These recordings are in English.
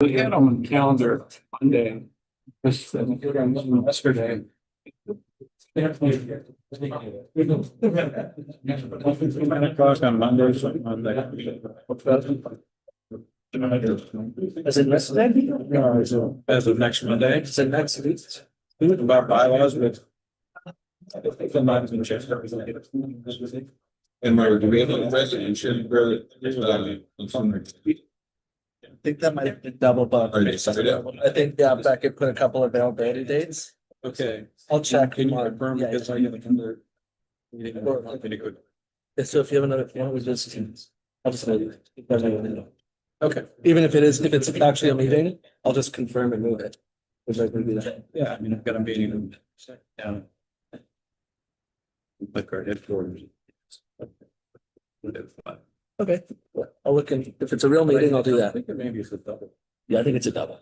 We had on the calendar Monday, this, yesterday. O'clock on Monday, something on that. Is it next day? As of next Monday. Is it next week? About bylaws, but. The mine's been changed. And Mayor, do we have a resolution? I think that might have been double booked. Or just set it up? I think, yeah, Beckett put a couple of availability dates. Okay. I'll check. Can you tomorrow. confirm Yeah, because I get another. Meeting. yeah. So if you have another, we just, I'll just. Okay. Even if it's actually a meeting, I'll just confirm and move it. Which I can do that. Yeah, I mean, I've got a meeting. Down. Like our headquarters. Okay, I'll look in, if it's a real meeting, I'll do I that. think it maybe is a double. Yeah, I think it's a double.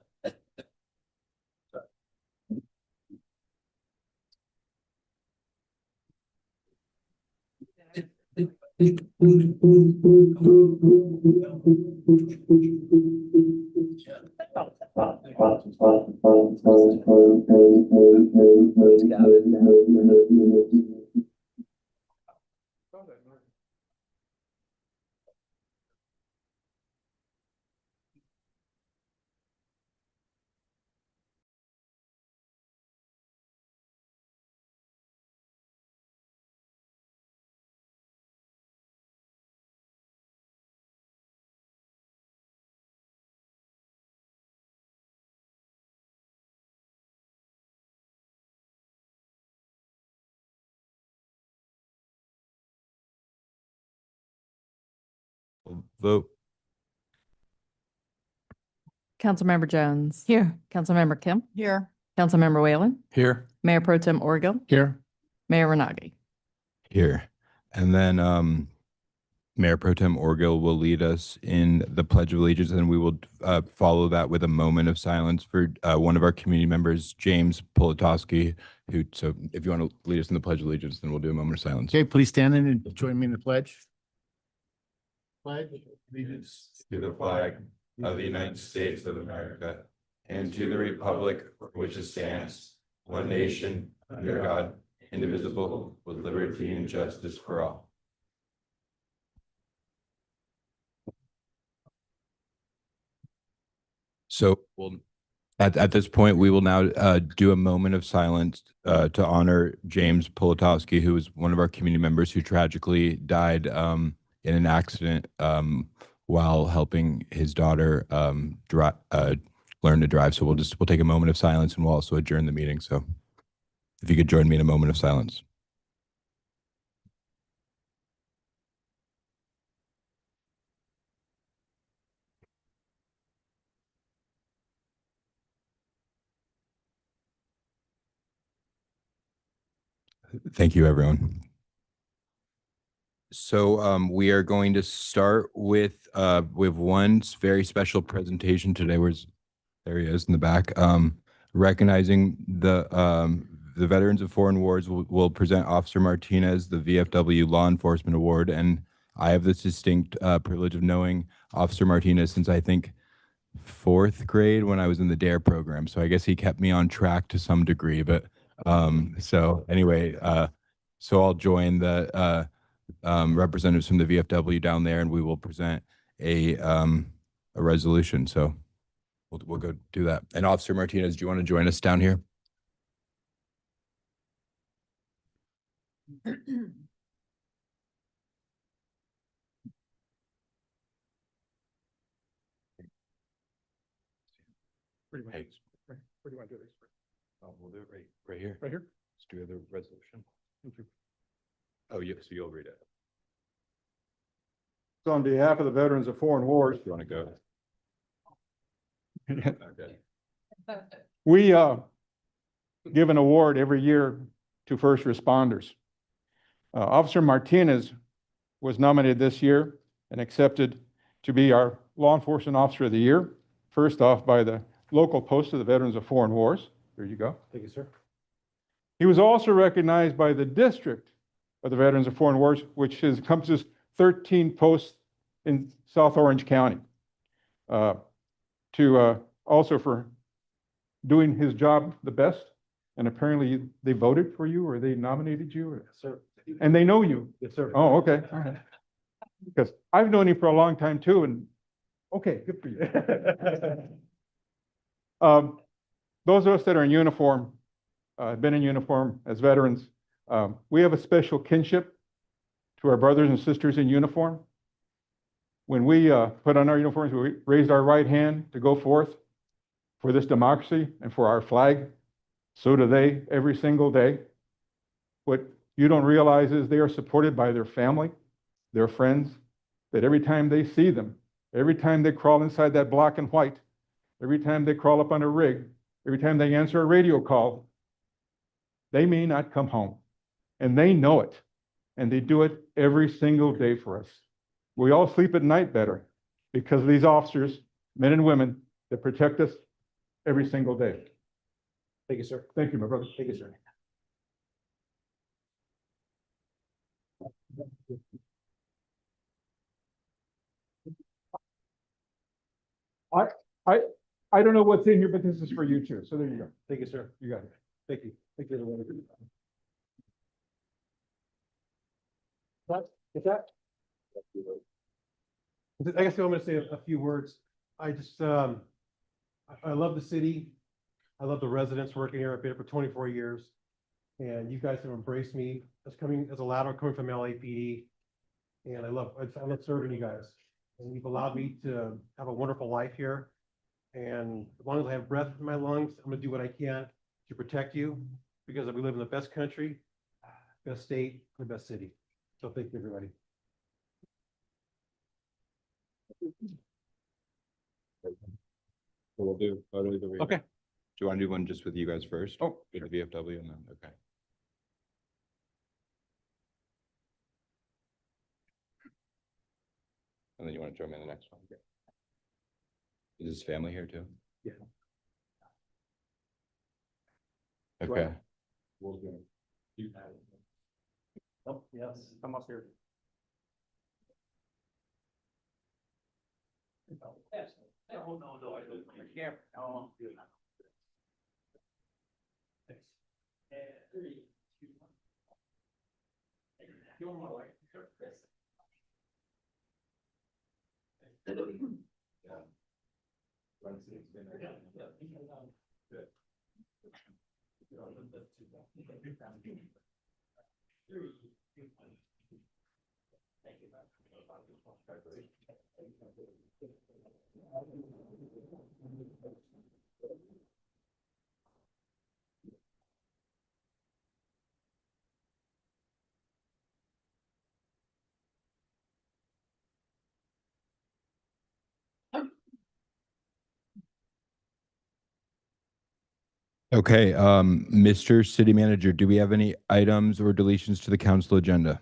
Vote. Councilmember Jones. Here. Councilmember Kim. Here. Councilmember Whalen. Here. Mayor Pro Tem Orgill. Here. Mayor Renagi. Here. And then Mayor Pro Tem Orgill will lead us in the Pledge of Allegiance, and we will follow that with a moment of silence for one of our community members, James Politowski, who, so if you want to lead us in the Pledge of Allegiance, then we'll do a moment of silence. Okay, please stand in and join me in the pledge. Pledge allegiance To the flag of the United States of America and to the republic for which it stands, one nation, under God, indivisible, with liberty and justice for all. So we'll, at this point, we will now do a moment of silence to honor James Politowski, who was one of our community members who tragically died in an accident while helping his daughter learn to drive. So we'll take a moment of silence and we'll also adjourn the meeting. So if you could join me in a moment of silence. Thank you, everyone. So we are going to start with we have one very special presentation today. There he is in the back. Recognizing the Veterans of Foreign Wars will present Officer Martinez the VFW Law Enforcement Award, and I have this distinct privilege of knowing Officer Martinez since I think 4th grade when I was in the DARE program. So I guess he kept me on track to some degree. But so anyway, so I'll join the representatives from the VFW down there, and we will present a resolution. So we'll go do that. And Officer Martinez, do you want to join us down here? Where do you want to do this? Oh, we'll do it right here. Right here? Let's do the resolution. Thank you. Oh, yeah, so you'll read it. So on behalf of the Veterans of Foreign Wars, You want to go? Okay. we give an award every year to first responders. Officer Martinez was nominated this year and accepted to be our Law Enforcement Officer of the Year, first off by the local post of the Veterans of Foreign Wars. There you go. Thank you, sir. He was also recognized by the District of the Veterans of Foreign Wars, which encompasses 13 posts in South Orange County. to, also for doing his job the best. And apparently they voted for you or they nominated you, Sir. and they know you. Yes, sir. Oh, okay, all right. Because I've known you for a long time too, and, okay, good for you. Those of us that are in uniform, have been in uniform as veterans, we have a special kinship to our brothers and sisters in uniform. When we put on our uniforms, we raised our right hand to go forth for this democracy and for our flag. So do they every single day. What you don't realize is they are supported by their family, their friends, that every time they see them, every time they crawl inside that black and white, every time they crawl up on a rig, every time they answer a radio call, they may not come home. And they know it. And they do it every single day for us. We all sleep at night better because of these officers, men and women, that protect us every single day. Thank you, sir. Thank you, my brother. Thank you, sir. I don't know what's in here, but this is for you too. So there you go. Thank you, sir. You got it. Thank you. Thank you, everyone. Is that? I guess I'm gonna say a few words. I just, I love the city. I love the residents working here. I've been here for 24 years. And you guys have embraced me as a lateral coming from LAPD. And I love serving you guys. And you've allowed me to have a wonderful life here. And as long as I have breath in my lungs, I'm gonna do what I can to protect you, because we live in the best country, best state, the best city. So thank you, everybody. We'll do. Okay. Do you want to do one just with you guys first? Oh, With the VFW and then, okay. And then you want to join me in the next one? Is his family here too? Yeah. Okay. Oh, yes, come up here. Okay, Mr. City Manager, do we have any items or deletions to the council agenda?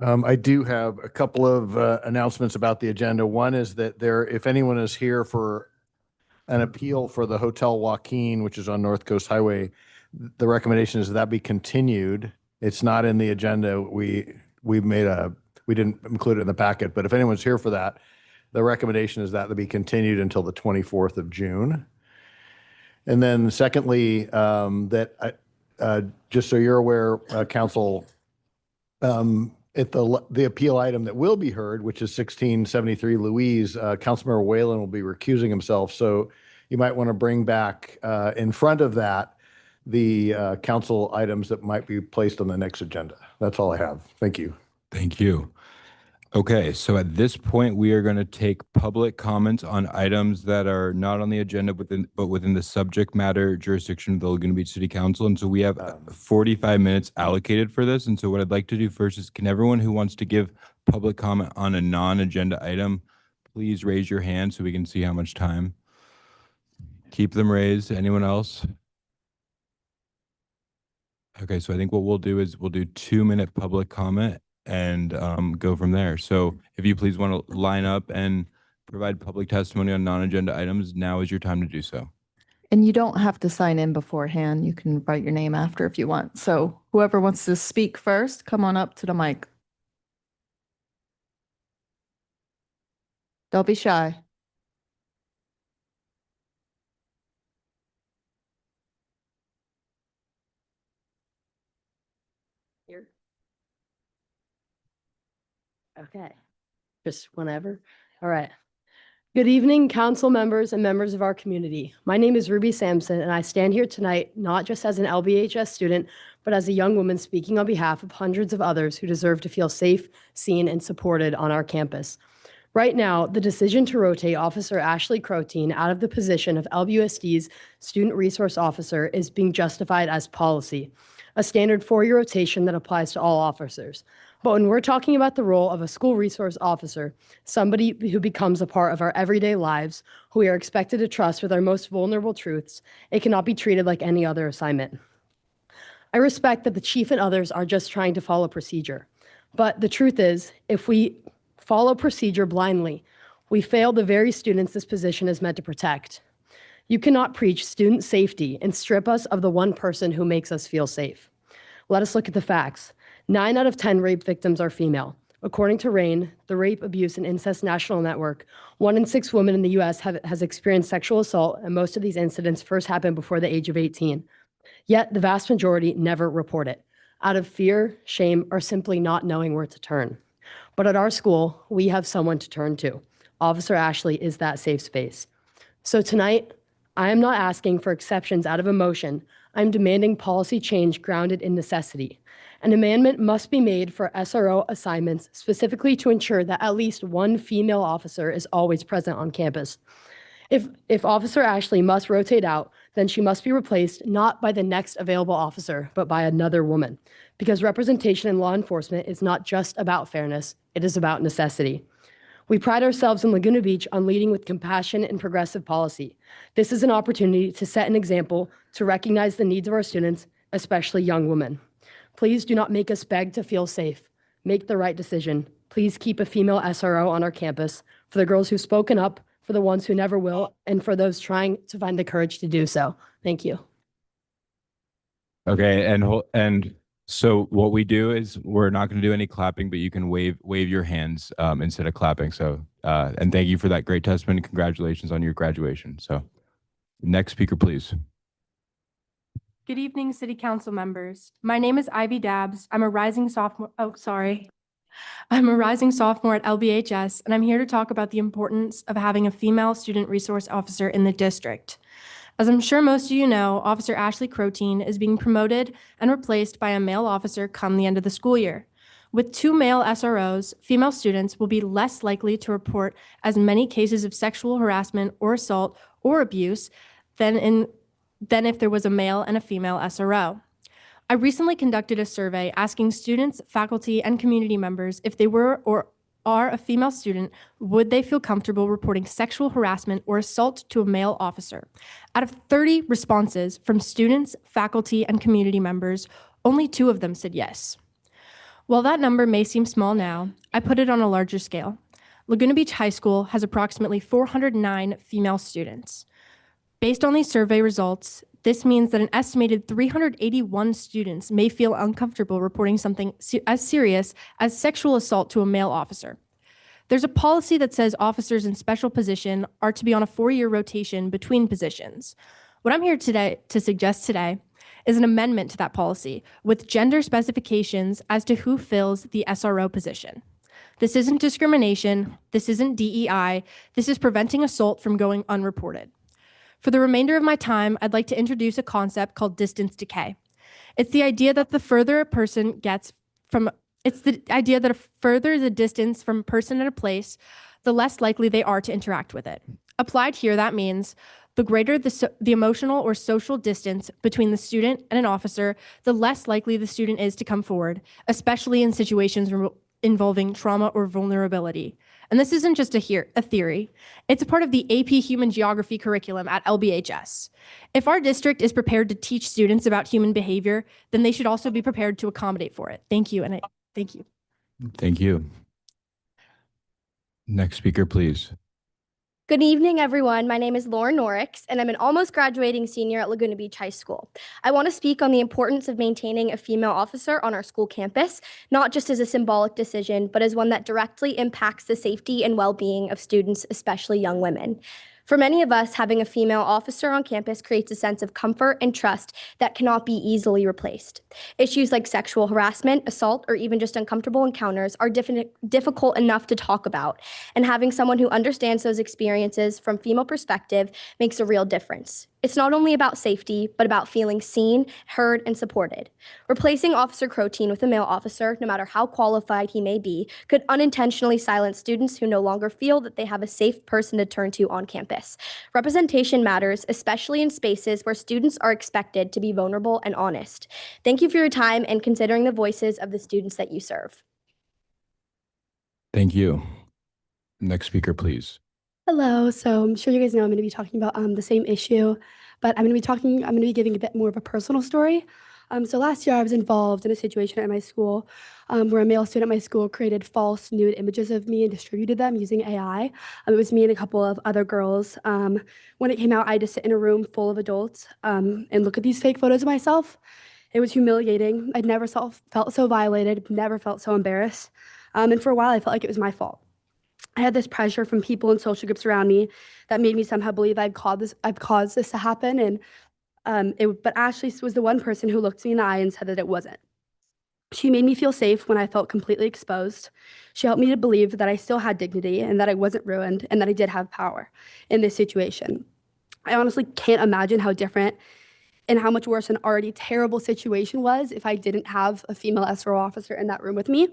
I do have a couple of announcements about the agenda. One is that if anyone is here for an appeal for the Hotel Joaquin, which is on North Coast Highway, the recommendation is that be continued. It's not in the agenda. We didn't include it in the packet, but if anyone's here for that, the recommendation is that be continued until the 24th of June. And then secondly, just so you're aware, council, at the appeal item that will be heard, which is 1673 Louise, Councilmember Whalen will be recusing himself. So you might want to bring back in front of that the council items that might be placed on the next agenda. That's all I have. Thank you. Thank you. Okay, so at this point, we are going to take public comments on items that are not on the agenda, but within the subject matter jurisdiction of the Laguna Beach City Council. And so we have 45 minutes allocated for this. And so what I'd like to do first is, can everyone who wants to give public comment on a non-agenda item, please raise your hand so we can see how much time. Keep them raised. Anyone else? Okay, so I think what we'll do is we'll do 2-minute public comment and go from there. So if you please want to line up and provide public testimony on non-agenda items, now is your time to do so. And you don't have to sign in beforehand. You can write your name after if you want. So whoever wants to speak first, come on up to the mic. Don't be shy. Here. Okay, just whenever. All right. Good evening, council members and members of our community. My name is Ruby Sampson, and I stand here tonight not just as an LBHS student, but as a young woman speaking on behalf of hundreds of others who deserve to feel safe, seen, and supported on our campus. Right now, the decision to rotate Officer Ashley Crotein out of the position of LBUSD's Student Resource Officer is being justified as policy, a standard 4-year rotation that applies to all officers. But when we're talking about the role of a school resource officer, somebody who becomes a part of our everyday lives, who we are expected to trust with our most vulnerable truths, it cannot be treated like any other assignment. I respect that the chief and others are just trying to follow procedure. But the truth is, if we follow procedure blindly, we fail the very students this position is meant to protect. You cannot preach student safety and strip us of the one person who makes us feel safe. Let us look at the facts. 9 out of 10 rape victims are female. According to RAINN, the Rape, Abuse, and Incest National Network, 1 in 6 women in the U.S. has experienced sexual assault, and most of these incidents first happen before the age of 18. Yet the vast majority never report it, out of fear, shame, or simply not knowing where to turn. But at our school, we have someone to turn to. Officer Ashley is that safe space. So tonight, I am not asking for exceptions out of emotion. I'm demanding policy change grounded in necessity. An amendment must be made for SRO assignments specifically to ensure that at least one female officer is always present on campus. If Officer Ashley must rotate out, then she must be replaced not by the next available officer, but by another woman. Because representation in law enforcement is not just about fairness, it is about necessity. We pride ourselves in Laguna Beach on leading with compassion and progressive policy. This is an opportunity to set an example to recognize the needs of our students, especially young women. Please do not make us beg to feel safe. Make the right decision. Please keep a female SRO on our campus for the girls who've spoken up, for the ones who never will, and for those trying to find the courage to do so. Thank you. Okay, and so what we do is we're not going to do any clapping, but you can wave your hands instead of clapping. So and thank you for that great testimony. Congratulations on your graduation. So next speaker, please. Good evening, City Council members. My name is Ivy Dabbs. I'm a rising sophomore. I'm a rising sophomore at LBHS, and I'm here to talk about the importance of having a female student resource officer in the district. As I'm sure most of you know, Officer Ashley Crotein is being promoted and replaced by a male officer come the end of the school year. With 2 male SROs, female students will be less likely to report as many cases of sexual harassment or assault or abuse than if there was a male and a female SRO. I recently conducted a survey asking students, faculty, and community members if they were or are a female student, would they feel comfortable reporting sexual harassment or assault to a male officer? Out of 30 responses from students, faculty, and community members, only 2 of them said yes. While that number may seem small now, I put it on a larger scale. Laguna Beach High School has approximately 409 female students. Based on these survey results, this means that an estimated 381 students may feel uncomfortable reporting something as serious as sexual assault to a male officer. There's a policy that says officers in special position are to be on a 4-year rotation between positions. What I'm here today to suggest today is an amendment to that policy with gender specifications as to who fills the SRO position. This isn't discrimination. This isn't DEI. This is preventing assault from going unreported. For the remainder of my time, I'd like to introduce a concept called distance decay. It's the idea that the further the distance from a person at a place, the less likely they are to interact with it. Applied here, that means the greater the emotional or social distance between the student and an officer, the less likely the student is to come forward, especially in situations involving trauma or vulnerability. And this isn't just a theory. It's a part of the AP Human Geography curriculum at LBHS. If our district is prepared to teach students about human behavior, then they should also be prepared to accommodate for it. Thank you, thank you. Thank you. Next speaker, please. Good evening, everyone. My name is Lauren Norix, and I'm an almost graduating senior at Laguna Beach High School. I want to speak on the importance of maintaining a female officer on our school campus, not just as a symbolic decision, but as one that directly impacts the safety and well-being of students, especially young women. For many of us, having a female officer on campus creates a sense of comfort and trust that cannot be easily replaced. Issues like sexual harassment, assault, or even just uncomfortable encounters are difficult enough to talk about, and having someone who understands those experiences from female perspective makes a real difference. It's not only about safety, but about feeling seen, heard, and supported. Replacing Officer Crotein with a male officer, no matter how qualified he may be, could unintentionally silence students who no longer feel that they have a safe person to turn to on campus. Representation matters, especially in spaces where students are expected to be vulnerable and honest. Thank you for your time and considering the voices of the students that you serve. Thank you. Next speaker, please. Hello. So I'm sure you guys know I'm going to be talking about the same issue, but I'm going to be giving a bit more of a personal story. So last year I was involved in a situation at my school where a male student at my school created false nude images of me and distributed them using AI. It was me and a couple of other girls. When it came out, I had to sit in a room full of adults and look at these fake photos of myself. It was humiliating. I'd never felt so violated, never felt so embarrassed. And for a while, I felt like it was my fault. I had this pressure from people and social groups around me that made me somehow believe I've caused this to happen. But Ashley was the one person who looked me in the eye and said that it wasn't. She made me feel safe when I felt completely exposed. She helped me to believe that I still had dignity and that I wasn't ruined and that I did have power in this situation. I honestly can't imagine how different and how much worse an already terrible situation was if I didn't have a female SRO officer in that room with me.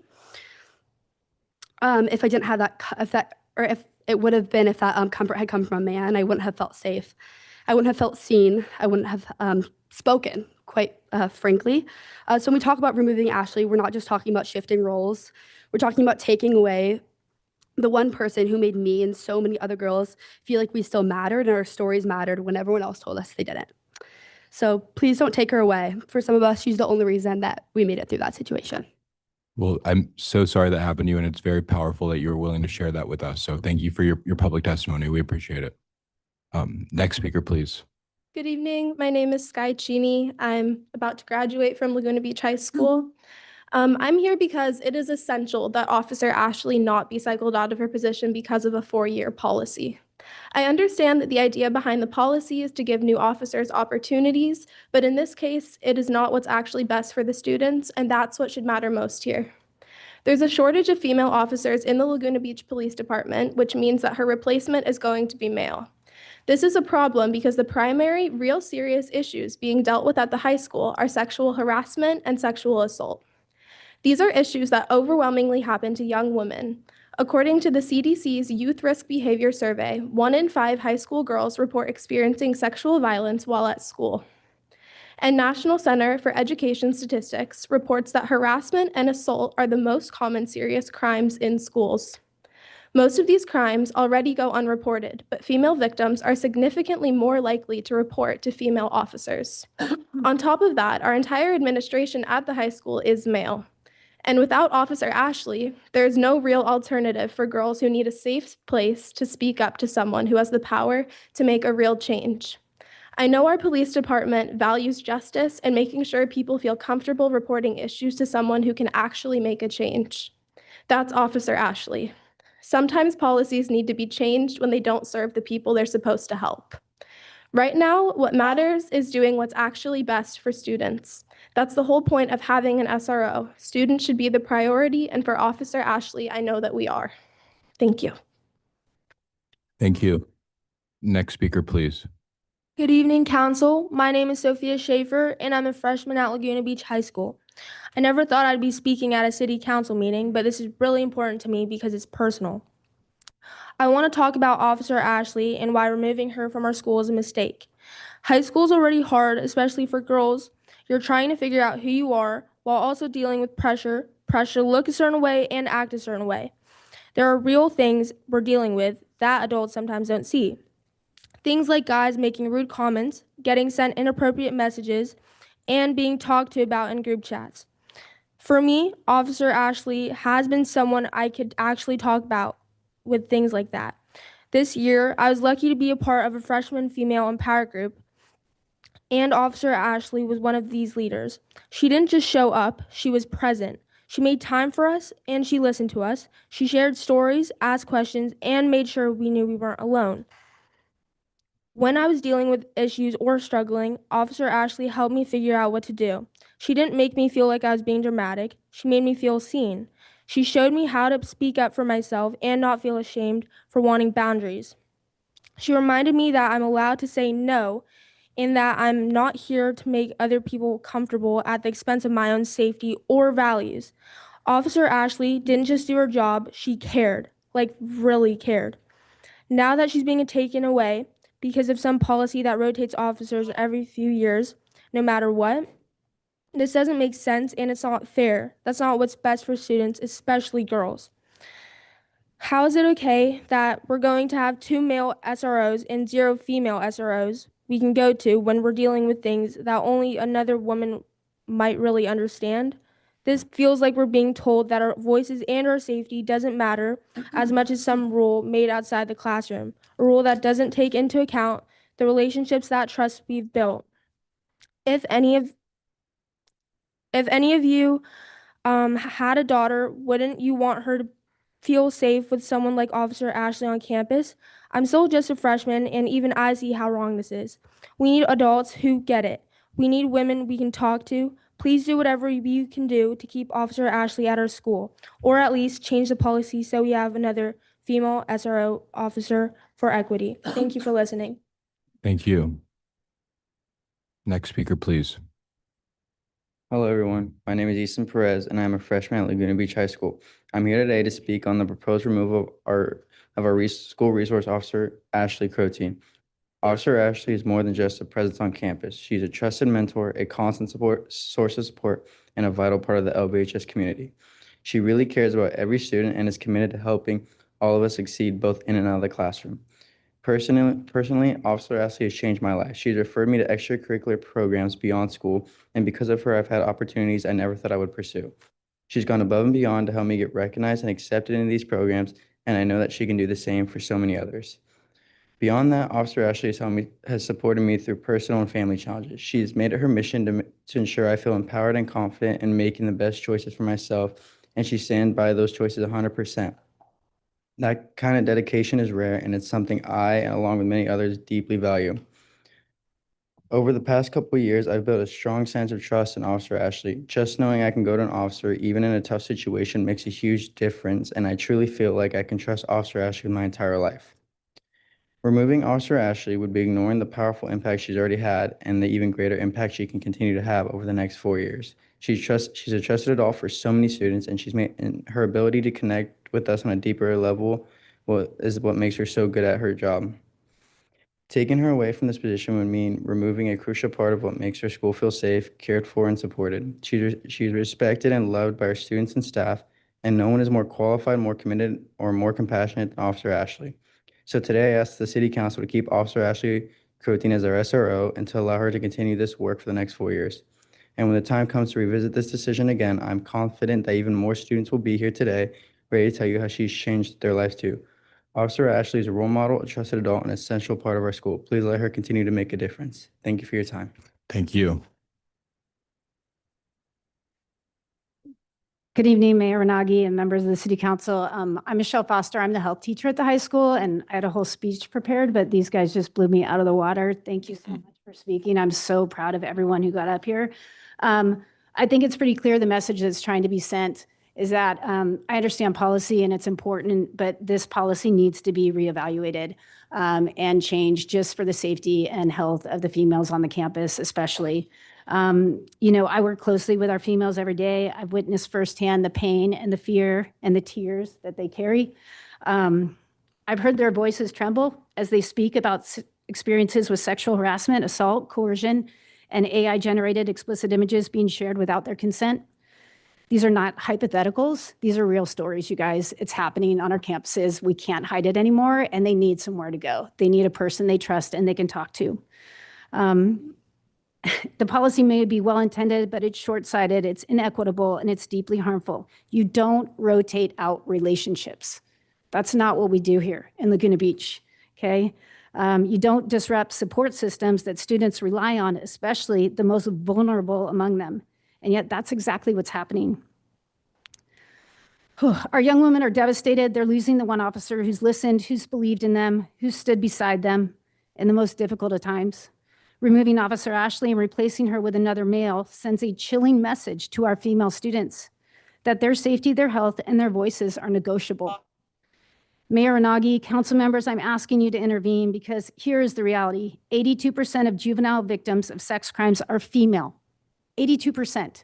If I didn't have if it would have been if that comfort had come from a man, I wouldn't have felt safe. I wouldn't have felt seen. I wouldn't have spoken, quite frankly. So when we talk about removing Ashley, we're not just talking about shifting roles. We're talking about taking away the one person who made me and so many other girls feel like we still mattered and our stories mattered when everyone else told us they didn't. So please don't take her away. For some of us, she's the only reason that we made it through that situation. Well, I'm so sorry that happened to you, and it's very powerful that you were willing to share that with us. So thank you for your public testimony. We appreciate it. Next speaker, please. Good evening. My name is Sky Cheney. I'm about to graduate from Laguna Beach High School. I'm here because it is essential that Officer Ashley not be cycled out of her position because of a 4-year policy. I understand that the idea behind the policy is to give new officers opportunities, but in this case, it is not what's actually best for the students, and that's what should matter most here. There's a shortage of female officers in the Laguna Beach Police Department, which means that her replacement is going to be male. This is a problem because the primary, real serious issues being dealt with at the high school are sexual harassment and sexual assault. These are issues that overwhelmingly happen to young women. According to the CDC's Youth Risk Behavior Survey, 1 in 5 high school girls report experiencing sexual violence while at school. And National Center for Education Statistics reports that harassment and assault are the most common serious crimes in schools. Most of these crimes already go unreported, but female victims are significantly more likely to report to female officers. On top of that, our entire administration at the high school is male. And without Officer Ashley, there is no real alternative for girls who need a safe place to speak up to someone who has the power to make a real change. I know our police department values justice and making sure people feel comfortable reporting issues to someone who can actually make a change. That's Officer Ashley. Sometimes policies need to be changed when they don't serve the people they're supposed to help. Right now, what matters is doing what's actually best for students. That's the whole point of having an SRO. Students should be the priority, and for Officer Ashley, I know that we are. Thank you. Thank you. Next speaker, please. Good evening, Council. My name is Sophia Schaefer, and I'm a freshman at Laguna Beach High School. I never thought I'd be speaking at a city council meeting, but this is really important to me because it's personal. I want to talk about Officer Ashley and why removing her from our school is a mistake. High school is already hard, especially for girls. You're trying to figure out who you are while also dealing with pressure to look a certain way and act a certain way. There are real things we're dealing with that adults sometimes don't see. Things like guys making rude comments, getting sent inappropriate messages, and being talked to about in group chats. For me, Officer Ashley has been someone I could actually talk about with things like that. This year, I was lucky to be a part of a freshman female empower group, and Officer Ashley was one of these leaders. She didn't just show up, she was present. She made time for us, and she listened to us. She shared stories, asked questions, and made sure we knew we weren't alone. When I was dealing with issues or struggling, Officer Ashley helped me figure out what to do. She didn't make me feel like I was being dramatic. She made me feel seen. She showed me how to speak up for myself and not feel ashamed for wanting boundaries. She reminded me that I'm allowed to say no and that I'm not here to make other people comfortable at the expense of my own safety or values. Officer Ashley didn't just do her job, she cared, like really cared. Now that she's being taken away because of some policy that rotates officers every few years, no matter what, this doesn't make sense and it's not fair. That's not what's best for students, especially girls. How is it okay that we're going to have 2 male SROs and 0 female SROs we can go to when we're dealing with things that only another woman might really understand? This feels like we're being told that our voices and our safety doesn't matter as much as some rule made outside the classroom, a rule that doesn't take into account the relationships that trust we've built. If any of you had a daughter, wouldn't you want her to feel safe with someone like Officer Ashley on campus? I'm still just a freshman, and even I see how wrong this is. We need adults who get it. We need women we can talk to. Please do whatever you can do to keep Officer Ashley at our school, or at least change the policy so we have another female SRO officer for equity. Thank you for listening. Thank you. Next speaker, please. Hello, everyone. My name is Easton Perez, and I'm a freshman at Laguna Beach High School. I'm here today to speak on the proposed removal of our school resource officer, Ashley Crotein. Officer Ashley is more than just a presence on campus. She's a trusted mentor, a constant source of support, and a vital part of the LBHS community. She really cares about every student and is committed to helping all of us succeed both in and out of the classroom. Personally, Officer Ashley has changed my life. She's referred me to extracurricular programs beyond school, and because of her, I've had opportunities I never thought I would pursue. She's gone above and beyond to help me get recognized and accepted into these programs, and I know that she can do the same for so many others. Beyond that, Officer Ashley has supported me through personal and family challenges. She's made it her mission to ensure I feel empowered and confident in making the best choices for myself, and she stands by those choices 100%. That kind of dedication is rare, and it's something I, along with many others, deeply value. Over the past couple of years, I've built a strong sense of trust in Officer Ashley. Just knowing I can go to an officer, even in a tough situation, makes a huge difference, and I truly feel like I can trust Officer Ashley with my entire life. Removing Officer Ashley would be ignoring the powerful impact she's already had and the even greater impact she can continue to have over the next 4 years. She's a trusted adult for so many students, and her ability to connect with us on a deeper level is what makes her so good at her job. Taking her away from this position would mean removing a crucial part of what makes her school feel safe, cared for, and supported. She's respected and loved by our students and staff, and no one is more qualified, more committed, or more compassionate than Officer Ashley. So today I ask the City Council to keep Officer Ashley Crotein as our SRO and to allow her to continue this work for the next 4 years. And when the time comes to revisit this decision again, I'm confident that even more students will be here today, ready to tell you how she's changed their lives too. Officer Ashley is a role model, a trusted adult, and an essential part of our school. Please let her continue to make a difference. Thank you for your time. Thank you. Good evening, Mayor Renagi and members of the City Council. I'm Michelle Foster. I'm the health teacher at the high school, and I had a whole speech prepared, but these guys just blew me out of the water. Thank you so much for speaking. I'm so proud of everyone who got up here. I think it's pretty clear the message that's trying to be sent is that I understand policy and it's important, but this policy needs to be reevaluated and changed just for the safety and health of the females on the campus, especially. I work closely with our females every day. I've witnessed firsthand the pain and the fear and the tears that they carry. I've heard their voices tremble as they speak about experiences with sexual harassment, assault, coercion, and AI-generated explicit images being shared without their consent. These are not hypotheticals. These are real stories, you guys. It's happening on our campuses. We can't hide it anymore, and they need somewhere to go. They need a person they trust and they can talk to. The policy may be well-intended, but it's short-sighted, it's inequitable, and it's deeply harmful. You don't rotate out relationships. That's not what we do here in Laguna Beach, okay? You don't disrupt support systems that students rely on, especially the most vulnerable among them. And yet that's exactly what's happening. Our young women are devastated. They're losing the one officer who's listened, who's believed in them, who's stood beside them, in the most difficult of times. Removing Officer Ashley and replacing her with another male sends a chilling message to our female students that their safety, their health, and their voices are negotiable. Mayor Ranagi, council members, I'm asking you to intervene because here is the reality. 82% of juvenile victims of sex crimes are female. 82%.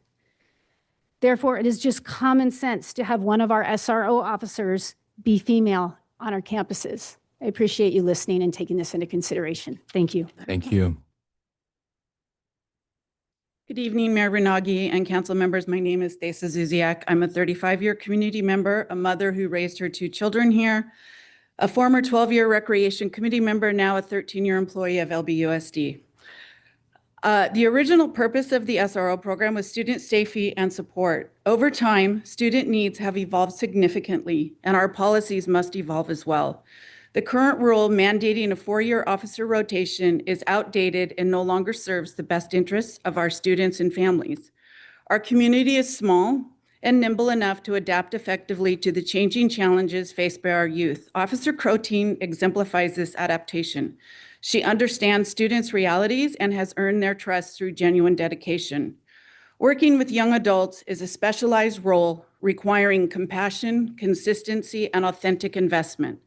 Therefore, it is just common sense to have one of our SRO officers be female on our campuses. I appreciate you listening and taking this into consideration. Thank you. Thank you. Good evening, Mayor Ranagi and council members. My name is Thesa Zuziak. I'm a 35-year community member, a mother who raised her 2 children here, a former 12-year recreation committee member, now a 13-year employee of LBUSD. The original purpose of the SRO program was student safety and support. Over time, student needs have evolved significantly, and our policies must evolve as well. The current rule mandating a 4-year officer rotation is outdated and no longer serves the best interests of our students and families. Our community is small and nimble enough to adapt effectively to the changing challenges faced by our youth. Officer Crotein exemplifies this adaptation. She understands students' realities and has earned their trust through genuine dedication. Working with young adults is a specialized role requiring compassion, consistency, and authentic investment.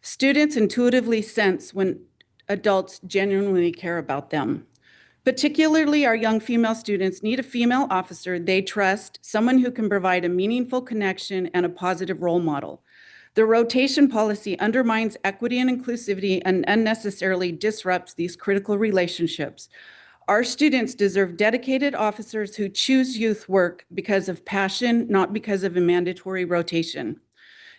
Students intuitively sense when adults genuinely care about them. Particularly our young female students need a female officer they trust, someone who can provide a meaningful connection and a positive role model. The rotation policy undermines equity and inclusivity and unnecessarily disrupts these critical relationships. Our students deserve dedicated officers who choose youth work because of passion, not because of a mandatory rotation.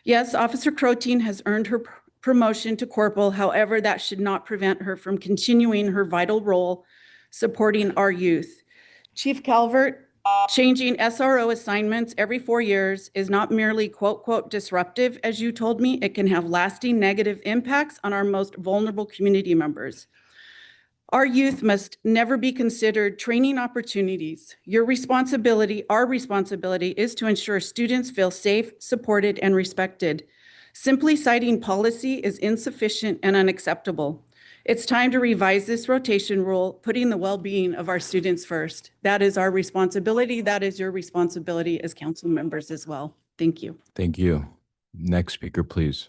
Yes, Officer Crotein has earned her promotion to corporal. However, that should not prevent her from continuing her vital role supporting our youth. Chief Calvert, changing SRO assignments every 4 years is not merely quote, quote, disruptive, as you told me. It can have lasting negative impacts on our most vulnerable community members. Our youth must never be considered training opportunities. Your responsibility, our responsibility, is to ensure students feel safe, supported, and respected. Simply citing policy is insufficient and unacceptable. It's time to revise this rotation rule, putting the well-being of our students first. That is our responsibility. That is your responsibility as council members as well. Thank you. Thank you. Next speaker, please.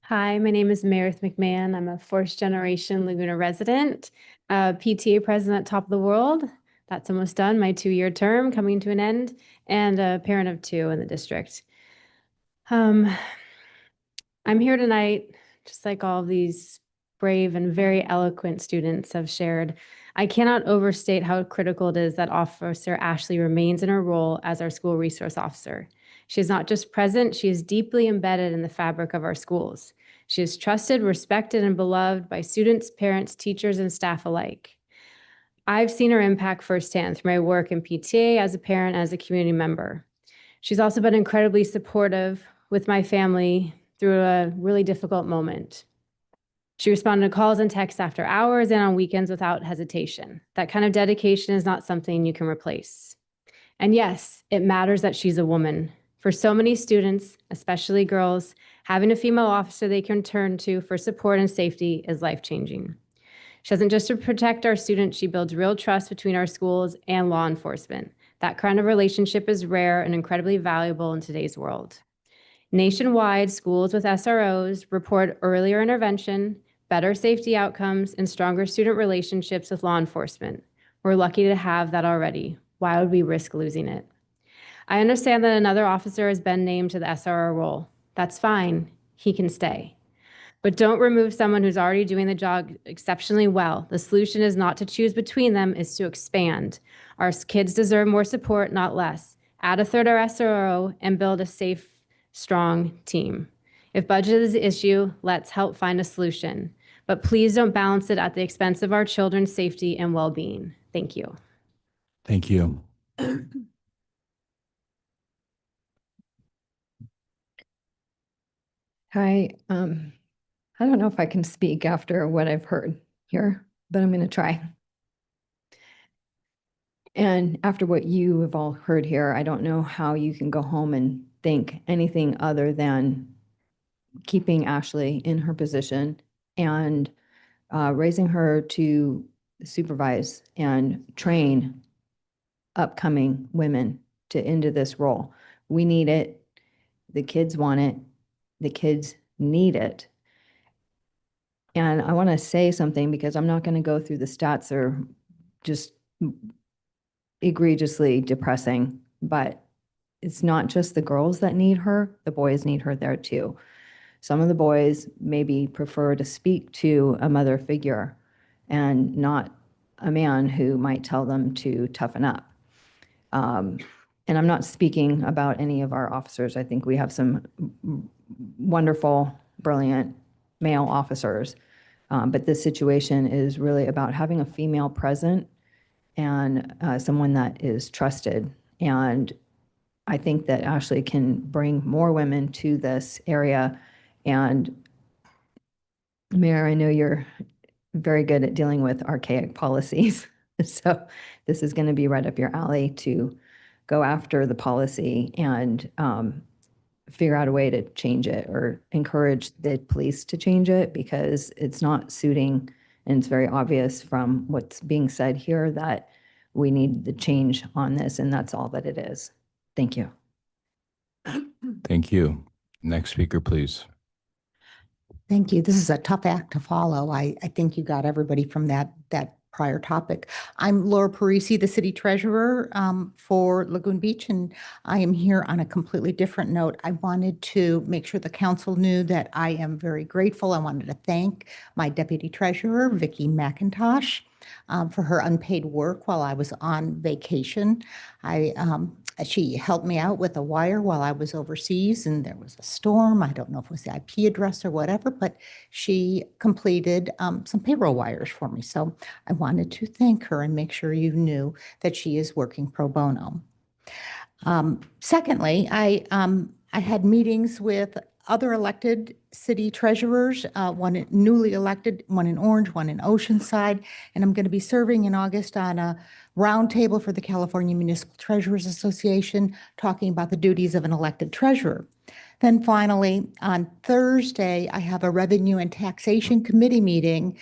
Hi, my name is Meredith McMahon. I'm a 4th generation Laguna resident, PTA president, Top of the World. That's almost done, my 2-year term coming to an end, and a parent of 2 in the district. I'm here tonight, just like all of these brave and very eloquent students have shared. I cannot overstate how critical it is that Officer Ashley remains in her role as our school resource officer. She is not just present, she is deeply embedded in the fabric of our schools. She is trusted, respected, and beloved by students, parents, teachers, and staff alike. I've seen her impact firsthand through my work in PTA as a parent, as a community member. She's also been incredibly supportive with my family through a really difficult moment. She responded to calls and texts after hours and on weekends without hesitation. That kind of dedication is not something you can replace. And yes, it matters that she's a woman. For so many students, especially girls, having a female officer they can turn to for support and safety is life-changing. She doesn't just protect our students, she builds real trust between our schools and law enforcement. That kind of relationship is rare and incredibly valuable in today's world. Nationwide, schools with SROs report earlier intervention, better safety outcomes, and stronger student relationships with law enforcement. We're lucky to have that already. Why would we risk losing it? I understand that another officer has been named to the SRO role. That's fine. He can stay. But don't remove someone who's already doing the job exceptionally well. The solution is not to choose between them, is to expand. Our kids deserve more support, not less. Add a 3rd SRO and build a safe, strong team. If budget is the issue, let's help find a solution. But please don't balance it at the expense of our children's safety and well-being. Thank you. Thank you. Hi, I don't know if I can speak after what I've heard here, but I'm going to try. And after what you have all heard here, I don't know how you can go home and think anything other than keeping Ashley in her position and raising her to supervise and train upcoming women into this role. We need it. The kids want it. The kids need it. And I want to say something because I'm not going to go through the stats. They're just egregiously depressing, but it's not just the girls that need her, the boys need her there too. Some of the boys maybe prefer to speak to a mother figure and not a man who might tell them to toughen up. And I'm not speaking about any of our officers. I think we have some wonderful, brilliant male officers. But this situation is really about having a female present and someone that is trusted. And I think that Ashley can bring more women to this area. And Mayor, I know you're very good at dealing with archaic policies. So this is going to be right up your alley to go after the policy and figure out a way to change it or encourage the police to change it, because it's not suiting, and it's very obvious from what's being said here that we need the change on this, and that's all that it is. Thank you. Thank you. Next speaker, please. Thank you. This is a tough act to follow. I think you got everybody from that prior topic. I'm Laura Parisi, the city treasurer for Laguna Beach, and I am here on a completely different note. I wanted to make sure the council knew that I am very grateful. I wanted to thank my deputy treasurer, Vicki McIntosh, for her unpaid work while I was on vacation. She helped me out with a wire while I was overseas, and there was a storm. I don't know if it was the IP address or whatever, but she completed some payroll wires for me. So I wanted to thank her and make sure you knew that she is working pro bono. Secondly, I had meetings with other elected city treasurers, one newly elected, one in Orange, one in Oceanside, and I'm going to be serving in August on a roundtable for the California Municipal Treasurers Association, talking about the duties of an elected treasurer. Then finally, on Thursday, I have a Revenue and Taxation Committee meeting.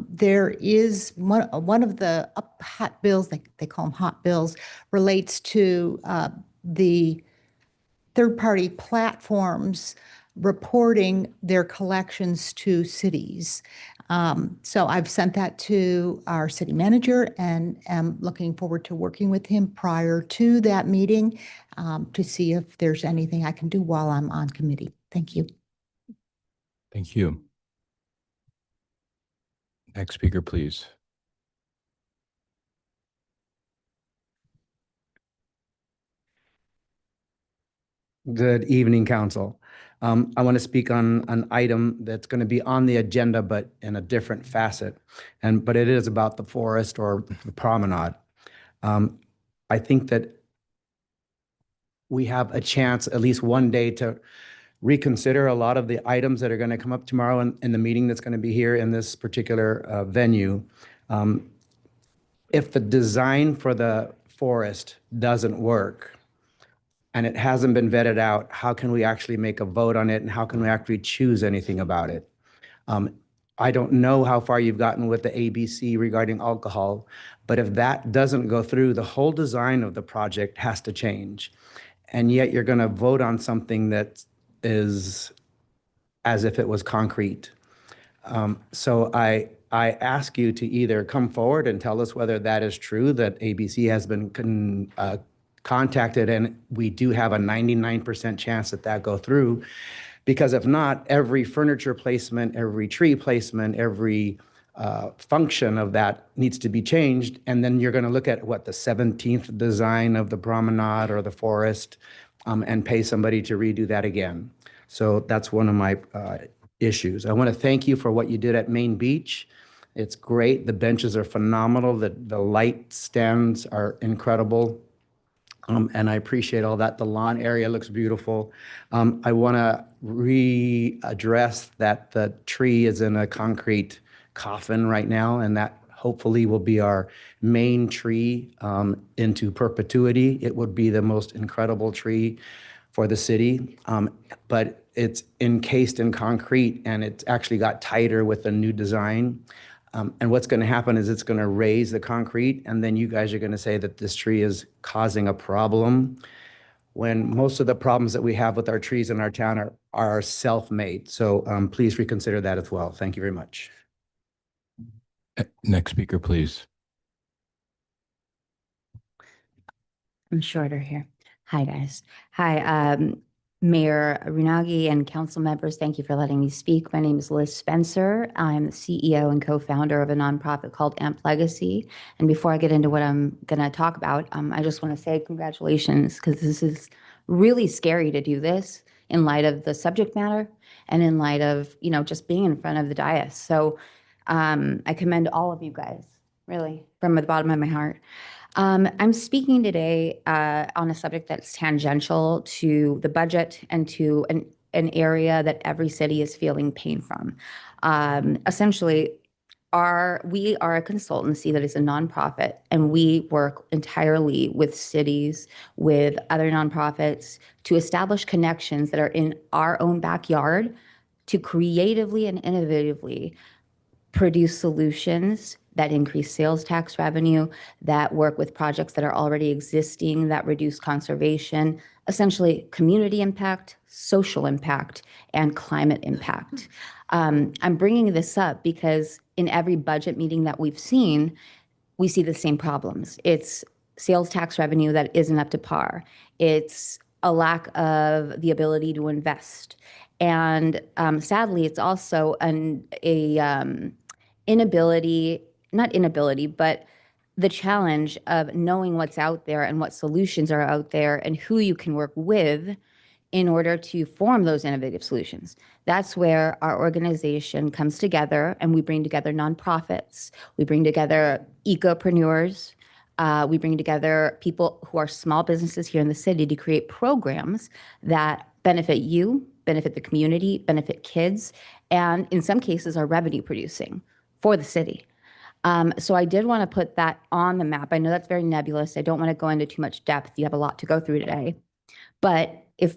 There is one of the hot bills, they call them hot bills, relates to the third-party platforms reporting their collections to cities. So I've sent that to our city manager and am looking forward to working with him prior to that meeting to see if there's anything I can do while I'm on committee. Thank you. Thank you. Next speaker, please. Good evening, council. I want to speak on an item that's going to be on the agenda, but in a different facet. But it is about the forest or the promenade. I think that we have a chance at least one day to reconsider a lot of the items that are going to come up tomorrow in the meeting that's going to be here in this particular venue. If the design for the forest doesn't work, and it hasn't been vetted out, how can we actually make a vote on it, and how can we actually choose anything about it? I don't know how far you've gotten with the ABC regarding alcohol, but if that doesn't go through, the whole design of the project has to change. And yet you're going to vote on something that is as if it was concrete. So I ask you to either come forward and tell us whether that is true, that ABC has been contacted, and we do have a 99% chance that that go through. Because if not, every furniture placement, every tree placement, every function of that needs to be changed. And then you're going to look at what the 17th design of the promenade or the forest and pay somebody to redo that again. So that's one of my issues. I want to thank you for what you did at Main Beach. It's great. The benches are phenomenal. The light stands are incredible. And I appreciate all that. The lawn area looks beautiful. I want to readdress that the tree is in a concrete coffin right now, and that hopefully will be our main tree into perpetuity. It would be the most incredible tree for the city, but it's encased in concrete and it's actually got tighter with the new design. And what's going to happen is it's going to raise the concrete, and then you guys are going to say that this tree is causing a problem, when most of the problems that we have with our trees in our town are self-made. So please reconsider that as well. Thank you very much. Next speaker, please. I'm shorter here. Hi, guys. Hi, Mayor Runagi and council members. Thank you for letting me speak. My name is Liz Spencer. I'm the CEO and co-founder of a nonprofit called AMP Legacy. And before I get into what I'm going to talk about, I just want to say congratulations, because this is really scary to do this in light of the subject matter and in light of, just being in front of the dais. So I commend all of you guys, really, from the bottom of my heart. I'm speaking today on a subject that's tangential to the budget and to an area that every city is feeling pain from. Essentially, we are a consultancy that is a nonprofit, and we work entirely with cities, with other nonprofits, to establish connections that are in our own backyard to creatively and innovatively produce solutions that increase sales tax revenue, that work with projects that are already existing, that reduce conservation, essentially community impact, social impact, and climate impact. I'm bringing this up because in every budget meeting that we've seen, we see the same problems. It's sales tax revenue that isn't up to par. It's a lack of the ability to invest. And sadly, it's also not inability, but the challenge of knowing what's out there and what solutions are out there and who you can work with in order to form those innovative solutions. That's where our organization comes together, and we bring together nonprofits, we bring together ecopreneurs, we bring together people who are small businesses here in the city to create programs that benefit you, benefit the community, benefit kids, and in some cases are revenue producing for the city. So I did want to put that on the map. I know that's very nebulous. I don't want to go into too much depth. You have a lot to go through today. But if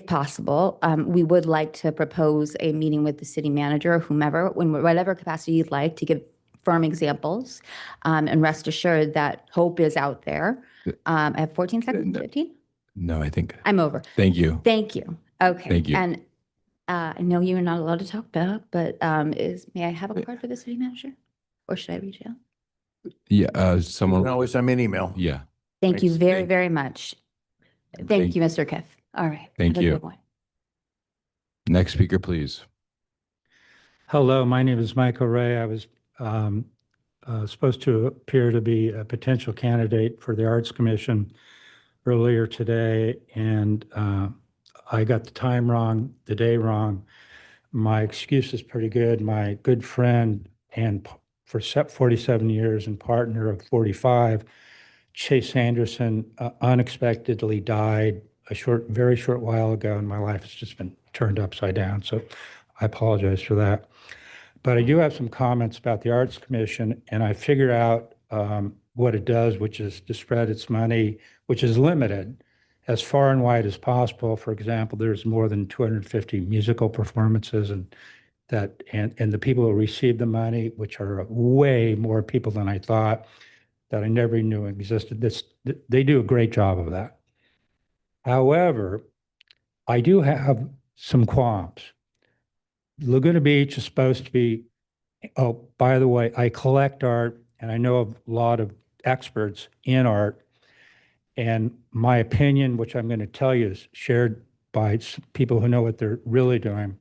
possible, we would like to propose a meeting with the city manager or whomever, whatever capacity you'd like, to give firm examples. And rest assured that hope is out there. I have 14 seconds, 15? No, I think. I'm over. Thank you. Thank you. Okay. Thank you. And I know you are not allowed to talk about, but may I have a card for the city manager? Or should I reach out? Yeah, someone. You can always send me an email. Yeah. Thank you Thanks. very, very much. Thank you, Mr. Kiff. All right. Thank Have a you. good one. Next speaker, please. Hello, my name is Michael Ray. I was supposed to appear to be a potential candidate for the Arts Commission earlier today, and I got the time wrong, the day wrong. My excuse is pretty good. My good friend and for 47 years and partner of 45, Chase Anderson, unexpectedly died very short while ago, and my life has just been turned upside down. So I apologize for that. But I do have some comments about the Arts Commission, and I figured out what it does, which is to spread its money, which is limited, as far and wide as possible. For example, there's more than 250 musical performances, and the people who receive the money, which are way more people than I thought, that I never knew existed. They do a great job of that. However, I do have some qualms. Laguna Beach is supposed to be, oh, by the way, I collect art, and I know of a lot of experts in art. And my opinion, which I'm going to tell you, is shared by people who know what they're really doing.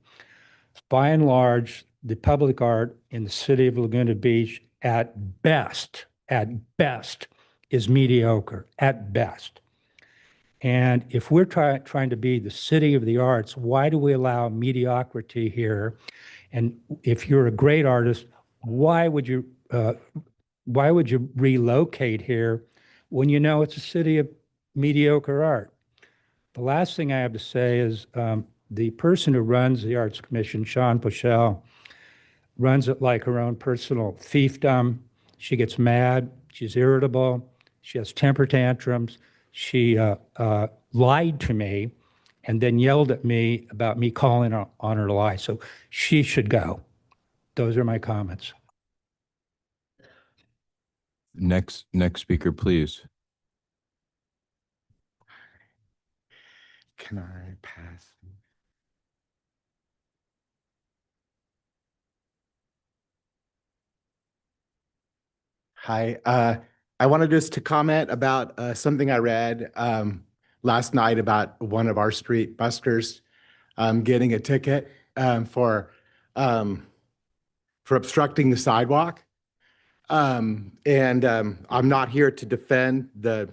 By and large, the public art in the city of Laguna Beach, at best, is mediocre, at best. And if we're trying to be the city of the arts, why do we allow mediocrity here? And if you're a great artist, why would you relocate here when you know it's a city of mediocre art? The last thing I have to say is the person who runs the Arts Commission, Sean Pochel, runs it like her own personal fiefdom. She gets mad, she's irritable, she has temper tantrums, she lied to me and then yelled at me about me calling on her to lie. So she should go. Those are my comments. Next speaker, please. Can I pass? Hi, I wanted just to comment about something I read last night about one of our street buskers getting a ticket for obstructing the sidewalk. I'm not here to defend the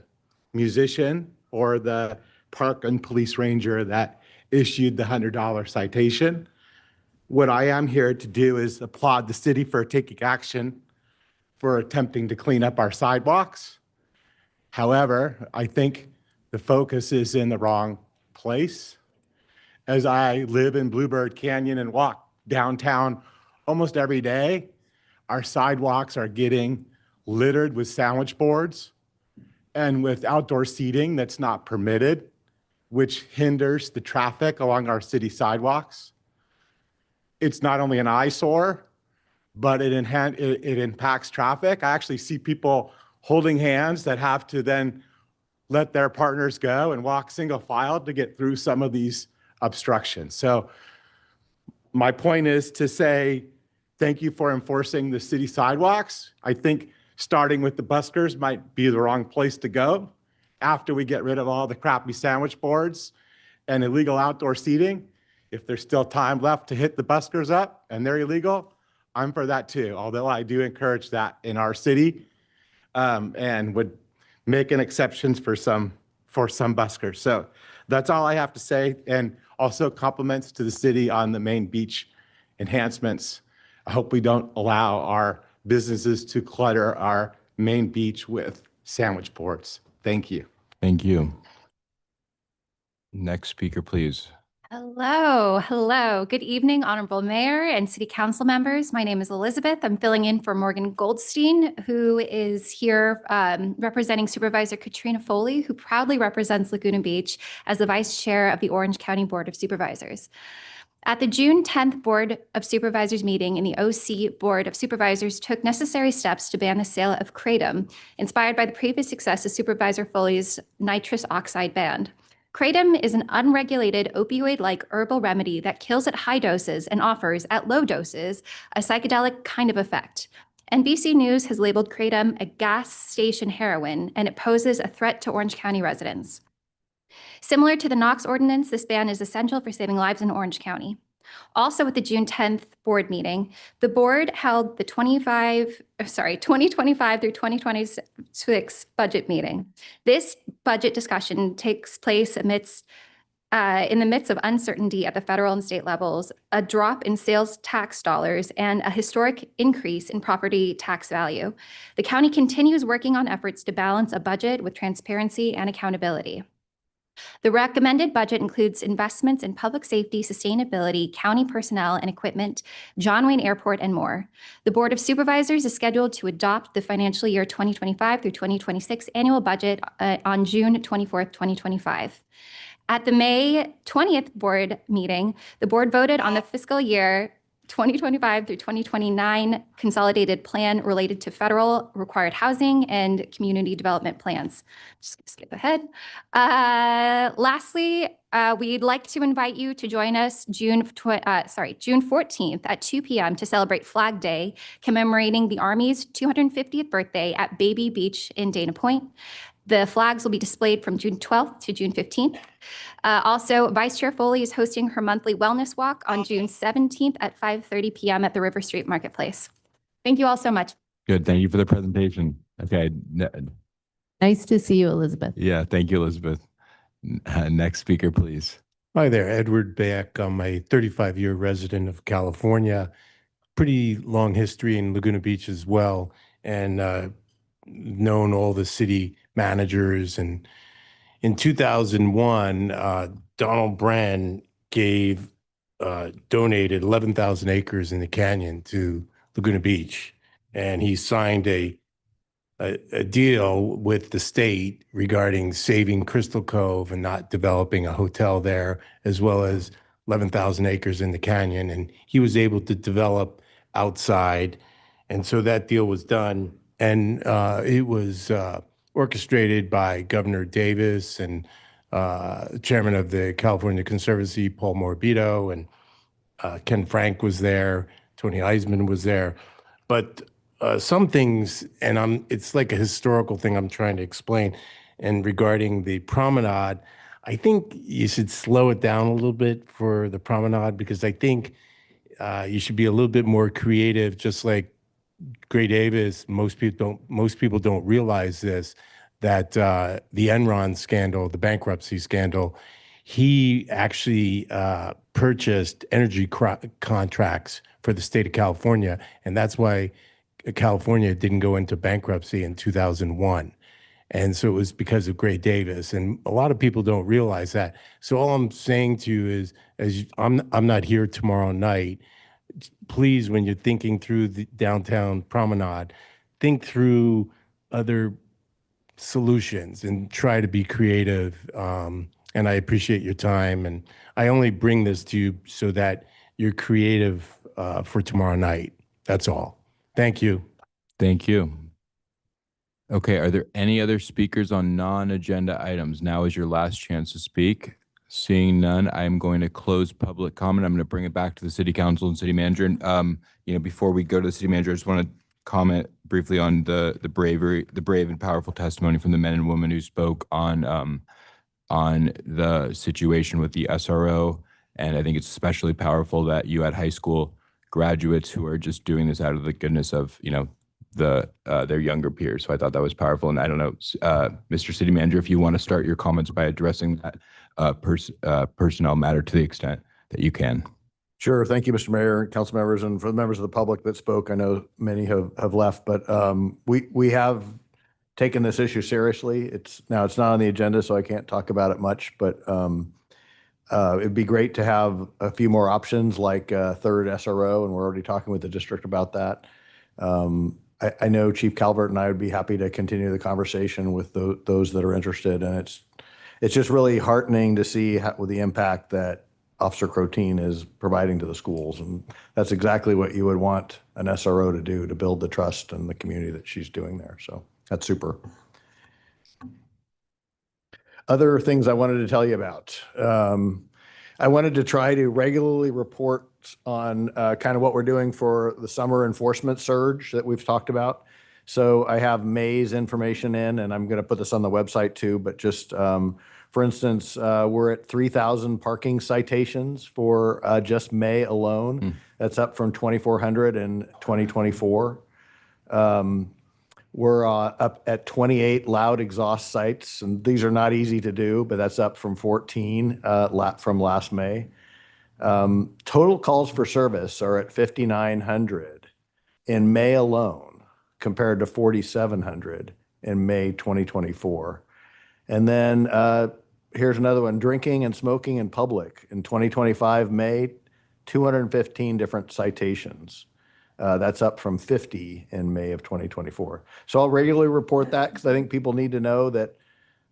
musician or the park and police ranger that issued the $100 citation. What I am here to do is applaud the city for taking action for attempting to clean up our sidewalks. However, I think the focus is in the wrong place. As I live in Bluebird Canyon and walk downtown almost every day, our sidewalks are getting littered with sandwich boards and with outdoor seating that's not permitted, which hinders the traffic along our city sidewalks. It's not only an eyesore, but it impacts traffic. I actually see people holding hands that have to then let their partners go and walk single file to get through some of these obstructions. So my point is to say, thank you for enforcing the city sidewalks. I think starting with the buskers might be the wrong place to go after we get rid of all the crappy sandwich boards and illegal outdoor seating. If there's still time left to hit the buskers up and they're illegal, I'm for that too, although I do encourage that in our city and would make an exceptions for some buskers. So that's all I have to say. And also compliments to the city on the main beach enhancements. I hope we don't allow our businesses to clutter our main beach with sandwich boards. Thank you. Thank you. Next speaker, please. Hello. Good evening, Honorable Mayor and City Council members. My name is Elizabeth. I'm filling in for Morgan Goldstein, who is here representing Supervisor Katrina Foley, who proudly represents Laguna Beach as the Vice Chair of the Orange County Board of Supervisors. At the June 10th Board of Supervisors meeting in the OC Board of Supervisors took necessary steps to ban the sale of Kratom, inspired by the previous success of Supervisor Foley's nitrous oxide ban. Kratom is an unregulated opioid-like herbal remedy that kills at high doses and offers, at low doses, a psychedelic kind of effect. NBC News has labeled Kratom a gas station heroin, and it poses a threat to Orange County residents. Similar to the NOx ordinance, this ban is essential for saving lives in Orange County. Also at the June 10th board meeting, the board held the 2025 through 2026 budget meeting. This budget discussion takes place in the midst of uncertainty at the federal and state levels, a drop in sales tax dollars, and a historic increase in property tax value. The county continues working on efforts to balance a budget with transparency and accountability. The recommended budget includes investments in public safety, sustainability, county personnel and equipment, John Wayne Airport, and more. The Board of Supervisors is scheduled to adopt the financial year 2025 through 2026 annual budget on June 24th, 2025. At the May 20th board meeting, the board voted on the fiscal year 2025 through 2029 consolidated plan related to federal required housing and community development plans. Just gonna skip ahead. Lastly, we'd like to invite you to join us June 14th at 2 p.m. to celebrate Flag Day, commemorating the Army's 250th birthday at Baby Beach in Dana Point. The flags will be displayed from June 12th to June 15th. Also, Vice Chair Foley is hosting her monthly wellness walk on June 17th at 5:30 p.m. at the River Street Marketplace. Thank you all so much. Good. Thank you for the presentation. Okay. Nice to see you, Elizabeth. Yeah. Thank you, Elizabeth. Next speaker, please. Hi there, Edward Beck. I'm a 35-year resident of California. Pretty long history in Laguna Beach as well, and known all the city managers. And in 2001, Donald Brand donated 11,000 acres in the canyon to Laguna Beach, and he signed a a deal with the state regarding saving Crystal Cove and not developing a hotel there, as well as 11,000 acres in the canyon. And he was able to develop outside. And so that deal was done. And it was orchestrated by Governor Davis and Chairman of the California Conservancy, Paul Morabito, and Ken Frank was there, Tony Eisman was there. But some things, and it's like a historical thing I'm trying to explain. And regarding the promenade, I think you should slow it down a little bit for the promenade, because I think you should be a little bit more creative, just like Gray Davis. Most people don't realize this, that the Enron scandal, the bankruptcy scandal, he actually purchased energy contracts for the state of California, and that's why California didn't go into bankruptcy in 2001. And so it was because of Gray Davis, and a lot of people don't realize that. So all I'm saying to you is, I'm not here tomorrow night. Please, when you're thinking through the downtown promenade, think through other solutions and try to be creative. And I appreciate your time. And I only bring this to you so that you're creative for tomorrow night. That's all. Thank you. Thank you. Okay, are there any other speakers on non-agenda items? Now is your last chance to speak. Seeing none, I'm going to close public comment. I'm going to bring it back to the city council and city manager. And before we go to the city manager, I just want to comment briefly on the brave and powerful testimony from the men and women who spoke on the situation with the SRO. And I think it's especially powerful that you had high school graduates who are just doing this out of the goodness of, their younger peers. So I thought that was powerful. And I don't know, Mr. City Manager, if you want to start your comments by addressing that personnel matter to the extent that you can. Sure. Thank you, Mr. Mayor, council members, and for the members of the public that spoke. I know many have left, but we have taken this issue seriously. It's not on the agenda, so I can't talk about it much, but it'd be great to have a few more options, like a third SRO, and we're already talking with the district about that. I know Chief Calvert and I would be happy to continue the conversation with those that are interested, and it's just really heartening to see with the impact that Officer Crotein is providing to the schools, and that's exactly what you would want an SRO to do, to build the trust in the community that she's doing there. So that's super. Other things I wanted to tell you about. I wanted to try to regularly report on kind of what we're doing for the summer enforcement surge that we've talked about. So I have May's information in, and I'm going to put this on the website too, but just for instance, we're at 3,000 parking citations for just May alone. That's up from 2,400 in 2024. We're up at 28 loud exhaust sites, and these are not easy to do, but that's up from 14 from last May. Total calls for service are at 5,900 in May alone, compared to 4,700 in May 2024. And then here's another one: drinking and smoking in public. In 2025, May, 215 different citations. That's up from 50 in May of 2024. So I'll regularly report that, because I think people need to know that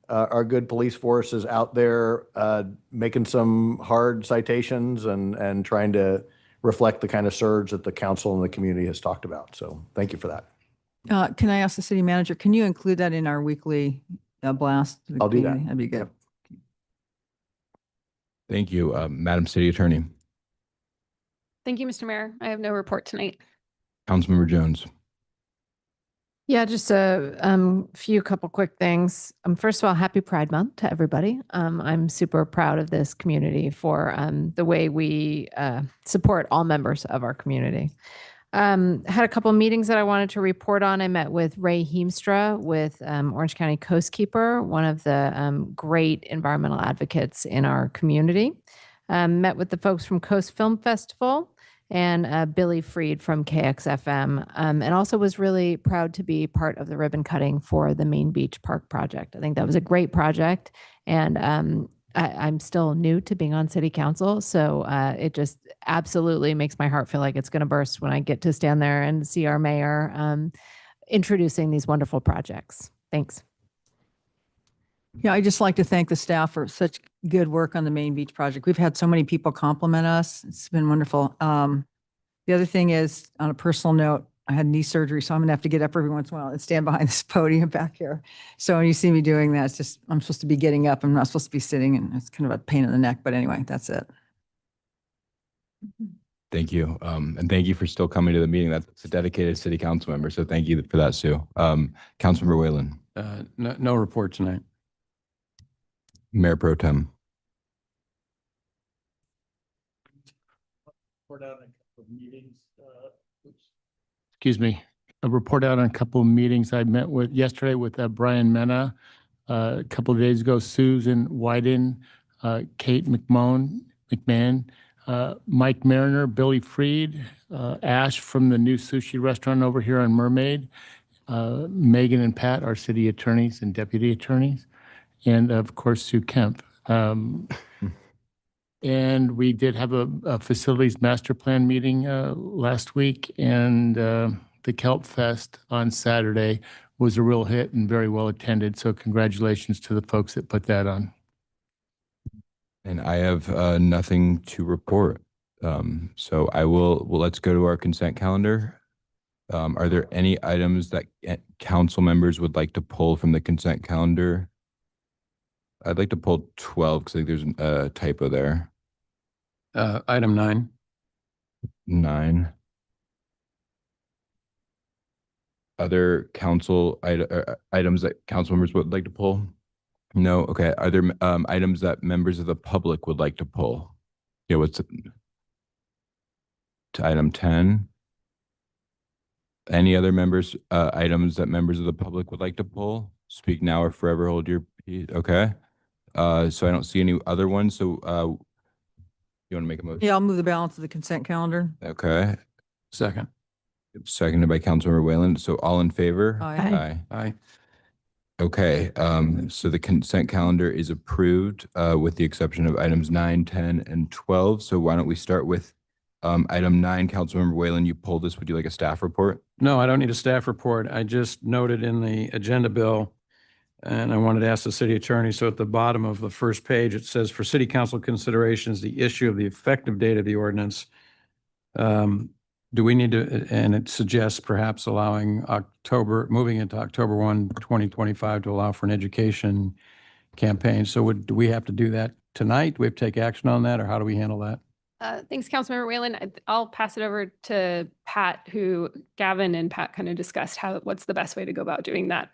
our good police force is out there making some hard citations and trying to reflect the kind of surge that the council and the community has talked about. So thank you for that. Can I ask the city manager, can you include that in our weekly blast? I'll do that. That'd be good. Yep. Thank you, Madam City Attorney. Thank you, Mr. Mayor. I have no report tonight. Councilmember Jones. Yeah, just a couple quick things. First of all, happy Pride Month to everybody. I'm super proud of this community for the way we support all members of our community. Had a couple of meetings that I wanted to report on. I met with Ray Heemstra with Orange County Coastkeeper, one of the great environmental advocates in our community. Met with the folks from Coast Film Festival and Billy Freed from KXFM, and also was really proud to be part of the ribbon cutting for the Main Beach Park project. I think that was a great project, and I'm still new to being on city council, so it just absolutely makes my heart feel like it's going to burst when I get to stand there and see our mayor introducing these wonderful projects. Thanks. Yeah, I'd just like to thank the staff for such good work on the Main Beach project. We've had so many people compliment us. It's been wonderful. The other thing is, on a personal note, I had knee surgery, so I'm gonna have to get up every once in a while and stand behind this podium back here. So when you see me doing that, it's just, I'm supposed to be getting up. I'm not supposed to be sitting, and it's kind of a pain in the neck. But anyway, that's it. Thank you. And thank you for still coming to the meeting. That's a dedicated city council member. So thank you for that, Sue. Councilmember Whalen, No report tonight. Mayor Pro Tem. Excuse me. A report out on a couple of meetings I met with yesterday with Brian Mena, a couple of days ago, Susan Wyden, Kate McMahon, Mike Mariner, Billy Freed, Ash from the new sushi restaurant over here on Mermaid, Megan and Pat, our city attorneys and deputy attorneys, and of course, Sue Kemp. And we did have a facilities master plan meeting last week, and the Kelp Fest on Saturday was a real hit and very well attended. So congratulations to the folks that put that on. And I have nothing to report. So let's go to our consent calendar. Are there any items that council members would like to pull from the consent calendar? I'd like to pull 12 because I think there's a typo there. Item 9. 9. Other council items that council members would like to pull? No. Okay. Are there items that members of the public would like to pull? Yeah. What's to item 10? Any other items that members of the public would like to pull? Speak now or forever hold your peace. Okay. So I don't see any other ones. So you want to make a motion? Yeah, I'll move the balance of the consent calendar. Okay. Second. Seconded by Councilmember Whalen. So all in favor? Aye. Aye. Okay. So the consent calendar is approved with the exception of items 9, 10, and 12. So why don't we start with item 9? Councilmember Whalen, you pulled this. Would you like a staff report? No, I don't need a staff report. I just noted in the agenda bill, and I wanted to ask the city attorney. So at the bottom of the first page, it says for city council considerations, the issue of the effective date of the ordinance. Do we need to, and it suggests perhaps allowing moving into October 1, 2025 to allow for an education campaign. So do we have to do that tonight? Do we have to take action on that, or how do we handle that? Thanks, Councilmember Whalen. I'll pass it over to Pat, who Gavin and Pat kind of discussed what's the best way to go about doing that.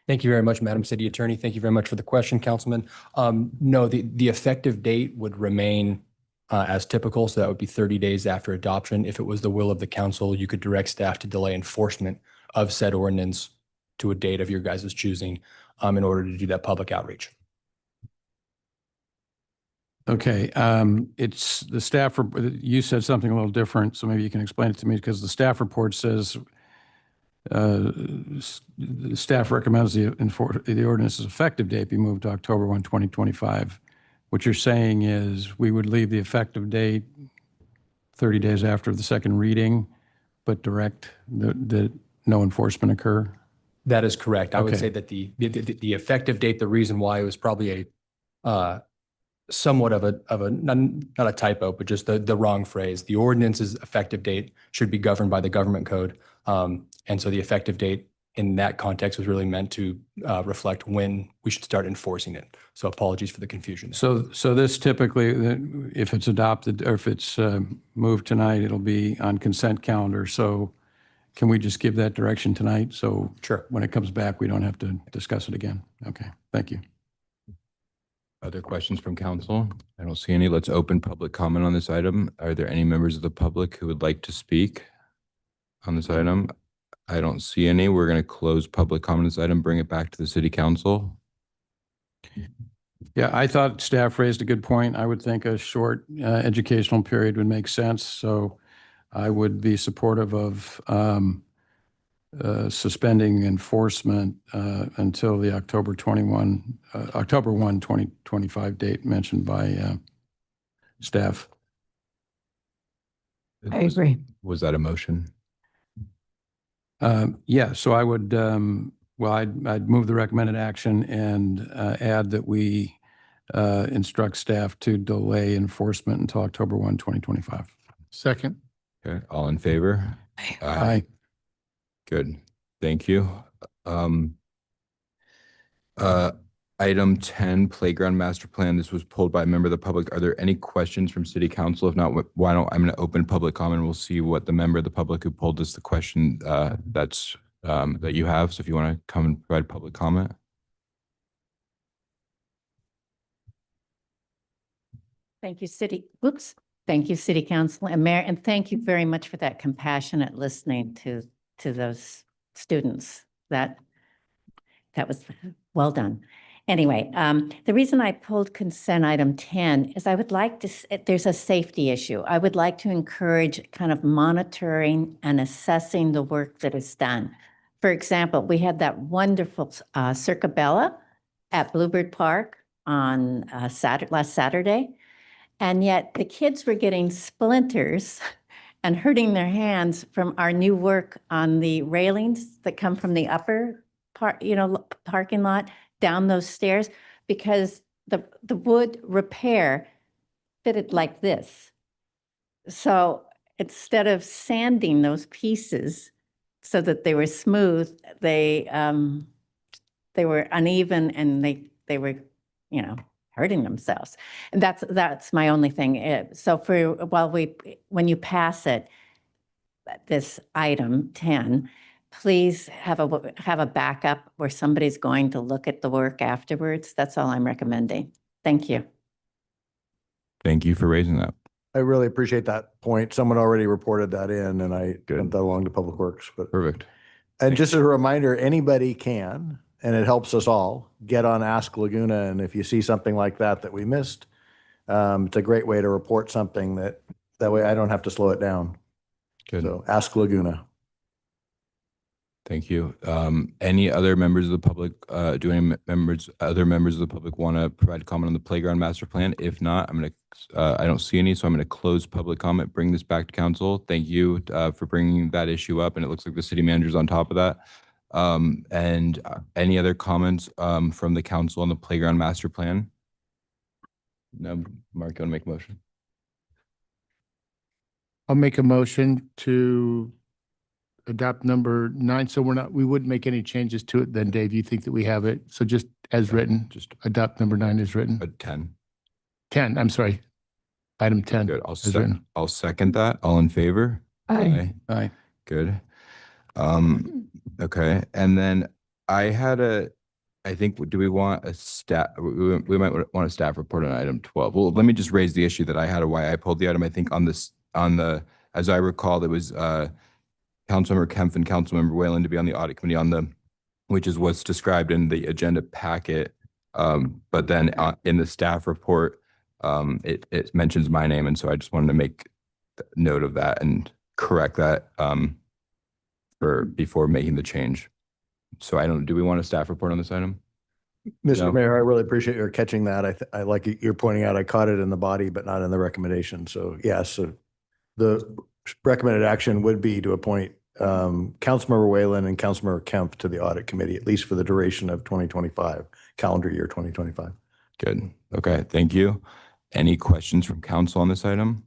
Thank you very much, Madam City Attorney. Thank you very much for the question, Councilman. No, the effective date would remain as typical, so that would be 30 days after adoption. If it was the will of the council, you could direct staff to delay enforcement of said ordinance to a date of your guys' choosing in order to do that public outreach. Okay, it's the staff, you said something a little different, so maybe you can explain it to me, because the staff report says the staff recommends the ordinance's effective date be moved to October 1, 2025. What you're saying is we would leave the effective date 30 days after the second reading, but direct that no enforcement occur? That is correct. I would Okay. say that the effective date, the reason why it was probably a somewhat of a not a typo, but just the wrong phrase. The ordinance's effective date should be governed by the government code. And so the effective date in that context was really meant to reflect when we should start enforcing it. So apologies for the confusion. So this typically, if it's adopted or if it's moved tonight, it'll be on consent calendar. So can we just give that direction tonight? So sure, when it comes back, we don't have to discuss it again. Okay, thank you. Other questions from council? I don't see any. Let's open public comment on this item. Are there any members of the public who would like to speak on this item? I don't see any. We're going to close public comment on this item, bring it back to the city council. Yeah, I thought staff raised a good point. I would think a short educational period would make sense. So I would be supportive of suspending enforcement until the October 1, 2025 date mentioned by staff. I agree. Was that a motion? Yeah, so I would, well, I'd move the recommended action and add that we instruct staff to delay enforcement until October 1, 2025. Second. Okay, all in favor? Aye. Good, thank you. Item 10, Playground Master Plan. This was pulled by a member of the public. Are there any questions from City Council? If not, why don't, I'm going to open public comment. We'll see what the member of the public who pulled this, the question that you have. So if you want to come and provide public comment. Thank you, Thank you, City Council and Mayor, and thank you very much for that compassionate listening to those students. That was well done. Anyway, the reason I pulled consent item 10 is I would like to, there's a safety issue. I would like to encourage kind of monitoring and assessing the work that is done. For example, we had that wonderful Circabella at Bluebird Park on last Saturday. And yet the kids were getting splinters and hurting their hands from our new work on the railings that come from the upper parking lot down those stairs, because the wood repair fitted like this. So instead of sanding those pieces so that they were smooth, they were uneven and they were, hurting themselves. And that's my only thing. So when you pass it, this item 10, please have a backup where somebody's going to look at the work afterwards. That's all I'm recommending. Thank you. Thank you for raising that. I really appreciate that point. Someone already reported that in, and I sent that along to Public Works. But perfect. And just as a reminder, anybody can, and it helps us all, get on Ask Laguna. And if you see something like that we missed, it's a great way to report something that way I don't have to slow it down. Good. So Ask Laguna. Thank you. Any other members of the public, do any other members of the public want to provide comment on the Playground Master Plan? If not, I don't see any, so I'm going to close public comment, bring this back to council. Thank you for bringing that issue up, and it looks like the city manager's on top of that. And any other comments from the council on the Playground Master Plan? No, Mark, you want to make a motion? I'll make a motion to adopt number 9. So we wouldn't make any changes to it then, Dave. You think that we have it? So just as written, just adopt number 9 as written. 10. 10, I'm sorry. Item 10. Good. I'll second that. All in favor? Aye. Aye. Good. Okay. And then I think, do we want a staff, we might want a staff report on item 12. Well, let me just raise the issue that I had, why I pulled the item. I think as I recall, there was Councilmember Kempf and Councilmember Whalen to be on the audit committee which is what's described in the agenda packet. But then in the staff report, it mentions my name. And so I just wanted to make note of that and correct that before making the change. So do we want a staff report on this item? Mr. No? Mayor, I really appreciate your catching that. I like you're pointing out, I caught it in the body, but not in the recommendation. So yes, the recommended action would be to appoint Councilmember Whalen and Councilmember Kempf to the audit committee, at least for the duration of 2025, calendar year 2025. Good. Okay. Thank you. Any questions from council on this item?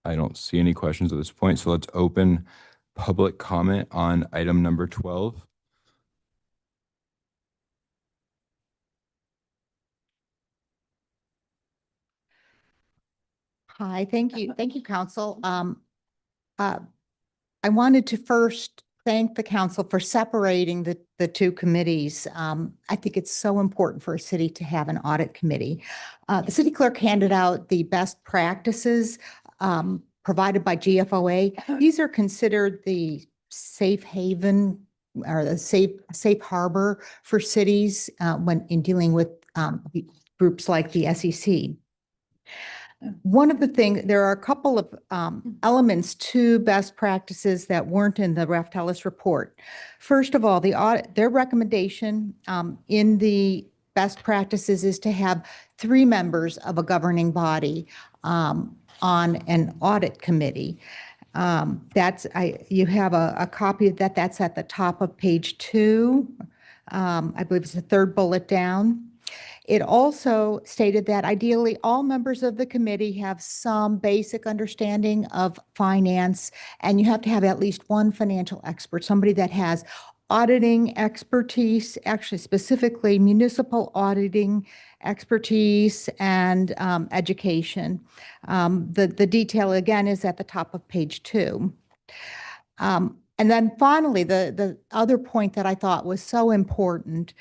I don't see any questions at this point. So let's open public comment on item number 12. Hi, thank you. Thank you, Council. I wanted to first thank the council for separating the two committees. I think it's so important for a city to have an audit committee. The city clerk handed out the best practices provided by GFOA. These are considered the safe haven or the safe harbor for cities when in dealing with groups like the SEC. One of the things, there are a couple of elements to best practices that weren't in the Raftellus report. First of all, their recommendation in the best practices is to have 3 members of a governing body on an audit committee. You have a copy of that. That's at the top of page 2. I believe it's the third bullet down. It also stated that ideally all members of the committee have some basic understanding of finance, and you have to have at least one financial expert, somebody that has auditing expertise, actually specifically municipal auditing expertise and education. The detail again is at the top of page 2. And then finally, the other point that I thought was so important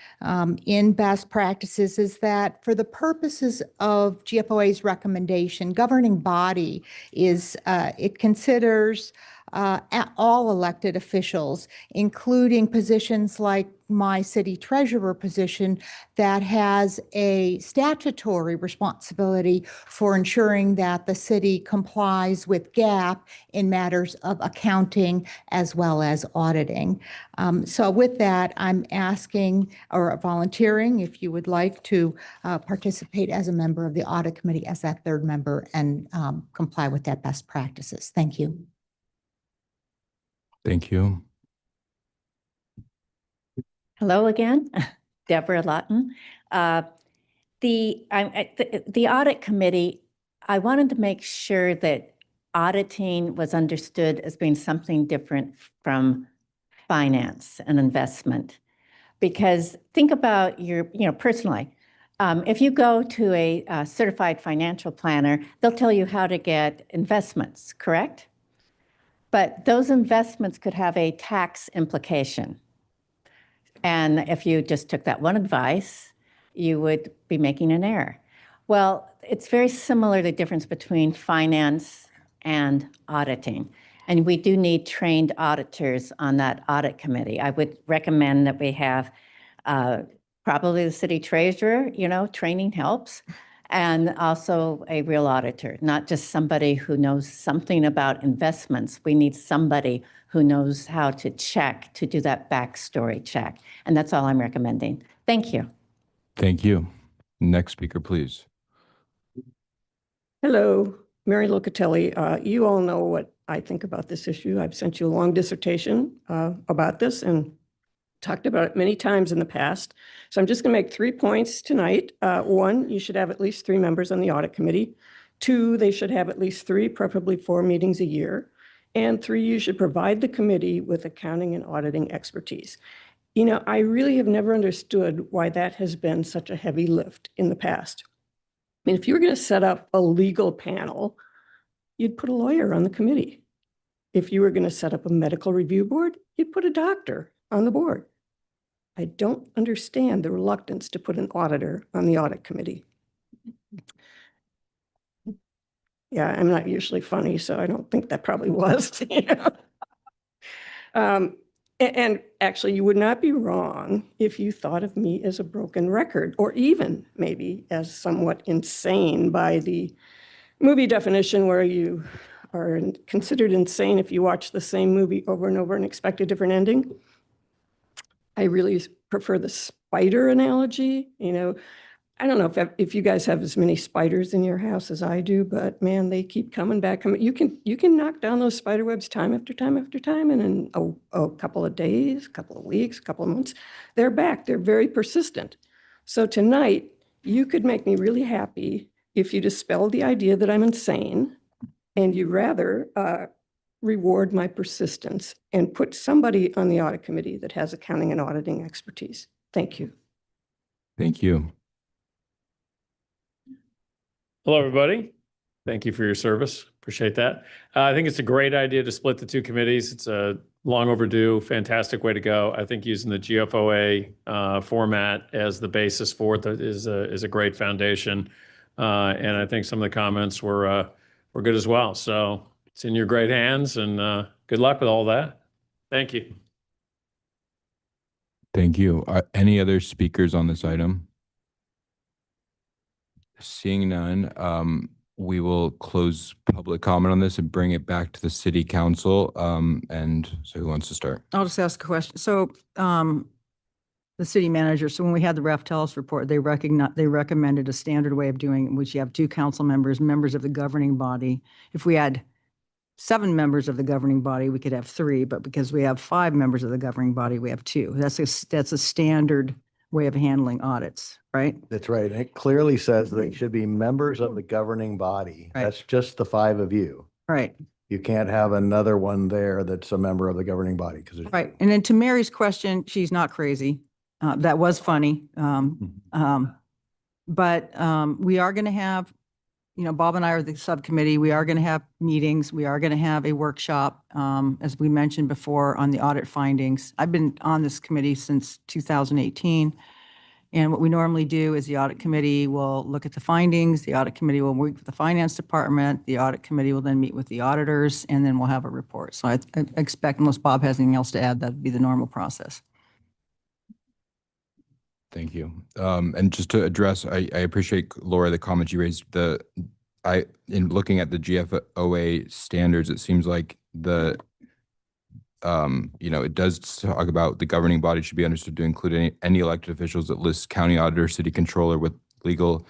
in best practices is that for the purposes of GFOA's recommendation, governing body it considers all elected officials, including positions like my city treasurer position that has a statutory responsibility for ensuring that the city complies with GAAP in matters of accounting as well as auditing. So with that, I'm asking or volunteering if you would like to participate as a member of the audit committee as that third member and comply with that best practices. Thank you. Thank you. Hello again, Deborah Lawton. The audit committee, I wanted to make sure that auditing was understood as being something different from finance and investment. Because think about personally, if you go to a certified financial planner, they'll tell you how to get investments, correct? But those investments could have a tax implication. And if you just took that one advice, you would be making an error. Well, it's very similar, the difference between finance and auditing. And we do need trained auditors on that audit committee. I would recommend that we have probably the city treasurer, training helps, and also a real auditor, not just somebody who knows something about investments. We need somebody who knows how to check, to do that backstory check. And that's all I'm recommending. Thank you. Thank you. Next speaker, please. Hello, Mary Locatelli. You all know what I think about this issue. I've sent you a long dissertation about this and talked about it many times in the past. So I'm just going to make 3 points tonight. 1, you should have at least 3 members on the audit committee. 2, they should have at least 3, preferably 4 meetings a year. And 3, you should provide the committee with accounting and auditing expertise. I really have never understood why that has been such a heavy lift in the past. I mean, if you were going to set up a legal panel, you'd put a lawyer on the committee. If you were going to set up a medical review board, you'd put a doctor on the board. I don't understand the reluctance to put an auditor on the audit committee. Yeah, I'm not usually funny, so I don't think that probably was. And actually, you would not be wrong if you thought of me as a broken record, or even maybe as somewhat insane by the movie definition, where you are considered insane if you watch the same movie over and over and expect a different ending. I really prefer the spider analogy. I don't know if you guys have as many spiders in your house as I do, but man, they keep coming back. You can knock down those spider webs time after time after time, and in a couple of days, a couple of weeks, a couple of months, they're back. They're very persistent. So tonight, you could make me really happy if you dispelled the idea that I'm insane, and you rather reward my persistence and put somebody on the audit committee that has accounting and auditing expertise. Thank you. Thank you. Hello, everybody. Thank you for your service. Appreciate that. I think it's a great idea to split the 2 committees. It's a long overdue, fantastic way to go. I think using the GFOA format as the basis for it is a great foundation. And I think some of the comments were good as well. So it's in your great hands, and good luck with all that. Thank you. Thank you. Any other speakers on this item? Seeing none, we will close public comment on this and bring it back to the city council. And so who wants to start? I'll just ask a question. So the city manager, so when we had the RefTelis report, they recommended a standard way of doing it, in which you have 2 council members, members of the governing body. If we had 7 members of the governing body, we could have 3, but because we have 5 members of the governing body, we have 2. That's a standard way of handling audits, right? That's right. And it clearly says they should be members of the governing body. Right. That's just the 5 of you. Right. You can't have another one there that's a member of the governing body because Right. And then to Mary's question, she's not crazy. That was funny. But we are going to have, Bob and I are the subcommittee. We are going to have meetings. We are going to have a workshop, as we mentioned before, on the audit findings. I've been on this committee since 2018. And what we normally do is the audit committee will look at the findings. The audit committee will work with the finance department. The audit committee will then meet with the auditors, and then we'll have a report. So I expect, unless Bob has anything else to add, that'd be the normal process. Thank you. And just to address, I appreciate, Laura, the comments you raised. In looking at the GFOA standards, it seems like it does talk about the governing body should be understood to include any elected officials that lists county auditor, city controller with legal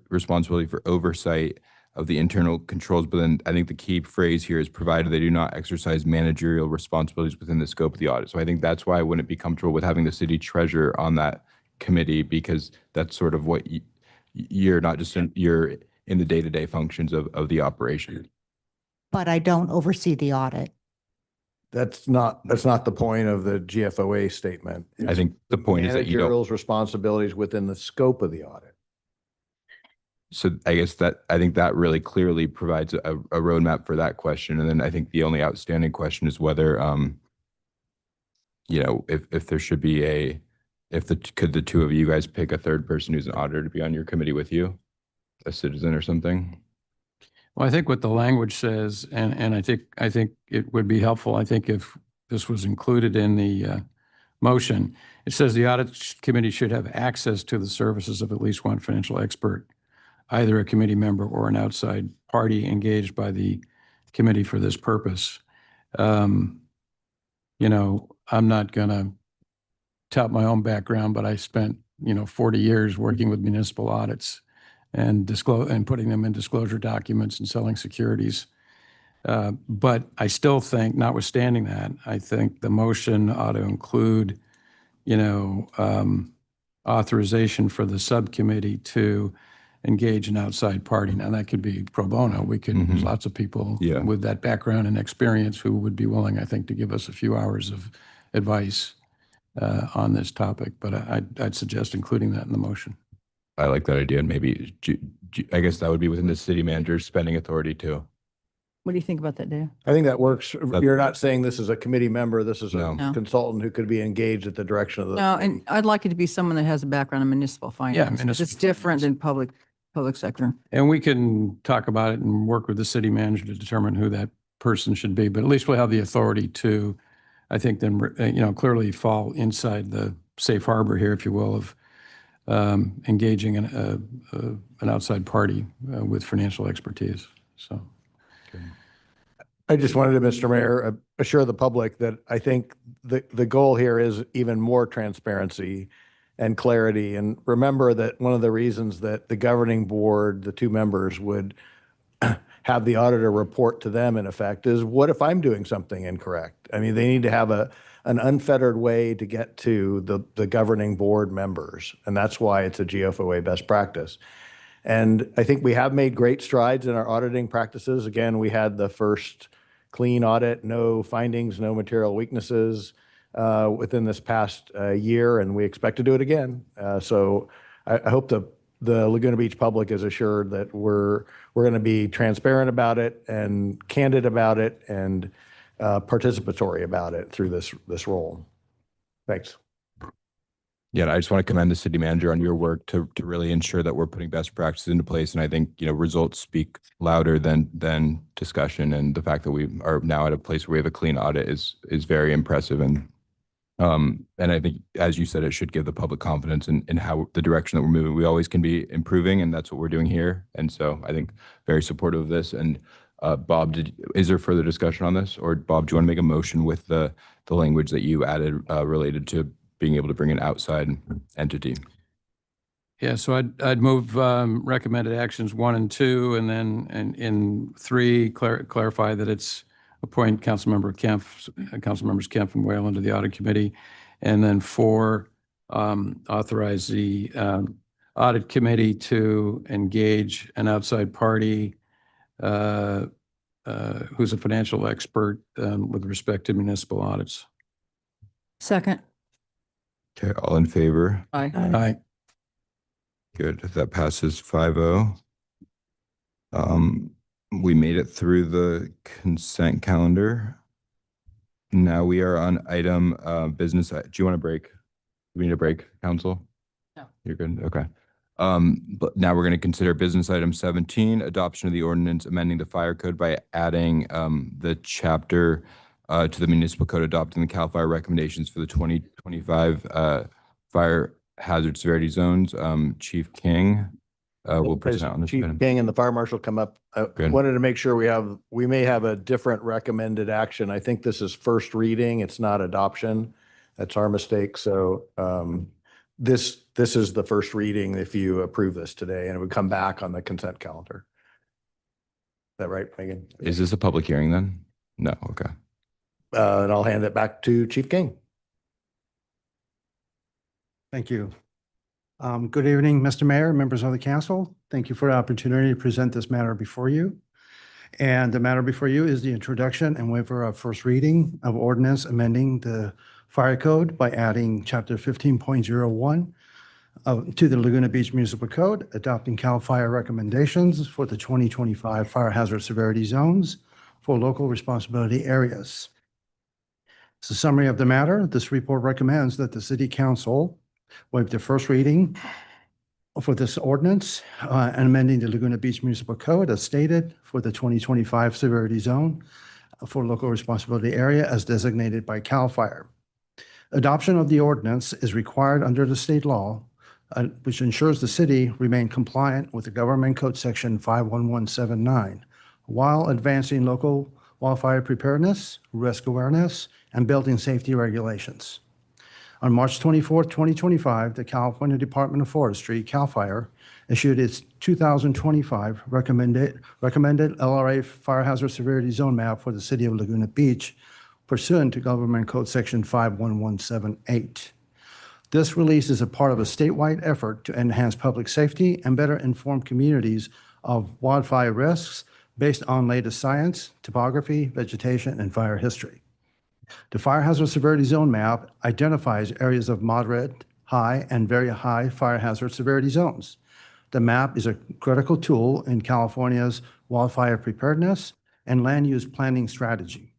responsibility for oversight of the internal controls. But then I think the key phrase here is provided they do not exercise managerial responsibilities within the scope of the audit. So I think that's why I wouldn't be comfortable with having the city treasurer on that committee, because that's sort of what you're not just you're in the day-to-day functions of the operation. But I don't oversee the audit. That's not the point of the GFOA statement. I think the point is that you don't. Managerial's responsibilities within the scope of the audit. So I think that really clearly provides a roadmap for that question. And then I think the only outstanding question is whether, if there should be could the 2 of you guys pick a third person who's an auditor to be on your committee with you, a citizen or something? Well, I think what the language says, and I think it would be helpful, I think if this was included in the motion, it says the audit committee should have access to the services of at least one financial expert, either a committee member or an outside party engaged by the committee for this purpose. I'm not going to tout my own background, but I spent, 40 years working with municipal audits and putting them in disclosure documents and selling securities. But I still think, notwithstanding that, I think the motion ought to include, authorization for the subcommittee to engage an outside party. Now, that could be pro bono. There's lots of people with that background and experience who would be willing, I think, to give us a few hours of advice on this topic. But I'd suggest including that in the motion. I like that idea. And maybe, I guess that would be within the city manager's spending authority too. What do you think about that, Dave? I think that works. You're not saying this is a committee member. This is a No. consultant who could be engaged at the direction of the. No, and I'd like it to be someone that has a background in municipal finance. municipal It's different than public sector. And we can talk about it and work with the city manager to determine who that person should be. But at least we'll have the authority to, I think, then, clearly fall inside the safe harbor here, if you will, of engaging an outside party with financial expertise. So. I just wanted to, Mr. Mayor, assure the public that I think the goal here is even more transparency and clarity. And remember that one of the reasons that the governing board, the 2 members, would have the auditor report to them, in effect, is what if I'm doing something incorrect? I mean, they need to have an unfettered way to get to the governing board members. And that's why it's a GFOA best practice. And I think we have made great strides in our auditing practices. Again, we had the first clean audit, no findings, no material weaknesses within this past year, and we expect to do it again. So I hope the Laguna Beach public is assured that we're going to be transparent about it and candid about it and participatory about it through this role. Thanks. Yeah, I just want to commend the city manager on your work to really ensure that we're putting best practices into place. And I think, results speak louder than discussion. And the fact that we are now at a place where we have a clean audit is very impressive. And I think, as you said, it should give the public confidence in how the direction that we're moving. We always can be improving, and that's what we're doing here. And so I think very supportive of this. And Bob, is there further discussion on this? Or Bob, do you want to make a motion with the language that you added related to being able to bring an outside entity? Yeah, so I'd move recommended actions 1 and 2, and then in 3, clarify that it's appoint Councilmembers Kemp and Whalen to the Audit Committee, and then 4, authorize the Audit Committee to engage an outside party who's a financial expert with respect to municipal audits. Second. Okay, all in favor? Aye. Aye. Good, that passes 5-0. We made it through the consent calendar. Now we are on item business. Do you want a break? Do we need a break, council? No. You're good, okay. But now we're going to consider business item 17, adoption of the ordinance amending the fire code by adding the chapter to the municipal code adopting the CAL FIRE recommendations for the 2025 fire hazard severity zones. Chief King will present on this Chief item. King and the fire marshal come up. I Good. wanted to make sure we may have a different recommended action. I think this is first reading. It's not adoption. That's our mistake. So this is the first reading if you approve this today, and it would come back on the consent calendar. Is that right, Megan? Is this a public hearing then? No, okay. And I'll hand it back to Chief King. Thank you. Good evening, Mr. Mayor, members of the council. Thank you for the opportunity to present this matter before you. And the matter before you is the introduction and waiver of first reading of ordinance amending the fire code by adding chapter 15.01 to the Laguna Beach Municipal Code, adopting CAL FIRE recommendations for the 2025 fire hazard severity zones for local responsibility areas. As a summary of the matter, this report recommends that the City Council waive the first reading for this ordinance and amending the Laguna Beach Municipal Code as stated for the 2025 severity zone for local responsibility area as designated by CAL FIRE. Adoption of the ordinance is required under the state law, which ensures the city remain compliant with the Government Code Section 51179 while advancing local wildfire preparedness, risk awareness, and building safety regulations. On March 24, 2025, the California Department of Forestry, CAL FIRE, issued its 2025 recommended LRA fire hazard severity zone map for the city of Laguna Beach pursuant to Government Code Section 51178. This release is a part of a statewide effort to enhance public safety and better inform communities of wildfire risks based on latest science, topography, vegetation, and fire history. The Fire Hazard Severity Zone map identifies areas of moderate, high, and very high fire hazard severity zones. The map is a critical tool in California's wildfire preparedness and land use planning strategy.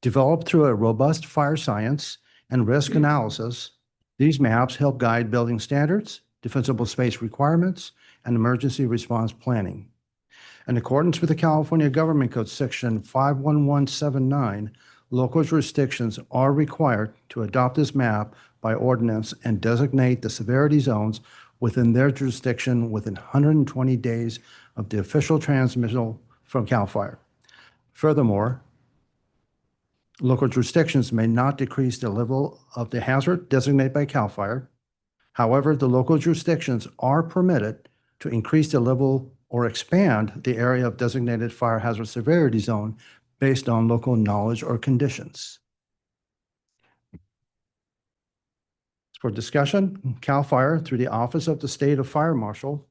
Developed through a robust fire science and risk analysis, these maps help guide building standards, defensible space requirements, and emergency response planning. In accordance with the California Government Code Section 51179, local jurisdictions are required to adopt this map by ordinance and designate the severity zones within their jurisdiction within 120 days of the official transmittal from CAL FIRE. Furthermore, local jurisdictions may not decrease the level of the hazard designated by CAL FIRE. However, the local jurisdictions are permitted to increase the level or expand the area of designated fire hazard severity zone based on local knowledge or conditions. For discussion, CAL FIRE, through the Office of the State of Fire Marshal,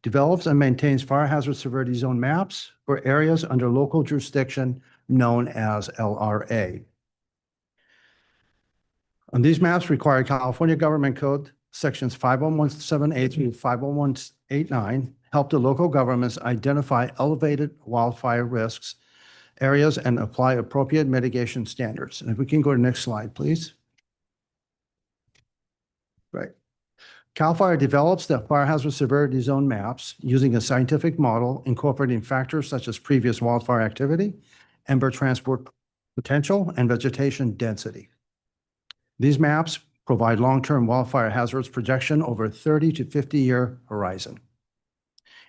develops and maintains fire hazard severity zone maps for areas under local jurisdiction known as LRA. And these maps require California Government Code Sections 51178 through 51189 help the local governments identify elevated wildfire risks areas and apply appropriate mitigation standards. And if we can go to the next slide, please. Right. CAL FIRE develops the fire hazard severity zone maps using a scientific model incorporating factors such as previous wildfire activity, ember transport potential, and vegetation density. These maps provide long-term wildfire hazards projection over a 30 to 50-year horizon.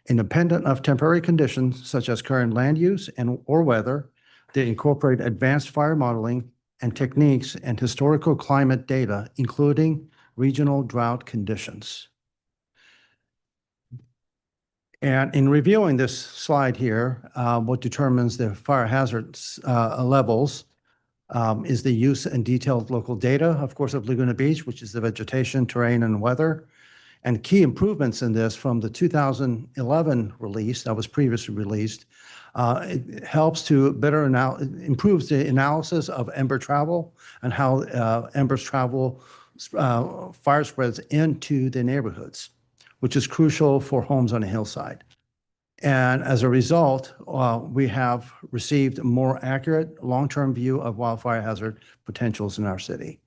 Independent of temporary conditions such as current land use or weather, they incorporate advanced fire modeling and techniques and historical climate data, including regional drought conditions. And in reviewing this slide here, what determines the fire hazards levels is the use and detailed local data, of course, of Laguna Beach, which is the vegetation, terrain, and weather. And key improvements in this from the 2011 release that was previously released, it helps to improves the analysis of ember travel and how embers travel, fire spreads into the neighborhoods, which is crucial for homes on a hillside. And as a result, we have received a more accurate long-term view of wildfire hazard potentials in our city.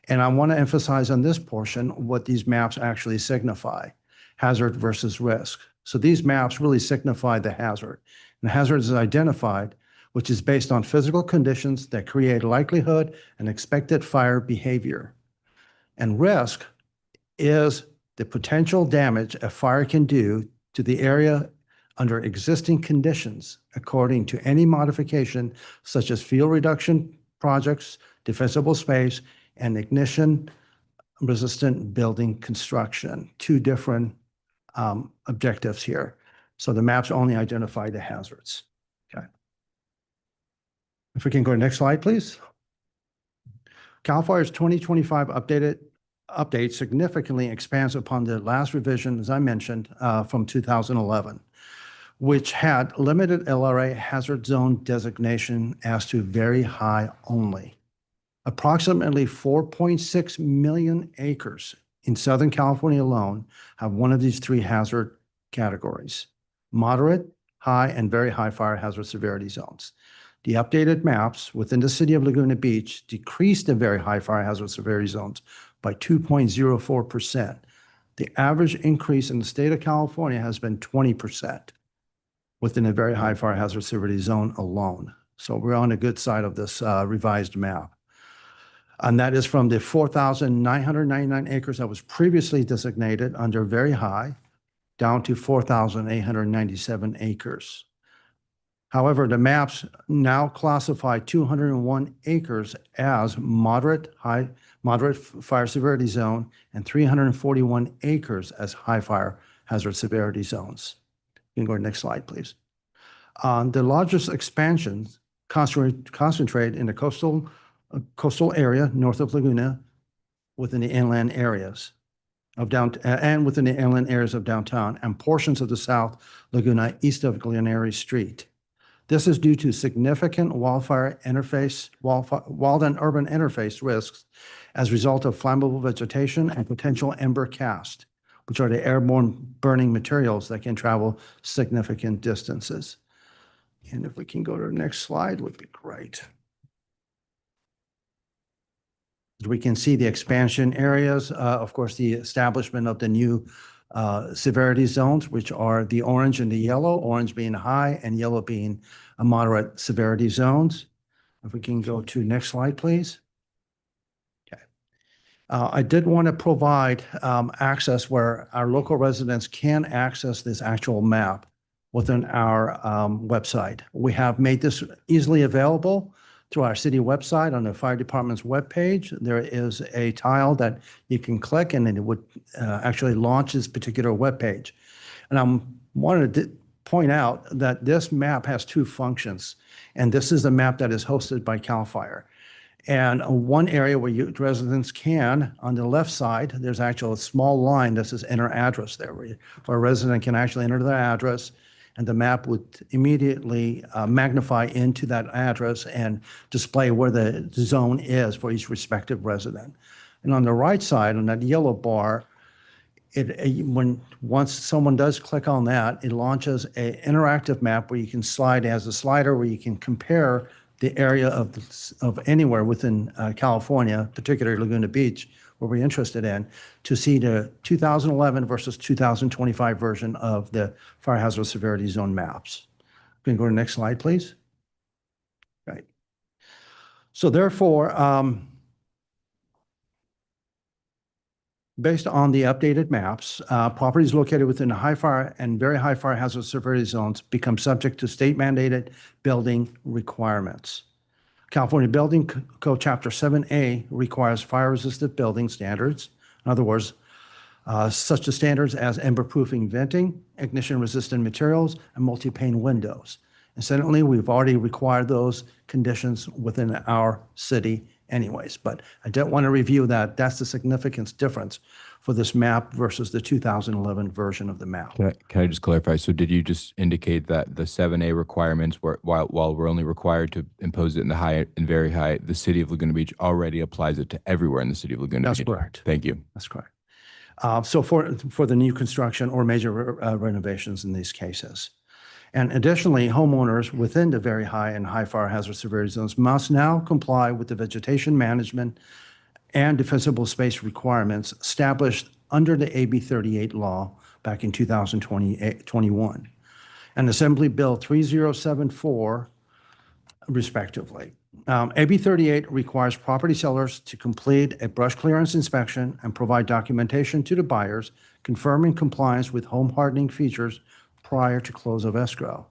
And I want to emphasize on this portion what these maps actually signify, hazard versus risk. So these maps really signify the hazard. And the hazard is identified, which is based on physical conditions that create likelihood and expected fire behavior. And risk is the potential damage a fire can do to the area under existing conditions according to any modification such as fuel reduction projects, defensible space, and ignition-resistant building construction. Two different objectives here. So the maps only identify the hazards. Okay. If we can go to the next slide, please. CAL FIRE's 2025 update significantly expands upon the last revision, as I mentioned, from 2011, which had limited LRA hazard zone designation as to very high only. Approximately 4.6 million acres in Southern California alone have one of these three hazard categories: moderate, high, and very high fire hazard severity zones. The updated maps within the city of Laguna Beach decreased the very high fire hazard severity zones by 2.04%. The average increase in the state of California has been 20% within a very high fire hazard severity zone alone. So we're on the good side of this revised map. And that is from the 4,999 acres that was previously designated under very high down to 4,897 acres. However, the maps now classify 201 acres as moderate fire severity zone and 341 acres as high fire hazard severity zones. You can go to the next slide, please. The largest expansions concentrate in the coastal area north of Laguna within the inland areas of within the inland areas of downtown and portions of the South Laguna east of Glenary Street. This is due to significant wild and urban interface risks as a result of flammable vegetation and potential ember cast, which are the airborne burning materials that can travel significant distances. And if we can go to the next slide, would be great. We can see the expansion areas, of course, the establishment of the new severity zones, which are the orange and the yellow, orange being high and yellow being a moderate severity zones. If we can go to next slide, please. Okay. I did want to provide access where our local residents can access this actual map within our website. We have made this easily available through our city website on the fire department's webpage. There is a tile that you can click and then it would actually launch this particular webpage. And I wanted to point out that this map has two functions. And this is a map that is hosted by CAL FIRE. And one area where residents can, on the left side, there's actually a small line that says enter address there, where a resident can actually enter their address and the map would immediately magnify into that address and display where the zone is for each respective resident. And on the right side, on that yellow bar, once someone does click on that, it launches an interactive map where you can slide. It has a slider where you can compare the area of anywhere within California, particularly Laguna Beach, where we're interested in, to see the 2011 versus 2025 version of the fire hazard severity zone maps. Can you go to the next slide, please? Right. So therefore, based on the updated maps, properties located within the high fire and very high fire hazard severity zones become subject to state mandated building requirements. California Building Code Chapter 7A requires fire-resistant building standards. In other words, such as standards as ember-proofing venting, ignition-resistant materials, and multi-pane windows. Incidentally, we've already required those conditions within our city anyways, but I don't want to review that. That's the significance difference for this map versus the 2011 version of the map. Can I just clarify? So did you just indicate that the 7A requirements were, while we're only required to impose it in the high and very high, the city of Laguna Beach already applies it to everywhere in the city of Laguna Beach? That's correct. Thank you. That's correct. So for the new construction or major renovations in these cases. And additionally, homeowners within the very high and high fire hazard severity zones must now comply with the vegetation management and defensible space requirements established under the AB 38 law back in 2021 and Assembly Bill 3074, respectively. AB 38 requires property sellers to complete a brush clearance inspection and provide documentation to the buyers confirming compliance with home hardening features prior to close of escrow.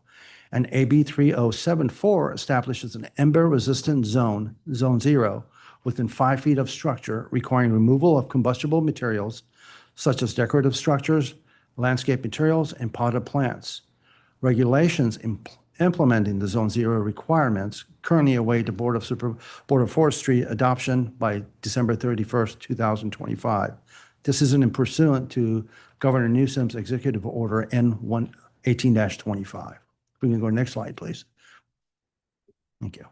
And AB 3074 establishes an ember-resistant zone, Zone 0, within 5 feet of structure requiring removal of combustible materials such as decorative structures, landscape materials, and potted plants. Regulations implementing the Zone 0 requirements currently await the Board of Forestry adoption by December 31st, 2025. This is in pursuant to Governor Newsom's Executive Order N18-25. We can go next slide, please. Thank you.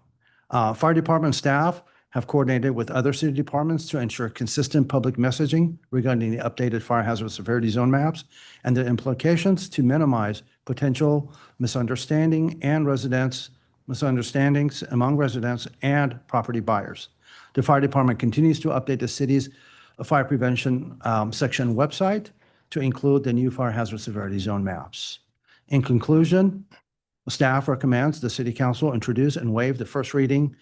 Fire department staff have coordinated with other city departments to ensure consistent public messaging regarding the updated fire hazard severity zone maps and the implications to minimize potential misunderstandings among residents and property buyers. The fire department continues to update the city's fire prevention section website to include the new fire hazard severity zone maps. In conclusion, staff recommends the city council introduce and waive the first reading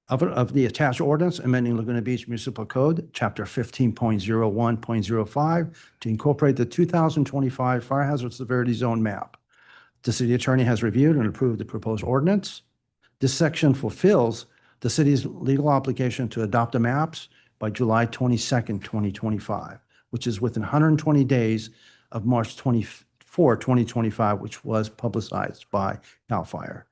of the attached ordinance amending Laguna Beach Municipal Code, Chapter 15.01.05, to incorporate the 2025 Fire Hazard Severity Zone map. The city attorney has reviewed and approved the proposed ordinance. This section fulfills the city's legal obligation to adopt the maps by July 22nd, 2025, which is within 120 days of March 24, 2025, which was publicized by CAL FIRE.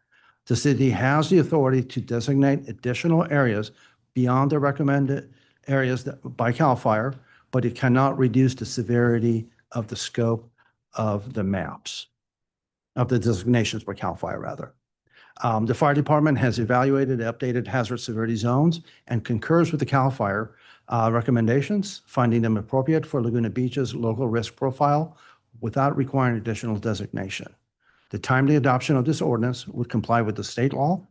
The city has the authority to designate additional areas beyond the recommended areas by CAL FIRE, but it cannot reduce the severity of the scope of the maps, of the designations by CAL FIRE, rather. The fire department has evaluated the updated hazard severity zones and concurs with the CAL FIRE recommendations, finding them appropriate for Laguna Beach's local risk profile without requiring additional designation. The timely adoption of this ordinance would comply with the state law,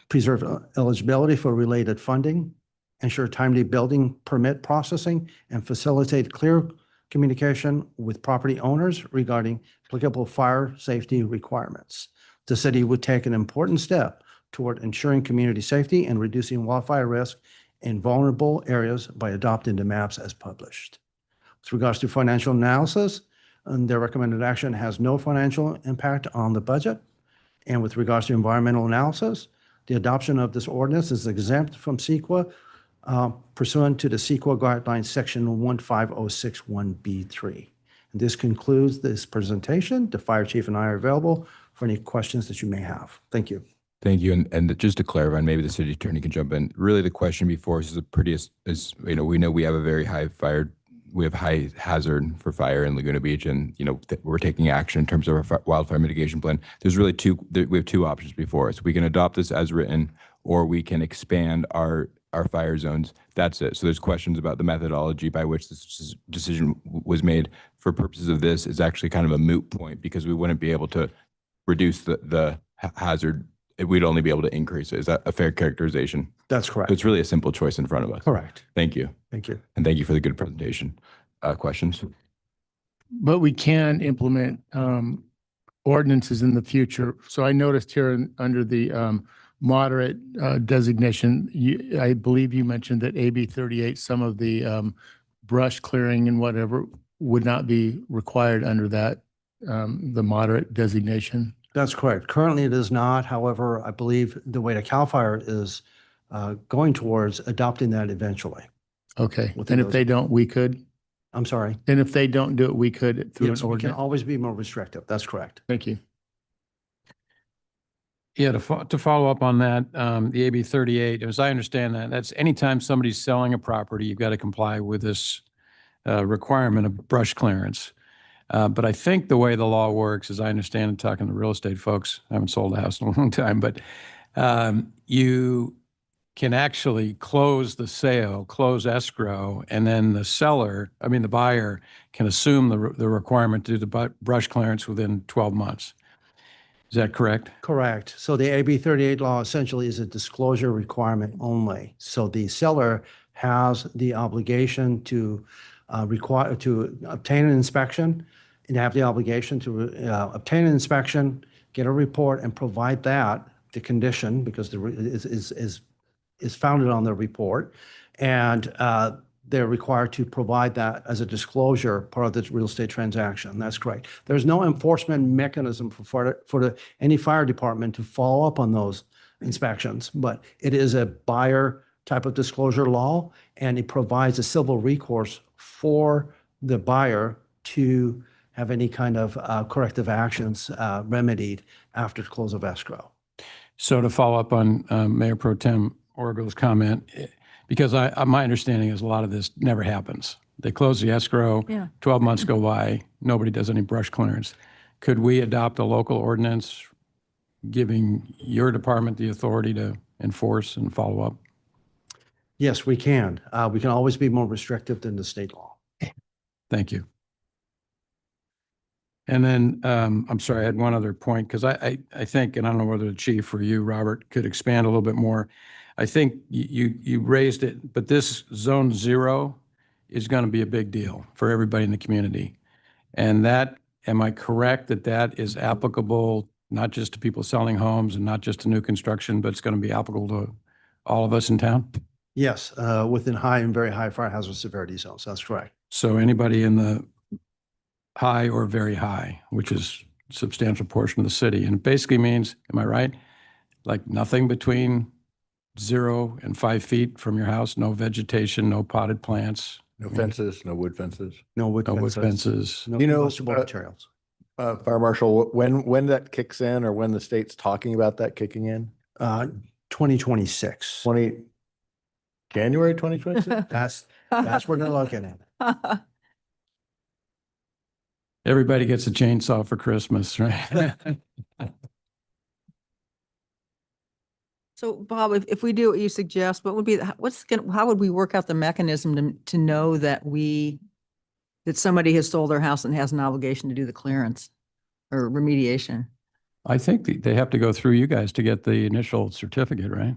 preserve eligibility for related funding, ensure timely building permit processing, and facilitate clear communication with property owners regarding applicable fire safety requirements. The city would take an important step toward ensuring community safety and reducing wildfire risk in vulnerable areas by adopting the maps as published. With regards to financial analysis, and their recommended action has no financial impact on the budget. And with regards to environmental analysis, the adoption of this ordinance is exempt from CEQA pursuant to the CEQA guidelines section 15061B3. And this concludes this presentation. The fire chief and I are available for any questions that you may have. Thank you. Thank you. And just to clarify, and maybe the city attorney can jump in. Really, the question before us is we know we have a very high high hazard for fire in Laguna Beach, and we're taking action in terms of our wildfire mitigation plan. There's really we have two options before us. We can adopt this as written, or we can expand our fire zones. That's it. So there's questions about the methodology by which this decision was made. For purposes of this, is actually kind of a moot point because we wouldn't be able to reduce the hazard. We'd only be able to increase it. Is that a fair characterization? That's correct. So it's really a simple choice in front of us. Correct. Thank you. Thank you. And thank you for the good presentation. Questions? But we can implement ordinances in the future. So I noticed here under the moderate designation, I believe you mentioned that AB 38, some of the brush clearing and whatever would not be required under that, the moderate designation. That's correct. Currently, it is not. However, I believe the way that CAL FIRE is going towards adopting that eventually. Okay. And if they don't, we could? I'm sorry. And if they don't do it, we could through an Yes, we can ordinance? always be more restrictive. That's correct. Thank you. Yeah, to follow up on that, the AB 38, as I understand that, that's anytime somebody's selling a property, you've got to comply with this requirement of brush clearance. But I think the way the law works, as I understand it, talking to real estate folks, I haven't sold a house in a long time, but you can actually close the sale, close escrow, and then the buyer can assume the requirement to do the brush clearance within 12 months. Is that correct? Correct. So the AB 38 law essentially is a disclosure requirement only. So the seller has the obligation to obtain an inspection and have the obligation to obtain an inspection, get a report, and provide that, the condition, because is founded on the report. And they're required to provide that as a disclosure part of the real estate transaction. That's correct. There's no enforcement mechanism for any fire department to follow up on those inspections, but it is a buyer type of disclosure law, and it provides a civil recourse for the buyer to have any kind of corrective actions remedied after the close of escrow. So to follow up on Mayor Pro Tem Orgle's comment, because my understanding is a lot of this never happens. They close the escrow, 12 months go by, nobody does any brush clearance. Could we adopt a local ordinance giving your department the authority to enforce and follow up? Yes, we can. We can always be more restrictive than the state law. Thank you. And then, I'm sorry, I had one other point, because I think, and I don't know whether the chief or you, Robert, could expand a little bit more. I think you raised it, but this zone 0 is going to be a big deal for everybody in the community. And that, am I correct that that is applicable not just to people selling homes and not just to new construction, but it's going to be applicable to all of us in town? Yes, within high and very high fire hazard severity zones. That's correct. So anybody in the high or very high, which is a substantial portion of the city. And it basically means, am I right? Like nothing between 0 and 5 feet from your house, no vegetation, no potted plants. No fences, no wood fences. No wood fences. No You know, combustible materials. Fire Marshal, when that kicks in or when the state's talking about that kicking in? 2026. January 2026? That's what they're looking at. Everybody gets a chainsaw for Christmas, right? So Bob, if we do what you suggest, what would be, how would we work out the mechanism to know that that somebody has sold their house and has an obligation to do the clearance or remediation? I think they have to go through you guys to get the initial certificate, right?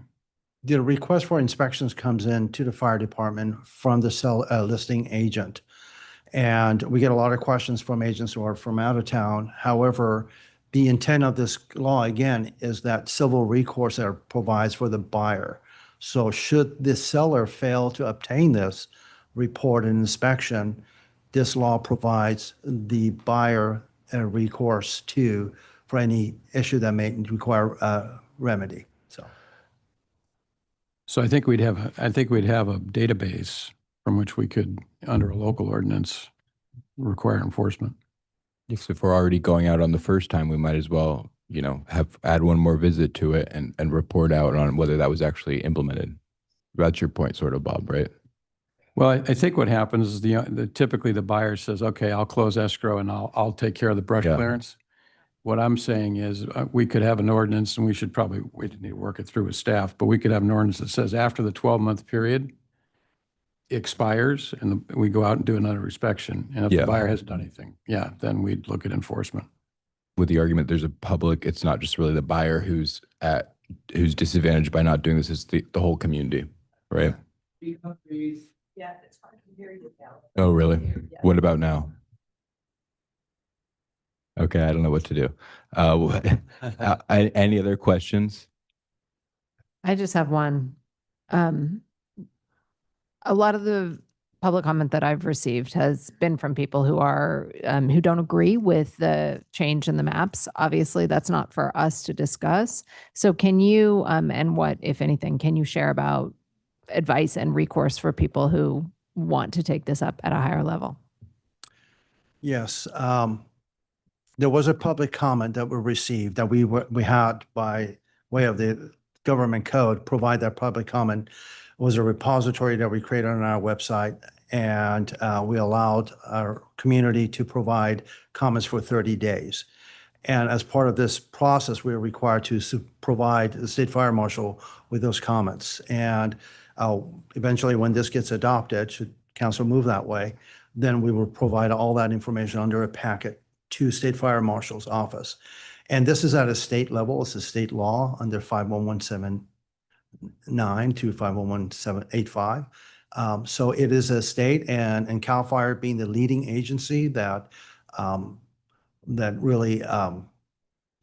The request for inspections comes in to the fire department from the listing agent. And we get a lot of questions from agents who are from out of town. However, the intent of this law, again, is that civil recourse that provides for the buyer. So should the seller fail to obtain this report and inspection, this law provides the buyer a recourse for any issue that may require a remedy. So I think we'd have a database from which we could, under a local ordinance, require enforcement. Yes, if we're already going out on the first time, we might as well, add one more visit to it and report out on whether that was actually implemented. That's your point, sort of, Bob, right? Well, I think what happens is typically the buyer says, okay, I'll close escrow and I'll take care of the brush clearance. What I'm saying is we could have an ordinance, and we need to work it through with staff, but we could have an ordinance that says after the 12-month period expires and we go out and do another inspection. And if the buyer hasn't done anything, then we'd look at enforcement. With the argument, there's a public, it's not just really the buyer who's disadvantaged by not doing this, it's the whole community, right? Yeah, it's hard to hear you now. Oh, really? What about now? Okay, I don't know what to do. Any other questions? I just have one. A lot of the public comment that I've received has been from people who are who don't agree with the change in the maps. Obviously, that's not for us to discuss. So can you, and what, if anything, can you share about advice and recourse for people who want to take this up at a higher level? Yes, there was a public comment that we received that we had by way of the government code, provide that public comment. It was a repository that we created on our website, and we allowed our community to provide comments for 30 days. And as part of this process, we are required to provide the state fire marshal with those comments. And eventually, when this gets adopted, should council move that way, then we will provide all that information under a packet to state fire marshal's office. And this is at a state level. It's a state law under 51179 to 51185. So it is a state, and CAL FIRE being the leading agency that really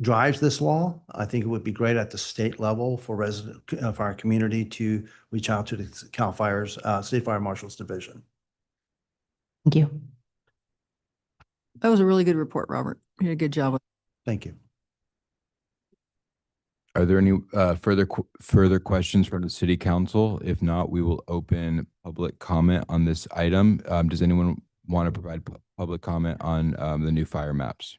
drives this law. I think it would be great at the state level for for our community to reach out to the CAL FIRE's State Fire Marshal's Division. Thank you. That was a really good report, Robert. You did a good job with. Thank you. Are there any further questions from the city council? If not, we will open public comment on this item. Does anyone want to provide public comment on the new fire maps?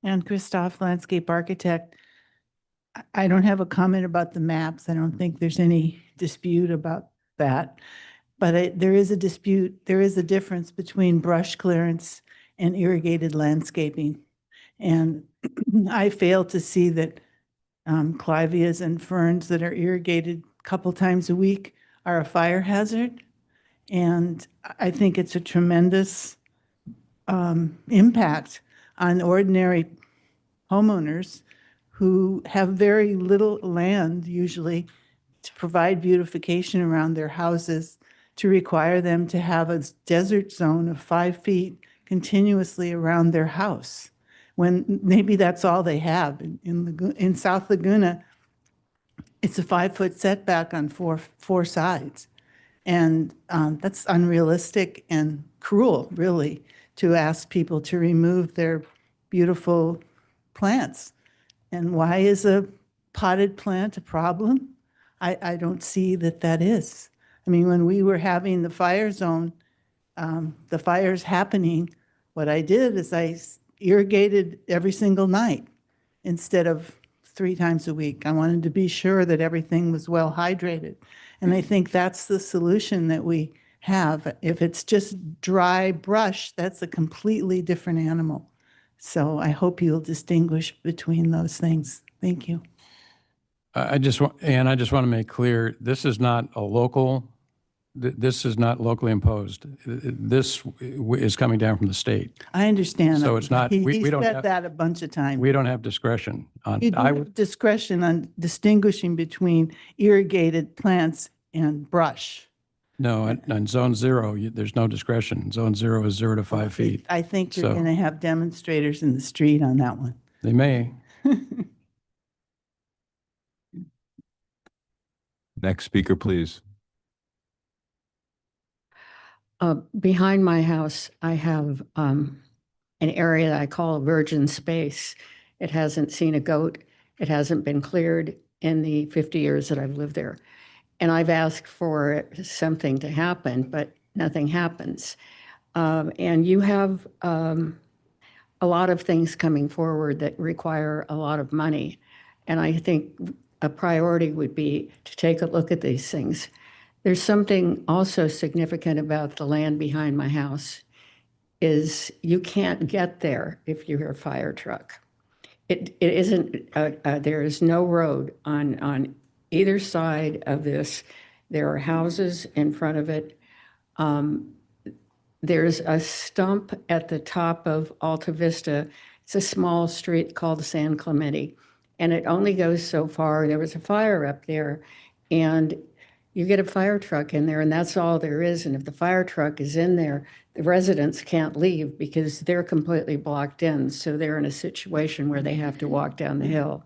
And Christoph, landscape architect. I don't have a comment about the maps. I don't think there's any dispute about that. But there is a dispute, there is a difference between brush clearance and irrigated landscaping. And I fail to see that clivias and ferns that are irrigated a couple times a week are a fire hazard. And I think it's a tremendous impact on ordinary homeowners who have very little land usually to provide beautification around their houses, to require them to have a desert zone of 5 feet continuously around their house, when maybe that's all they have. In South Laguna, it's a 5-foot setback on four sides. And that's unrealistic and cruel, really, to ask people to remove their beautiful plants. And why is a potted plant a problem? I don't see that is. I mean, when we were having the fire zone, the fires happening, what I did is I irrigated every single night instead of 3 times a week. I wanted to be sure that everything was well hydrated. And I think that's the solution that we have. If it's just dry brush, that's a completely different animal. So I hope you'll distinguish between those things. Thank you. I just want to make clear, this is not a local, this is not locally imposed. This is coming down from the state. I understand. So it's not, we don't said have, that a bunch of times. we don't have discretion on, You do have discretion on distinguishing between irrigated plants and brush. no, on zone 0, there's no discretion. Zone 0 is 0 to 5 feet. I think you're So- going to have demonstrators in the street on that one. They may. Next speaker, please. Behind my house, I have an area that I call a virgin space. It hasn't seen a goat. It hasn't been cleared in the 50 years that I've lived there. And I've asked for something to happen, but nothing happens. And you have a lot of things coming forward that require a lot of money. And I think a priority would be to take a look at these things. There's something also significant about the land behind my house is you can't get there if you're a fire truck. It isn't, there is no road on either side of this. There are houses in front of it. There's a stump at the top of Alta Vista. It's a small street called San Clemente, and it only goes so far. There was a fire up there, and you get a fire truck in there, and that's all there is. And if the fire truck is in there, the residents can't leave because they're completely blocked in. So they're in a situation where they have to walk down the hill.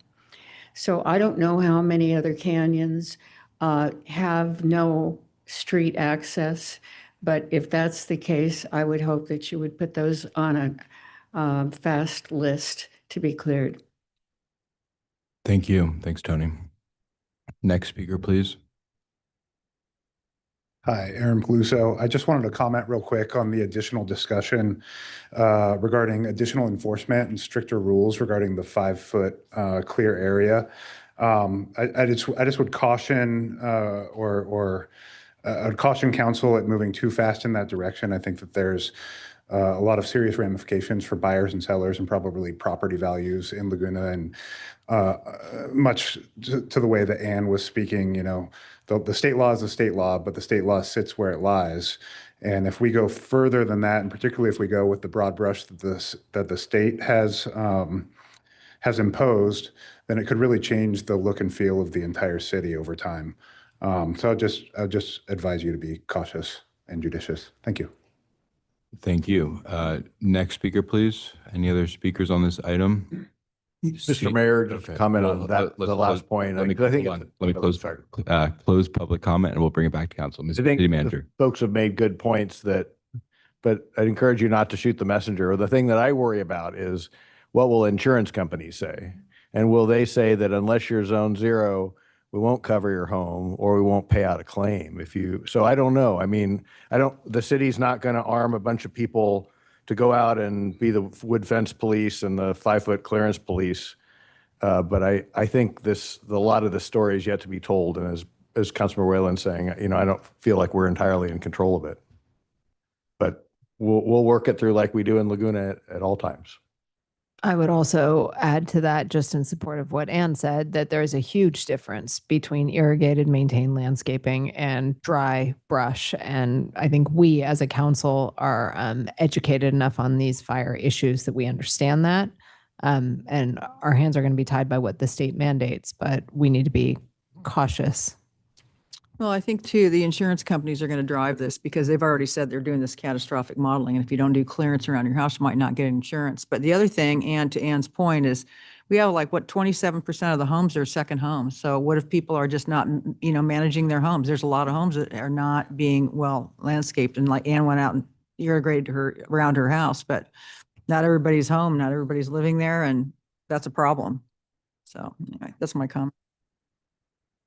So I don't know how many other canyons have no street access. But if that's the case, I would hope that you would put those on a fast list to be cleared. Thank you. Thanks, Tony. Next speaker, please. Hi, Aaron Peluso. I just wanted to comment real quick on the additional discussion regarding additional enforcement and stricter rules regarding the 5-foot clear area. I just would caution I'd caution council at moving too fast in that direction. I think that there's a lot of serious ramifications for buyers and sellers and probably property values in Laguna. And much to the way that Anne was speaking, the state law is the state law, but the state law sits where it lies. And if we go further than that, and particularly if we go with the broad brush that the state has imposed, then it could really change the look and feel of the entire city over time. So I'll just advise you to be cautious and judicious. Thank you. Thank you. Next speaker, please. Any other speakers on this item? Mr. Mayor, just comment on that, the last point. Let me close public comment and we'll bring it back to council. Mr. I think City the Manager. folks have made good points but I'd encourage you not to shoot the messenger. The thing that I worry about is what will insurance companies say? And will they say that unless you're zone 0, we won't cover your home or we won't pay out a claim so I don't know. I mean, the city's not going to arm a bunch of people to go out and be the wood fence police and the 5-foot clearance police. But I think a lot of the story is yet to be told. And as Councilmember Whalen saying, I don't feel like we're entirely in control of it. But we'll work it through like we do in Laguna at all times. I would also add to that, just in support of what Ann said, that there is a huge difference between irrigated, maintained landscaping and dry brush. And I think we as a council are educated enough on these fire issues that we understand that. And our hands are going to be tied by what the state mandates, but we need to be cautious. Well, I think too, the insurance companies are going to drive this because they've already said they're doing this catastrophic modeling. And if you don't do clearance around your house, you might not get insurance. But the other thing, and to Ann's point, is we have 27% of the homes are second homes. So what if people are just not, managing their homes? There's a lot of homes that are not being well landscaped. And like Ann went out and irrigated around her house, but not everybody's home, not everybody's living there. And that's a problem. So anyway, that's my comment.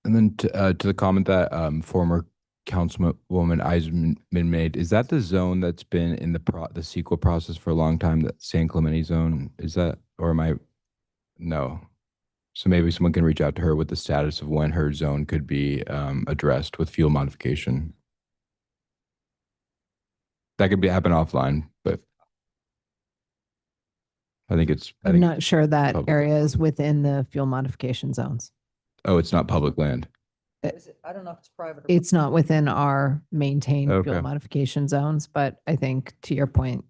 And then to the comment that former Councilwoman Eisenman made, is that the zone that's been in the CEQA process for a long time, that San Clemente zone? Is that, or am I? No. So maybe someone can reach out to her with the status of when her zone could be addressed with fuel modification. That could happen offline, but I'm not sure that area is within the fuel modification zones. Oh, it's not public land. I don't know if it's private. It's not within our maintained Okay. fuel modification zones, but I think to your point,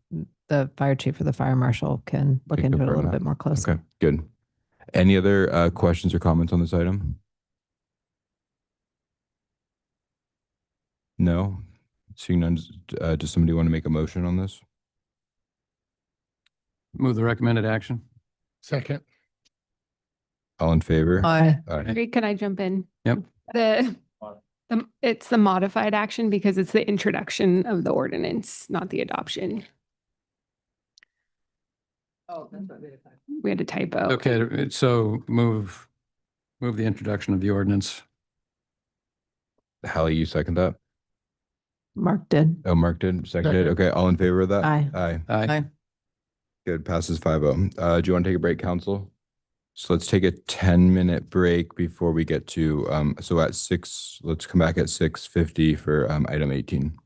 the fire chief or the fire marshal can look into it a confirm little that. bit more closely. Okay, good. Any other questions or comments on this item? No? Seeing none, does somebody want to make a motion on this? Move the recommended action. Second. All in favor? Aye. Great, can I jump in? Yep. It's the modified action because it's the introduction of the ordinance, not the adoption. Oh, that's what it is. We had a typo. Okay, so move the introduction of the ordinance. Hallie, you second that? Mark did. Oh, Mark did, seconded. Okay, all in favor of that? Aye. Aye. Aye. Good, passes 5-0. Do you want to take a break, council? So let's take a 10-minute break before we get to, so at 6, let's come back at 6:50 for item 18.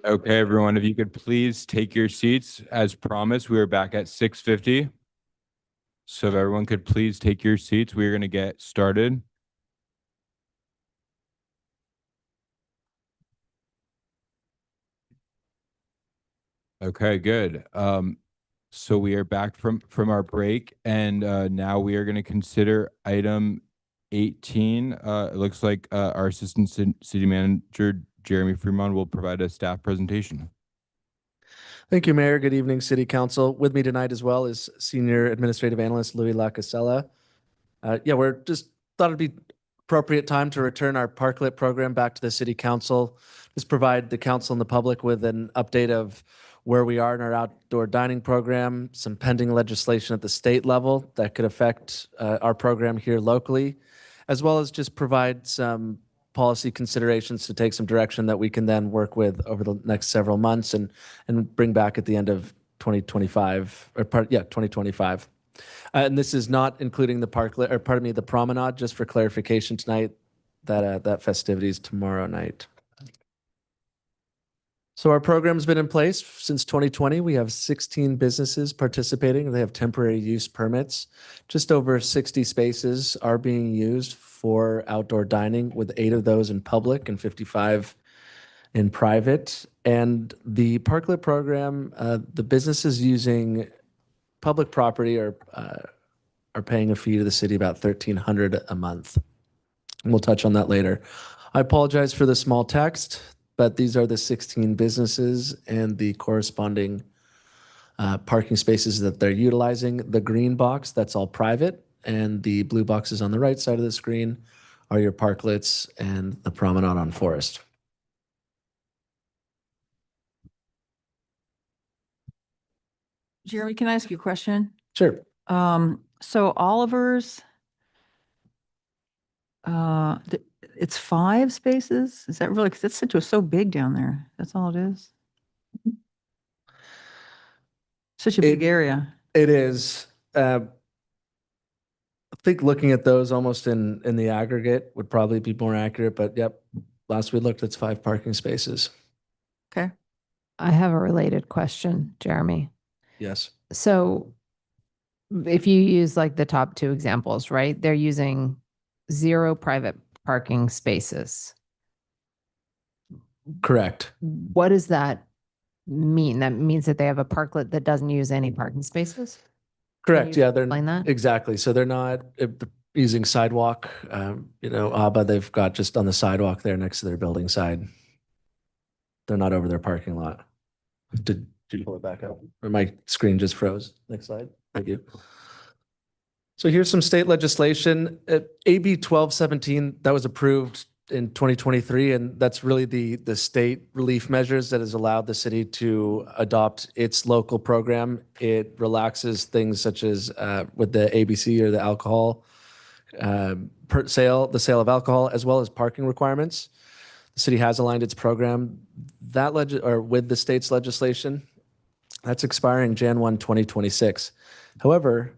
Okay, everyone, if you could please take your seats. As promised, we are back at 6:50. So if everyone could please take your seats, we're going to get started. Okay, good. So we are back from our break, and now we are going to consider item 18. It looks like our Assistant City Manager, Jeremy Fremont, will provide a staff presentation. Thank you, Mayor. Good evening, City Council. With me tonight as well is Senior Administrative Analyst Louis Lacasella. We're just thought it'd be appropriate time to return our Parklet program back to the City Council. Just provide the council and the public with an update of where we are in our outdoor dining program, some pending legislation at the state level that could affect our program here locally, as well as just provide some policy considerations to take some direction that we can then work with over the next several months and bring back at the end of 2025 2025. And this is not including the the promenade, just for clarification tonight, that festivities tomorrow night. So our program's been in place since 2020. We have 16 businesses participating. They have temporary use permits. Just over 60 spaces are being used for outdoor dining, with 8 of those in public and 55 in private. And the Parklet program, the businesses using public property are paying a fee to the city, about $1,300 a month. And we'll touch on that later. I apologize for the small text, but these are the 16 businesses and the corresponding parking spaces that they're utilizing. The green box, that's all private, and the blue boxes on the right side of the screen are your parklets and the promenade on Forest. Jeremy, can I ask you a question? Sure. So Oliver's, it's 5 spaces? Is that really, because it's so big down there. That's all it is? Such a big area. It is. I think looking at those almost in the aggregate would probably be more accurate, but yep, last we looked, it's 5 parking spaces. Okay. I have a related question, Jeremy. Yes. So if you use like the top 2 examples, right? They're using 0 private parking spaces. Correct. What does that mean? That means that they have a parklet that doesn't use any parking spaces? Correct. Yeah, they're explain that? exactly. So they're not using sidewalk. ABBA, they've got just on the sidewalk there next to their building side. They're not over their parking lot. Did you pull it back up? Or my screen just froze. Next slide. Thank you. So here's some state legislation. AB 1217, that was approved in 2023, and that's really the state relief measures that has allowed the city to adopt its local program. It relaxes things such as with the ABC or the alcohol the sale of alcohol, as well as parking requirements. The city has aligned its program with the state's legislation. That's expiring Jan 1, 2026. However,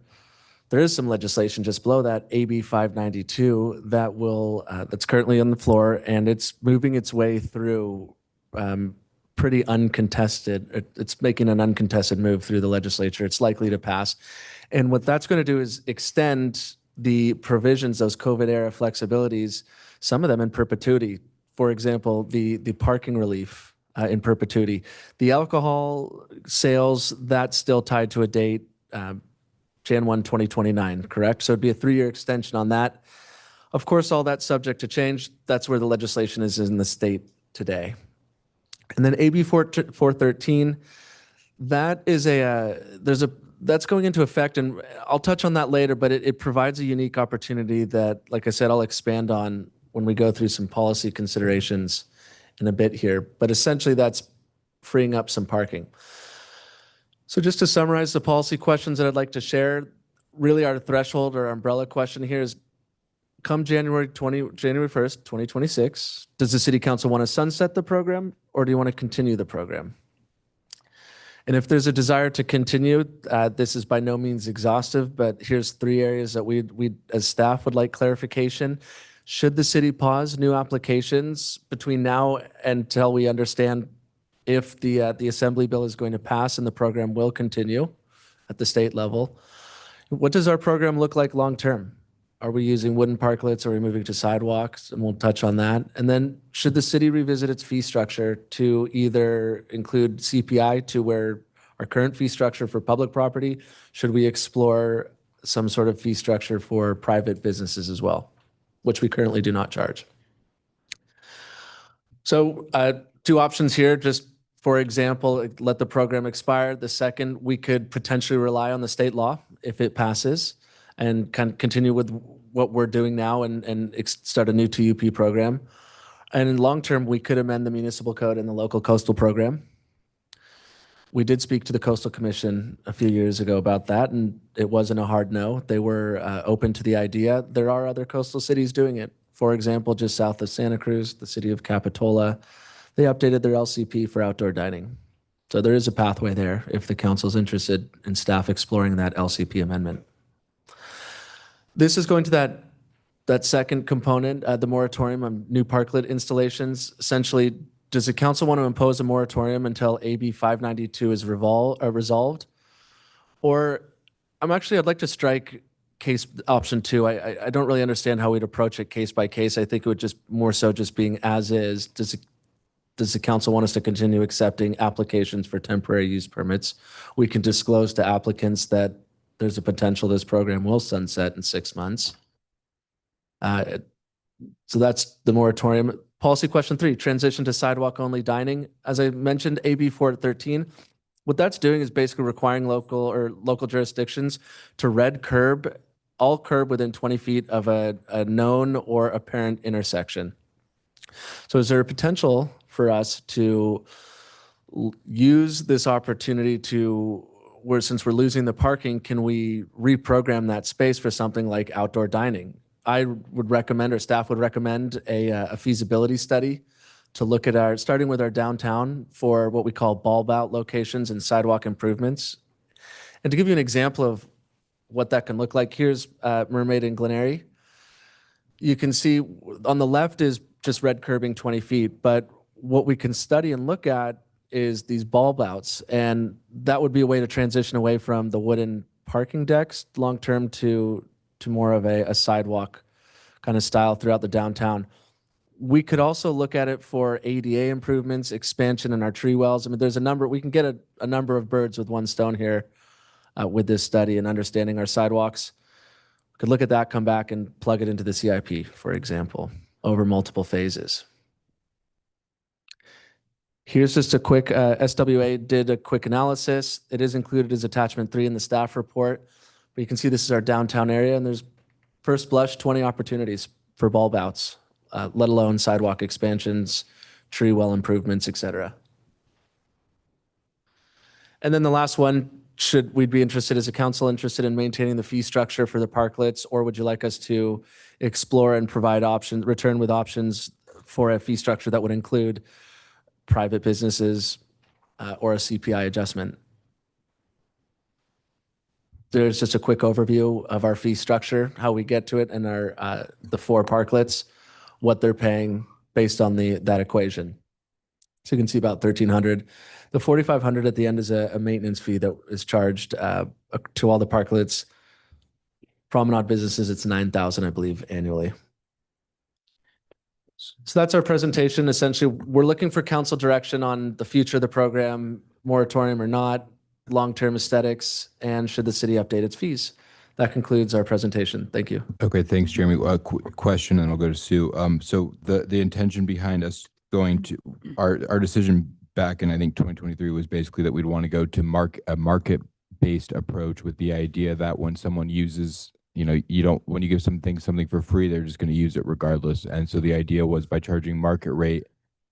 there is some legislation just below that, AB 592, that's currently on the floor, and it's moving its way through pretty uncontested. It's making an uncontested move through the legislature. It's likely to pass. And what that's going to do is extend the provisions, those COVID era flexibilities, some of them in perpetuity. For example, the parking relief in perpetuity. The alcohol sales, that's still tied to a date, Jan 1, 2029, correct? So it'd be a 3-year extension on that. Of course, all that's subject to change. That's where the legislation is in the state today. And then AB 413, that is that's going into effect, and I'll touch on that later, but it provides a unique opportunity that, like I said, I'll expand on when we go through some policy considerations in a bit here. But essentially, that's freeing up some parking. So just to summarize the policy questions that I'd like to share, really our threshold or umbrella question here is, come January 1st, 2026, does the city council want to sunset the program, or do you want to continue the program? And if there's a desire to continue, this is by no means exhaustive, but here's 3 areas that we as staff would like clarification. Should the city pause new applications between now until we understand if the assembly bill is going to pass and the program will continue at the state level? What does our program look like long-term? Are we using wooden parklets? Are we moving to sidewalks? And we'll touch on that. And then should the city revisit its fee structure to either include CPI to where our current fee structure for public property? Should we explore some sort of fee structure for private businesses as well, which we currently do not charge? So two options here, just for example, let the program expire. The second, we could potentially rely on the state law if it passes and continue with what we're doing now and start a new TUP program. And in long term, we could amend the municipal code and the local coastal program. We did speak to the Coastal Commission a few years ago about that, and it wasn't a hard no. They were open to the idea. There are other coastal cities doing it. For example, just south of Santa Cruz, the city of Capitola, they updated their LCP for outdoor dining. So there is a pathway there if the council's interested in staff exploring that LCP amendment. This is going to that second component, the moratorium on new parklet installations. Essentially, does the council want to impose a moratorium until AB 592 is resolved? Or I'd like to strike case option 2. I don't really understand how we'd approach it case by case. I think it would just more so just being as is. Does the council want us to continue accepting applications for temporary use permits? We can disclose to applicants that there's a potential this program will sunset in 6 months. So that's the moratorium. Policy question 3, transition to sidewalk only dining. As I mentioned, AB 413, what that's doing is basically requiring local jurisdictions to red curb, all curb within 20 feet of a known or apparent intersection. So is there a potential for us to use this opportunity to, where since we're losing the parking, can we reprogram that space for something like outdoor dining? I would recommend, or staff would recommend, a feasibility study to look at starting with our downtown for what we call bulb out locations and sidewalk improvements. And to give you an example of what that can look like, here's Mermaid and Glen Eyrie. You can see on the left is just red curbing 20 feet, but what we can study and look at is these bulb outs, and that would be a way to transition away from the wooden parking decks long-term to more of a sidewalk kind of style throughout the downtown. We could also look at it for ADA improvements, expansion in our tree wells. I mean, there's a number, we can get a number of birds with one stone here with this study and understanding our sidewalks. We could look at that, come back and plug it into the CIP, for example, over multiple phases. Here's just a quick, SWA did a quick analysis. It is included as attachment 3 in the staff report. But you can see this is our downtown area, and there's first blush 20 opportunities for bulb outs, let alone sidewalk expansions, tree well improvements, et cetera. And then the last one, should we be interested as a council interested in maintaining the fee structure for the parklets, or would you like us to explore and provide options, return with options for a fee structure that would include private businesses or a CPI adjustment? There's just a quick overview of our fee structure, how we get to it, and our the 4 parklets, what they're paying based on that equation. So you can see about $1,300. The $4,500 at the end is a maintenance fee that is charged to all the parklets. Promenade businesses, it's $9,000, I believe, annually. So that's our presentation. Essentially, we're looking for council direction on the future of the program, moratorium or not, long-term aesthetics, and should the city update its fees. That concludes our presentation. Thank you. Okay, thanks, Jeremy. Question, and I'll go to Sue. So the intention behind us going to our decision back in, I think, 2023 was basically that we'd want to go to a market-based approach with the idea that when someone uses, when you give something for free, they're just going to use it regardless. And so the idea was by charging market rate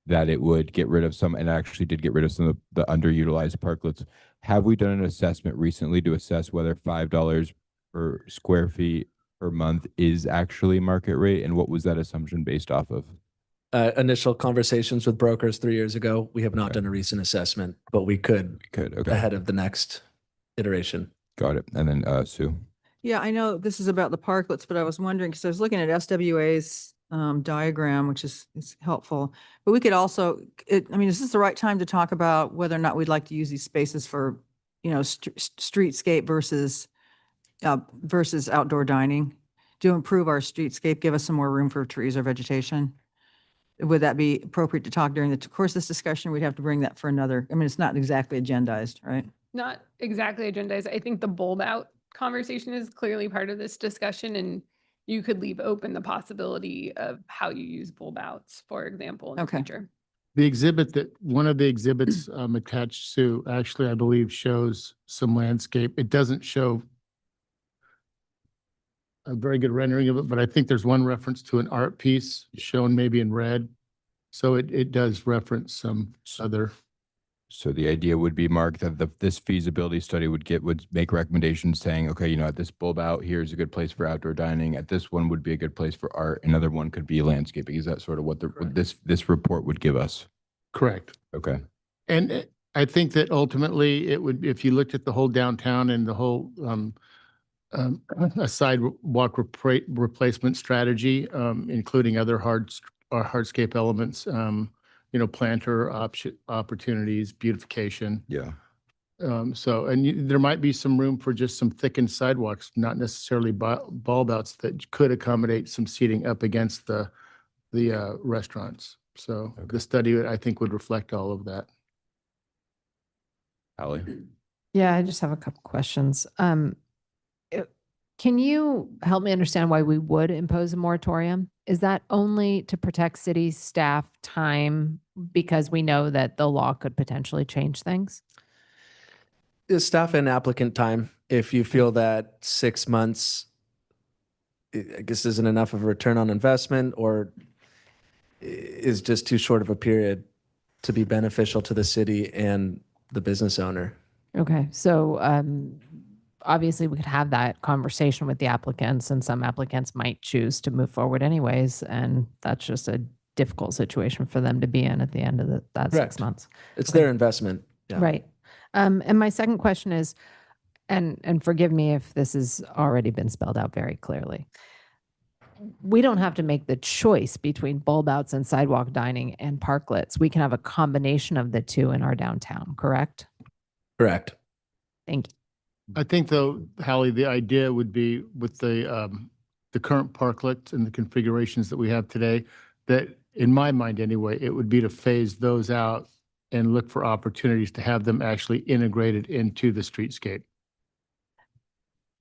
that it would get rid of some, and actually did get rid of some of the underutilized parklets. Have we done an assessment recently to assess whether $5 per square feet per month is actually market rate? And what was that assumption based off of? Initial conversations with brokers 3 years ago. We have not done a recent assessment, but we could okay. Ahead of the next iteration. Got it. And then Sue. Yeah, I know this is about the parklets, but I was wondering, because I was looking at SWA's diagram, which is helpful. But we could also, I mean, is this the right time to talk about whether or not we'd like to use these spaces for, streetscape versus outdoor dining? To improve our streetscape, give us some more room for trees or vegetation? Would that be appropriate to talk during the course of this discussion? We'd have to bring that for another, I mean, it's not exactly agendized, right? Not exactly agendized. I think the bulb out conversation is clearly part of this discussion, and you could leave open the possibility of how you use bulb outs, for example, in the future. The exhibit one of the exhibits attached to, actually, I believe, shows some landscape. It doesn't show a very good rendering of it, but I think there's one reference to an art piece shown maybe in red. So it does reference some other. So the idea would be, Mark, that this feasibility study would make recommendations saying, okay, at this bulb out here is a good place for outdoor dining. At this one would be a good place for art. Another one could be landscaping. Is that sort of what this report would give us? Correct. Okay. And I think that ultimately it would, if you looked at the whole downtown and the whole a sidewalk replacement strategy, including other hardscape elements, planter opportunities, beautification. Yeah. There might be some room for just some thickened sidewalks, not necessarily bulb outs, that could accommodate some seating up against the restaurants. So the study, I think, would reflect all of that. Allie? Yeah, I just have a couple questions. Can you help me understand why we would impose a moratorium? Is that only to protect city staff time because we know that the law could potentially change things? Is staff and applicant time. If you feel that 6 months, I guess, isn't enough of a return on investment, or is just too short of a period to be beneficial to the city and the business owner. Okay, so obviously we could have that conversation with the applicants, and some applicants might choose to move forward anyways, and that's just a difficult situation for them to be in at the end of that Correct. 6 months. It's their investment. Yeah. Right. And my second question is, and forgive me if this has already been spelled out very clearly. We don't have to make the choice between bulb outs and sidewalk dining and parklets. We can have a combination of the two in our downtown, correct? Correct. Thank you. I think, though, Hallie, the idea would be with the current parklets and the configurations that we have today, that in my mind anyway, it would be to phase those out and look for opportunities to have them actually integrated into the streetscape.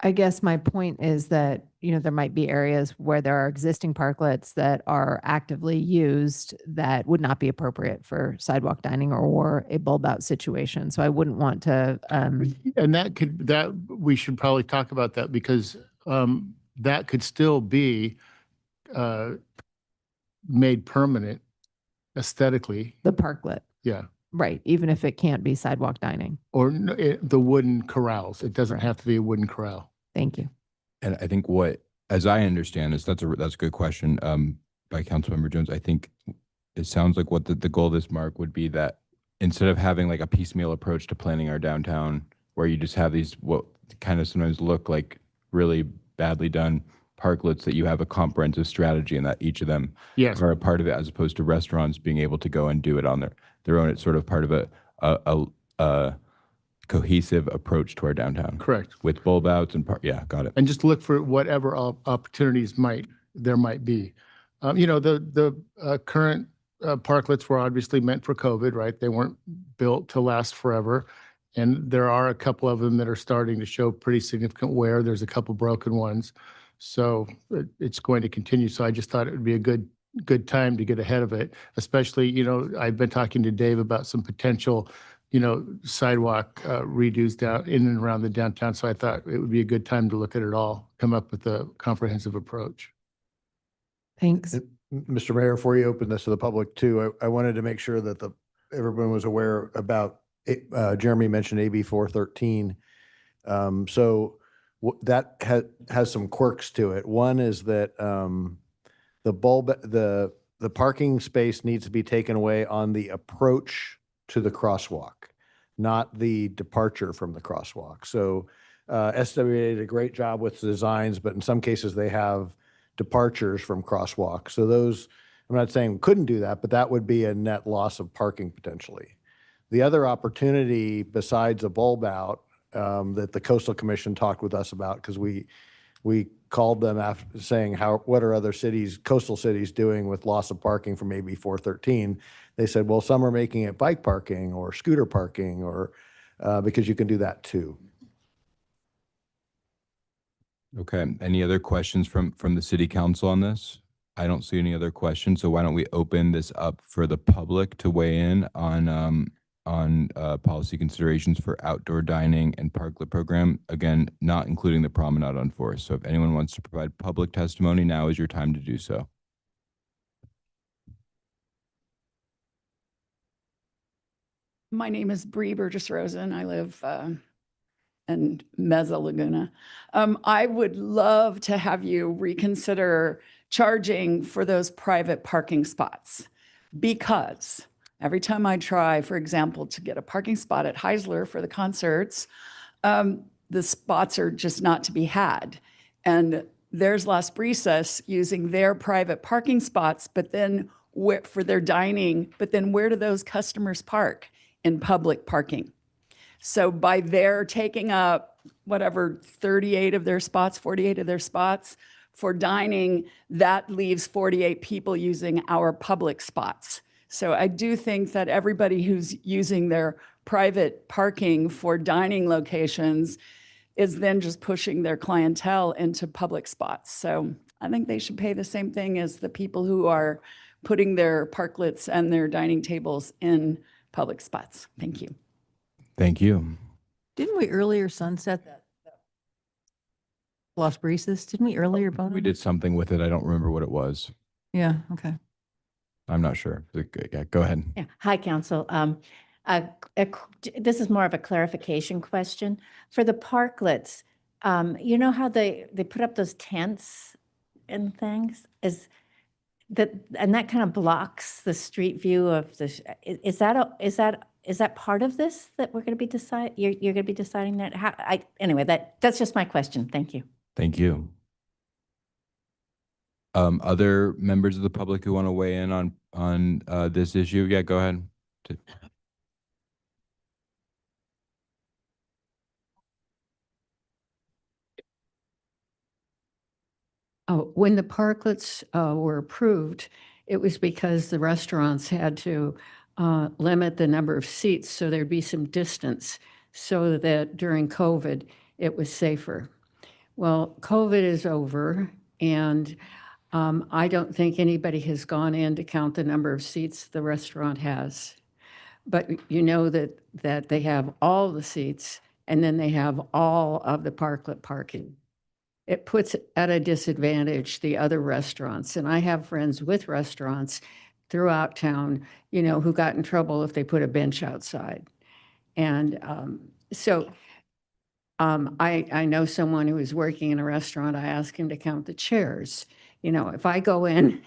I guess my point is that, there might be areas where there are existing parklets that are actively used that would not be appropriate for sidewalk dining or a bulb out situation. So I wouldn't want to. And we should probably talk about that, because that could still be made permanent aesthetically. The parklet. Yeah. Right. Even if it can't be sidewalk dining. Or the wooden corrals. It doesn't have to be a wooden corral. Thank you. And I think as I understand this, that's a good question by Councilmember Jones. I think it sounds like what the goal of this, Mark, would be that instead of having like a piecemeal approach to planning our downtown, where you just have these what kind of sometimes look like really badly done parklets, that you have a comprehensive strategy and that each of them are a part of it, as opposed to restaurants being able to go and do it on their own. It's sort of part of a cohesive approach to our downtown. Correct. With bulb outs and yeah, got it. And just look for whatever opportunities there might be. The current parklets were obviously meant for COVID, right? They weren't built to last forever. And there are a couple of them that are starting to show pretty significant wear. There's a couple broken ones. So it's going to continue. So I just thought it would be a good time to get ahead of it, especially, I've been talking to Dave about some potential sidewalk redos down in and around the downtown. So I thought it would be a good time to look at it all, come up with a comprehensive approach. Thanks. Mr. Mayor, before you open this to the public too, I wanted to make sure that everyone was aware about, Jeremy mentioned AB 413. So that has some quirks to it. One is that the parking space needs to be taken away on the approach to the crosswalk, not the departure from the crosswalk. So SWA did a great job with the designs, but in some cases they have departures from crosswalks. So those, I'm not saying we couldn't do that, but that would be a net loss of parking potentially. The other opportunity besides a bulb out that the Coastal Commission talked with us about, because we called them after saying what are other cities, coastal cities doing with loss of parking from AB 413? They said, well, some are making it bike parking or scooter parking, or because you can do that too. Okay. Any other questions from the city council on this? I don't see any other questions. So why don't we open this up for the public to weigh in on policy considerations for outdoor dining and parklet program? Again, not including the promenade on Forest. So if anyone wants to provide public testimony, now is your time to do so. My name is Bree Burgess Rosen. I live in Mesa Laguna. I would love to have you reconsider charging for those private parking spots, because every time I try, for example, to get a parking spot at Heisler for the concerts, the spots are just not to be had. And there's Las Brisas using their private parking spots, but then for their dining, but then where do those customers park? In public parking. So by their taking up whatever 38 of their spots, 48 of their spots for dining, that leaves 48 people using our public spots. So I do think that everybody who's using their private parking for dining locations is then just pushing their clientele into public spots. So I think they should pay the same thing as the people who are putting their parklets and their dining tables in public spots. Thank you. Thank you. Didn't we earlier sunset that Las Brisas? Didn't we earlier vote on We it? did something with it. I don't remember what it was. Yeah, okay. I'm not sure. Yeah, go ahead. Yeah. Hi, Council. This is more of a clarification question. For the parklets, you know how they put up those tents and things? And that kind of blocks the street view of the, is that part of this that we're going to be you're going to be deciding that? Anyway, that's just my question. Thank you. Thank you. Other members of the public who want to weigh in on this issue? Yeah, go ahead. Oh, when the parklets were approved, it was because the restaurants had to limit the number of seats so there'd be some distance so that during COVID, it was safer. Well, COVID is over, and I don't think anybody has gone in to count the number of seats the restaurant has. But you know that they have all the seats, and then they have all of the parklet parking. It puts at a disadvantage the other restaurants. And I have friends with restaurants throughout town, you know, who got in trouble if they put a bench outside. And I know someone who was working in a restaurant. I asked him to count the chairs. You know, if I go in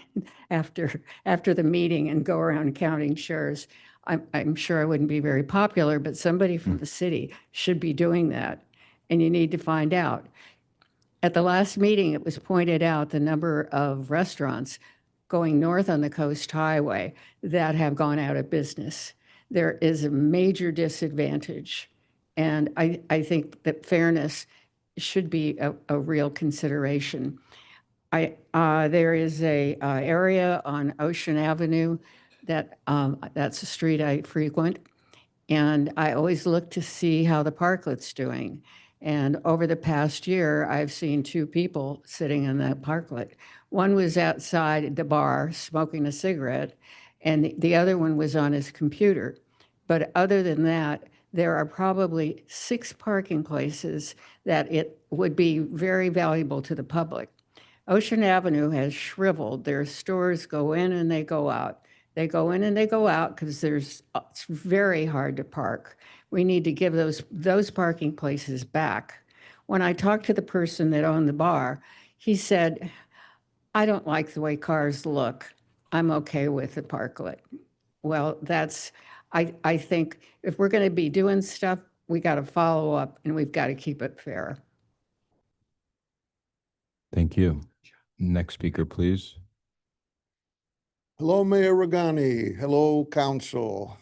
after the meeting and go around counting chairs, I'm sure I wouldn't be very popular, but somebody from the city should be doing that. And you need to find out. At the last meeting, it was pointed out the number of restaurants going north on the Coast Highway that have gone out of business. There is a major disadvantage. And I think that fairness should be a real consideration. There is a area on Ocean Avenue that's a street I frequent. And I always look to see how the parklet's doing. And over the past year, I've seen two people sitting in that parklet. One was outside the bar smoking a cigarette, and the other one was on his computer. But other than that, there are probably 6 parking places that it would be very valuable to the public. Ocean Avenue has shriveled. Their stores go in and they go out. They go in and they go out because it's very hard to park. We need to give those parking places back. When I talked to the person that owned the bar, he said, I don't like the way cars look. I'm okay with the parklet. Well, I think if we're going to be doing stuff, we got to follow up and we've got to keep it fair. Thank you. Next speaker, please. Hello, Mayor Regani. Hello, Council.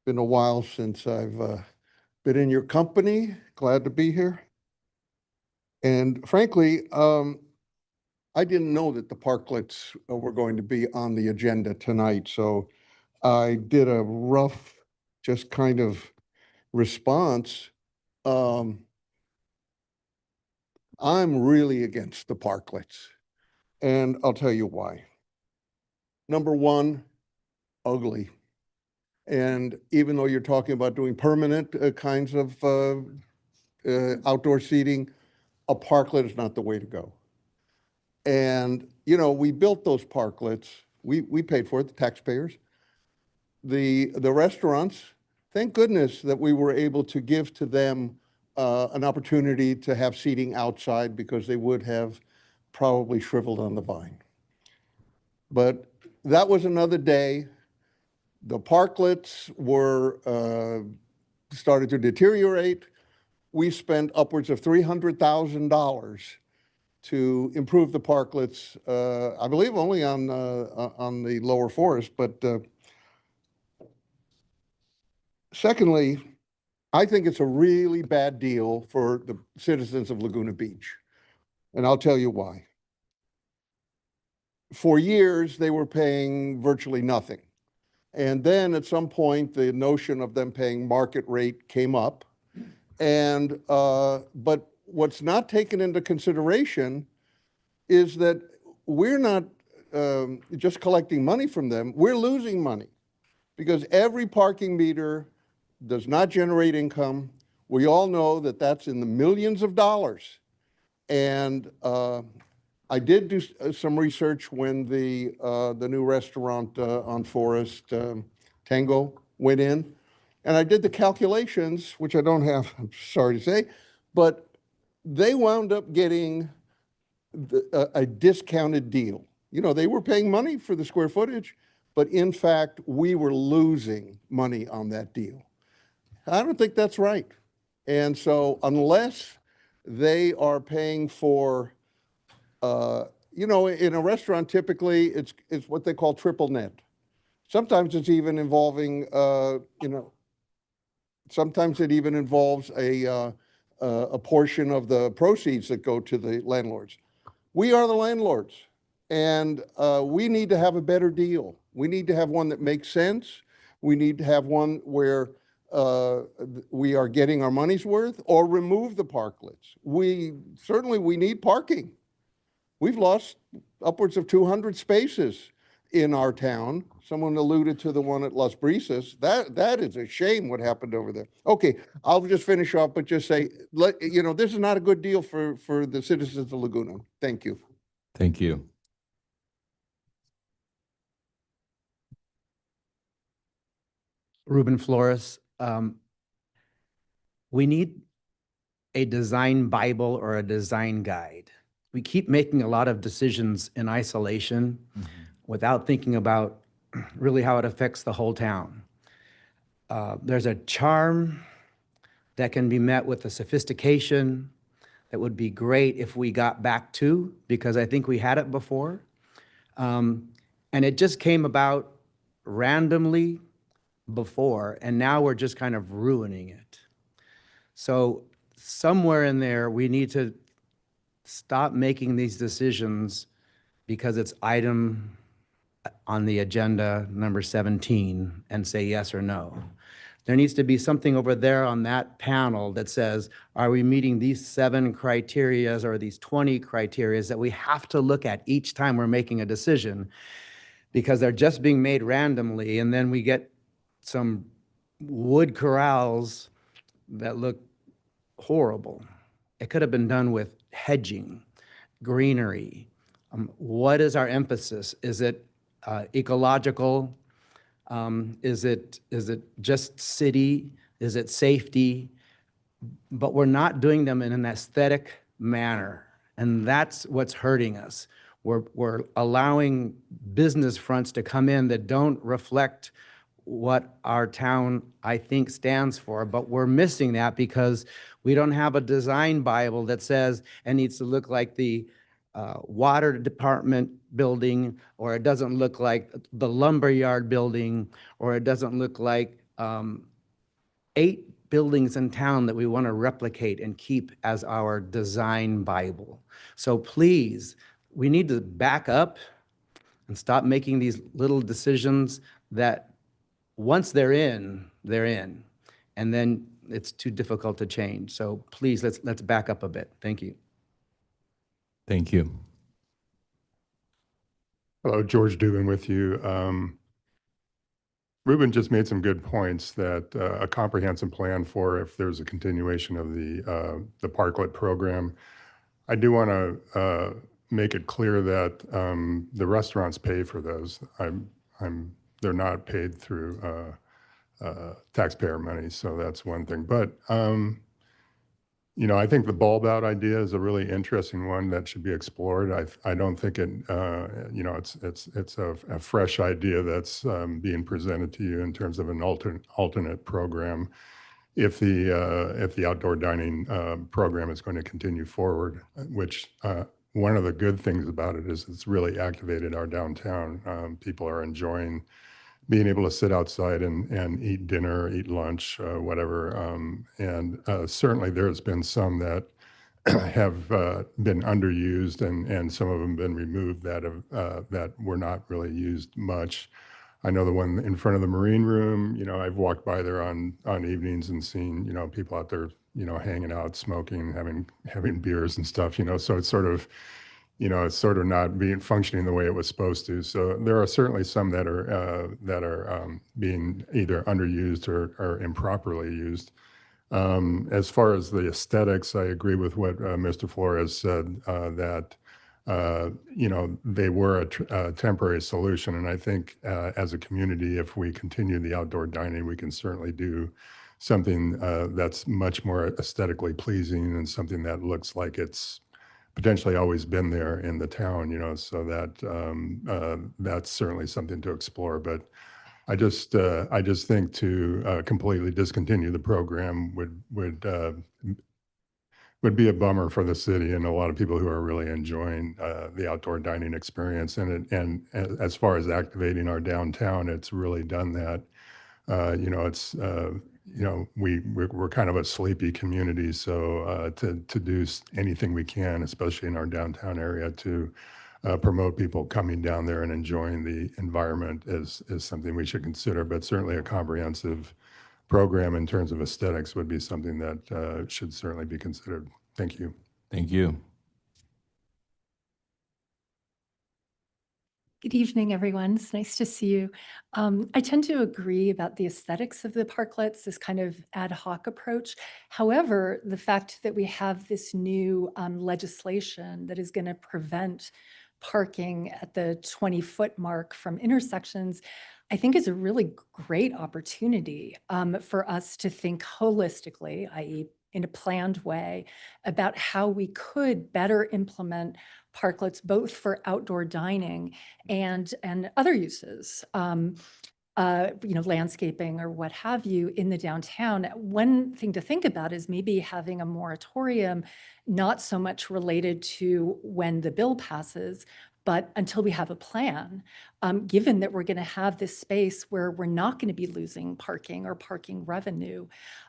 Been a while since I've been in your company. Glad to be here. And frankly, I didn't know that the parklets were going to be on the agenda tonight, so I did a rough, just kind of response. I'm really against the parklets, and I'll tell you why. Number one, ugly. And even though you're talking about doing permanent kinds of outdoor seating, a parklet is not the way to go. And, you know, we built those parklets. We paid for it, the taxpayers. The restaurants, thank goodness that we were able to give to them an opportunity to have seating outside, because they would have probably shriveled on the vine. But that was another day. The parklets were started to deteriorate. We spent upwards of $300,000 to improve the parklets, I believe only on the lower forest. But secondly, I think it's a really bad deal for the citizens of Laguna Beach. And I'll tell you why. For years, they were paying virtually nothing. And then at some point, the notion of them paying market rate came up. And but what's not taken into consideration is that we're not just collecting money from them, we're losing money, because every parking meter does not generate income. We all know that that's in the millions of dollars. And I did do some research when the new restaurant on Forest, Tango, went in. And I did the calculations, which I don't have, I'm sorry to say, but they wound up getting a discounted deal. You know, they were paying money for the square footage, but in fact, we were losing money on that deal. I don't think that's right. And so unless they are paying for, you know, in a restaurant, typically it's what they call triple net. Sometimes it's even involving, you know, sometimes it even involves a portion of the proceeds that go to the landlords. We are the landlords, and we need to have a better deal. We need to have one that makes sense. We need to have one where we are getting our money's worth, or remove the parklets. We need parking. We've lost upwards of 200 spaces in our town. Someone alluded to the one at Las Brisas. That is a shame what happened over there. Okay, I'll just finish off, but just say, you know, this is not a good deal for the citizens of Laguna. Thank you. Thank you. Ruben Flores. We need a design Bible or a design guide. We keep making a lot of decisions in isolation without thinking about really how it affects the whole town. There's a charm that can be met with a sophistication that would be great if we got back to, because I think we had it before. And it just came about randomly before, and now we're just kind of ruining it. So somewhere in there, we need to stop making these decisions because it's item on the agenda number 17 and say yes or no. There needs to be something over there on that panel that says, are we meeting these 7 criterias or these 20 criterias that we have to look at each time we're making a decision, because they're just being made randomly, and then we get some wood corrals that look horrible. It could have been done with hedging, greenery. What is our emphasis? Is it ecological? Is it just city? Is it safety? But we're not doing them in an aesthetic manner, and that's what's hurting us. We're allowing business fronts to come in that don't reflect what our town, I think, stands for, but we're missing that because we don't have a design Bible that says it needs to look like the water department building, or it doesn't look like the lumberyard building, or it doesn't look like 8 buildings in town that we want to replicate and keep as our design Bible. So please, we need to back up and stop making these little decisions that once they're in, and then it's too difficult to change. So please, let's back up a bit. Thank you. Thank you. Hello, George Dubin with you. Ruben just made some good points that a comprehensive plan for if there's a continuation of the parklet program. I do want to make it clear that the restaurants pay for those. They're not paid through taxpayer money, so that's one thing. But you know, I think the bulb out idea is a really interesting one that should be explored. I don't think it, you know, it's a fresh idea that's being presented to you in terms of an alternate program. If the outdoor dining program is going to continue forward, which one of the good things about it is it's really activated our downtown. People are enjoying being able to sit outside and eat dinner, eat lunch, whatever. And certainly there's been some that have been underused and some of them been removed that were not really used much. I know the one in front of the Marine Room, you know, I've walked by there on evenings and seen, you know, people out there, you know, hanging out, smoking, having beers and stuff, you know, so it's sort of, you know, it's sort of not being functioning the way it was supposed to. So there are certainly some that are being either underused or improperly used. As far as the aesthetics, I agree with what Mr. Flores said, that you know, they were a temporary solution. And I think as a community, if we continue the outdoor dining, we can certainly do something that's much more aesthetically pleasing and something that looks like it's potentially always been there in the town, you know, so that that's certainly something to explore. But I just think to completely discontinue the program would be a bummer for the city and a lot of people who are really enjoying the outdoor dining experience. And as far as activating our downtown, it's really done that. You know, it's you know, we're kind of a sleepy community, so to do anything we can, especially in our downtown area, to promote people coming down there and enjoying the environment is something we should consider. But certainly a comprehensive program in terms of aesthetics would be something that should certainly be considered. Thank you. Thank you. Good evening, everyone. It's nice to see you. I tend to agree about the aesthetics of the parklets, this kind of ad hoc approach. However, the fact that we have this new legislation that is going to prevent parking at the 20-foot mark from intersections, I think is a really great opportunity for us to think holistically, i.e. in a planned way, about how we could better implement parklets, both for outdoor dining and other uses, you know, landscaping or what have you in the downtown. One thing to think about is maybe having a moratorium, not so much related to when the bill passes, but until we have a plan, given that we're going to have this space where we're not going to be losing parking or parking revenue.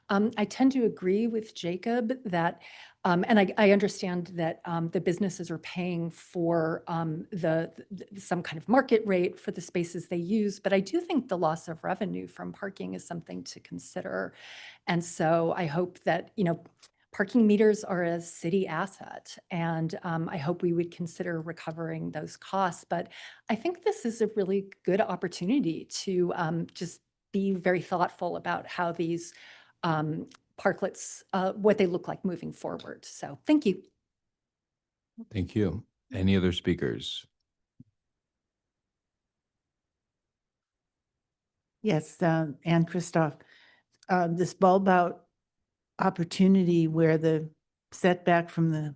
I tend to agree with Jacob that, and I understand that the businesses are paying for some kind of market rate for the spaces they use, but I do think the loss of revenue from parking is something to consider. And so I hope that, you know, parking meters are a city asset, and I hope we would consider recovering those costs. But I think this is a really good opportunity to just be very thoughtful about how these parklets, what they look like moving forward. So thank you. Thank you. Any other speakers? Yes, Ann Christoph, this bulb out opportunity where the setback from the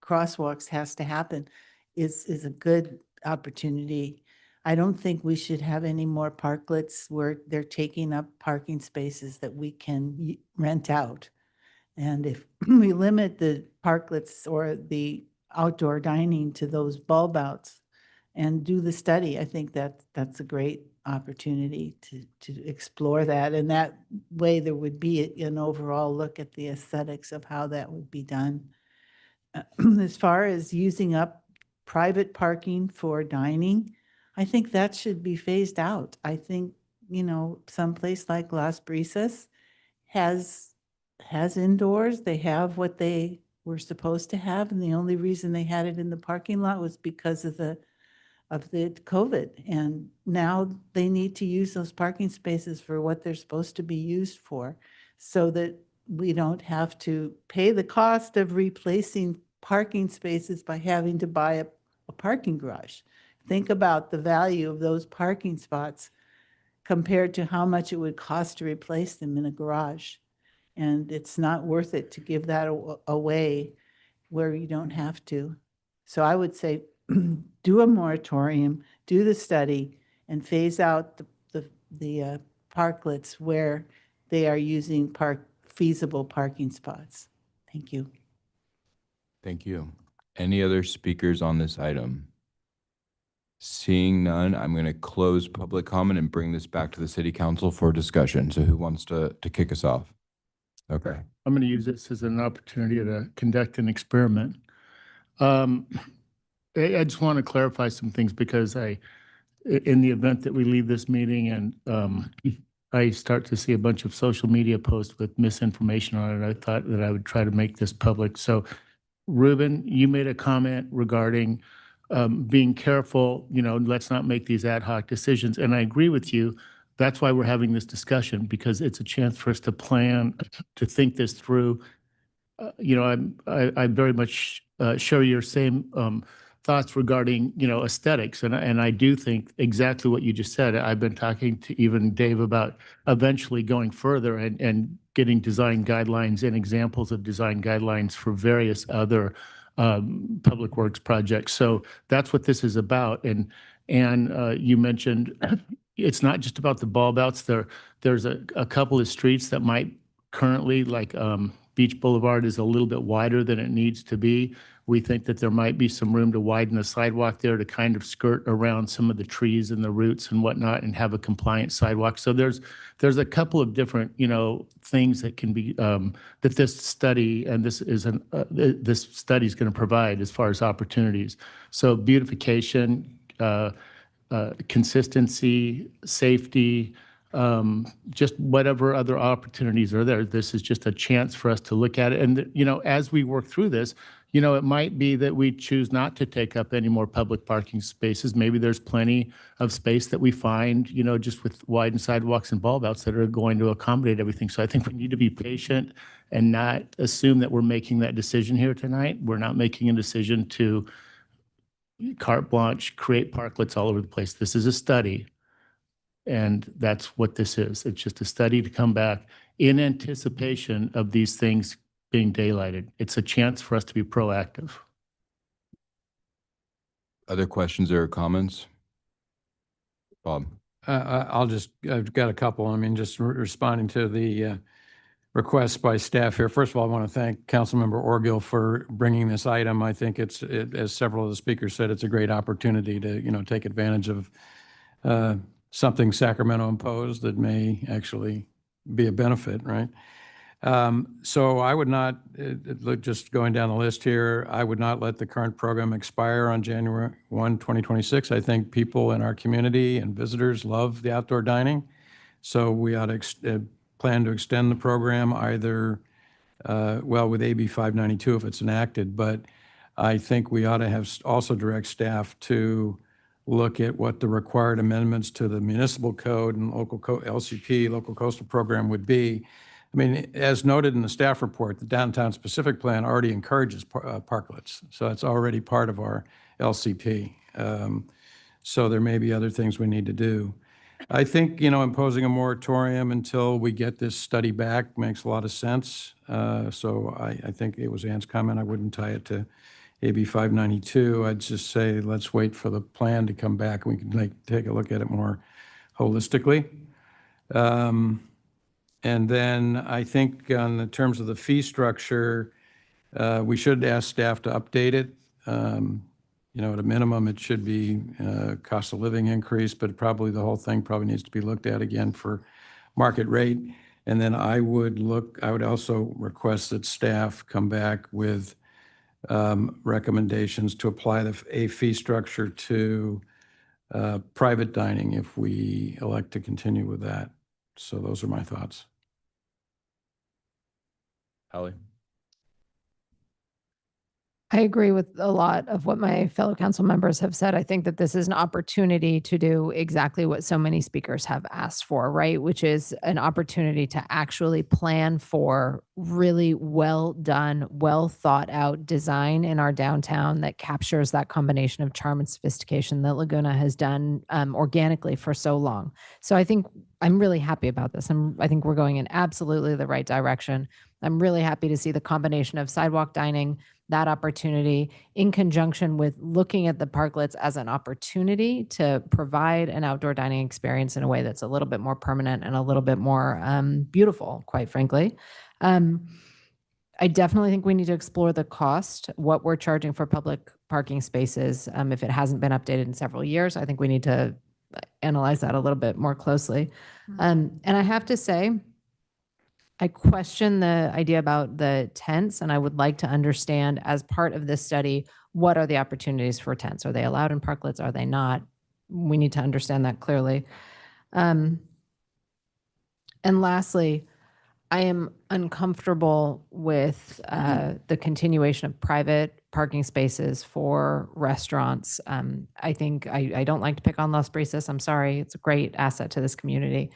crosswalks has to happen is a good opportunity. I don't think we should have any more parklets where they're taking up parking spaces that we can rent out. And if we limit the parklets or the outdoor dining to those bulb outs and do the study. I think that's a great opportunity to explore that. And that way there would be an overall look at the aesthetics of how that would be done. As far as using up private parking for dining, I think that should be phased out. I think, someplace like Las Brisas has indoors. They have what they were supposed to have, and the only reason they had it in the parking lot was because of the COVID. And now they need to use those parking spaces for what they're supposed to be used for, so that we don't have to pay the cost of replacing parking spaces by having to buy a parking garage. Think about the value of those parking spots compared to how much it would cost to replace them in a garage. And it's not worth it to give that away where you don't have to. So I would say do a moratorium, do the study, and phase out the parklets where they are using feasible parking spots. Thank you. Thank you. Any other speakers on this item? Seeing none, I'm going to close public comment and bring this back to the city council for discussion. So who wants to kick us off? Okay. I'm going to use this as an opportunity to conduct an experiment. I just want to clarify some things because in the event that we leave this meeting and I start to see a bunch of social media posts with misinformation on it, I thought that I would try to make this public. So Ruben, you made a comment regarding being careful, let's not make these ad hoc decisions. And I agree with you. That's why we're having this discussion, because it's a chance for us to plan, to think this through. I very much share your same thoughts regarding, aesthetics. And I do think exactly what you just said. I've been talking to even Dave about eventually going further and getting design guidelines and examples of design guidelines for various other public works projects. So that's what this is about. And you mentioned it's not just about the bulb outs. There's a couple of streets that might currently, like Beach Boulevard is a little bit wider than it needs to be. We think that there might be some room to widen the sidewalk there to kind of skirt around some of the trees and the roots and whatnot and have a compliant sidewalk. So there's a couple of different, things that can be, that this study and this study is going to provide as far as opportunities. So beautification, consistency, safety, just whatever other opportunities are there. This is just a chance for us to look at it. And, as we work through this, it might be that we choose not to take up any more public parking spaces. Maybe there's plenty of space that we find, just with widened sidewalks and bulb outs that are going to accommodate everything. So I think we need to be patient and not assume that we're making that decision here tonight. We're not making a decision to carte blanche, create parklets all over the place. This is a study. And that's what this is. It's just a study to come back in anticipation of these things being daylighted. It's a chance for us to be proactive. Other questions or comments? Bob? I've got a couple. I mean, just responding to the requests by staff here. First of all, I want to thank Councilmember Orgill for bringing this item. I think as several of the speakers said, it's a great opportunity to, take advantage of something Sacramento imposed that may actually be a benefit, right? So I would not, just going down the list here, I would not let the current program expire on January 1, 2026. I think people in our community and visitors love the outdoor dining. So we ought to plan to extend the program either, with AB 592 if it's enacted, but I think we ought to have also direct staff to look at what the required amendments to the municipal code and local LCP, local coastal program would be. I mean, as noted in the staff report, the downtown specific plan already encourages parklets. So it's already part of our LCP. So there may be other things we need to do. I think, imposing a moratorium until we get this study back makes a lot of sense. So I think it was Ann's comment. I wouldn't tie it to AB 592. I'd just say, let's wait for the plan to come back and we can take a look at it more holistically. And then I think on the terms of the fee structure, we should ask staff to update it you know, at a minimum, it should be cost of living increase, but probably the whole thing probably needs to be looked at again for market rate. And then I would also request that staff come back with recommendations to apply a fee structure to private dining if we elect to continue with that. So those are my thoughts. Holly? I agree with a lot of what my fellow council members have said. I think that this is an opportunity to do exactly what so many speakers have asked for, right? Which is an opportunity to actually plan for really well done, well thought out design in our downtown that captures that combination of charm and sophistication that Laguna has done organically for so long. So I think I'm really happy about this. I think we're going in absolutely the right direction. I'm really happy to see the combination of sidewalk dining, that opportunity in conjunction with looking at the parklets as an opportunity to provide an outdoor dining experience in a way that's a little bit more permanent and a little bit more beautiful, quite frankly. I definitely think we need to explore the cost, what we're charging for public parking spaces. If it hasn't been updated in several years, I think we need to analyze that a little bit more closely. And I have to say, I question the idea about the tents, and I would like to understand, as part of this study, what are the opportunities for tents? Are they allowed in parklets? Are they not? We need to understand that clearly. And lastly, I am uncomfortable with the continuation of private parking spaces for restaurants. I think I don't like to pick on Las Brisas. I'm sorry. It's a great asset to this community.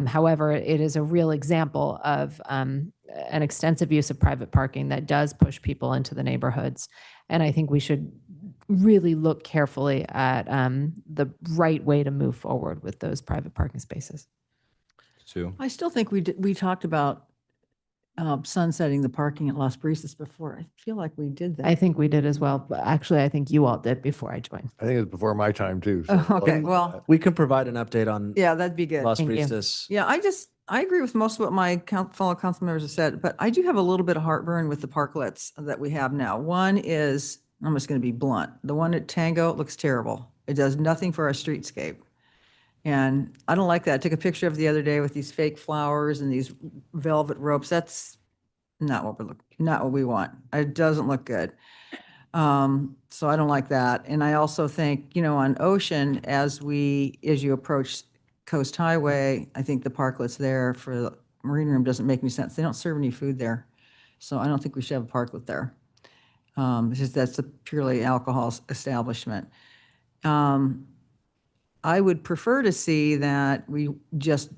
However, it is a real example of an extensive use of private parking that does push people into the neighborhoods. And I think we should really look carefully at the right way to move forward with those private parking spaces. Sue? I still think we talked about sunsetting the parking at Las Brisas before. I feel like we did that. I think we did as well, but actually, I think you all did before I joined. I think it was before my time too. so- Okay, well, We can provide an update on yeah, that'd be good. Las Thank you. Brisas. Yeah, I agree with most of what my fellow council members have said, but I do have a little bit of heartburn with the parklets that we have now. One is, I'm just going to be blunt, the one at Tango looks terrible. It does nothing for our streetscape. And I don't like that. I took a picture of the other day with these fake flowers and these velvet ropes. That's not what we want. It doesn't look good. So I don't like that. And I also think, on Ocean, as you approach Coast Highway, I think the parklets there for the Marine Room doesn't make any sense. They don't serve any food there. So I don't think we should have a parklet there. It's just that's a purely alcohol establishment. I would prefer to see that we just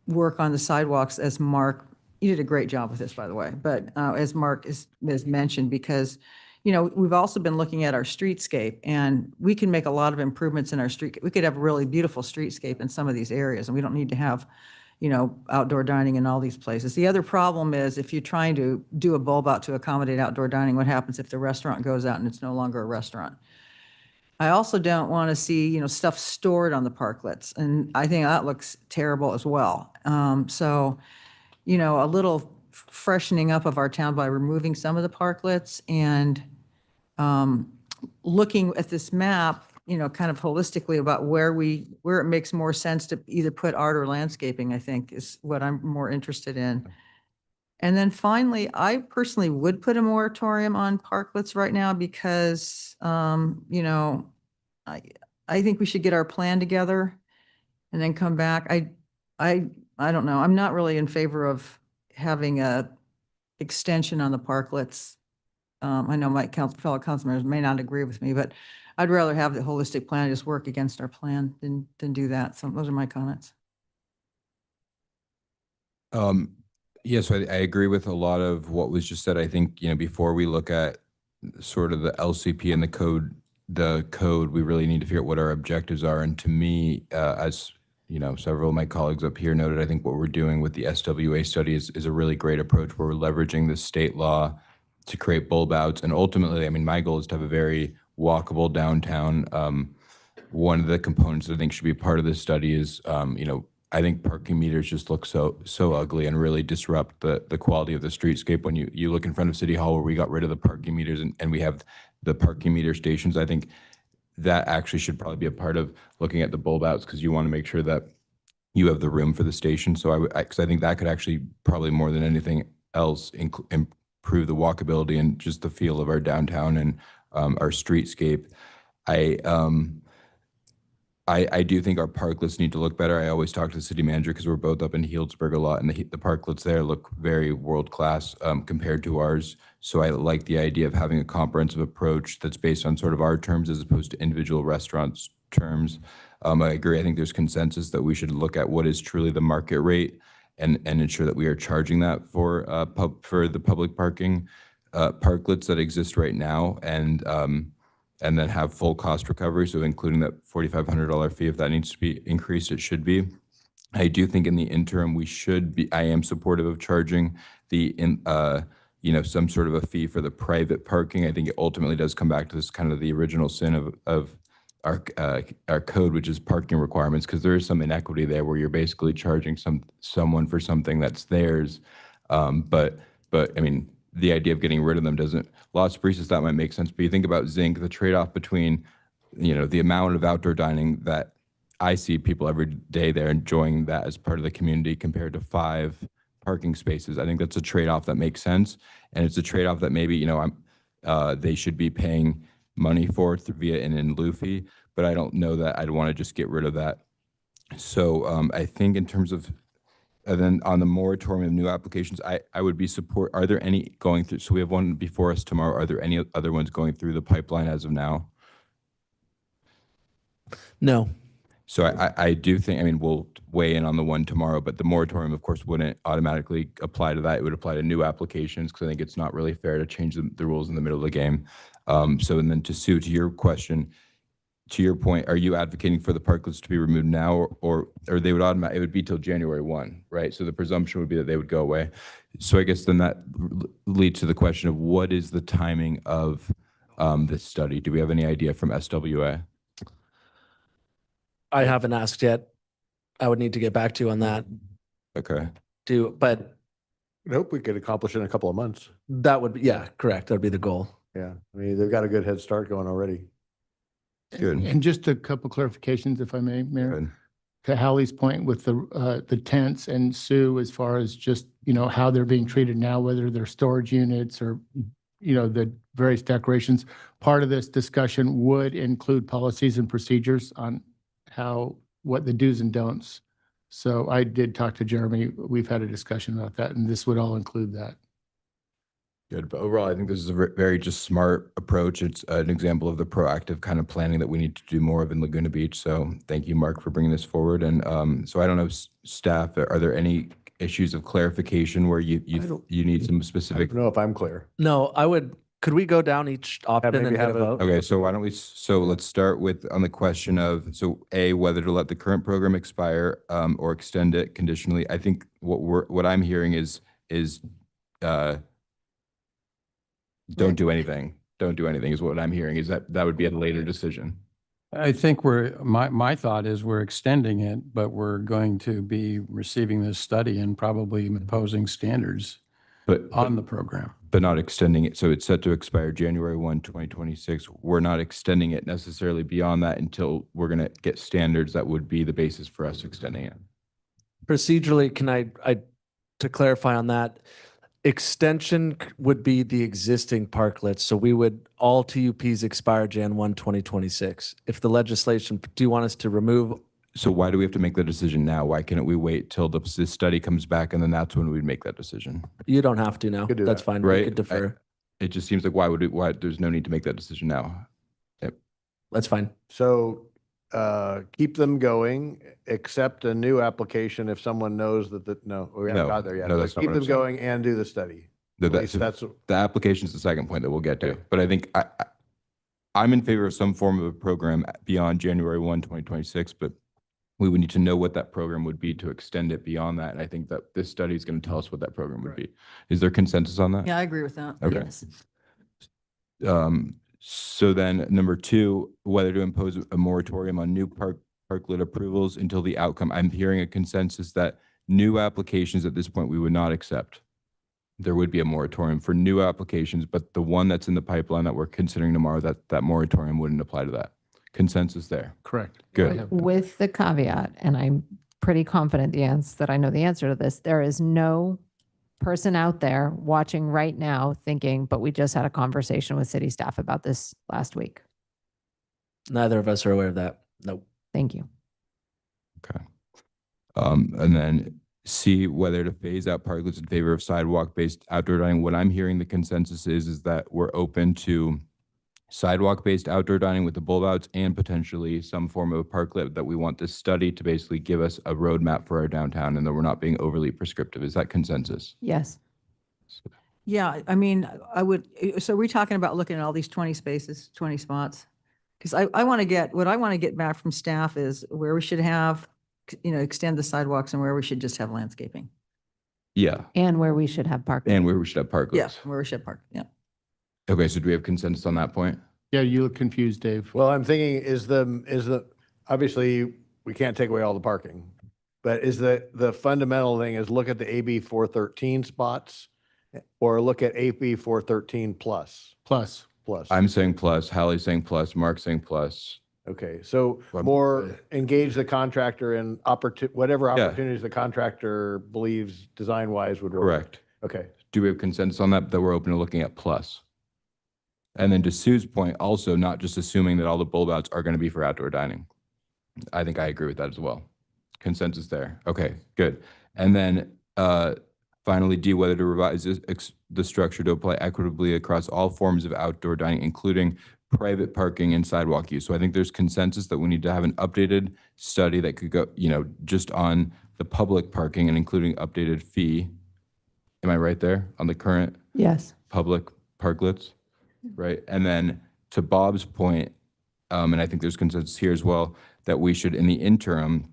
work on the sidewalks as Mark, you did a great job with this, by the way, but as Mark has mentioned, because, we've also been looking at our streetscape, and we can make a lot of improvements in our street. We could have a really beautiful streetscape in some of these areas, and we don't need to have, outdoor dining in all these places. The other problem is if you're trying to do a bulb out to accommodate outdoor dining, what happens if the restaurant goes out and it's no longer a restaurant? I also don't want to see, stuff stored on the parklets, and I think that looks terrible as well. So, a little freshening up of our town by removing some of the parklets and looking at this map, kind of holistically about where it makes more sense to either put art or landscaping, I think is what I'm more interested in. And then finally, I personally would put a moratorium on parklets right now because, I think we should get our plan together and then come back. I don't know. I'm not really in favor of having a extension on the parklets. I know my fellow council members may not agree with me, but I'd rather have the holistic plan just work against our plan than do that. So those are my comments. Yes, I agree with a lot of what was just said. I think, before we look at sort of the LCP and the code, we really need to figure out what our objectives are. And to me, as several of my colleagues up here noted, I think what we're doing with the SWA study is a really great approach where we're leveraging the state law to create bulb outs. And ultimately, my goal is to have a very walkable downtown. One of the components that I think should be part of this study is, I think parking meters just look so ugly and really disrupt the quality of the streetscape. When you look in front of City Hall where we got rid of the parking meters and we have the parking meter stations. I think that actually should probably be a part of looking at the bulb outs, because you want to make sure that you have the room for the station. So because I think that could actually probably more than anything else improve the walkability and just the feel of our downtown and our streetscape. I do think our parklets need to look better. I always talk to the city manager because we're both up in Healdsburg a lot, and the parklets there look very world-class compared to ours. So I like the idea of having a comprehensive approach that's based on sort of our terms as opposed to individual restaurants' terms. I agree. I think there's consensus that we should look at what is truly the market rate and ensure that we are charging that for the public parking parklets that exist right now, and then have full cost recovery. So including that $4,500 fee, if that needs to be increased, it should be. I do think in the interim, I am supportive of charging some sort of a fee for the private parking. I think it ultimately does come back to this kind of the original sin of our code, which is parking requirements, because there is some inequity there where you're basically charging someone for something that's theirs. But I mean, the idea of getting rid of them doesn't, Las Brisas, that might make sense. But you think about Zinc, the trade-off between, the amount of outdoor dining that I see people every day there enjoying that as part of the community compared to 5 parking spaces. I think that's a trade-off that makes sense. And it's a trade-off that maybe, they should be paying money for via an in lieu fee, but I don't know that I'd want to just get rid of that. So I think in terms of, and then on the moratorium of new applications, I would be are there any going through, so we have one before us tomorrow, are there any other ones going through the pipeline as of now? No. So I do think, we'll weigh in on the one tomorrow, but the moratorium, of course, wouldn't automatically apply to that. It would apply to new applications, because I think it's not really fair to change the rules in the middle of the game. So, and then to Sue, to your question, to your point, are you advocating for the parklets to be removed now, or they would it would be till January 1, right? So the presumption would be that they would go away. So I guess then that leads to the question of what is the timing of this study? Do we have any idea from SWA? I haven't asked yet. I would need to get back to you on that. Okay. But I hope we could accomplish it in a couple of months. that would be, yeah, correct. That'd be the goal. Yeah, they've got a good head start going already. Good. And just a couple clarifications, if I may, Mayor. Good. To Hallie's point with the tents, and Sue, as far as just, how they're being treated now, whether they're storage units or, the various decorations, part of this discussion would include policies and procedures on what the do's and don'ts. So I did talk to Jeremy. We've had a discussion about that, and this would all include that. Good. But overall, I think this is a very just smart approach. It's an example of the proactive kind of planning that we need to do more of in Laguna Beach. So thank you, Mark, for bringing this forward. And so I don't know, staff, are there any issues of clarification where you need some specific? I don't know if I'm clear. No, could we go down each option and get a vote? Okay, so why don't let's start with on the question of, whether to let the current program expire or extend it conditionally. I think what I'm hearing is don't do anything. Don't do anything is what I'm hearing, is that would be a later decision. I think my thought is we're extending it, but we're going to be receiving this study and probably imposing standards on the program. But not extending it. So it's set to expire January 1, 2026. We're not extending it necessarily beyond that until we're going to get standards that would be the basis for us extending it. Procedurally, can I to clarify on that, extension would be the existing parklets. So all TUPs expire Jan 1, 2026. If the legislation, do you want us to remove? So why do we have to make the decision now? Why can't we wait till this study comes back and then that's when we'd make that decision? You don't have to now. That's fine. Right? We could defer. It just seems like why there's no need to make that decision now. Yep. That's fine. So keep them going, accept a new application if someone knows that we haven't got there yet. No, But that's not keep what I'm them saying. going and do the study. That's the application is the second point that we'll get to. But I think I'm in favor of some form of a program beyond January 1, 2026, but we would need to know what that program would be to extend it beyond that. And I think that this study is going to tell us what that program would be. Is there consensus on that? Yeah, I agree with that. Okay. Yes. So then number 2, whether to impose a moratorium on new parklet approvals until the outcome. I'm hearing a consensus that new applications at this point we would not accept. there would be a moratorium for new applications, but the one that's in the pipeline that we're considering tomorrow, that moratorium wouldn't apply to that. Consensus there. Correct. Good. With the caveat, and I'm pretty confident that I know the answer to this, there is no person out there watching right now thinking, but we just had a conversation with city staff about this last week. Neither of us are aware of that. Nope. Thank you. Okay. And then see whether to phase out parklets in favor of sidewalk-based outdoor dining. What I'm hearing the consensus is that we're open to sidewalk-based outdoor dining with the bulb outs and potentially some form of a parklet, that we want this study to basically give us a roadmap for our downtown and that we're not being overly prescriptive. Is that consensus? Yes. Yeah, I mean, I would, so we're talking about looking at all these 20 spaces, 20 spots. Because I want to get, what I want to get back from staff is where we should have, extend the sidewalks and where we should just have landscaping. Yeah. And where we should have parking. And where we should have parklets. Yeah, where we should have park, yeah. Okay, so do we have consensus on that point? Yeah, you look confused, Dave. Well, I'm thinking obviously we can't take away all the parking, but is the fundamental thing is look at the AB 413 spots or look at AB 413 plus? Plus. I'm saying plus, Hallie's saying plus, Mark's saying plus. Okay, so more engage the contractor in whatever Yeah. opportunities the contractor believes design-wise would work. Correct. Okay. Do we have consensus on that we're open to looking at plus? And then to Sue's point, also not just assuming that all the bulb outs are going to be for outdoor dining. I think I agree with that as well. Consensus there. Okay, good. And then finally, D, whether to revise the structure to apply equitably across all forms of outdoor dining, including private parking and sidewalk use. So I think there's consensus that we need to have an updated study that could go, just on the public parking and including updated fee. Am I right there on the current Yes. public parklets? Right. And then to Bob's point, and I think there's consensus here as well, that we should, in the interim,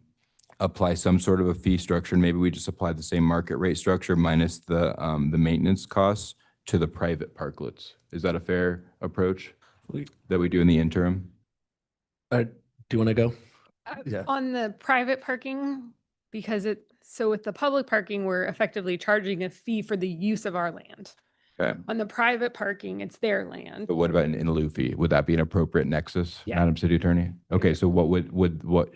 apply some sort of a fee structure. And maybe we just apply the same market rate structure minus the maintenance costs to the private parklets. Is that a fair approach that we do in the interim? Do you want to go? Yeah. On the private parking, because so with the public parking, we're effectively charging a fee for the use of our land. Okay. On the private parking, it's their land. But what about an in lieu fee? Would that be an appropriate nexus, Yeah. Madam City Attorney? Okay, so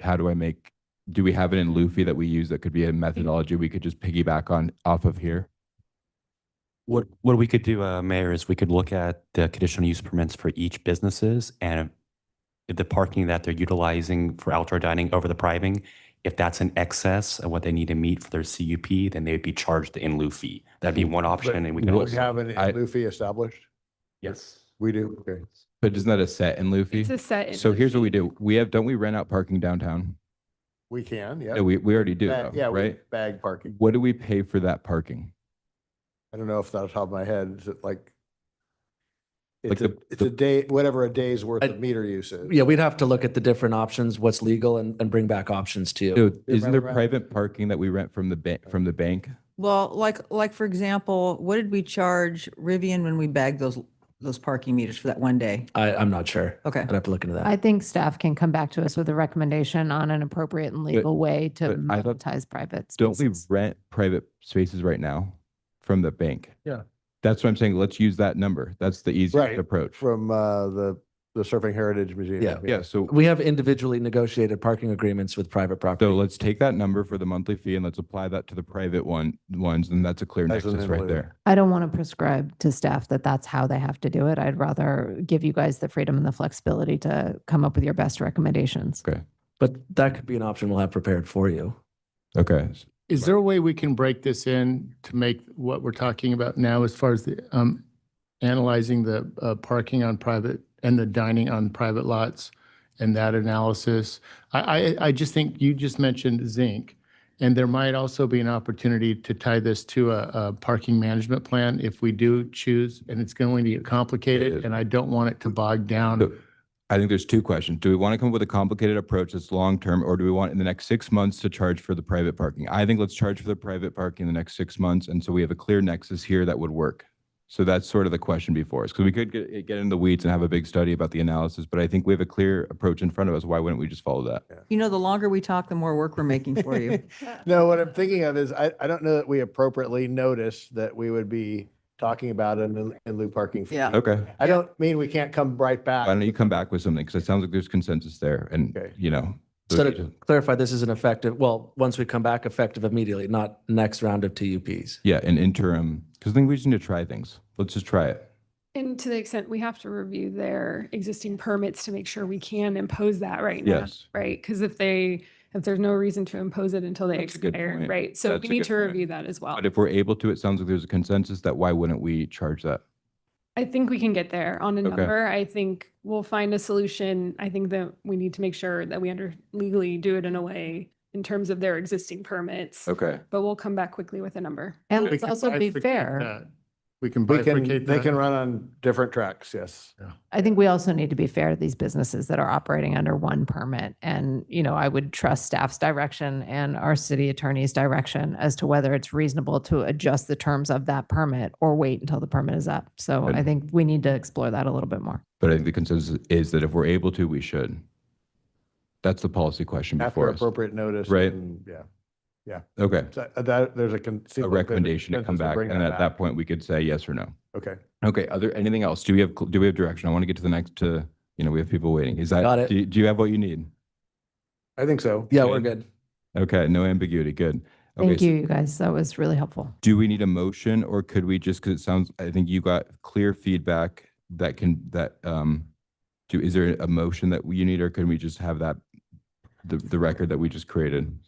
how do I make, do we have an in lieu fee that we use that could be a methodology we could just piggyback off of here? What we could do, Mayor, is we could look at the conditional use permits for each businesses, and if the parking that they're utilizing for outdoor dining over the private, if that's in excess of what they need to meet for their CUP, then they would be charged the in lieu fee. That'd be one option, and we can We also. have an in lieu fee established? Yes. We do, okay. But isn't that a set in lieu fee? It's a set in So lieu here's what we do. Don't we rent out parking downtown? We can, yeah. Yeah, we already do, though, Yeah, we right? bag parking. What do we pay for that parking? I don't know if that's off the top of my head, is it like? It's Like it's a day, whatever a day's worth of meter usage. Yeah, we'd have to look at the different options, what's legal, and bring back options too. So isn't there private parking that we rent from the bank? Well, like for example, what did we charge Rivian when we bagged those parking meters for that one day? I'm not sure. Okay. I'd have to look into that. I think staff can come back to us with a recommendation on an appropriate and legal way to but I thought- monetize private Don't we spaces. rent private spaces right now from the bank? Yeah. That's what I'm saying. Let's use that number. That's the easiest Right. approach. From the Surfing Heritage Museum. Yeah. So We have individually negotiated parking agreements with private property. So let's take that number for the monthly fee and let's apply that to the private ones, and that's a clear As an nexus right in lieu. there. I don't want to prescribe to staff that that's how they have to do it. I'd rather give you guys the freedom and the flexibility to come up with your best recommendations. Okay. But that could be an option we'll have prepared for you. Okay. Is there a way we can break this in to make what we're talking about now as far as the analyzing the parking on private and the dining on private lots and that analysis? I just think you just mentioned zinc, and there might also be an opportunity to tie this to a parking management plan if we do choose, and it's going to get complicated, and I don't want it to bog down. So I think there's two questions. Do we want to come up with a complicated approach that's long-term, or do we want in the next 6 months to charge for the private parking? I think let's charge for the private parking in the next 6 months. And so we have a clear nexus here that would work. So that's sort of the question before us, because we could get in the weeds and have a big study about the analysis, but I think we have a clear approach in front of us. Why wouldn't we just follow that? You know, the longer we talk, the more work we're making for you. No, what I'm thinking of is, I don't know that we appropriately notice that we would be talking about it in lieu parking. fee. Yeah. Okay. I don't mean we can't come right back. Why don't you come back with something? Because it sounds like there's consensus there and, you know. So to clarify, this is an effective, well, once we come back, effective immediately, not next round of TUPs. Yeah, an interim, because I think we just need to try things. Let's just try it. And to the extent we have to review their existing permits to make sure we can impose that right now, Yes. right? Because if there's no reason to impose it until they That's a good expire, point. right? So That's we a need good to point. review that as well. But if we're able to, it sounds like there's a consensus that why wouldn't we charge that? I think we can get there on a Okay. number. I think we'll find a solution. I think that we need to make sure that we legally do it in a way in terms of their existing permits. Okay. But we'll come back quickly with a number. And We let's can also be bifurcate fair. that. We can They bifurcate that. can run on different tracks, yes. I think we also need to be fair to these businesses that are operating under one permit. And, you know, I would trust staff's direction and our city attorney's direction as to whether it's reasonable to adjust the terms of that permit or wait until the permit is up. So I think we need to explore that a little bit more. But I think the consensus is that if we're able to, we should. That's the policy question After before us. appropriate notice. Right. and- Yeah. Yeah. Okay. So that, there's a. seems like A there's recommendation to come consensus back, bring and at that back. point, we could say yes or no. Okay. Okay, anything else? Do we have direction? I want to get to the next, we have people waiting. Is that, Got it. do you have what you need? I think so. Yeah, we're good. Okay, no ambiguity, good. Okay, Thank so you, you guys. That was really helpful. do we need a motion, or could we just, because it sounds, I think you got clear feedback is there a motion that you need, or can we just have that, the record that we just created?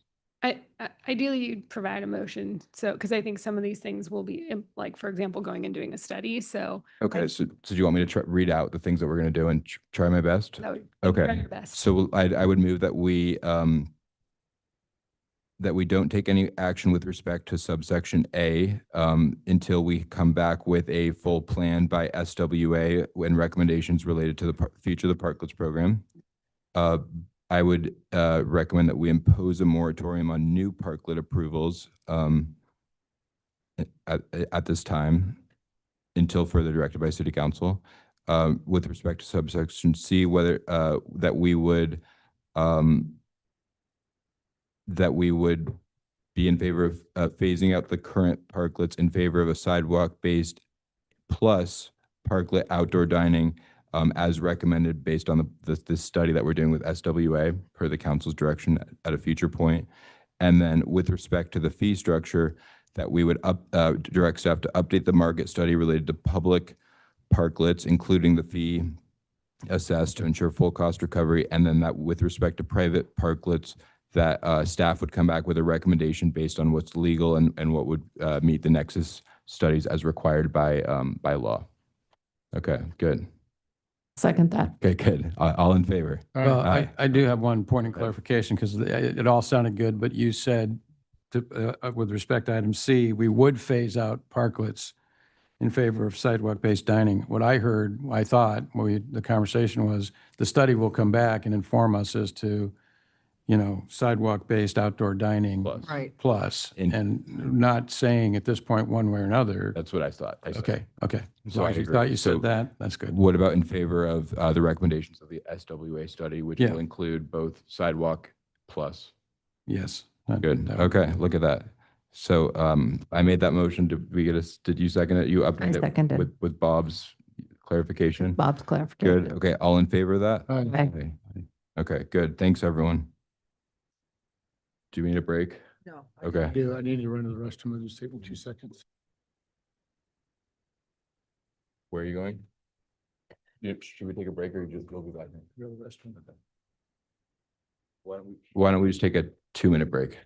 Ideally, you'd provide a motion. So, because I think some of these things will be like, for example, going and doing a study. So Okay, so do you want me to read out the things that we're going to do and try my best? that would Okay. try your best. So I would move that we don't take any action with respect to subsection A until we come back with a full plan by SWA and recommendations related to the future of the Parklets program. I would recommend that we impose a moratorium on new parklet approvals at this time until further directed by City Council. With respect to subsection C, whether that we would be in favor of phasing out the current parklets in favor of a sidewalk-based plus parklet outdoor dining as recommended based on the study that we're doing with SWA per the council's direction at a future point. And then with respect to the fee structure, that we would direct staff to update the market study related to public parklets, including the fee assessed to ensure full cost recovery. And then that with respect to private parklets, that staff would come back with a recommendation based on what's legal and what would meet the nexus studies as required by law. Okay, good. Second that. Okay, good. All in favor? Well, Aye. I do have one point of clarification because it all sounded good, but you said with respect to item C, we would phase out parklets in favor of sidewalk-based dining. What I heard, I thought, the conversation was, the study will come back and inform us as to, sidewalk-based outdoor dining. Right. Plus, and not saying at this point one way or another. That's what I thought. Okay. As So long I as you agree. thought you So said that, that's good. What about in favor of the recommendations of the SWA study, which Yeah. will include both sidewalk plus? Yes. Good. Okay, look at that. So I made that motion. Did you second it? You updated it seconded. with Bob's clarification? Bob's clarification. Good. Okay, all in favor of that? Aye. Okay, good. Thanks, everyone. Do we need a break? No. Okay. I need to run to the restroom. I'll just take 2 seconds. Where are you going? Should we take a break or just go be back? Go to the restroom. Why don't we just take a 2-minute break?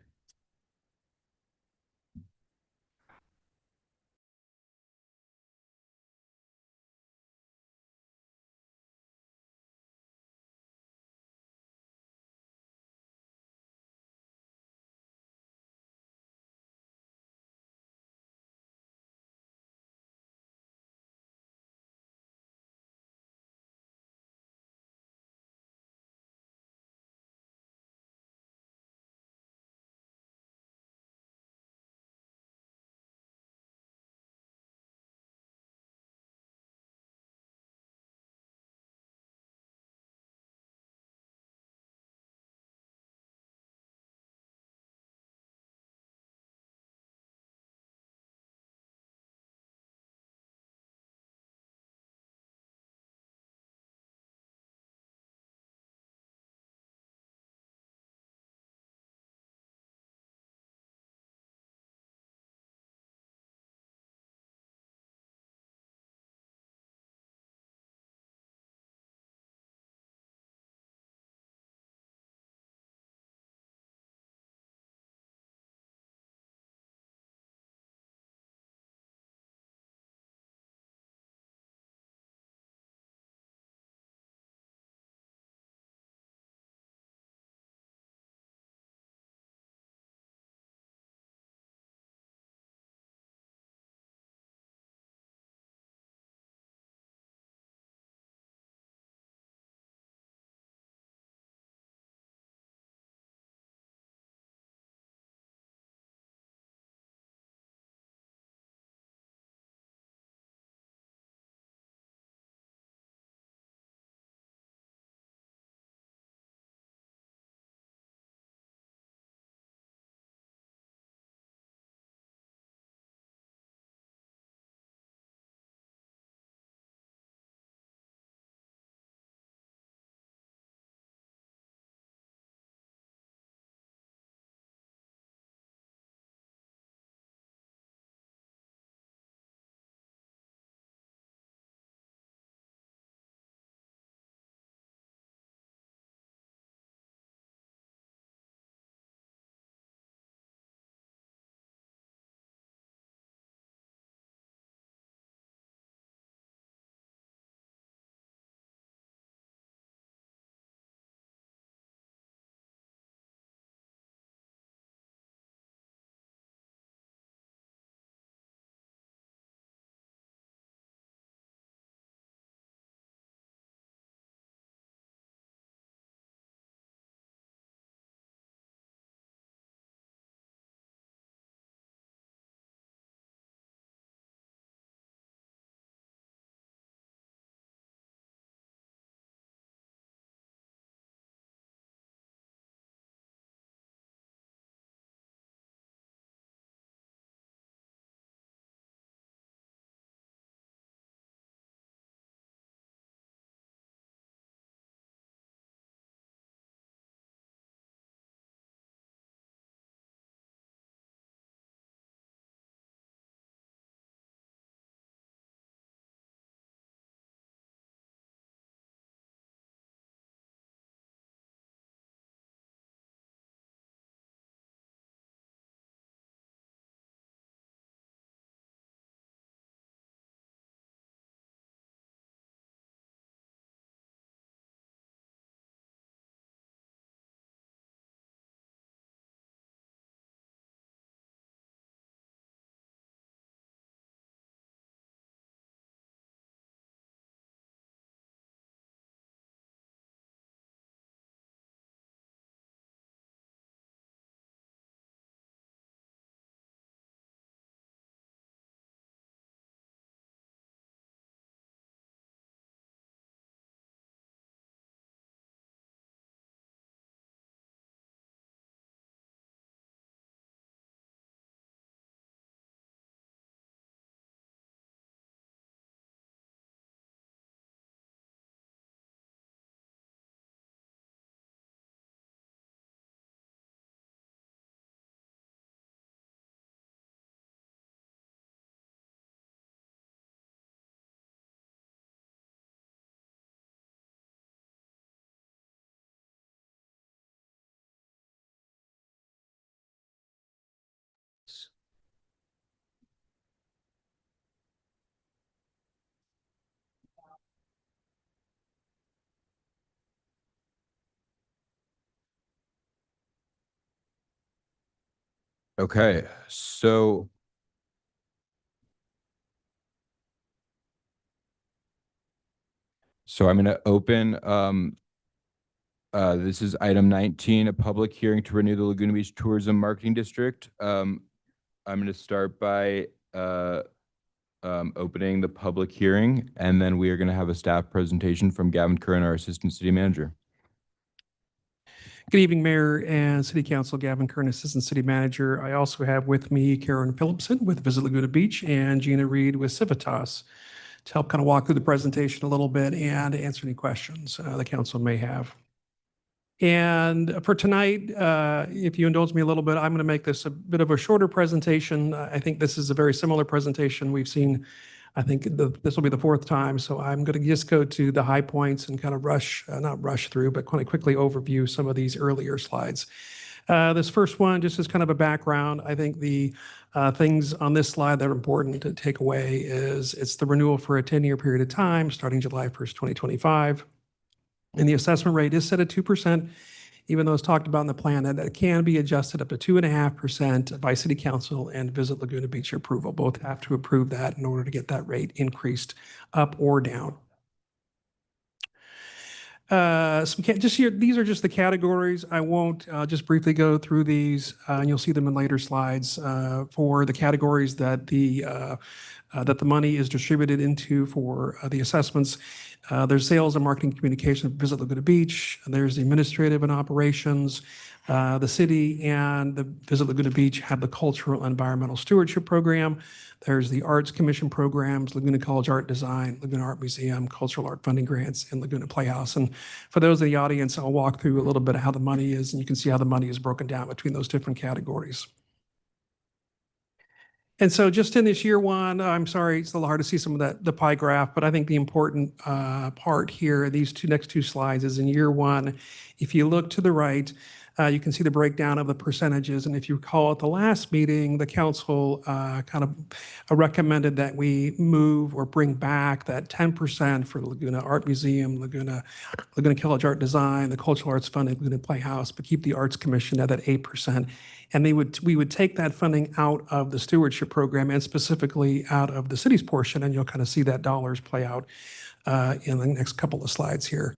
Okay, so I'm going to open, this is item 19, a public hearing to renew the Laguna Beach Tourism Marketing District. I'm going to start by opening the public hearing, and then we are going to have a staff presentation from Gavin Curran, our Assistant City Manager. Good evening, Mayor and City Council. Gavin Kern, Assistant City Manager. I also have with me Karen Phillipson with Visit Laguna Beach and Gina Reed with Civitas to help kind of walk through the presentation a little bit and answer any questions the council may have. And for tonight, if you indulge me a little bit, I'm going to make this a bit of a shorter presentation. I think this is a very similar presentation we've seen. I think this will be the fourth time, so I'm going to just go to the high points and kind of not rush through, but kind of quickly overview some of these earlier slides. This first one, just as kind of a background, I think the things on this slide that are important to take away is it's the renewal for a 10-year period of time, starting July 1st, 2025. And the assessment rate is set at 2%, even though it's talked about in the plan that it can be adjusted up to 2.5% by City Council and Visit Laguna Beach approval. Both have to approve that in order to get that rate increased up or down. Just here, these are just the categories. I won't just briefly go through these, and you'll see them in later slides for the categories that the money is distributed into for the assessments. There's sales and marketing communication, Visit Laguna Beach. There's the administrative and operations. The city and the Visit Laguna Beach have the cultural and environmental stewardship program. There's the arts commission programs, Laguna College Art Design, Laguna Art Museum, cultural art funding grants, and Laguna Playhouse. And for those in the audience, I'll walk through a little bit of how the money is, and you can see how the money is broken down between those different categories. And so just in this year one, I'm sorry, it's a little hard to see some of the pie graph, but I think the important part here, these next two slides, is in year one. If you look to the right, you can see the breakdown of the percentages. And if you recall at the last meeting, the council kind of recommended that we move or bring back that 10% for the Laguna Art Museum, Laguna College Art Design, the Cultural Arts Fund, and Laguna Playhouse, but keep the Arts Commission at that 8%. And we would take that funding out of the stewardship program and specifically out of the city's portion, and you'll kind of see that dollars play out in the next couple of slides here.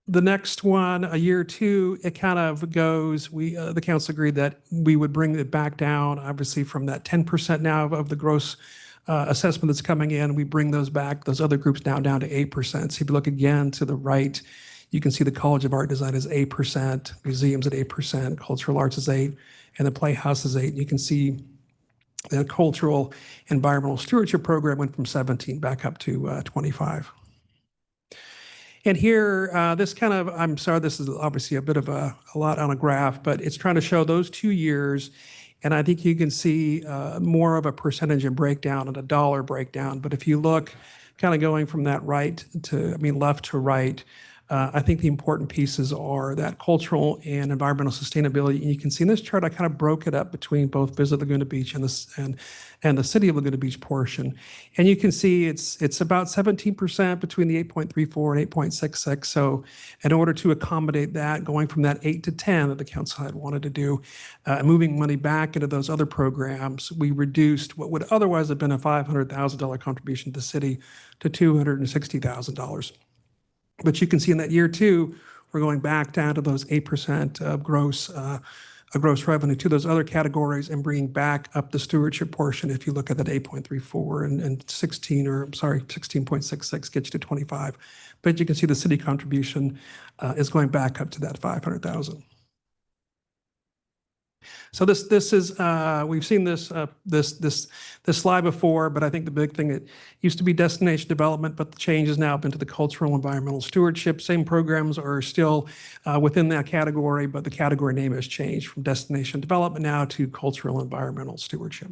The next one, a year two, it kind of goes, the council agreed that we would bring it back down, obviously from that 10% now of the gross assessment that's coming in. We bring those back, those other groups down to 8%. So if you look again to the right, you can see the College of Art Design is 8%, museums at 8%, cultural arts is 8%, and the Playhouse is 8%. You can see the cultural environmental stewardship program went from 17 back up to 25. And here, this kind of, I'm sorry, this is obviously a bit of a lot on a graph, but it's trying to show those 2 years. And I think you can see more of a percentage and breakdown and a dollar breakdown. But if you look kind of going from that left to right, I think the important pieces are that cultural and environmental sustainability. And you can see in this chart, I kind of broke it up between both Visit Laguna Beach and the City of Laguna Beach portion. And you can see it's about 17% between the 8.34 and 8.66. So in order to accommodate that, going from that 8 to 10 that the council had wanted to do, moving money back into those other programs, we reduced what would otherwise have been a $500,000 contribution to the city to $260,000. But you can see in that year two, we're going back down to those 8% of gross revenue to those other categories and bringing back up the stewardship portion. If you look at that 8.34 and 16.66 gets you to 25. But you can see the city contribution is going back up to that 500,000. So this is we've seen this slide before, but I think the big thing, it used to be destination development, but the change has now been to the cultural environmental stewardship. Same programs are still within that category, but the category name has changed from destination development now to cultural environmental stewardship.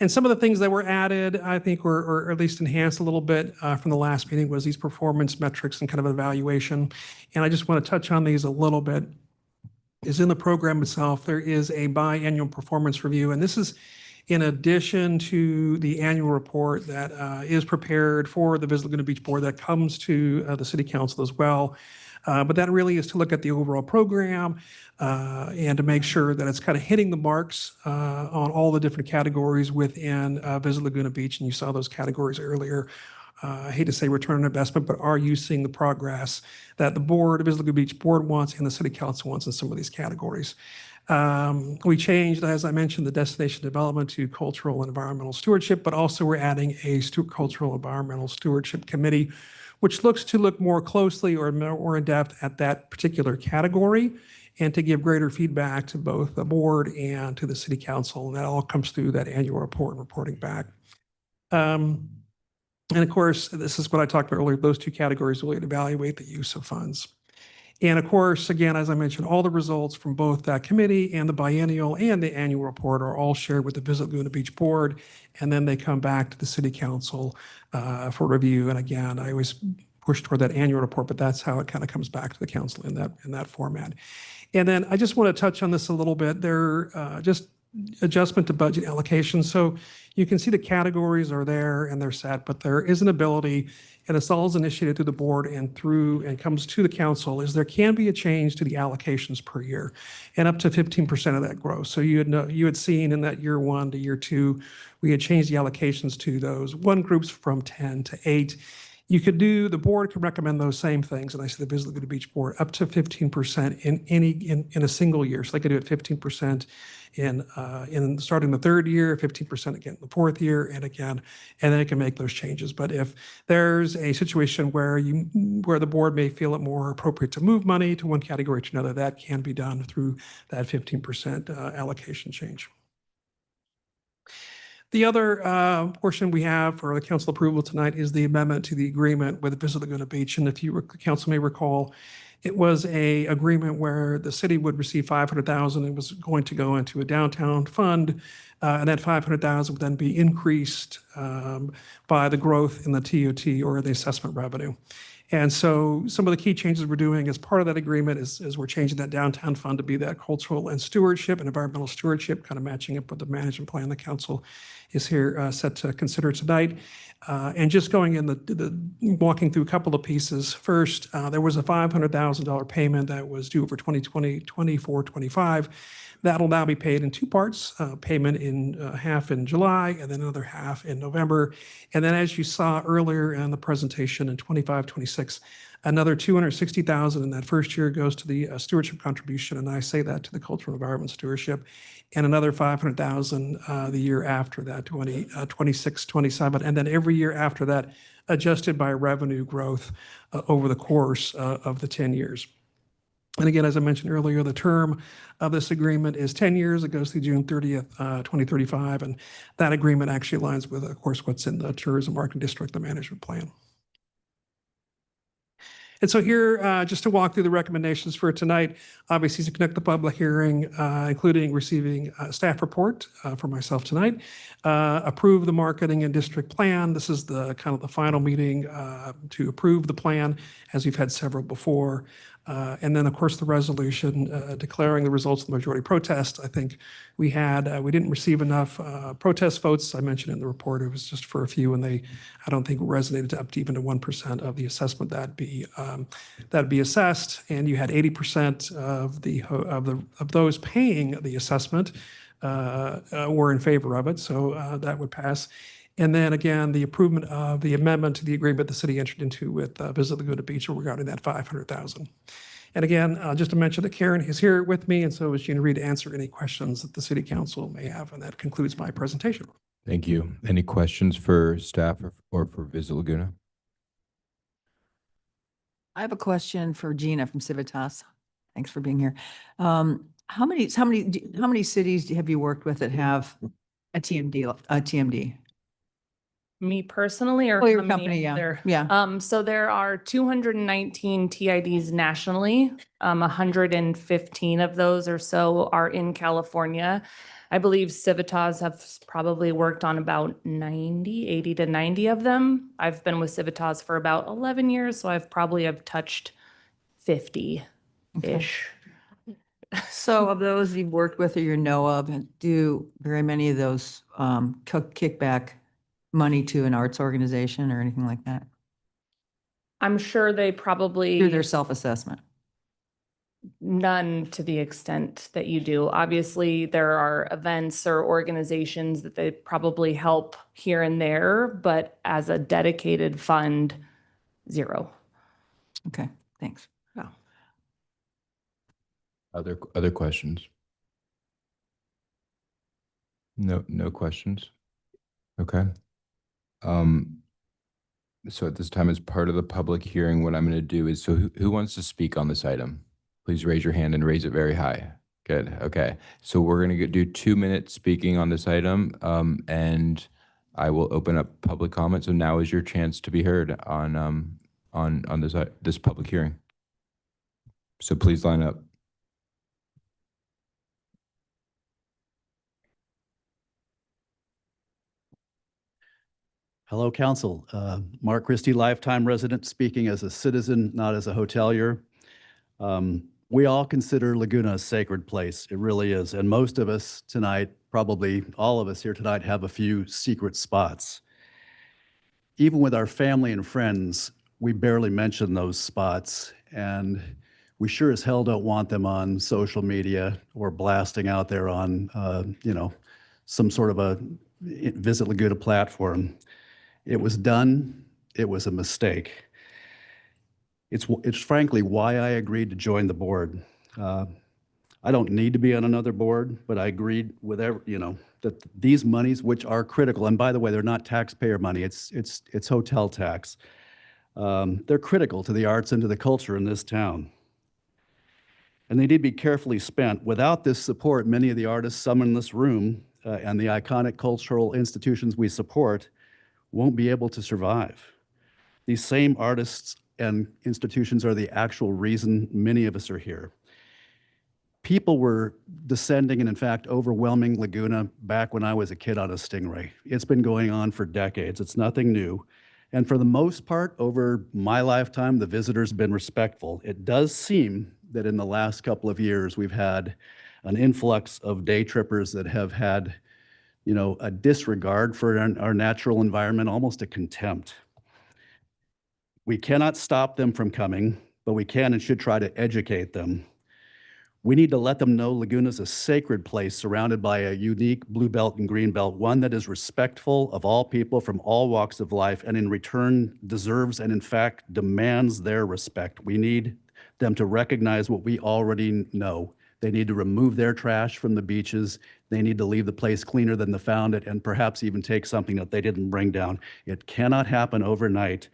And some of the things that were added, I think, or at least enhanced a little bit from the last meeting, was these performance metrics and kind of evaluation. And I just want to touch on these a little bit. Is in the program itself, there is a biannual performance review, and this is in addition to the annual report that is prepared for the Visit Laguna Beach Board that comes to the City Council as well. But that really is to look at the overall program and to make sure that it's kind of hitting the marks on all the different categories within Visit Laguna Beach. And you saw those categories earlier. I hate to say return on investment, but are you seeing the progress that the board, the Visit Laguna Beach board wants and the city council wants in some of these categories? We changed, as I mentioned, the destination development to cultural and environmental stewardship, but also we're adding a cultural environmental stewardship committee, which looks to look more closely or more in depth at that particular category and to give greater feedback to both the board and to the city council. And that all comes through that annual report and reporting back. And of course, this is what I talked about earlier, those two categories will evaluate the use of funds. And of course, again, as I mentioned, all the results from both that committee and the biennial and the annual report are all shared with the Visit Laguna Beach board. And then they come back to the city council for review. And again, I always push toward that annual report, but that's how it kind of comes back to the council in that format. And then I just want to touch on this a little bit. There just adjustment to budget allocation. So you can see the categories are there and they're set, but there is an ability, and it's all initiated through the board and comes to the council, is there can be a change to the allocations per year and up to 15% of that growth. So you had seen in that year 1 to year 2, we had changed the allocations to those one groups from 10 to 8. You could do, the board could recommend those same things, and I said the Visit Laguna Beach board, up to 15% in a single year. So they could do it 15% in starting the 3rd year, 15% again in the 4th year, and then it can make those changes. But if there's a situation where the board may feel it more appropriate to move money to one category to another, that can be done through that 15% allocation change. The other portion we have for the council approval tonight is the amendment to the agreement with Visit Laguna Beach. And if the council may recall, it was a agreement where the city would receive $500,000. It was going to go into a downtown fund, and that $500,000 would then be increased by the growth in the TOT or the assessment revenue. And so some of the key changes we're doing as part of that agreement is we're changing that downtown fund to be that cultural and stewardship and environmental stewardship, kind of matching up with the management plan the council is here set to consider tonight. And just going in walking through a couple of pieces. First, there was a $500,000 payment that was due for 2020, 24, 25. That'll now be paid in 2 parts, payment in half in July and then another half in November. And then as you saw earlier in the presentation in 25, 26, another $260,000 in that first year goes to the stewardship contribution. And I say that to the cultural environment stewardship, and another $500,000 the year after that, 26, 27. And then every year after that, adjusted by revenue growth over the course of the 10 years. And again, as I mentioned earlier, the term of this agreement is 10 years. It goes through June 30th, 2035. And that agreement actually aligns with, of course, what's in the Tourism Marketing District, the management plan. And so here, just to walk through the recommendations for tonight, obviously to conduct the public hearing, including receiving a staff report for myself tonight, approve the marketing and district plan. This is the kind of the final meeting to approve the plan, as we've had several before. And then, of course, the resolution declaring the results of the majority protest. I think we didn't receive enough protest votes. I mentioned in the report, it was just for a few, and I don't think resonated up to even to 1% of the assessment that'd be assessed. And you had 80% of those paying the assessment were in favor of it, so that would pass. And then again, the approval of the amendment to the agreement the city entered into with Visit Laguna Beach regarding that $500,000. And again, just to mention that Karen is here with me, and so is Gina Reed to answer any questions that the city council may have. And that concludes my presentation. Thank you. Any questions for staff or for Visit Laguna? I have a question for Gina from Civitas. Thanks for being here. How many cities have you worked with that have a TMD? Me personally, or your how many company, yeah. other- Yeah. So there are 219 TIDs nationally. 115 of those or so are in California. I believe Civitas have probably worked on about 80 to 90 of them. I've been with Civitas for about 11 years, so I've probably touched 50-ish. So of those you've worked with or you know of, do very many of those kick back money to an arts organization or anything like that? I'm sure they probably. Through their self-assessment. None to the extent that you do. Obviously, there are events or organizations that they probably help here and there, but as a dedicated fund, zero. Okay, thanks. Other questions? No questions? Okay. So at this time, as part of the public hearing, what I'm going to do is, so who wants to speak on this item? Please raise your hand and raise it very high. Good. Okay. So we're going to do 2 minutes speaking on this item, and I will open up public comment. So now is your chance to be heard on this public hearing. So please line up. Hello, Council. Mark Christie, lifetime resident, speaking as a citizen, not as a hotelier. We all consider Laguna a sacred place. It really is. And most of us tonight, probably all of us here tonight, have a few secret spots. Even with our family and friends, we barely mention those spots. And we sure as hell don't want them on social media or blasting out there on, some sort of a Visit Laguna platform. It was done. It was a mistake. It's frankly why I agreed to join the board. I don't need to be on another board, but I agreed with that these monies, which are critical, and by the way, they're not taxpayer money. It's hotel tax. They're critical to the arts and to the culture in this town. And they need to be carefully spent. Without this support, many of the artists, some in this room, and the iconic cultural institutions we support won't be able to survive. These same artists and institutions are the actual reason many of us are here. People were descending and in fact overwhelming Laguna back when I was a kid on a Stingray. It's been going on for decades. It's nothing new. And for the most part, over my lifetime, the visitors have been respectful. It does seem that in the last couple of years, we've had an influx of day trippers that have had, a disregard for our natural environment, almost a contempt. We cannot stop them from coming, but we can and should try to educate them. We need to let them know Laguna's a sacred place surrounded by a unique blue belt and green belt, one that is respectful of all people from all walks of life and in return deserves and in fact demands their respect. We need them to recognize what we already know. They need to remove their trash from the beaches. They need to leave the place cleaner than they found it and perhaps even take something that they didn't bring down. It cannot happen overnight.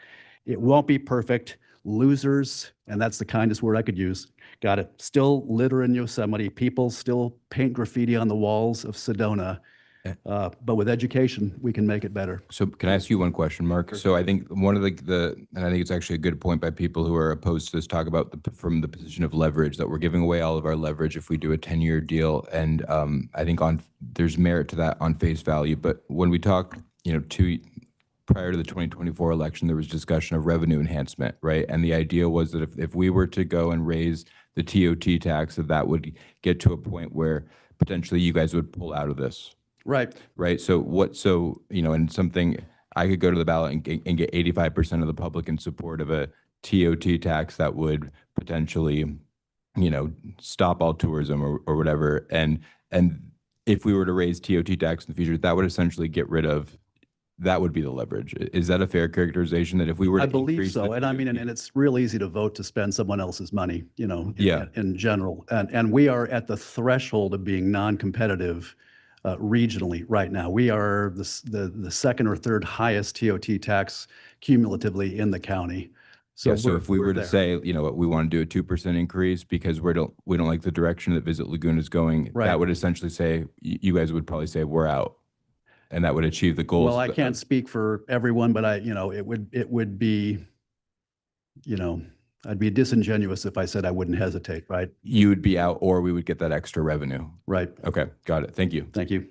It won't be perfect. Losers, and that's the kindest word I could use, got it, still litter in Yosemite. People still paint graffiti on the walls of Sedona. But with education, we can make it better. So can I ask you one question, Mark? So I think one of and I think it's actually a good point by people who are opposed to this, talk about from the position of leverage, that we're giving away all of our leverage if we do a 10-year deal. And I think there's merit to that on face value. But when we talk, prior to the 2024 election, there was discussion of revenue enhancement, right? And the idea was that if we were to go and raise the TOT tax, that would get to a point where potentially you guys would pull out of this. Right. Right. So and something I could go to the ballot and get 85% of the public in support of a TOT tax that would potentially, stop all tourism or whatever. And if we were to raise TOT tax in the future, that would essentially get rid of, that would be the leverage. Is that a fair characterization, that if we were to I believe increase so. the And I mean, and it's real easy to vote to spend someone else's money, Yeah. in general. And we are at the threshold of being non-competitive regionally right now. We are the second or third highest TOT tax cumulatively in the county. So if we were to there. say, we want to do a 2% increase because we don't like the direction that Visit Laguna is going, Right. that would essentially say, you guys would probably say we're out. And that would achieve the goals. Well, I can't speak for everyone, but it would be, I'd be disingenuous if I said I wouldn't hesitate, right? You would be out, or we would get that extra revenue. Right. Okay, got it. Thank you. Thank you.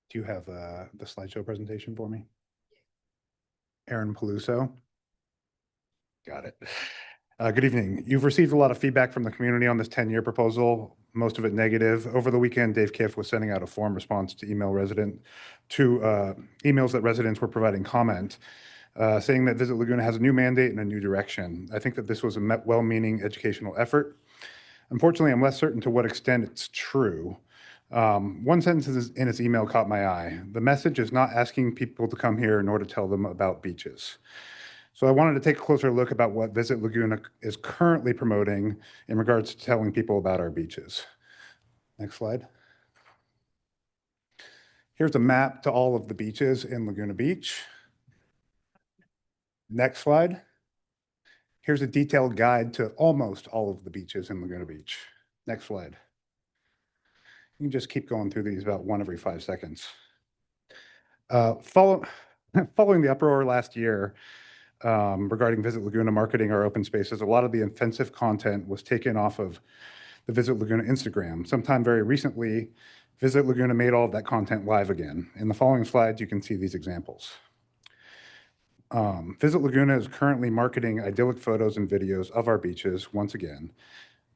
Do you have the slideshow presentation for me? Aaron Peluso. Got it. Good evening. You've received a lot of feedback from the community on this 10-year proposal, most of it negative. Over the weekend, Dave Kiff was sending out a form response to emails that residents were providing comment, saying that Visit Laguna has a new mandate and a new direction. I think that this was a well-meaning educational effort. Unfortunately, I'm less certain to what extent it's true. One sentence in its email caught my eye. The message is not asking people to come here nor to tell them about beaches. So I wanted to take a closer look about what Visit Laguna is currently promoting in regards to telling people about our beaches. Next slide. Here's a map to all of the beaches in Laguna Beach. Next slide. Here's a detailed guide to almost all of the beaches in Laguna Beach. Next slide. You can just keep going through these about one every 5 seconds. Following the uproar last year, regarding Visit Laguna marketing our open spaces, a lot of the offensive content was taken off of the Visit Laguna Instagram. Sometime very recently, Visit Laguna made all of that content live again. In the following slides, you can see these examples. Visit Laguna is currently marketing idyllic photos and videos of our beaches once again.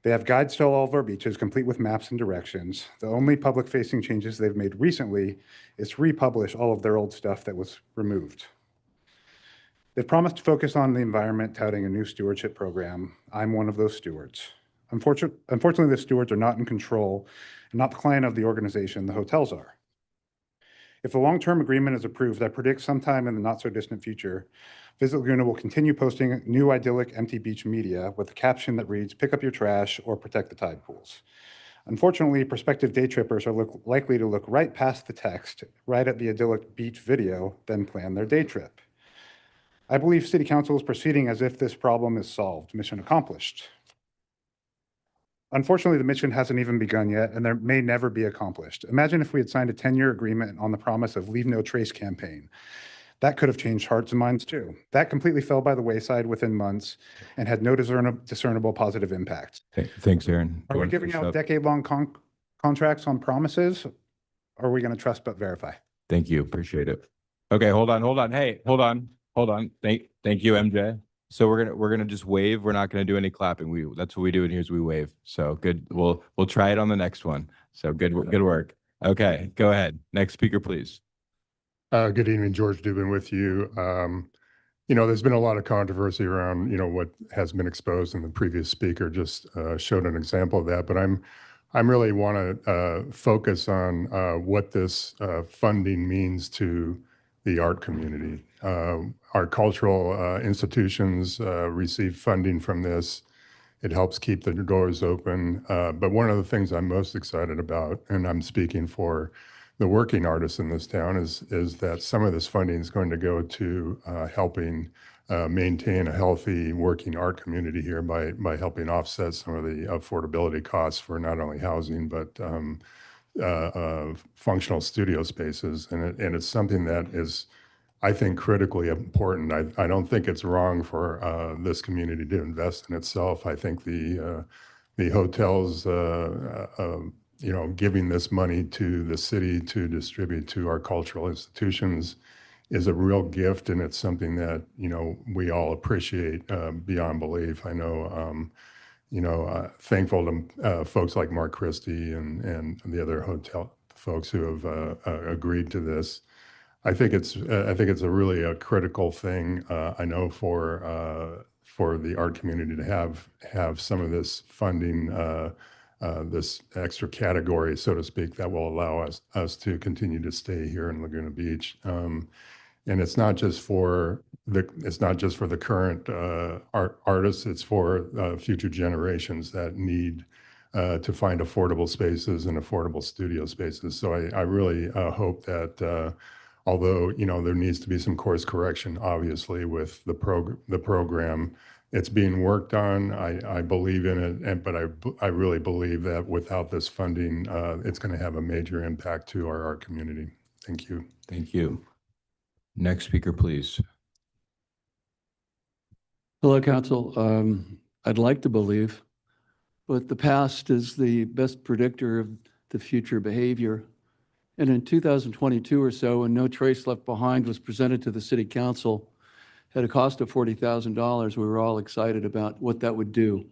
They have guides to all of our beaches, complete with maps and directions. The only public-facing changes they've made recently is to republish all of their old stuff that was removed. They've promised to focus on the environment, touting a new stewardship program. I'm one of those stewards. Unfortunately, the stewards are not in control and not the client of the organization, the hotels are. If a long-term agreement is approved, I predict sometime in the not-so-distant future, Visit Laguna will continue posting new idyllic empty beach media with a caption that reads, "Pick up your trash" or "Protect the tide pools." Unfortunately, prospective day trippers are likely to look right past the text, right at the idyllic beach video, then plan their day trip. I believe City Council is proceeding as if this problem is solved, mission accomplished. Unfortunately, the mission hasn't even begun yet, and there may never be accomplished. Imagine if we had signed a 10-year agreement on the promise of Leave No Trace campaign. That could have changed hearts and minds too. That completely fell by the wayside within months and had no discernible positive impact. Thanks, Aaron. Are we giving out decade-long contracts on promises? Or are we going to trust but verify? Thank you. Appreciate it. Okay, hold on. Hey, hold on. Thank you, MJ. So we're gonna just wave. We're not gonna do any clapping. That's what we do in here is we wave. So good. We'll try it on the next one. So good work. Okay, go ahead. Next speaker, please. Good evening, George Dubin with you. There's been a lot of controversy around, what has been exposed, and the previous speaker just showed an example of that. But I'm really want to focus on what this funding means to the art community. Our cultural institutions receive funding from this. It helps keep the doors open. But one of the things I'm most excited about, and I'm speaking for the working artists in this town, is that some of this funding is going to go to helping maintain a healthy working art community here by helping offset some of the affordability costs for not only housing, but functional studio spaces. And it's something that is, I think, critically important. I don't think it's wrong for this community to invest in itself. I think the hotels, giving this money to the city to distribute to our cultural institutions is a real gift, and it's something that we all appreciate beyond belief. I know, thankful to folks like Mark Christie and the other hotel folks who have agreed to this. I think it's a really critical thing. I know for the art community to have some of this funding, this extra category, so to speak, that will allow us to continue to stay here in Laguna Beach. And it's not just for the current artists. It's for future generations that need to find affordable spaces and affordable studio spaces. So I really hope that. Although, there needs to be some course correction, obviously, with the program. It's being worked on. I believe in it, but I really believe that without this funding, it's going to have a major impact to our art community. Thank you. Thank you. Next speaker, please. Hello, Council. I'd like to believe, but the past is the best predictor of the future behavior. And in 2022 or so, when No Trace Left Behind was presented to the City Council, at a cost of $40,000, we were all excited about what that would do.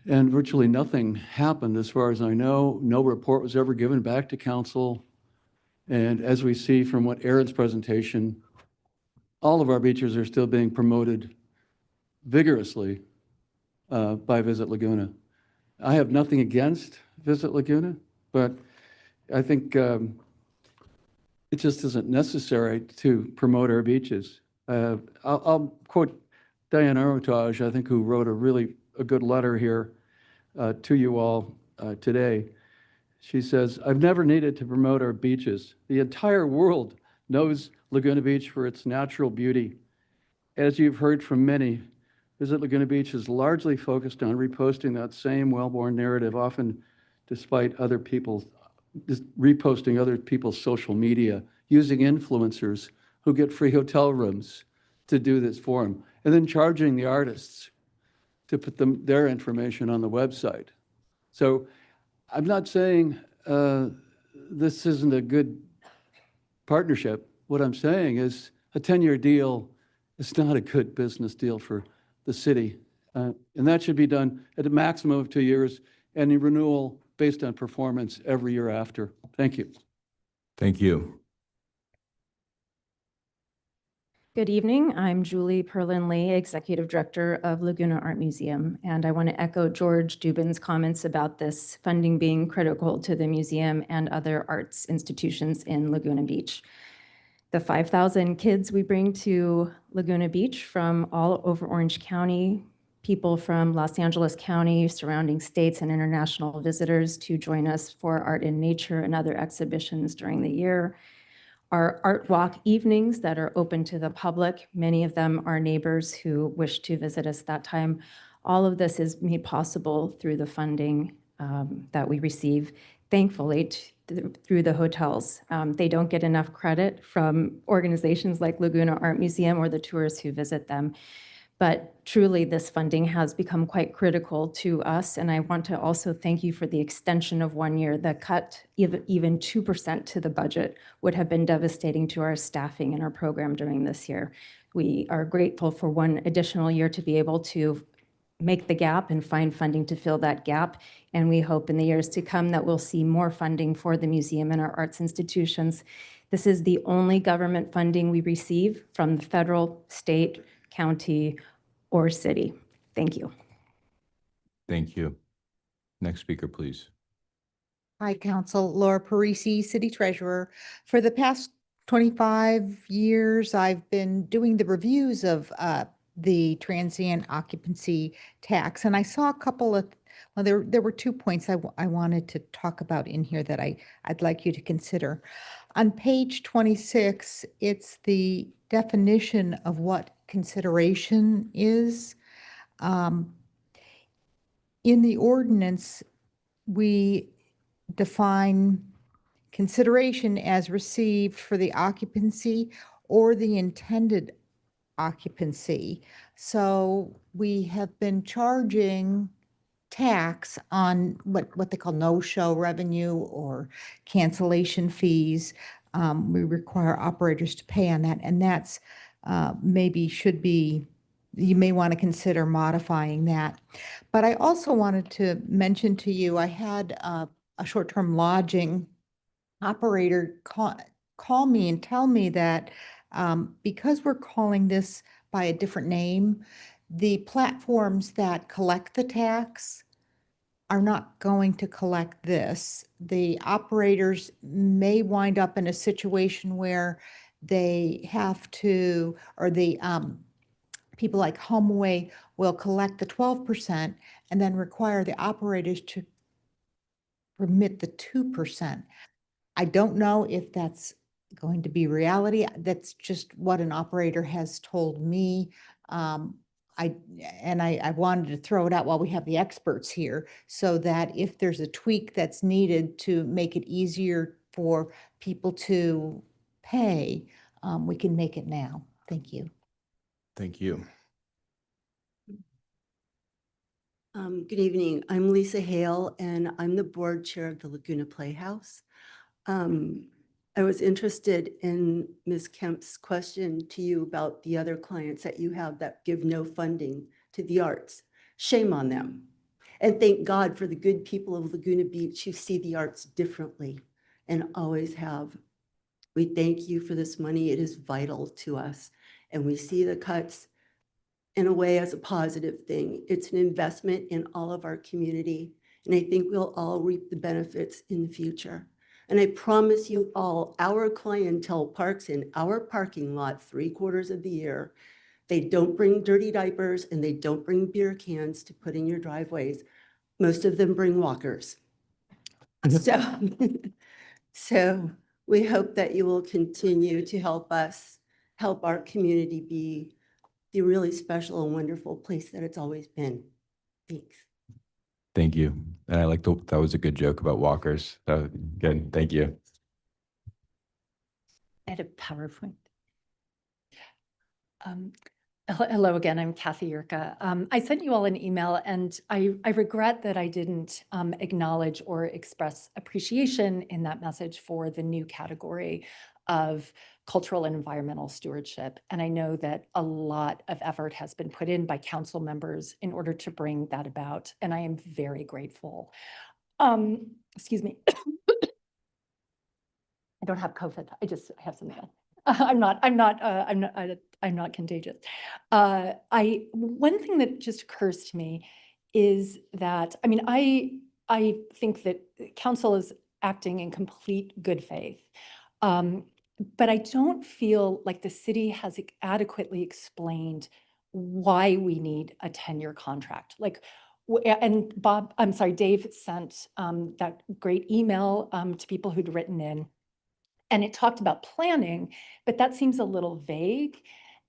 And virtually nothing happened as far as I know. No report was ever given back to council. And as we see from what Aaron's presentation, all of our beaches are still being promoted vigorously by Visit Laguna. I have nothing against Visit Laguna, but I think it just isn't necessary to promote our beaches. I'll quote Diane Armitage, I think, who wrote a good letter here to you all today. She says, "I've never needed to promote our beaches. The entire world knows Laguna Beach for its natural beauty. As you've heard from many, Visit Laguna Beach is largely focused on reposting that same well-worn narrative, often despite other people's, just reposting other people's social media, using influencers who get free hotel rooms to do this for them, and then charging the artists to put their information on the website." So I'm not saying this isn't a good partnership. What I'm saying is a 10-year deal is not a good business deal for the city. And that should be done at a maximum of 2 years and a renewal based on performance every year after. Thank you. Thank you. Good evening. I'm Julie Perlin-Lee, Executive Director of Laguna Art Museum, and I want to echo George Dubin's comments about this funding being critical to the museum and other arts institutions in Laguna Beach. The 5,000 kids we bring to Laguna Beach from all over Orange County, people from Los Angeles County, surrounding states, and international visitors to join us for Art in Nature and other exhibitions during the year. Our art walk evenings that are open to the public, many of them are neighbors who wish to visit us that time. All of this is made possible through the funding that we receive, thankfully, through the hotels. They don't get enough credit from organizations like Laguna Art Museum or the tourists who visit them. But truly, this funding has become quite critical to us. And I want to also thank you for the extension of 1 year. The cut, even 2% to the budget, would have been devastating to our staffing and our program during this year. We are grateful for 1 additional year to be able to make the gap and find funding to fill that gap. And we hope in the years to come that we'll see more funding for the museum and our arts institutions. This is the only government funding we receive from the federal, state, county, or city. Thank you. Thank you. Next speaker, please. Hi, Council. Laura Parisi, City Treasurer. For the past 25 years, I've been doing the reviews of the transient occupancy tax, and I saw a couple of, well, there were 2 points I wanted to talk about in here that I'd like you to consider. On page 26, it's the definition of what consideration is. In the ordinance, we define consideration as received for the occupancy or the intended occupancy. So we have been charging tax on what they call no-show revenue or cancellation fees. We require operators to pay on that, and that's maybe should be, you may want to consider modifying that. But I also wanted to mention to you, I had a short-term lodging operator call me and tell me that because we're calling this by a different name, the platforms that collect the tax are not going to collect this. The operators may wind up in a situation where they have to, or the people like HomeAway will collect the 12% and then require the operators to remit the 2%. I don't know if that's going to be reality. That's just what an operator has told me. I wanted to throw it out while we have the experts here so that if there's a tweak that's needed to make it easier for people to pay, we can make it now. Thank you. Thank you. Good evening. I'm Lisa Hale, and I'm the board chair of the Laguna Playhouse. I was interested in Ms. Kemp's question to you about the other clients that you have that give no funding to the arts. Shame on them. And thank God for the good people of Laguna Beach who see the arts differently and always have. We thank you for this money. It is vital to us. And we see the cuts in a way as a positive thing. It's an investment in all of our community. And I think we'll all reap the benefits in the future. And I promise you all, our clientele parks in our parking lot 3/4 of the year. They don't bring dirty diapers and they don't bring beer cans to put in your driveways. Most of them bring walkers. So we hope that you will continue to help us, help our community be the really special and wonderful place that it's always been. Thanks. Thank you. And I like that was a good joke about walkers. Good. Thank you. I had a PowerPoint. Hello again, I'm Kathy Yurka. I sent you all an email and I regret that I didn't acknowledge or express appreciation in that message for the new category of cultural and environmental stewardship. And I know that a lot of effort has been put in by council members in order to bring that about. And I am very grateful. Excuse me. I don't have COVID. I have something else. I'm not contagious. One thing that just occurs to me is that, I mean, I think that council is acting in complete good faith. But I don't feel like the city has adequately explained why we need a 10-year contract. Like, and Dave sent that great email to people who'd written in. And it talked about planning, but that seems a little vague.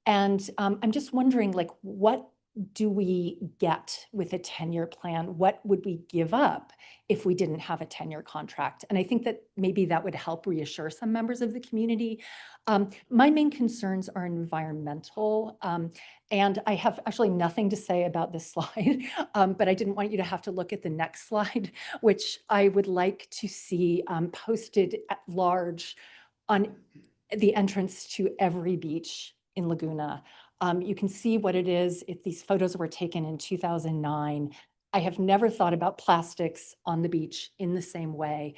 And I'm just wondering, like, what do we get with a 10-year plan? What would we give up if we didn't have a 10-year contract? And I think that maybe that would help reassure some members of the community. My main concerns are environmental. And I have actually nothing to say about this slide, but I didn't want you to have to look at the next slide, which I would like to see posted at large on the entrance to every beach in Laguna. You can see what it is. These photos were taken in 2009. I have never thought about plastics on the beach in the same way.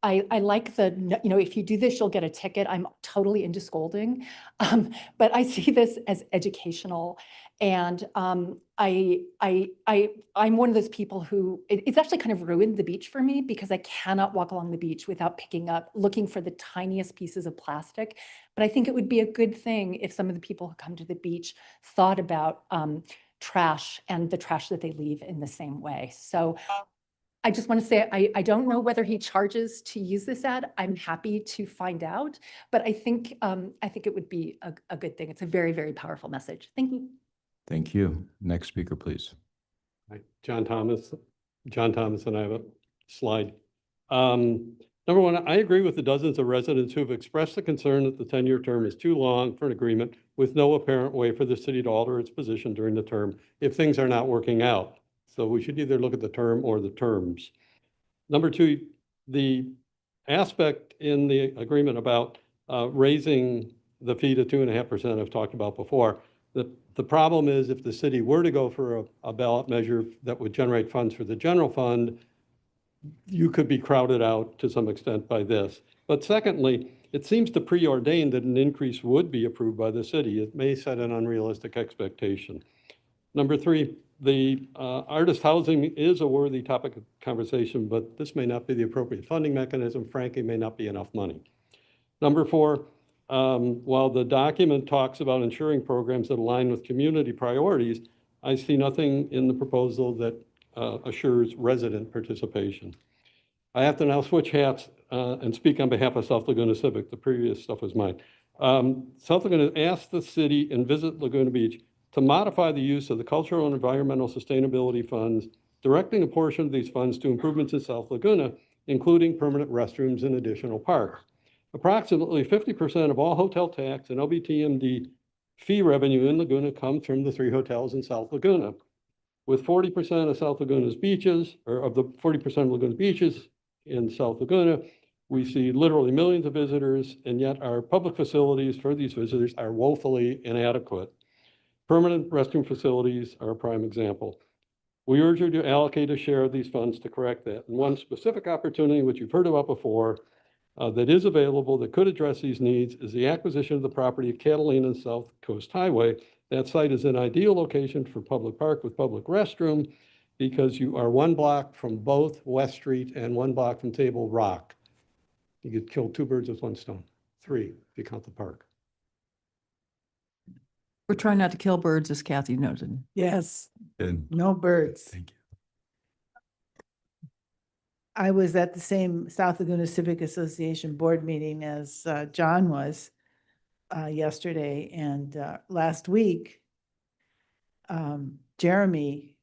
I like if you do this, you'll get a ticket. I'm totally into scolding, but I see this as educational. And I'm one of those people who, it's actually kind of ruined the beach for me because I cannot walk along the beach without looking for the tiniest pieces of plastic. But I think it would be a good thing if some of the people who come to the beach thought about trash and the trash that they leave in the same way. So I just want to say, I don't know whether he charges to use this ad. I'm happy to find out, but I think it would be a good thing. It's a very, very powerful message. Thank you. Thank you. Next speaker, please. Hi, John Thomas, and I have a slide. Number one, I agree with the dozens of residents who have expressed the concern that the 10-year term is too long for an agreement with no apparent way for the city to alter its position during the term if things are not working out. So we should either look at the term or the terms. Number two, the aspect in the agreement about raising the fee to 2.5% I've talked about before. The problem is if the city were to go for a ballot measure that would generate funds for the general fund, you could be crowded out to some extent by this. But secondly, it seems to preordain that an increase would be approved by the city. It may set an unrealistic expectation. Number three, the artist housing is a worthy topic of conversation, but this may not be the appropriate funding mechanism. Frankly, may not be enough money. Number four, while the document talks about ensuring programs that align with community priorities, I see nothing in the proposal that assures resident participation. I have to now switch hats and speak on behalf of South Laguna Civic. The previous stuff was mine. South Laguna asked the city and Visit Laguna Beach to modify the use of the cultural and environmental sustainability funds, directing a portion of these funds to improvements in South Laguna, including permanent restrooms and additional parks. Approximately 50% of all hotel tax and LBTMD fee revenue in Laguna comes from the 3 hotels in South Laguna. With 40% of South Laguna's beaches, or of the 40% of Laguna's beaches in South Laguna, We see literally millions of visitors, and yet our public facilities for these visitors are woefully inadequate. Permanent restroom facilities are a prime example. We urge you to allocate a share of these funds to correct that. And one specific opportunity, which you've heard about before, that is available that could address these needs is the acquisition of the property of Catalina and South Coast Highway. That site is an ideal location for public park with public restroom because you are 1 block from both West Street and 1 block from Table Rock. You could kill 2 birds with 1 stone, 3 if you count the park. We're trying not to kill birds, as Kathy noted. Yes, Good. no birds. Thank you. I was at the same South Laguna Civic Association board meeting as John was yesterday, and last week, Jeremy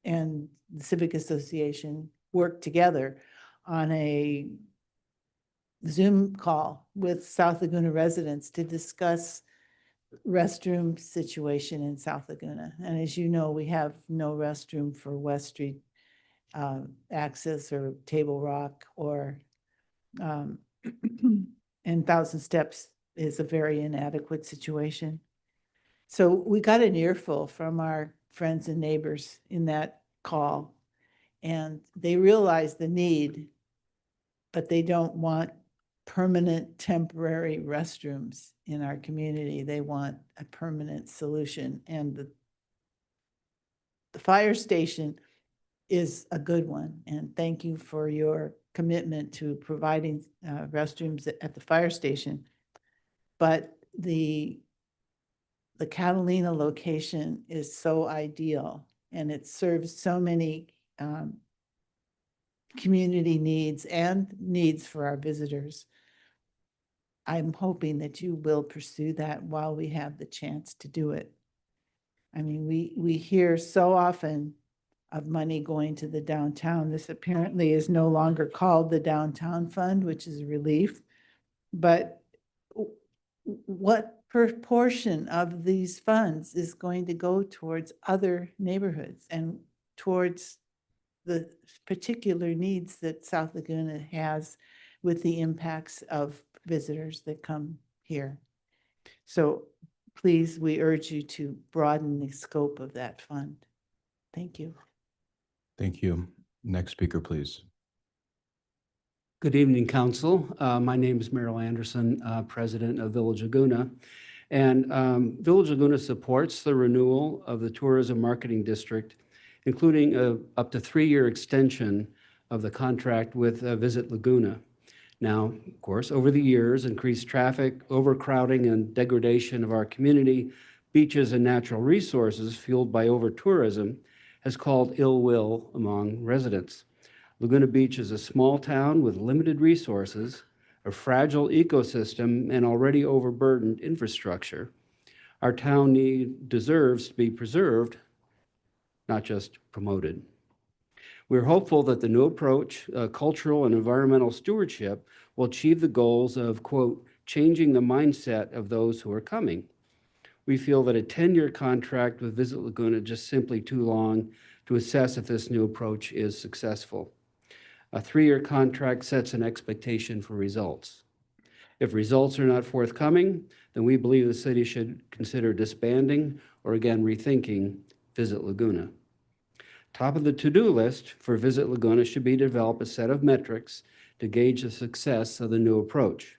and the Civic Association worked together on a Zoom call with South Laguna residents to discuss restroom situation in South Laguna. And as you know, we have no restroom for West Street access or Table Rock or and Thousand Steps is a very inadequate situation. So we got an earful from our friends and neighbors in that call, and they realize the need, but they don't want permanent temporary restrooms in our community. They want a permanent solution. And the fire station is a good one. And thank you for your commitment to providing restrooms at the fire station. But the Catalina location is so ideal, and it serves so many community needs and needs for our visitors. I'm hoping that you will pursue that while we have the chance to do it. I mean, we hear so often of money going to the downtown. This apparently is no longer called the Downtown Fund, which is a relief. But what proportion of these funds is going to go towards other neighborhoods and towards the particular needs that South Laguna has with the impacts of visitors that come here? So please, we urge you to broaden the scope of that fund. Thank you. Thank you. Next speaker, please. Good evening, Council. My name is Merrill Anderson, President of Village Laguna. And Village Laguna supports the renewal of the Tourism Marketing District, including up to 3-year extension of the contract with Visit Laguna. Now, of course, over the years, increased traffic, overcrowding, and degradation of our community, beaches, and natural resources fueled by over-tourism has called ill will among residents. Laguna Beach is a small town with limited resources, a fragile ecosystem, and already overburdened infrastructure. Our town deserves to be preserved, not just promoted. We're hopeful that the new approach, cultural and environmental stewardship, will achieve the goals of, quote, changing the mindset of those who are coming. We feel that a 10-year contract with Visit Laguna is just simply too long to assess if this new approach is successful. A 3-year contract sets an expectation for results. If results are not forthcoming, then we believe the city should consider disbanding or again rethinking Visit Laguna. Top of the to-do list for Visit Laguna should be to develop a set of metrics to gauge the success of the new approach.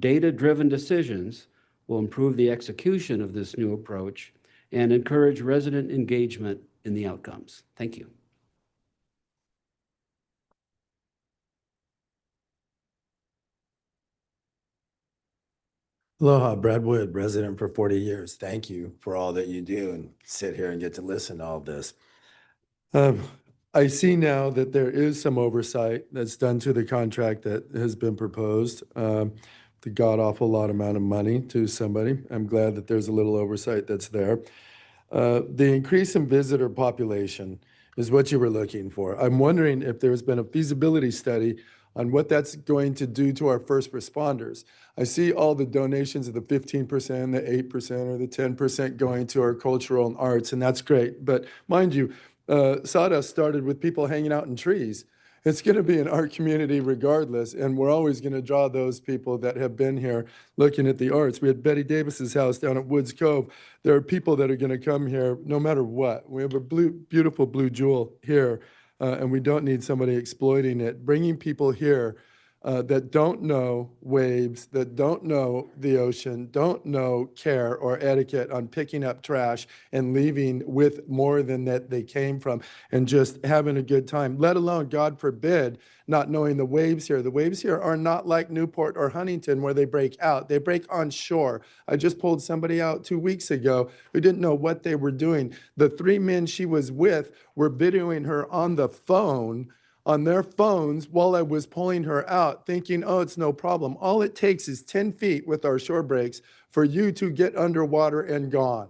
Data-driven decisions will improve the execution of this new approach and encourage resident engagement in the outcomes. Thank you. Aloha, Brad Wood, resident for 40 years. Thank you for all that you do and sit here and get to listen to all this. I see now that there is some oversight that's done to the contract that has been proposed. The god-awful lot amount of money to somebody. I'm glad that there's a little oversight that's there. The increase in visitor population is what you were looking for. I'm wondering if there's been a feasibility study on what that's going to do to our first responders. I see all the donations of the 15%, the 8%, or the 10% going to our cultural and arts, and that's great. But mind you, Sawdust started with people hanging out in trees. It's going to be an art community regardless, and we're always going to draw those people that have been here looking at the arts. We had Betty Davis's house down at Woods Cove. There are people that are going to come here no matter what. We have a beautiful blue jewel here, and we don't need somebody exploiting it. Bringing people here that don't know waves, that don't know the ocean, don't know care or etiquette on picking up trash and leaving with more than that they came from, and just having a good time, let alone, God forbid, not knowing the waves here. The waves here are not like Newport or Huntington where they break out. They break on shore. I just pulled somebody out 2 weeks ago who didn't know what they were doing. The 3 men she was with were videoing her on the phone, on their phones, while I was pulling her out, thinking, oh, it's no problem. All it takes is 10 feet with our shore breaks for you to get underwater and gone.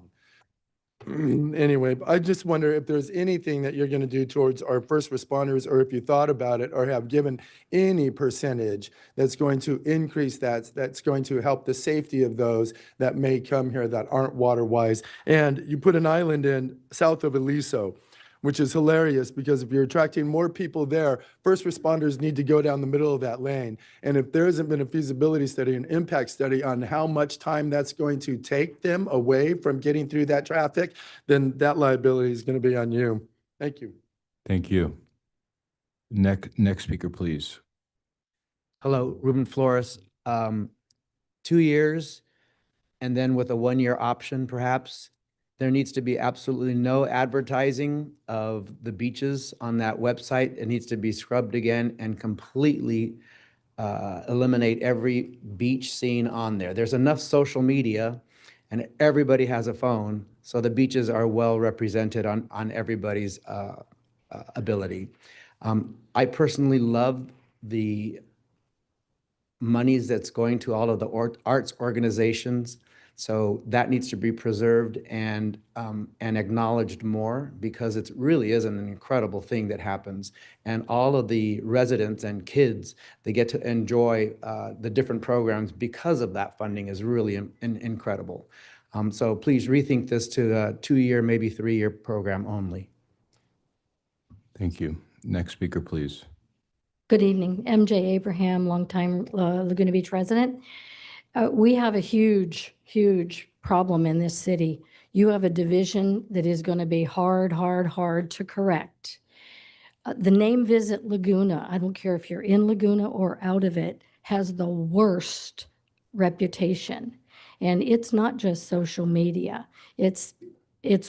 Anyway, I just wonder if there's anything that you're going to do towards our first responders, or if you thought about it or have given any percentage that's going to increase that's going to help the safety of those that may come here that aren't water-wise. And you put an island in south of Aliso, which is hilarious, because if you're attracting more people there, first responders need to go down the middle of that lane. And if there hasn't been a feasibility study, an impact study on how much time that's going to take them away from getting through that traffic, then that liability is going to be on you. Thank you. Thank you. Next speaker, please. Hello, Ruben Flores. 2 years, and then with a 1-year option, perhaps. There needs to be absolutely no advertising of the beaches on that website. It needs to be scrubbed again and completely eliminate every beach scene on there. There's enough social media and everybody has a phone, so the beaches are well represented on everybody's ability. I personally love the monies that's going to all of the arts organizations. So that needs to be preserved and acknowledged more, because it really is an incredible thing that happens. And all of the residents and kids, they get to enjoy the different programs because of that funding is really incredible. So please rethink this to a 2-year, maybe 3-year program only. Thank you. Next speaker, please. Good evening. MJ Abraham, longtime Laguna Beach resident. We have a huge problem in this city. You have a division that is going to be hard to correct. The name Visit Laguna, I don't care if you're in Laguna or out of it, has the worst reputation. And it's not just social media. It's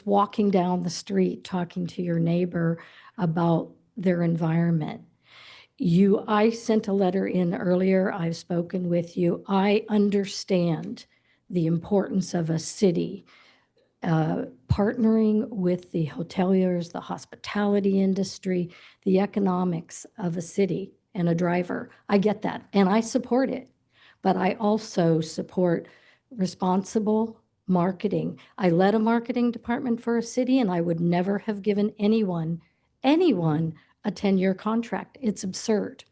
walking down the street, talking to your neighbor about their environment. I sent a letter in earlier. I've spoken with you. I understand the importance of a city partnering with the hoteliers, the hospitality industry, the economics of a city and a driver. I get that, and I support it. But I also support responsible marketing. I led a marketing department for a city, and I would never have given anyone a 10-year contract. It's absurd.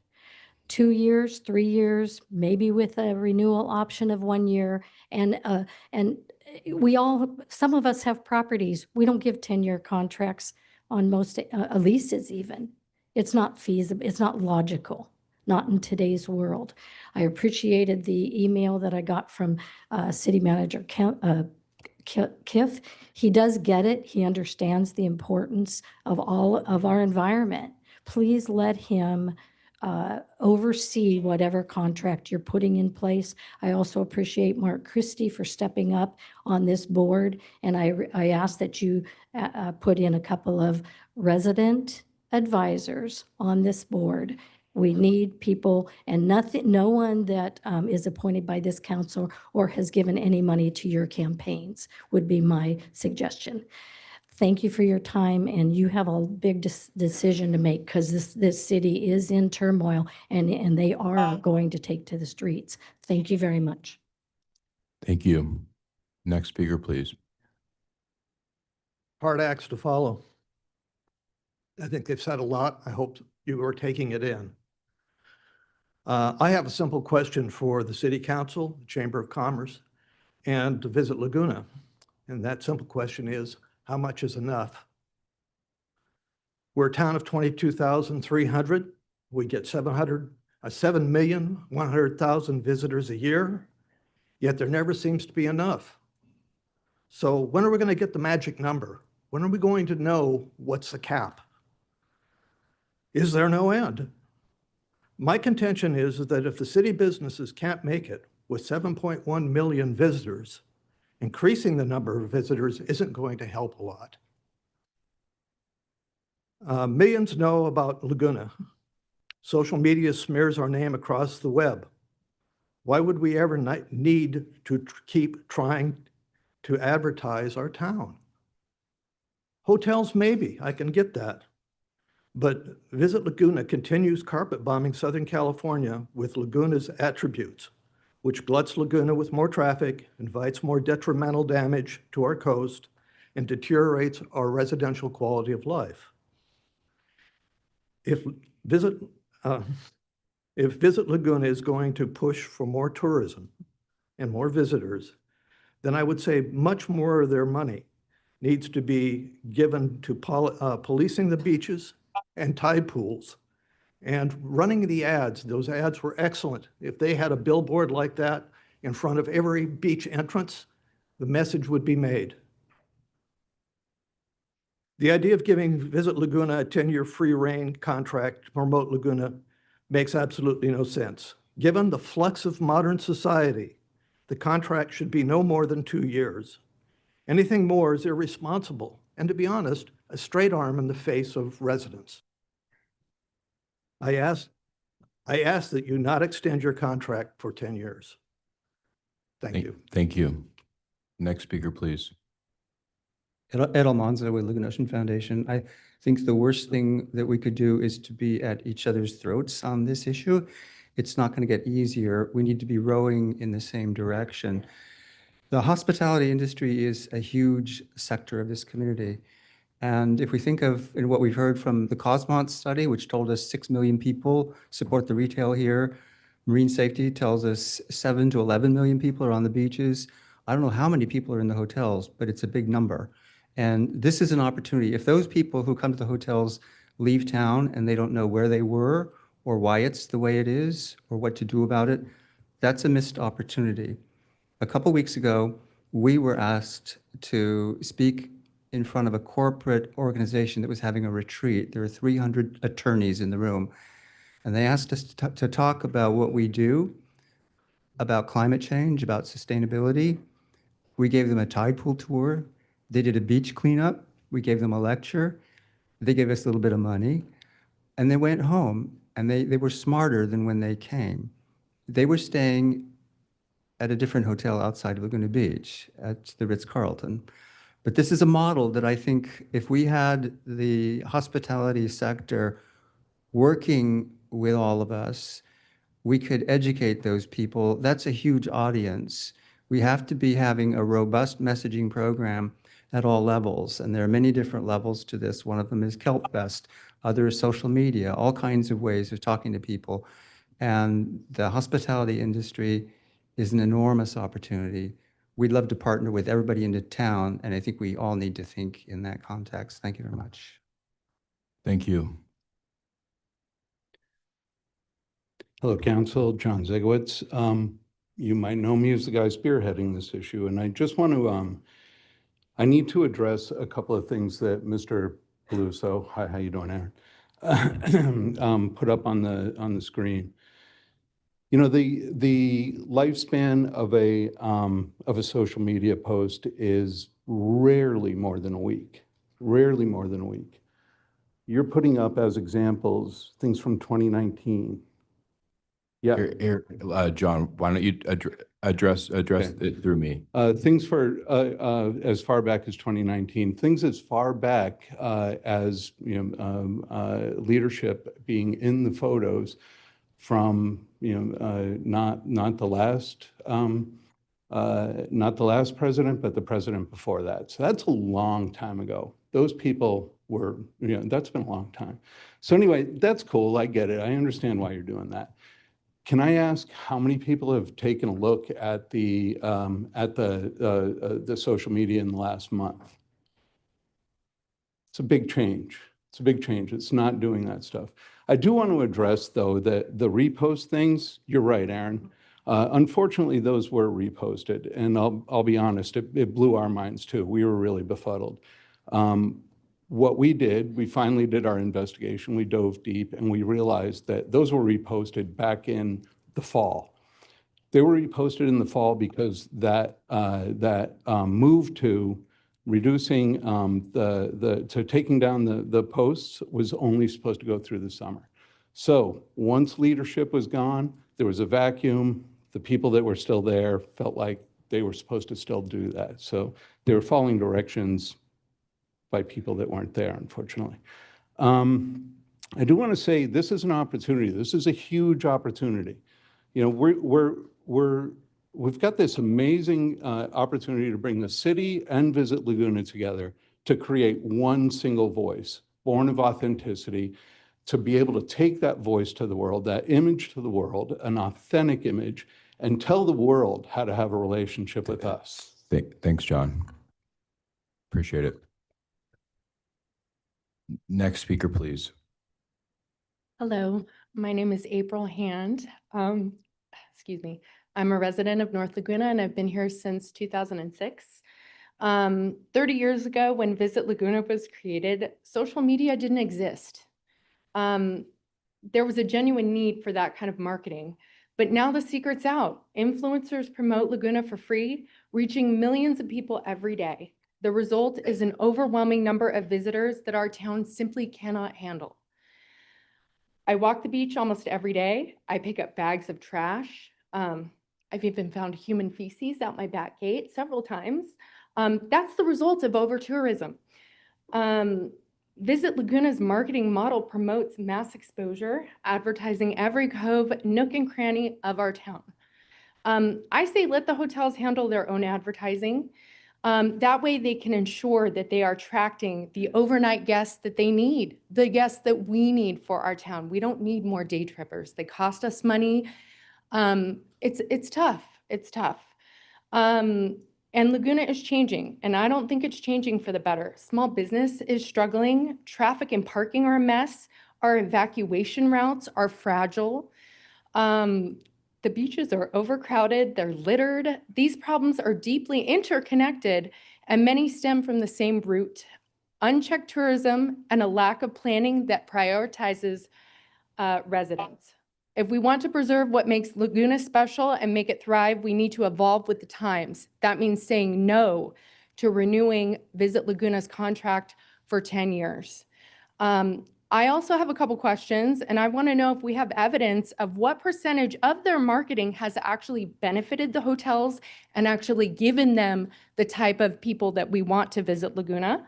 2 years, 3 years, maybe with a renewal option of 1 year. And some of us have properties. We don't give 10-year contracts on most leases even. It's not feasible. It's not logical, not in today's world. I appreciated the email that I got from City Manager Kiff. He does get it. He understands the importance of all of our environment. Please let him oversee whatever contract you're putting in place. I also appreciate Mark Christie for stepping up on this board. And I ask that you put in a couple of resident advisors on this board. We need people, and no one that is appointed by this council or has given any money to your campaigns would be my suggestion. Thank you for your time, and you have a big decision to make, because this city is in turmoil, and they are going to take to the streets. Thank you very much. Thank you. Next speaker, please. Hard acts to follow. I think they've said a lot. I hope you are taking it in. I have a simple question for the City Council, the Chamber of Commerce, and to Visit Laguna. And that simple question is, how much is enough? We're a town of 22,300. We get 7,100,000 visitors a year, yet there never seems to be enough. So when are we going to get the magic number? When are we going to know what's the cap? Is there no end? My contention is that if the city businesses can't make it with 7.1 million visitors, increasing the number of visitors isn't going to help a lot. Millions know about Laguna. Social media smears our name across the web. Why would we ever need to keep trying to advertise our town? Hotels, maybe, I can get that. But Visit Laguna continues carpet bombing Southern California with Laguna's attributes, which gluts Laguna with more traffic, invites more detrimental damage to our coast, and deteriorates our residential quality of life. If Visit Laguna is going to push for more tourism and more visitors, then I would say much more of their money needs to be given to policing the beaches and tide pools and running the ads. Those ads were excellent. If they had a billboard like that in front of every beach entrance, the message would be made. The idea of giving Visit Laguna a 10-year free rein contract to promote Laguna makes absolutely no sense. Given the flux of modern society, the contract should be no more than 2 years. Anything more is irresponsible, and to be honest, a straight arm in the face of residents. I ask that you not extend your contract for 10 years. Thank you. Thank you. Next speaker, please. Ed Almanza with Laguna Ocean Foundation. I think the worst thing that we could do is to be at each other's throats on this issue. It's not going to get easier. We need to be rowing in the same direction. The hospitality industry is a huge sector of this community. And if we think of what we've heard from the Cosmont study, which told us 6 million people support the retail here, Marine Safety tells us 7 to 11 million people are on the beaches. I don't know how many people are in the hotels, but it's a big number. And this is an opportunity. If those people who come to the hotels leave town and they don't know where they were or why it's the way it is or what to do about it, that's a missed opportunity. A couple weeks ago, we were asked to speak in front of a corporate organization that was having a retreat. There were 300 attorneys in the room. And they asked us to talk about what we do, about climate change, about sustainability. We gave them a tide pool tour. They did a beach cleanup. We gave them a lecture. They gave us a little bit of money. And they went home, and they were smarter than when they came. They were staying at a different hotel outside of Laguna Beach, at the Ritz-Carlton. But this is a model that I think if we had the hospitality sector working with all of us, we could educate those people. That's a huge audience. We have to be having a robust messaging program at all levels. And there are many different levels to this. One of them is KelpFest, other is social media, all kinds of ways of talking to people. And the hospitality industry is an enormous opportunity. We'd love to partner with everybody in the town, and I think we all need to think in that context. Thank you very much. Thank you. Hello, Council. John Zegowitz. You might know me as the guy spearheading this issue, and I just want to, I need to address a couple of things that Mr. Peluso, hi, how you doing, Aaron, put up on the screen. You know, the lifespan of a social media post is rarely more than a week, rarely more than a week. You're putting up as examples things from 2019. Yeah. John, why don't you address it through me? Things for as far back as 2019, things as far back as leadership being in the photos from not the last president, but the president before that. So that's a long time ago. Those people were, that's been a long time. So anyway, that's cool. I get it. I understand why you're doing that. Can I ask how many people have taken a look at the social media in the last month? It's a big change. It's a big change. It's not doing that stuff. I do want to address, though, that the repost things, you're right, Aaron. Unfortunately, those were reposted, and I'll be honest, it blew our minds too. We were really befuddled. What we did, we finally did our investigation, we dove deep, and we realized that those were reposted back in the fall. They were reposted in the fall because that move to reducing to taking down the posts was only supposed to go through the summer. So once leadership was gone, there was a vacuum. The people that were still there felt like they were supposed to still do that. So they were following directions by people that weren't there, unfortunately. I do want to say this is an opportunity. This is a huge opportunity. You know, we've got this amazing opportunity to bring the city and Visit Laguna together to create one single voice, born of authenticity, to be able to take that voice to the world, that image to the world, an authentic image, and tell the world how to have a relationship with us. Thanks, John. Appreciate it. Next speaker, please. Hello, my name is April Hand. Excuse me. I'm a resident of North Laguna and I've been here since 2006. 30 years ago, when Visit Laguna was created, social media didn't exist. There was a genuine need for that kind of marketing. But now the secret's out. Influencers promote Laguna for free, reaching millions of people every day. The result is an overwhelming number of visitors that our town simply cannot handle. I walk the beach almost every day. I pick up bags of trash. I've even found human feces out my back gate several times. That's the result of over-tourism. Visit Laguna's marketing model promotes mass exposure, advertising every cove, nook, and cranny of our town. I say let the hotels handle their own advertising. That way they can ensure that they are attracting the overnight guests that they need, the guests that we need for our town. We don't need more day trippers. They cost us money. It's tough. It's tough. And Laguna is changing, and I don't think it's changing for the better. Small business is struggling. Traffic and parking are a mess. Our evacuation routes are fragile. The beaches are overcrowded, they're littered. These problems are deeply interconnected, and many stem from the same root: unchecked tourism and a lack of planning that prioritizes residents. If we want to preserve what makes Laguna special and make it thrive, we need to evolve with the times. That means saying no to renewing Visit Laguna's contract for 10 years. I also have a couple questions, and I want to know if we have evidence of what percentage of their marketing has actually benefited the hotels and actually given them the type of people that we want to visit Laguna.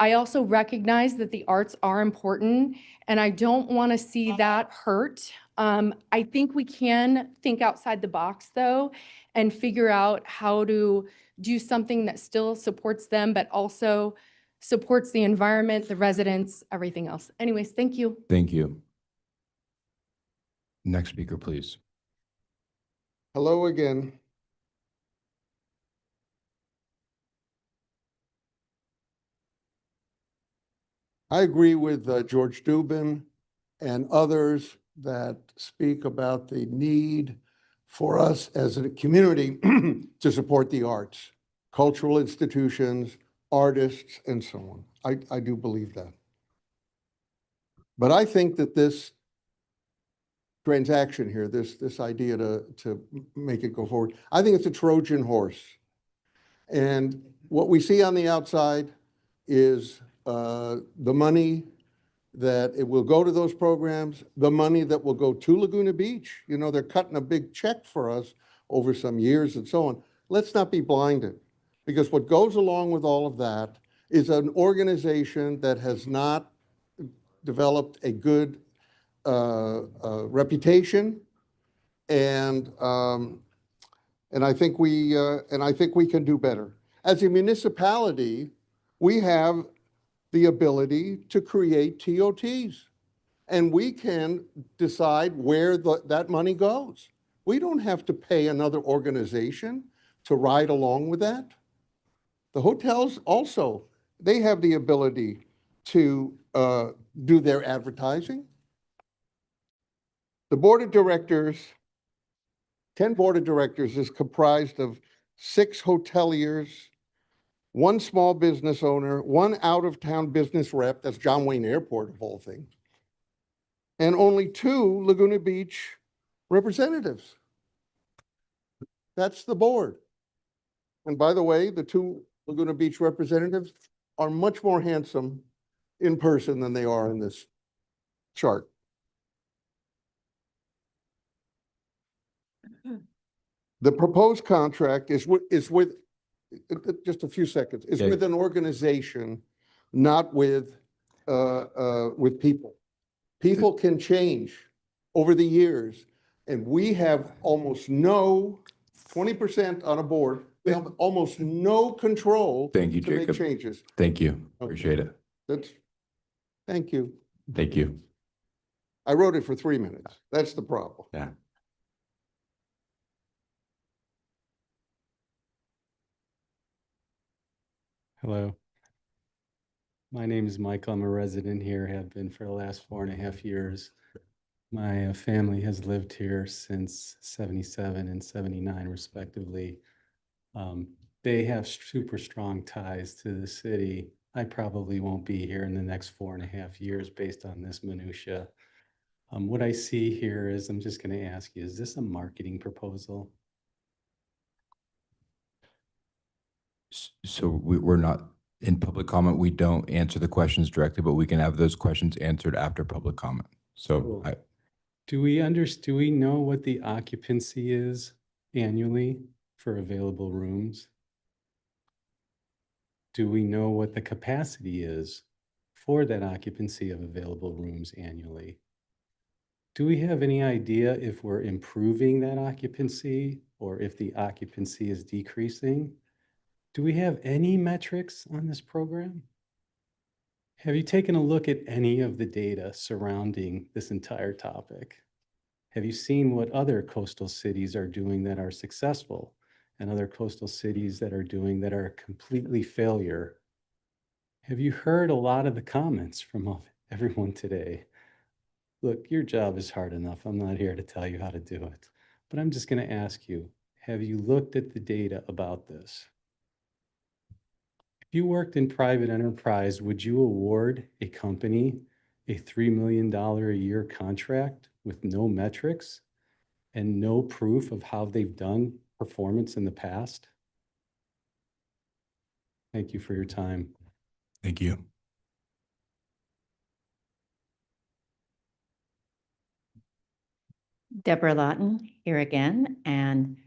I also recognize that the arts are important, and I don't want to see that hurt. I think we can think outside the box, though, and figure out how to do something that still supports them, but also supports the environment, the residents, everything else. Anyways, thank you. Thank you. Next speaker, please. Hello again. I agree with George Dubin and others that speak about the need for us as a community to support the arts, cultural institutions, artists, and so on. I do believe that. But I think that this transaction here, this idea to make it go forward, I think it's a Trojan horse. And what we see on the outside is the money that it will go to those programs, the money that will go to Laguna Beach. You know, they're cutting a big check for us over some years and so on. Let's not be blinded, because what goes along with all of that is an organization that has not developed a good reputation, and I think we can do better. As a municipality, we have the ability to create TOTs, and we can decide where that money goes. We don't have to pay another organization to ride along with that. The hotels also, they have the ability to do their advertising. The board of directors, 10 board of directors is comprised of 6 hoteliers, 1 small business owner, 1 out-of-town business rep, that's John Wayne Airport of all things, and only 2 Laguna Beach representatives. That's the board. And by the way, the 2 Laguna Beach representatives are much more handsome in person than they are in this chart. The proposed contract is with, just a few seconds, is Okay. with an organization, not with people. People can change over the years, and we have almost no, 20% on a board, we have almost no control Thank you, to make Jacob. changes. Thank you. Okay. Appreciate it. Thank you. Thank you. I wrote it for 3 minutes. That's the problem. Yeah. Hello. My name is Michael. I'm a resident here, have been for the last 4.5 years. My family has lived here since 77 and 79 respectively. They have super strong ties to the city. I probably won't be here in the next 4.5 years based on this minutia. What I see here is, I'm just going to ask you, is this a marketing proposal? So we're not in public comment. We don't answer the questions directly, but we can have those questions answered after public comment. So Cool. Do we know what the occupancy is annually for available rooms? Do we know what the capacity is for that occupancy of available rooms annually? Do we have any idea if we're improving that occupancy or if the occupancy is decreasing? Do we have any metrics on this program? Have you taken a look at any of the data surrounding this entire topic? Have you seen what other coastal cities are doing that are successful and other coastal cities that are doing that are completely failure? Have you heard a lot of the comments from everyone today? Look, your job is hard enough. I'm not here to tell you how to do it, but I'm just going to ask you, have you looked at the data about this? If you worked in private enterprise, would you award a company a $3 million a year contract with no metrics and no proof of how they've done performance in the past? Thank you for your time. Thank you. Deborah Lawton here again, and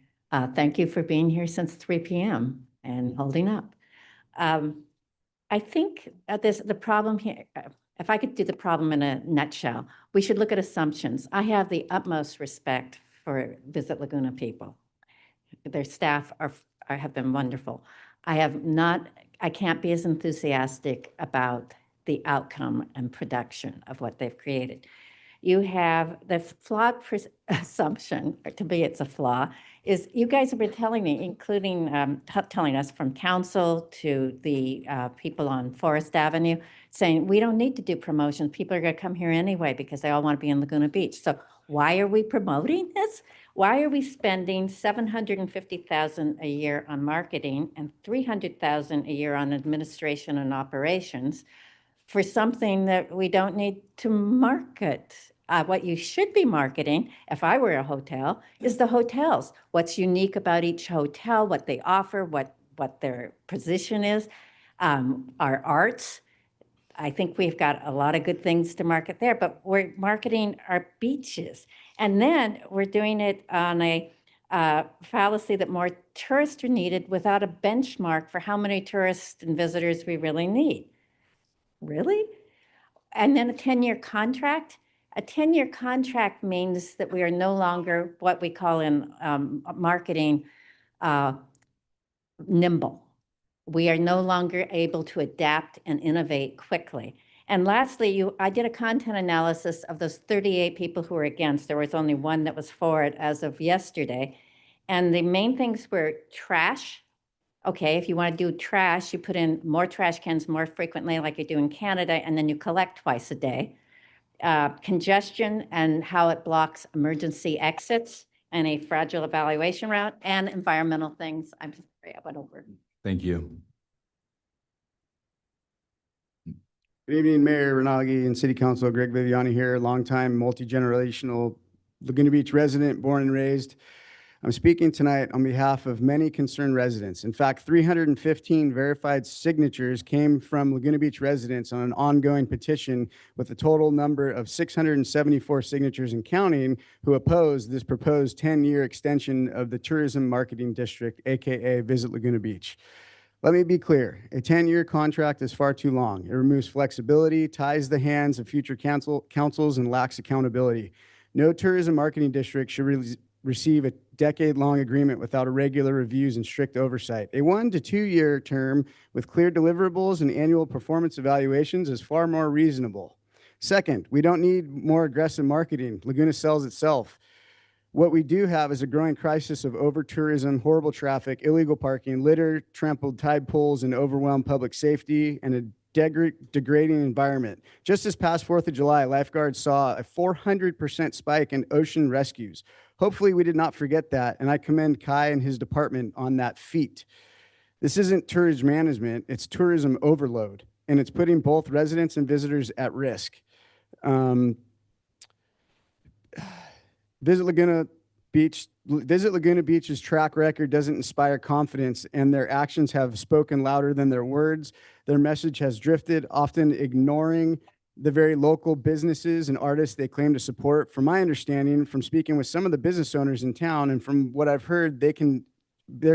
thank you for being here since 3 p.m. and holding up. I think the problem here, if I could do the problem in a nutshell, we should look at assumptions. I have the utmost respect for Visit Laguna people. Their staff have been wonderful. I can't be as enthusiastic about the outcome and production of what they've created. You have the flawed assumption, or to me it's a flaw, is you guys have been telling me, including telling us from council to the people on Forest Avenue, saying we don't need to do promotions. People are going to come here anyway because they all want to be in Laguna Beach. So why are we promoting this? Why are we spending $750,000 a year on marketing and $300,000 a year on administration and operations for something that we don't need to market? What you should be marketing, if I were a hotel, is the hotels. What's unique about each hotel, what they offer, what their position is, our arts. I think we've got a lot of good things to market there, but we're marketing our beaches. And then we're doing it on a fallacy that more tourists are needed without a benchmark for how many tourists and visitors we really need. Really? And then a 10-year contract? A 10-year contract means that we are no longer what we call in marketing nimble. We are no longer able to adapt and innovate quickly. And lastly, I did a content analysis of those 38 people who were against. There was only one that was for it as of yesterday. And the main things were trash, Okay, if you want to do trash, you put in more trash cans more frequently like you do in Canada, and then you collect twice a day. Congestion and how it blocks emergency exits and a fragile evaluation route, and environmental things. I'm sorry, I went over. Thank you. Good evening, Mayor Renagi and City Council. Greg Viviani here, longtime multi-generational Laguna Beach resident, born and raised. I'm speaking tonight on behalf of many concerned residents. In fact, 315 verified signatures came from Laguna Beach residents on an ongoing petition with a total number of 674 signatures and counting who oppose this proposed 10-year extension of the Tourism Marketing District, AKA Visit Laguna Beach. Let me be clear, a 10-year contract is far too long. It removes flexibility, ties the hands of future councils, and lacks accountability. No tourism marketing district should receive a decade-long agreement without regular reviews and strict oversight. A 1 to 2 year term with clear deliverables and annual performance evaluations is far more reasonable. Second, we don't need more aggressive marketing. Laguna sells itself. What we do have is a growing crisis of over-tourism, horrible traffic, illegal parking, litter, trampled tide pools, and overwhelmed public safety, and a degrading environment. Just this past 4th of July, lifeguards saw a 400% spike in ocean rescues. Hopefully we did not forget that, and I commend Kai and his department on that feat. This isn't tourism management, it's tourism overload, and it's putting both residents and visitors at risk. Visit Laguna Beach's track record doesn't inspire confidence, and their actions have spoken louder than their words. Their message has drifted, often ignoring the very local businesses and artists they claim to support. From my understanding, from speaking with some of the business owners in town, and from what I've heard, there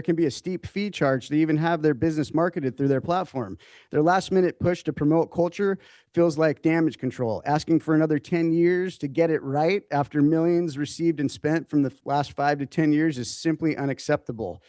can be a steep fee charge to even have their business marketed through their platform. Their last-minute push to promote culture feels like damage control. Asking for another 10 years to get it right after millions received and spent from the last 5 to 10 years is simply unacceptable.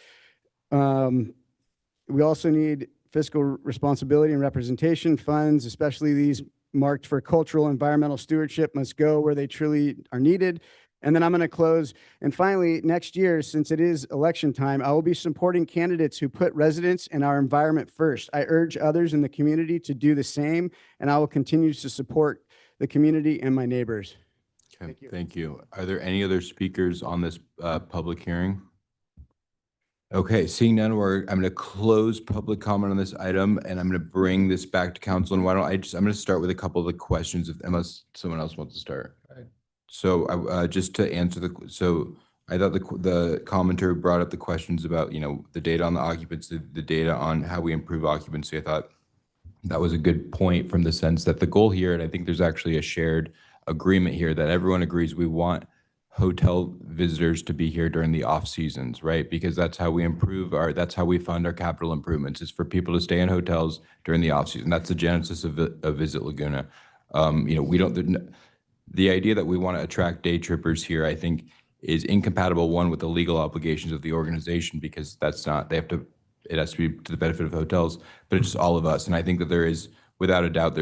We also need fiscal responsibility and representation. Funds, especially these marked for cultural environmental stewardship, must go where they truly are needed. And then I'm going to close. And finally, next year, since it is election time, I will be supporting candidates who put residents and our environment first. I urge others in the community to do the same, and I will continue to support the community and my neighbors. Okay, thank you. Are there any other speakers on this public hearing? Okay, seeing none, I'm going to close public comment on this item, and I'm going to bring this back to council. And I'm going to start with a couple of the questions, unless someone else wants to start. So just to answer so I thought the commenter brought up the questions about, the data on the occupancy, the data on how we improve occupancy. I thought that was a good point from the sense that the goal here, and I think there's actually a shared agreement here that everyone agrees we want hotel visitors to be here during the off seasons, right? Because that's how we that's how we fund our capital improvements, is for people to stay in hotels during the off season. That's the genesis of Visit Laguna. The idea that we want to attract day trippers here, I think, is incompatible, one, with the legal obligations of the organization, because it has to be to the benefit of hotels, but it's just all of us. And I think that there is, without a doubt,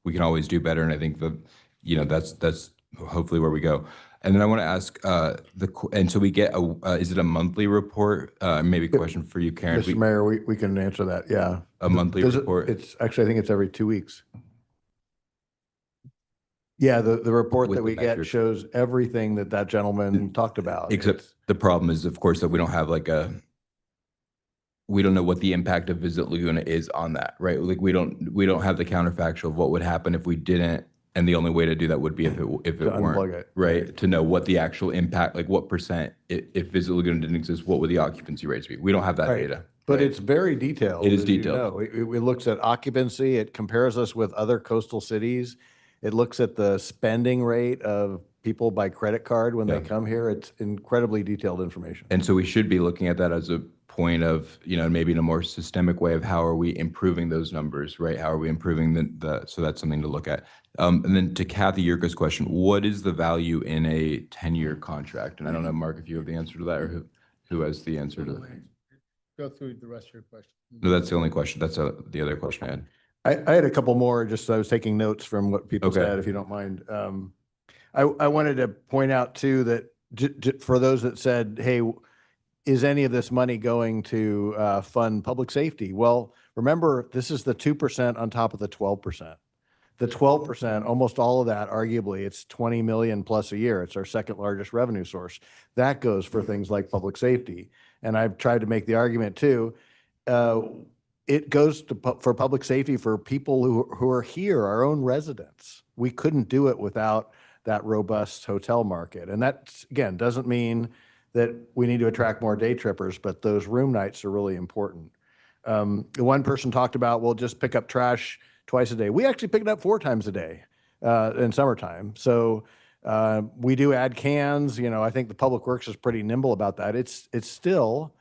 we can always do better. And I think that, that's hopefully where we go. And then I want to ask, and so we get is it a monthly report? Maybe a question for you, Karen. Mr. Mayor, we can answer that, yeah. A monthly report? It's actually, I think it's every 2 weeks. Yeah, the report that we get shows everything that gentleman talked about. Except the problem is, of course, that we don't have we don't know what the impact of Visit Laguna is on that, right? Like we don't have the counterfactual of what would happen if we didn't, and the only way to do that would be if it weren't, right? To know what the actual impact, like what percent, if Visit Laguna didn't exist, what would the occupancy rates be? We don't have that data. But it's very detailed. It is as you detailed. know. It looks at occupancy, it compares us with other coastal cities. It looks at the spending rate of people by credit card when they come here. It's incredibly detailed information. And so we should be looking at that as a point of, maybe in a more systemic way of how are we improving those numbers, right? How are we improving so that's something to look at. And then to Kathy Yurka's question, what is the value in a 10-year contract? And I don't know, Mark, if you have the answer to that, or who has the answer to that? Go through the rest of your question. No, that's the only question. That's the other question I had. I had a couple more, just I was taking notes from what people said, if you don't mind. I wanted to point out too that for those that said, hey, is any of this money going to fund public safety? Well, remember, this is the 2% on top of the 12%. The 12%, almost all of that, arguably, it's 20 million plus a year. It's our second largest revenue source. That goes for things like public safety. And I've tried to make the argument too, it goes to, for public safety for people who are here, our own residents. We couldn't do it without that robust hotel market. And that, again, doesn't mean that we need to attract more day trippers, but those room nights are really important. One person talked about, we'll just pick up trash twice a day. We actually pick it up 4 times a day in summertime. So we do add cans. You know, I think the Public Works is pretty nimble about that. It's still,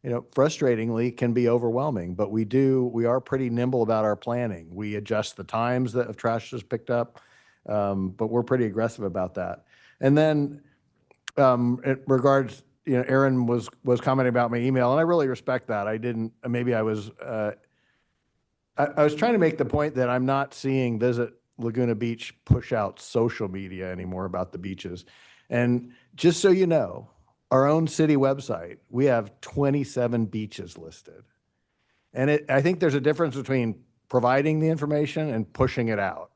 you know, frustratingly can be overwhelming, but we are pretty nimble about our planning. We adjust the times that of trash is picked up, but we're pretty aggressive about that. And then in regards, you know, Aaron was commenting about my email, and I really respect that. I didn't, maybe I was trying to make the point that I'm not seeing Visit Laguna Beach push out social media anymore about the beaches. And just so you know, our own city website, we have 27 beaches listed. And I think there's a difference between providing the information and pushing it out.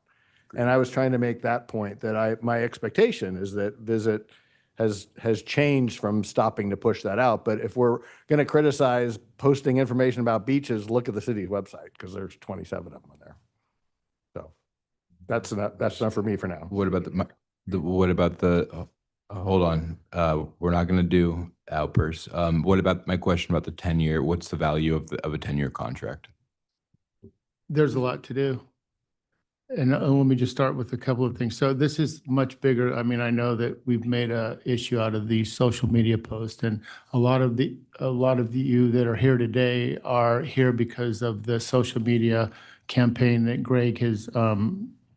And I was trying to make that point that my expectation is that Visit has changed from stopping to push that out. But if we're going to criticize posting information about beaches, look at the city's website, because there's 27 of them in there. So that's enough for me for now. What about hold on, we're not going to do outbursts. What about my question about the 10-year? What's the value of a 10-year contract? There's a lot to do. And let me just start with a couple of things. So this is much bigger. I mean, I know that we've made a issue out of these social media posts, and a lot of you that are here today are here because of the social media campaign that Greg has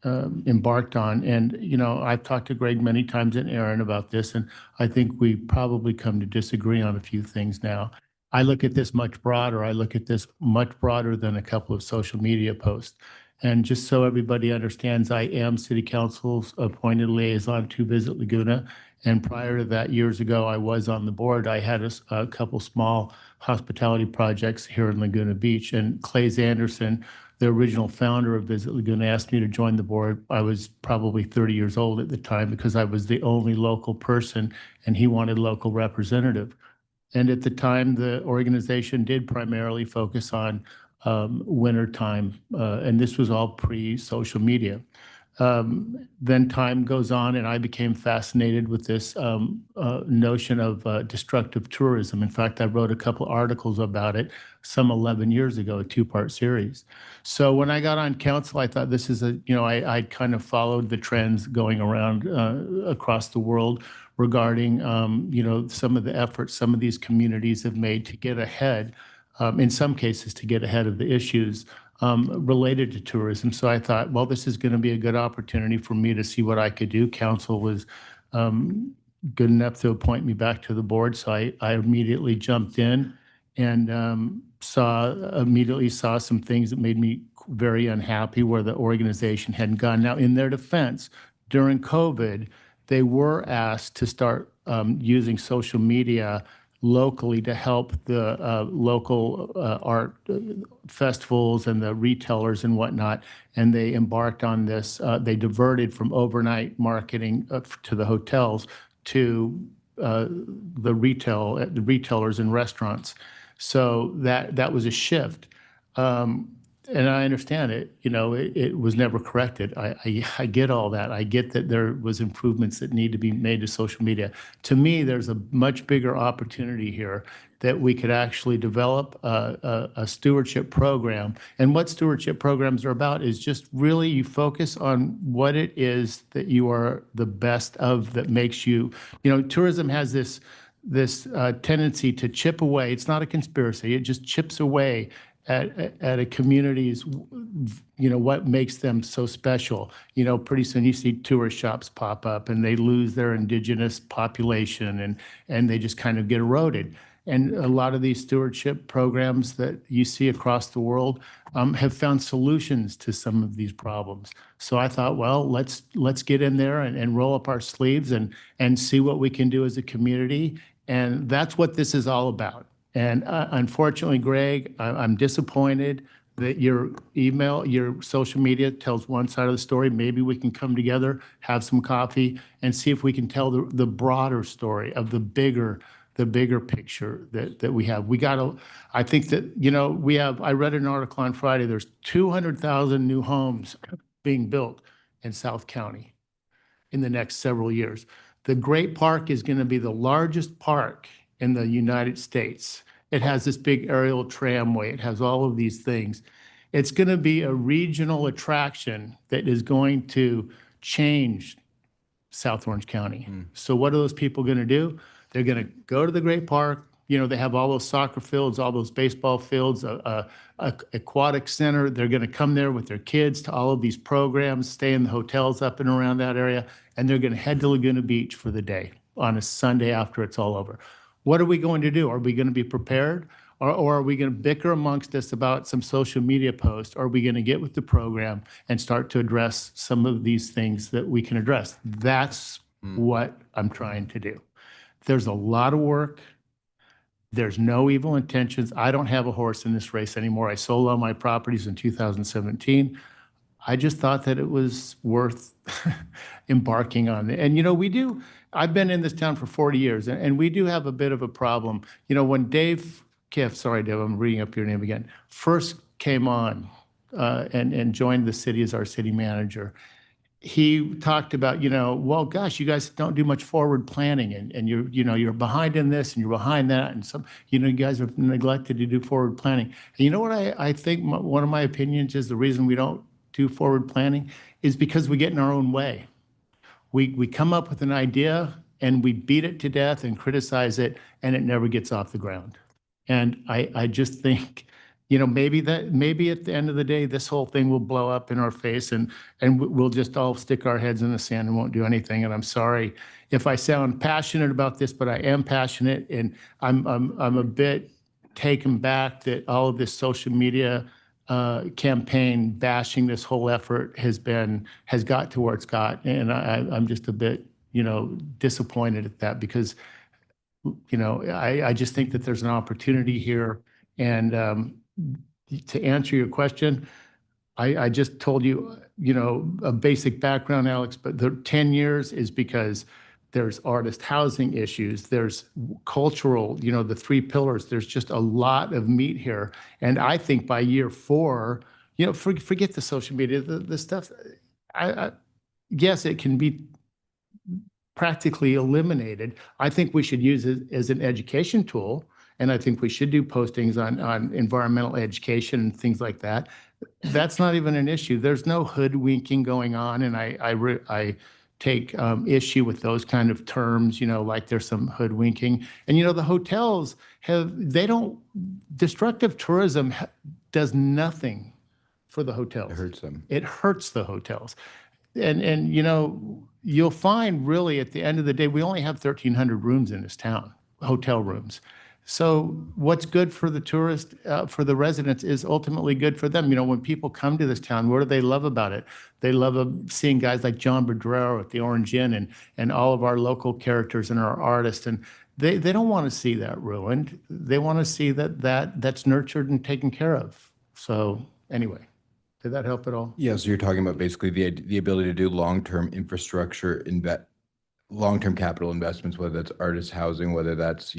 embarked on. And, you know, I've talked to Greg many times and Aaron about this, and I think we probably come to disagree on a few things now. I look at this much broader. I look at this much broader than a couple of social media posts. And just so everybody understands, I am City Council's appointed liaison to Visit Laguna. And prior to that, years ago, I was on the board. I had a couple small hospitality projects here in Laguna Beach. And Clay Anderson, the original founder of Visit Laguna, asked me to join the board. I was probably 30 years old at the time because I was the only local person, and he wanted local representative. And at the time, the organization did primarily focus on wintertime, and this was all pre-social media. Then time goes on, and I became fascinated with this notion of destructive tourism. In fact, I wrote a couple articles about it some 11 years ago, a 2-part series. So when I got on council, I thought this is I kind of followed the trends going around across the world regarding, some of the efforts some of these communities have made to get ahead, in some cases, to get ahead of the issues related to tourism. So I thought, well, this is going to be a good opportunity for me to see what I could do. Council was good enough to appoint me back to the board. So I immediately jumped in and immediately saw some things that made me very unhappy where the organization hadn't gone. Now, in their defense, during COVID, they were asked to start using social media locally to help the local art festivals and the retailers and whatnot. And they embarked on this. They diverted from overnight marketing to the hotels to the retailers and restaurants. So that was a shift. And I understand it, it was never corrected. I get all that. I get that there was improvements that need to be made to social media. To me, there's a much bigger opportunity here that we could actually develop a stewardship program. And what stewardship programs are about is just really you focus on what it is that you are the best of that makes you, tourism has this tendency to chip away. It's not a conspiracy. It just chips away at a community's, what makes them so special. Pretty soon you see tourist shops pop up and they lose their indigenous population and they just kind of get eroded. And a lot of these stewardship programs that you see across the world have found solutions to some of these problems. So I thought, well, let's get in there and roll up our sleeves and see what we can do as a community And that's what this is all about. And unfortunately, Greg, I'm disappointed that your email, your social media tells one side of the story. Maybe we can come together, have some coffee, and see if we can tell the broader story of the bigger picture that we have. I think that, I read an article on Friday, there's 200,000 new homes being built in South County in the next several years. The Great Park is going to be the largest park in the United States. It has this big aerial tramway. It has all of these things. It's going to be a regional attraction that is going to change South Orange County. So what are those people going to do? They're going to go to the Great Park. They have all those soccer fields, all those baseball fields, a aquatic center. They're going to come there with their kids to all of these programs, stay in the hotels up and around that area, and they're going to head to Laguna Beach for the day on a Sunday after it's all over. What are we going to do? Are we going to be prepared? Or are we going to bicker amongst us about some social media posts? Or are we going to get with the program and start to address some of these things that we can address? That's what I'm trying to do. There's a lot of work. There's no evil intentions. I don't have a horse in this race anymore. I sold all my properties in 2017. I just thought that it was worth embarking on. And I've been in this town for 40 years, and we do have a bit of a problem. When Dave Kiff, sorry, Dave, I'm reading up your name again, first came on and joined the city as our city manager, he talked about, well, gosh, you guys don't do much forward planning, and you're behind in this and you're behind that, and you guys have neglected to do forward planning. And you know what I think one of my opinions is the reason we don't do forward planning is because we get in our own way. We come up with an idea and we beat it to death and criticize it, and it never gets off the ground. And I just think, maybe at the end of the day, this whole thing will blow up in our face, and we'll just all stick our heads in the sand and won't do anything. And I'm sorry if I sound passionate about this, but I am passionate, and I'm a bit taken back that all of this social media campaign bashing this whole effort has got to where it's got. And I'm just a bit, disappointed at that, because, I just think that there's an opportunity here. And to answer your question, I just told you, a basic background, Alex, but the 10 years is because there's artist housing issues, there's cultural, the 3 pillars, there's just a lot of meat here. And I think by year 4, forget the social media, the stuff, yes, it can be practically eliminated. I think we should use it as an education tool. And I think we should do postings on environmental education and things like that. That's not even an issue. There's no hoodwinking going on. And I take issue with those kind of terms, like there's some hoodwinking. And, the hotels destructive tourism does nothing for the hotels. It hurts them. It hurts the hotels. And you'll find really at the end of the day, we only have 1,300 rooms in this town, hotel rooms. So what's good for the tourist, for the residents, is ultimately good for them. When people come to this town, what do they love about it? They love seeing guys like John Bedrero at the Orange Inn and all of our local characters and our artists. And they don't want to see that ruined. They want to see that's nurtured and taken care of. So anyway, did that help at all? Yeah, so you're talking about basically the ability to do long-term infrastructure, long-term capital investments, whether that's artist housing, whether that's,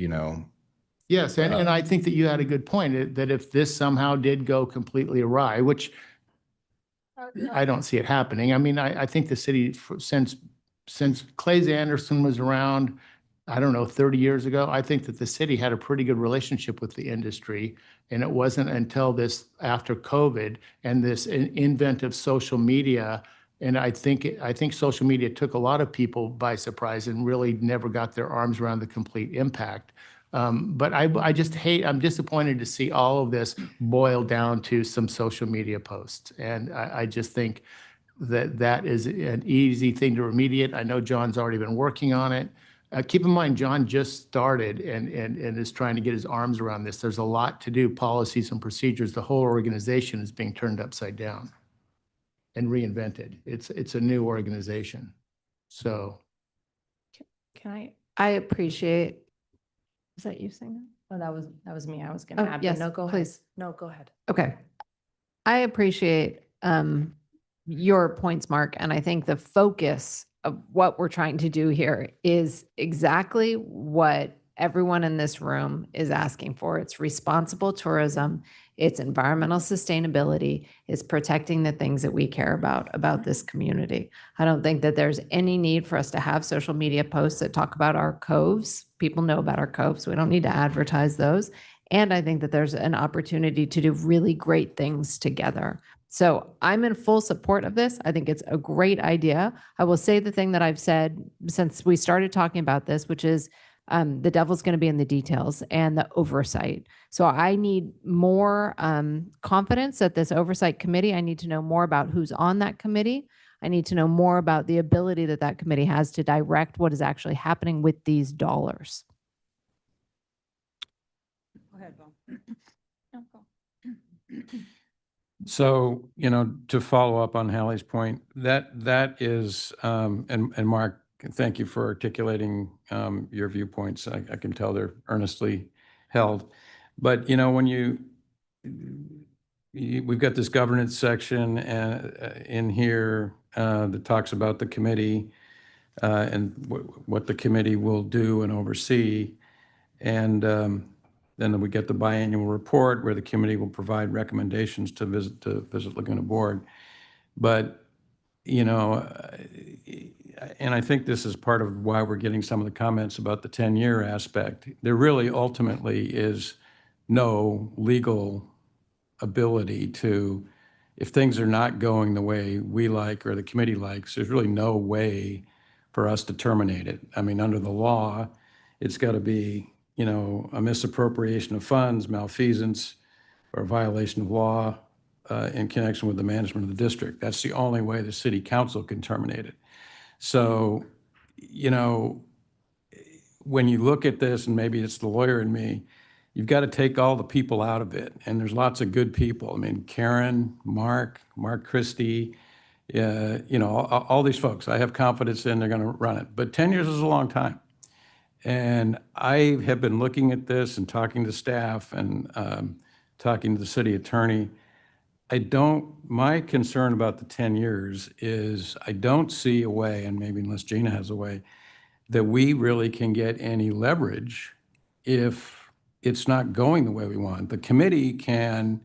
Yes, and I think that you had a good point, that if this somehow did go completely awry, which I don't see it happening. I mean, I think the city, since Clays Anderson was around, I don't know, 30 years ago, I think that the city had a pretty good relationship with the industry. And it wasn't until after COVID and this invent of social media, and I think social media took a lot of people by surprise and really never got their arms around the complete impact. But I'm disappointed to see all of this boil down to some social media posts. And I just think that is an easy thing to remediate. I know John's already been working on it. Keep in mind, John just started and is trying to get his arms around this. There's a lot to do, policies and procedures. The whole organization is being turned upside down and reinvented. It's a new organization. So. I appreciate Is that you saying that? Oh, that was me. I was gonna Oh, add, but yes, no, go ahead. please. No, go ahead. Okay. I appreciate your points, Mark, and I think the focus of what we're trying to do here is exactly what everyone in this room is asking for. It's responsible tourism, it's environmental sustainability, it's protecting the things that we care about this community. I don't think that there's any need for us to have social media posts that talk about our coves. People know about our coves. We don't need to advertise those. And I think that there's an opportunity to do really great things together. So I'm in full support of this. I think it's a great idea. I will say the thing that I've said since we started talking about this, which is the devil's going to be in the details and the oversight. So I need more confidence at this oversight committee. I need to know more about who's on that committee. I need to know more about the ability that that committee has to direct what is actually happening with these dollars. Go ahead, Bo. So, to follow up on Hallie's point, that is, and Mark, thank you for articulating your viewpoints. I can tell they're earnestly held. But, when we've got this governance section in here that talks about the committee and what the committee will do and oversee. And then we get the biannual report where the committee will provide recommendations to Visit Laguna Board. But, and I think this is part of why we're getting some of the comments about the 10-year aspect. There really ultimately is no legal ability to, if things are not going the way we like or the committee likes, there's really no way for us to terminate it. I mean, under the law, it's got to be, a misappropriation of funds, malfeasance, or violation of law in connection with the management of the district. That's the only way the city council can terminate it. So, when you look at this, and maybe it's the lawyer in me, you've got to take all the people out of it. And there's lots of good people. I mean, Karen, Mark Christie, all these folks, I have confidence in they're going to run it. But 10 years is a long time. And I have been looking at this and talking to staff and talking to the city attorney. My concern about the 10 years is I don't see a way, and maybe unless Gina has a way, that we really can get any leverage if it's not going the way we want. The committee can,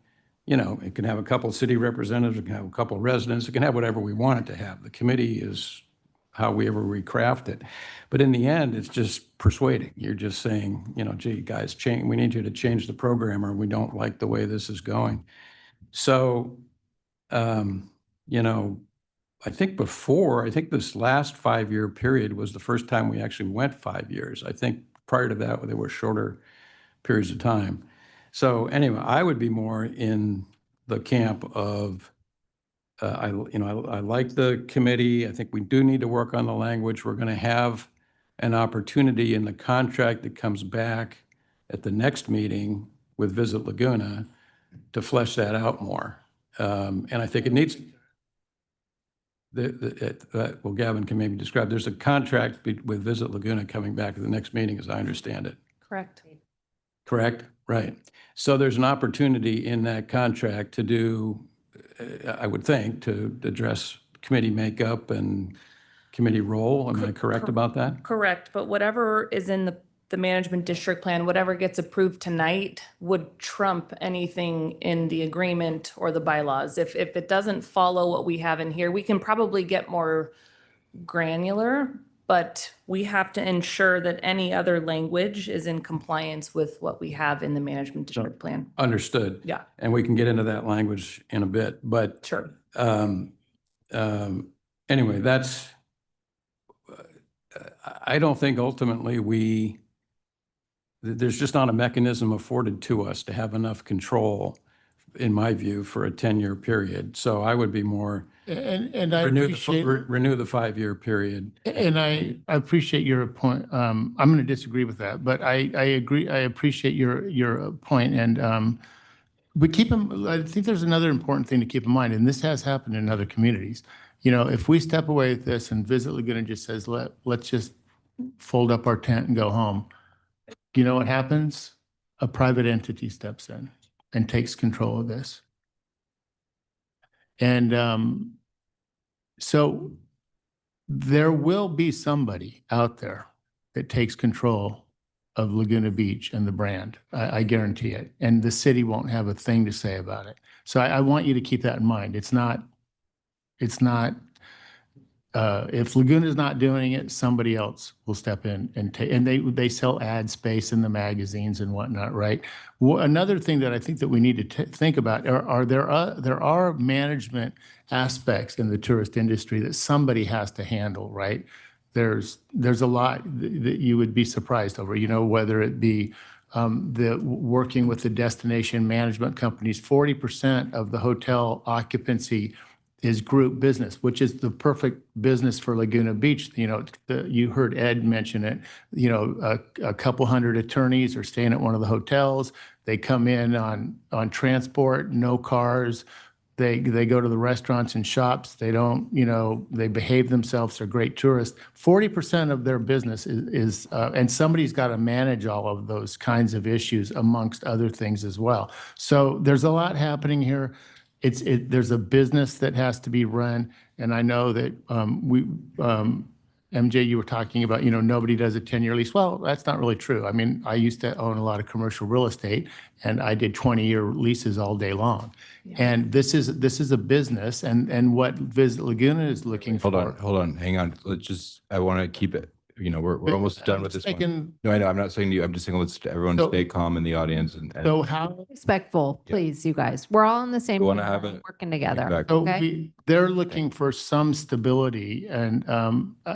it can have a couple of city representatives, it can have a couple of residents, it can have whatever we want it to have. The committee is however we craft it. But in the end, it's just persuading. You're just saying, gee, guys, we need you to change the program or we don't like the way this is going. So, I think this last 5-year period was the first time we actually went 5 years. I think prior to that, there were shorter periods of time. So anyway, I would be more in the camp of, I like the committee. I think we do need to work on the language. We're going to have an opportunity in the contract that comes back at the next meeting with Visit Laguna to flesh that out more. And I think it needs, well, Gavin can maybe describe, there's a contract with Visit Laguna coming back at the next meeting, as I understand it. Correct. Correct? Right. So there's an opportunity in that contract to do, I would think, to address committee makeup and committee role. Am I correct about that? Correct, but whatever is in the management district plan, whatever gets approved tonight would trump anything in the agreement or the bylaws. If it doesn't follow what we have in here, we can probably get more granular, but we have to ensure that any other language is in compliance with what we have in the management district plan. Understood. Yeah. And we can get into that language in a bit, but Sure. Anyway, I don't think ultimately there's just not a mechanism afforded to us to have enough control, in my view, for a 10-year period. So I would be more And I renew appreciate, the 5-year period. and I appreciate your point. I'm going to disagree with that, but I agree. I appreciate your point. And but I think there's another important thing to keep in mind, and this has happened in other communities. If we step away with this and Visit Laguna just says, let's just fold up our tent and go home, you know what happens? A private entity steps in and takes control of this. And so there will be somebody out there that takes control of Laguna Beach and the brand. I guarantee it. And the city won't have a thing to say about it. So I want you to keep that in mind. It's not, if Laguna's not doing it, somebody else will step in and take, and they sell ad space in the magazines and whatnot, right? Another thing that I think that we need to think about there are management aspects in the tourist industry that somebody has to handle, right? There's a lot that you would be surprised over, you know, whether it be the working with the destination management companies. 40% of the hotel occupancy is group business, which is the perfect business for Laguna Beach. You know, you heard Ed mention it. You know, a couple hundred attorneys are staying at one of the hotels. They come in on transport, no cars. They go to the restaurants and shops. They don't, you know, they behave themselves. They're great tourists. 40% of their business is and somebody's got to manage all of those kinds of issues amongst other things as well. So there's a lot happening here. There's a business that has to be run. And I know that MJ, you were talking about, you know, nobody does a 10-year lease. Well, that's not really true. I mean, I used to own a lot of commercial real estate, and I did 20-year leases all day long. Yeah. And this is a business, and what Visit Laguna is looking for. Hold on, hang on. I want to keep it, you know, we're almost done with this one. No, I know, I'm not saying you, I'm just saying let's everyone stay calm in the audience and so how respectful, please, you guys. We're all on the same want team, to have we're working together. So Okay. they're looking for some stability, and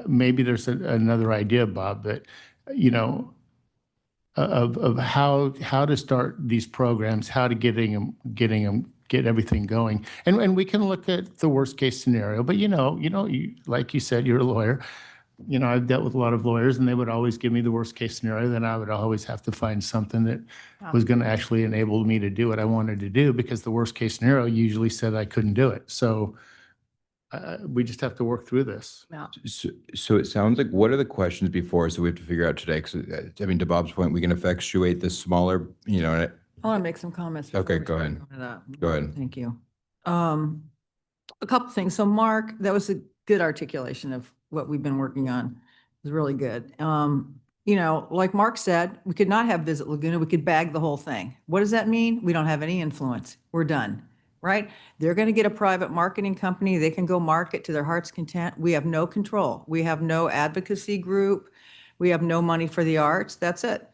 maybe there's another idea, Bob, that, you know, of how to start these programs, how to get everything going, and we can look at the worst case scenario. But you like you said, you're a lawyer. You know, I've dealt with a lot of lawyers, and they would always give me the worst case scenario. Then I would always have to find something that was going to actually enable me to do what I wanted to do, because the worst case scenario usually said I couldn't do it. So we just have to work through this. Yeah. So it sounds like, what are the questions before us that we have to figure out today? Because I mean, to Bob's point, we can effectuate the smaller, you know. I want to make some comments. Okay, before we go start ahead. going to that. Go ahead. Thank you. A couple things. So Mark, that was a good articulation of what we've been working on. It was really good. You know, like Mark said, we could not have Visit Laguna. We could bag the whole thing. What does that mean? We don't have any influence. We're done, right? They're going to get a private marketing company. They can go market to their heart's content. We have no control. We have no advocacy group. We have no money for the arts. That's it.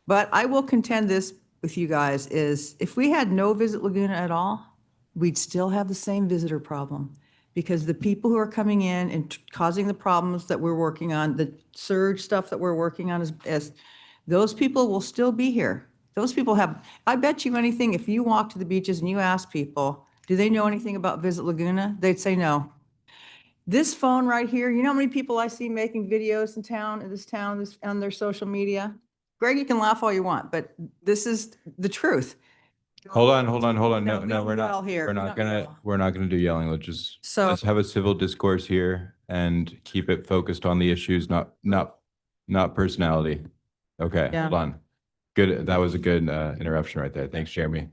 But I will contend this with you guys is if we had no Visit Laguna at all, we'd still have the same visitor problem, because the people who are coming in and causing the problems that we're working on, the surge stuff that we're working on, as those people will still be here. Those people have, I bet you anything, if you walk to the beaches and you ask people, do they know anything about Visit Laguna? They'd say no. This phone right here, you know how many people I see making videos in this town on their social media? Greg, you can laugh all you want, but this is the truth. Hold on. No, we're not here. We're not gonna do yelling. Let's have a civil discourse here and keep it focused on the issues, not personality. Okay, Yeah. hold on. Good. That was a good interruption right there. Thanks, Jeremy.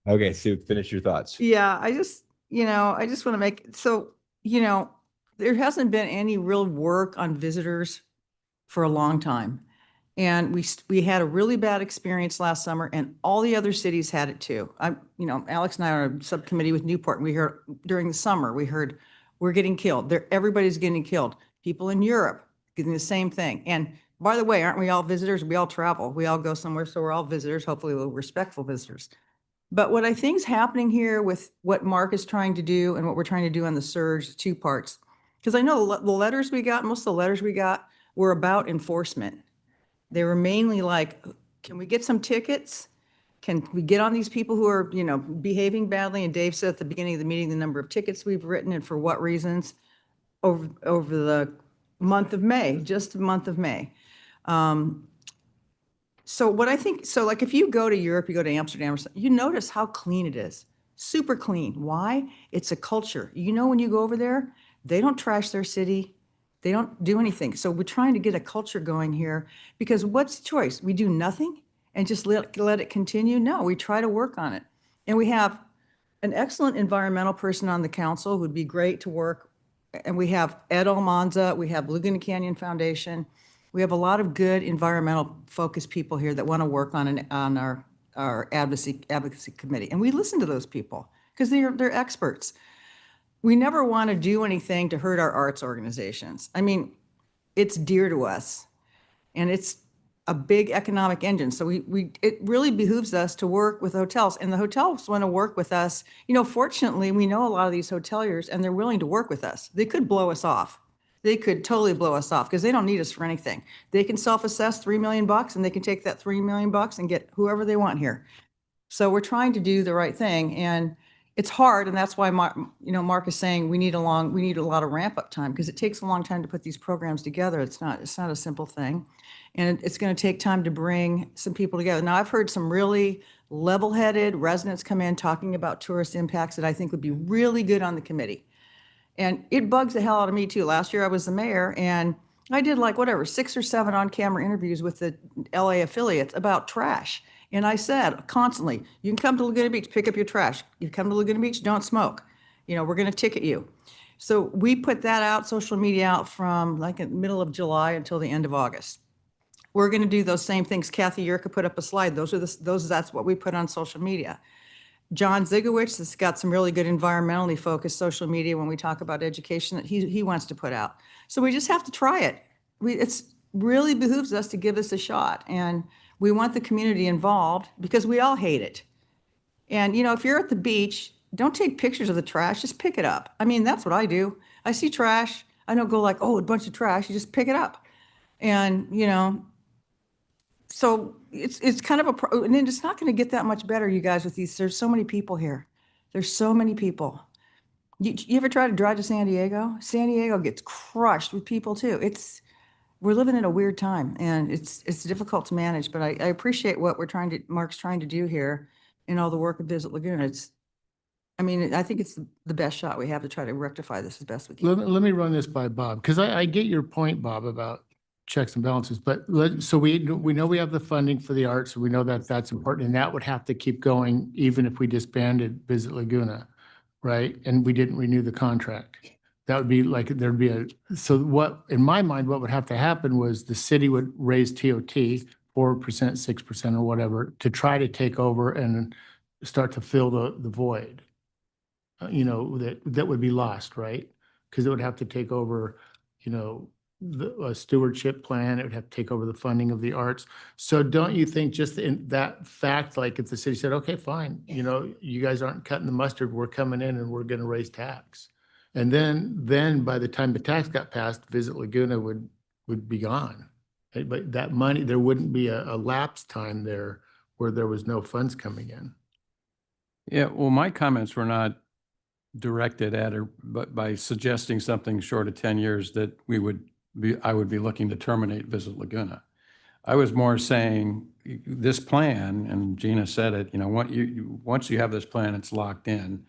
Okay, Sue, finish your thoughts. Yeah, I just want to make, there hasn't been any real work on visitors for a long time. And we had a really bad experience last summer, and all the other cities had it too. Alex and I are a subcommittee with Newport, and we heard during the summer, we're getting killed. Everybody's getting killed. People in Europe getting the same thing. And by the way, aren't we all visitors? We all travel. We all go somewhere, so we're all visitors, hopefully we're respectful visitors. But what I think is happening here with what Mark is trying to do and what we're trying to do on the surge, two parts. Because I know the letters we got, most of the letters we got were about enforcement. They were mainly like, can we get some tickets? Can we get on these people who are, behaving badly? And Dave said at the beginning of the meeting, the number of tickets we've written and for what reasons over the month of May, just the month of May. So what I think, like if you go to Europe, you go to Amsterdam or something, you notice how clean it is. Super clean. Why? It's a culture. When you go over there, they don't trash their city. They don't do anything. So we're trying to get a culture going here because what's the choice? We do nothing and just let it continue? No, we try to work on it. And we have an excellent environmental person on the council who'd be great to work. And we have Ed Almanza, we have Laguna Canyon Foundation. We have a lot of good environmental focused people here that want to work on our advocacy committee. And we listen to those people because they're experts. We never want to do anything to hurt our arts organizations. I mean, it's dear to us and it's a big economic engine. So it really behooves us to work with hotels, and the hotels want to work with us. You know, fortunately, we know a lot of these hoteliers and they're willing to work with us. They could blow us off. They could totally blow us off because they don't need us for anything. They can self-assess $3 million and they can take that $3 million and get whoever they want here. So we're trying to do the right thing, and it's hard. And that's why Mark is saying we need a lot of ramp up time because it takes a long time to put these programs together. It's not a simple thing. And it's going to take time to bring some people together. Now, I've heard some really level-headed residents come in talking about tourist impacts that I think would be really good on the committee. And it bugs the hell out of me too. Last year I was the mayor and I did 6 or 7 on-camera interviews with the LA affiliates about trash. And I said constantly, you can come to Laguna Beach, pick up your trash. You come to Laguna Beach, don't smoke. We're going to ticket you. So we put that out, social media out from in the middle of July until the end of August. We're going to do those same things. Kathy Yerka put up a slide. That's what we put on social media. John Zigowicz has got some really good environmentally focused social media when we talk about education that he wants to put out. So we just have to try it. It's really behooves us to give this a shot. And we want the community involved because we all hate it. And, if you're at the beach, don't take pictures of the trash, just pick it up. I mean, that's what I do. I see trash. I don't go a bunch of trash. You just pick it up. And, so it's kind of and it's not going to get that much better, you guys, with these. There's so many people here. There's so many people. You ever try to drive to San Diego? San Diego gets crushed with people too. We're living in a weird time and it's difficult to manage, but I appreciate what Mark's trying to do here in all the work of Visit Laguna. I think it's the best shot we have to try to rectify this as best we can. Let me run this by Bob, because I get your point, Bob, about checks and balances, but so we know we have the funding for the arts, so we know that that's important, and that would have to keep going even if we disbanded Visit Laguna, right? And we didn't renew the contract. That would be there'd be so what, in my mind, what would have to happen was the city would raise TOT 4%, 6% or whatever to try to take over and start to fill the void, that would be lost, right? Because it would have to take over, the stewardship plan, it would have to take over the funding of the arts. So don't you think just in that fact, if the city said, okay, fine, you guys aren't cutting the mustard, we're coming in and we're going to raise tax. And then by the time the tax got passed, Visit Laguna would be gone. Right? But that money, there wouldn't be a lapse time there where there was no funds coming in. Yeah, well, my comments were not directed at her, but by suggesting something short of 10 years that I would be looking to terminate Visit Laguna. I was more saying this plan, and Gina said it, once you have this plan, it's locked in,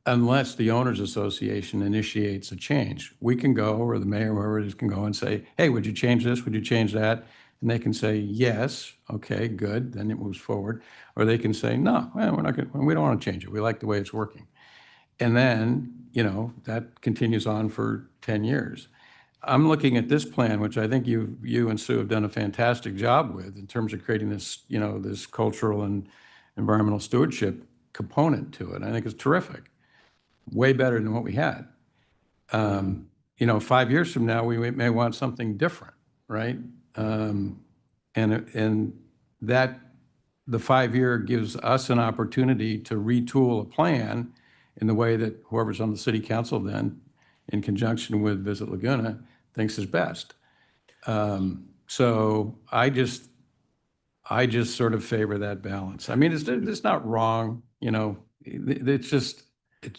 unless the owners association initiates a change. We can go, or the mayor, whoever it is, can go and say, hey, would you change this? Would you change that? And they can say, yes, okay, good, then it moves forward. Or they can say, no, we don't want to change it. We like the way it's working. And then, that continues on for 10 years. I'm looking at this plan, which I think you and Sue have done a fantastic job with in terms of creating this, this cultural and environmental stewardship component to it. I think it's terrific. Way better than what we had. 5 years from now, we may want something different, right? And that the 5-year gives us an opportunity to retool a plan in the way that whoever's on the city council then, in conjunction with Visit Laguna, thinks is best. So I just sort of favor that balance. I mean, it's not wrong, it's just,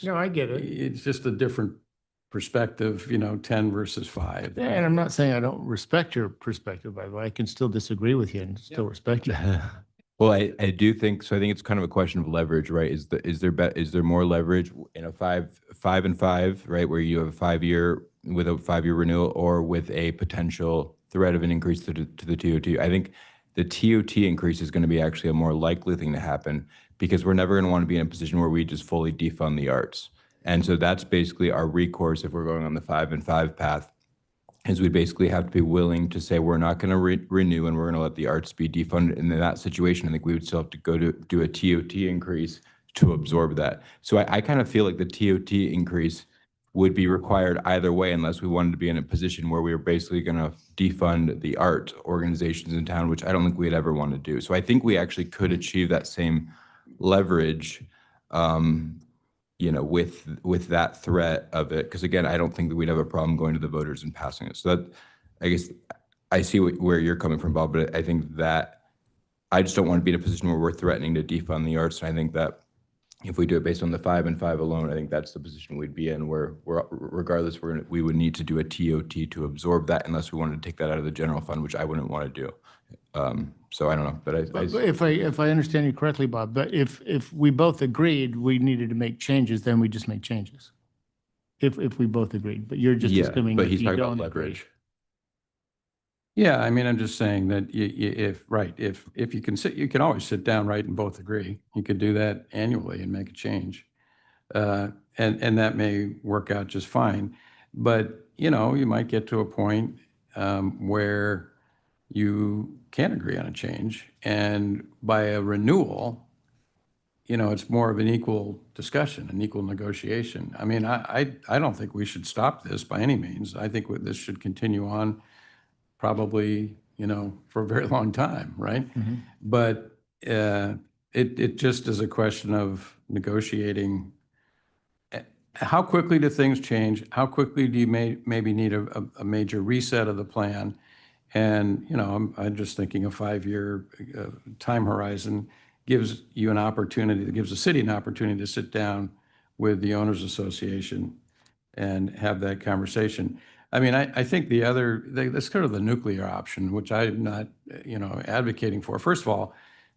No, I get it. it's just a different perspective, 10 versus 5. And I'm not saying I don't respect your perspective, by the way. I can still disagree with you and still respect you. Well, I do think so. I think it's kind of a question of leverage, right? Is there more leverage in a 5 and 5, right? Where you have a 5-year with a 5-year renewal or with a potential threat of an increase to the TOT. I think the TOT increase is going to be actually a more likely thing to happen because we're never going to want to be in a position where we just fully defund the arts. And so that's basically our recourse if we're going on the 5 and 5 path, is we basically have to be willing to say we're not going to renew and we're going to let the arts be defunded. And in that situation, I think we would still have to go to do a TOT increase to absorb that. So I kind of feel like the TOT increase would be required either way unless we wanted to be in a position where we were basically going to defund the art organizations in town, which I don't think we'd ever want to do. So I think we actually could achieve that same leverage, you know, with that threat of it. Because again, I don't think that we'd have a problem going to the voters and passing it. So that, I guess, I see where you're coming from, Bob, but I think that I just don't want to be in a position where we're threatening to defund the arts. And I think that if we do it based on the 5 and 5 alone, I think that's the position we'd be in, where regardless, we would need to do a TOT to absorb that unless we wanted to take that out of the general fund, which I wouldn't want to do. So I don't know, but But if I understand you correctly, Bob, but if we both agreed we needed to make changes, then we just make changes. If we both agreed, but you're just yeah, assuming but that he's you talking about don't agree. leverage. Yeah, I mean, I'm just saying that if you can you can always sit down, right, and both agree. You could do that annually and make a change. And that may work out just fine. But, you know, you might get to a point where you can't agree on a change. And by a renewal, you know, it's more of an equal discussion, an equal negotiation. I mean, I don't think we should stop this by any means. I think this should continue on probably, you know, for a very long time, right? But it just is a question of negotiating. How quickly do things change? How quickly do you maybe need a major reset of the plan? And, you know, I'm just thinking a 5-year time horizon gives you an opportunity, it gives the city an opportunity to sit down with the owners association and have that conversation. I mean, I think that's kind of the nuclear option, which I'm not, you know, advocating for. First of all,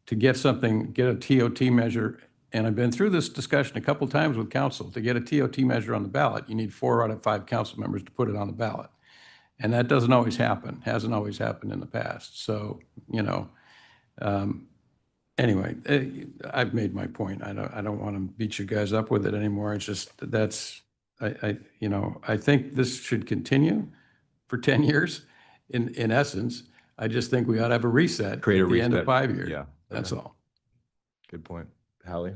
to get a TOT measure, and I've been through this discussion a couple times with council, to get a TOT measure on the ballot, you need 4 out of 5 council members to put it on the ballot. And that doesn't always happen, hasn't always happened in the past. So, you know, anyway, I've made my point. I don't want to beat you guys up with it anymore. It's just, you know, I think this should continue for 10 years in essence. I just think we ought to have a reset. Create a at the end of reset. 5 years. Yeah. That's all. Good point. Hallie?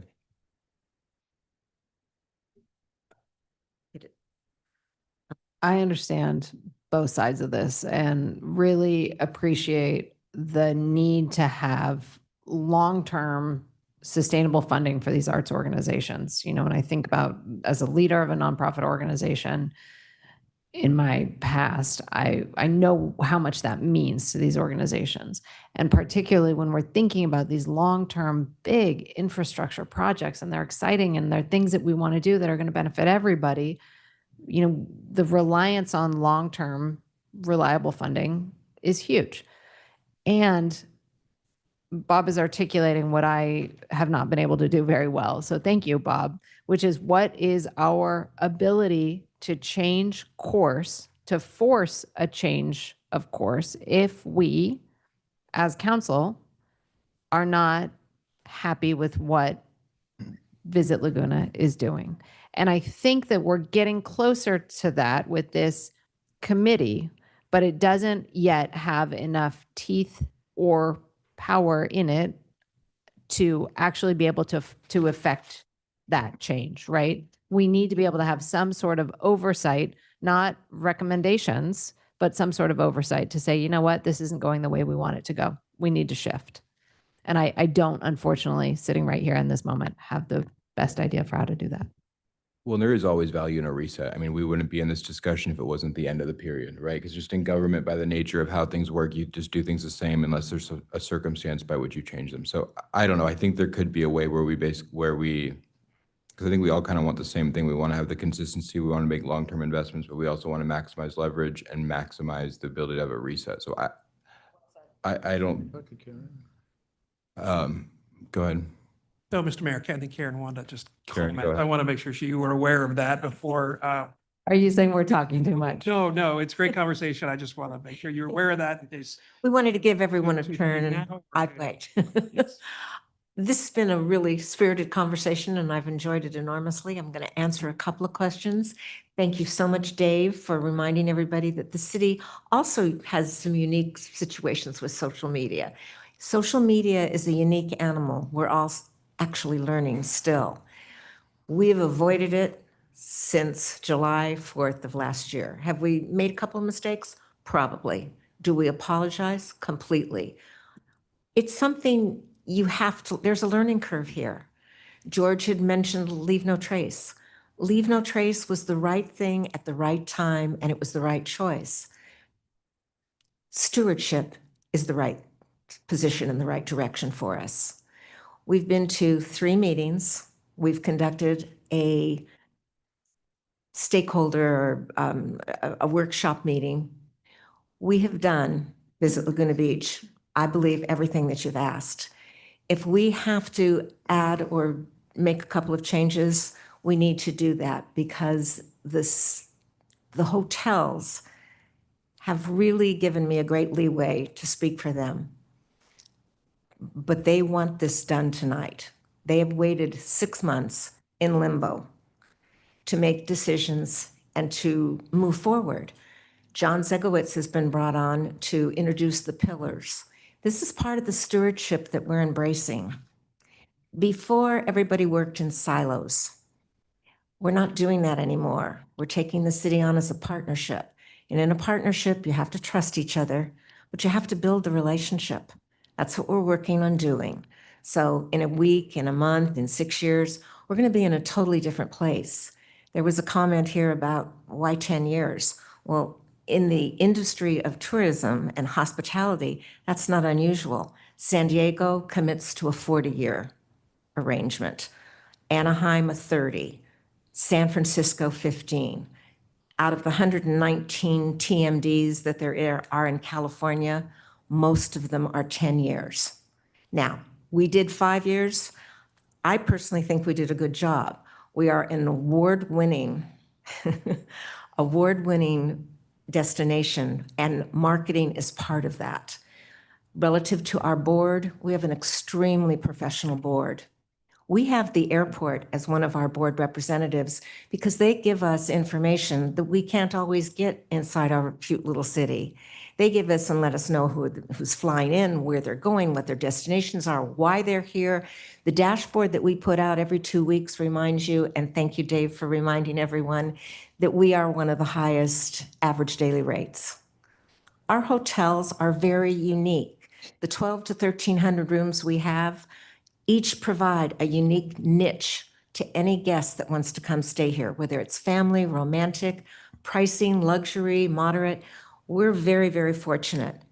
I understand both sides of this and really appreciate the need to have long-term sustainable funding for these arts organizations. You know, when I think about as a leader of a nonprofit organization in my past, I know how much that means to these organizations. And particularly when we're thinking about these long-term big infrastructure projects, and they're exciting and they're things that we want to do that are going to benefit everybody, you know, the reliance on long-term reliable funding is huge. And Bob is articulating what I have not been able to do very well. So thank you, Bob, which is what is our ability to change course, to force a change of course, if we, as council, are not happy with what Visit Laguna is doing. And I think that we're getting closer to that with this committee, but it doesn't yet have enough teeth or power in it to actually be able to affect that change, right? We need to be able to have some sort of oversight, not recommendations, but some sort of oversight to say, you know what, this isn't going the way we want it to go. We need to shift. And I don't, unfortunately, sitting right here in this moment, have the best idea for how to do that. Well, there is always value in a reset. I mean, we wouldn't be in this discussion if it wasn't the end of the period, right? Because just in government, by the nature of how things work, you just do things the same unless there's a circumstance by which you change them. So I don't know. I think there could be a way where because I think we all kind of want the same thing. We want to have the consistency. We want to make long-term investments, but we also want to maximize leverage and maximize the ability to have a reset. So I don't. Go ahead. No, Mr. Mayor, I think Karen wanted to just Karen, comment. go ahead. I want to make sure you were aware of that before Are you saying we're talking too much? No, no, it's great conversation. I just want to make sure you're aware of that in case. We wanted to give everyone a turn and Now, I'd wait. This has been a really spirited conversation and I've enjoyed it enormously. I'm going to answer a couple of questions. Thank you so much, Dave, for reminding everybody that the city also has some unique situations with social media. Social media is a unique animal. We're all actually learning still. We've avoided it since July 4th of last year. Have we made a couple of mistakes? Probably. Do we apologize? Completely. It's something you have to, there's a learning curve here. George had mentioned leave no trace. Leave no trace was the right thing at the right time, and it was the right choice. Stewardship is the right position in the right direction for us. We've been to 3 meetings. We've conducted a stakeholder, a workshop meeting. We have done Visit Laguna Beach, I believe, everything that you've asked. If we have to add or make a couple of changes, we need to do that because the hotels have really given me a great leeway to speak for them. But they want this done tonight. They have waited 6 months in limbo to make decisions and to move forward. John Zegowitz has been brought on to introduce the pillars. This is part of the stewardship that we're embracing. Before, everybody worked in silos. We're not doing that anymore. We're taking the city on as a partnership. And in a partnership, you have to trust each other, but you have to build the relationship. That's what we're working on doing. So in a week, in a month, in 6 years, we're going to be in a totally different place. There was a comment here about why 10 years? Well, in the industry of tourism and hospitality, that's not unusual. San Diego commits to a 40-year arrangement. Anaheim, a 30. San Francisco, 15. Out of the 119 TMDs that there are in California, most of them are 10 years. Now, we did 5 years. I personally think we did a good job. We are an award-winning destination, and marketing is part of that. Relative to our board, we have an extremely professional board. We have the airport as one of our board representatives because they give us information that we can't always get inside our cute little city. They give us and let us know who's flying in, where they're going, what their destinations are, why they're here. The dashboard that we put out every 2 weeks reminds you, and thank you, Dave, for reminding everyone, that we are one of the highest average daily rates. Our hotels are very unique. The 1,200 to 1,300 rooms we have, each provide a unique niche to any guest that wants to come stay here, whether it's family, romantic, pricing, luxury, moderate. We're very, very fortunate.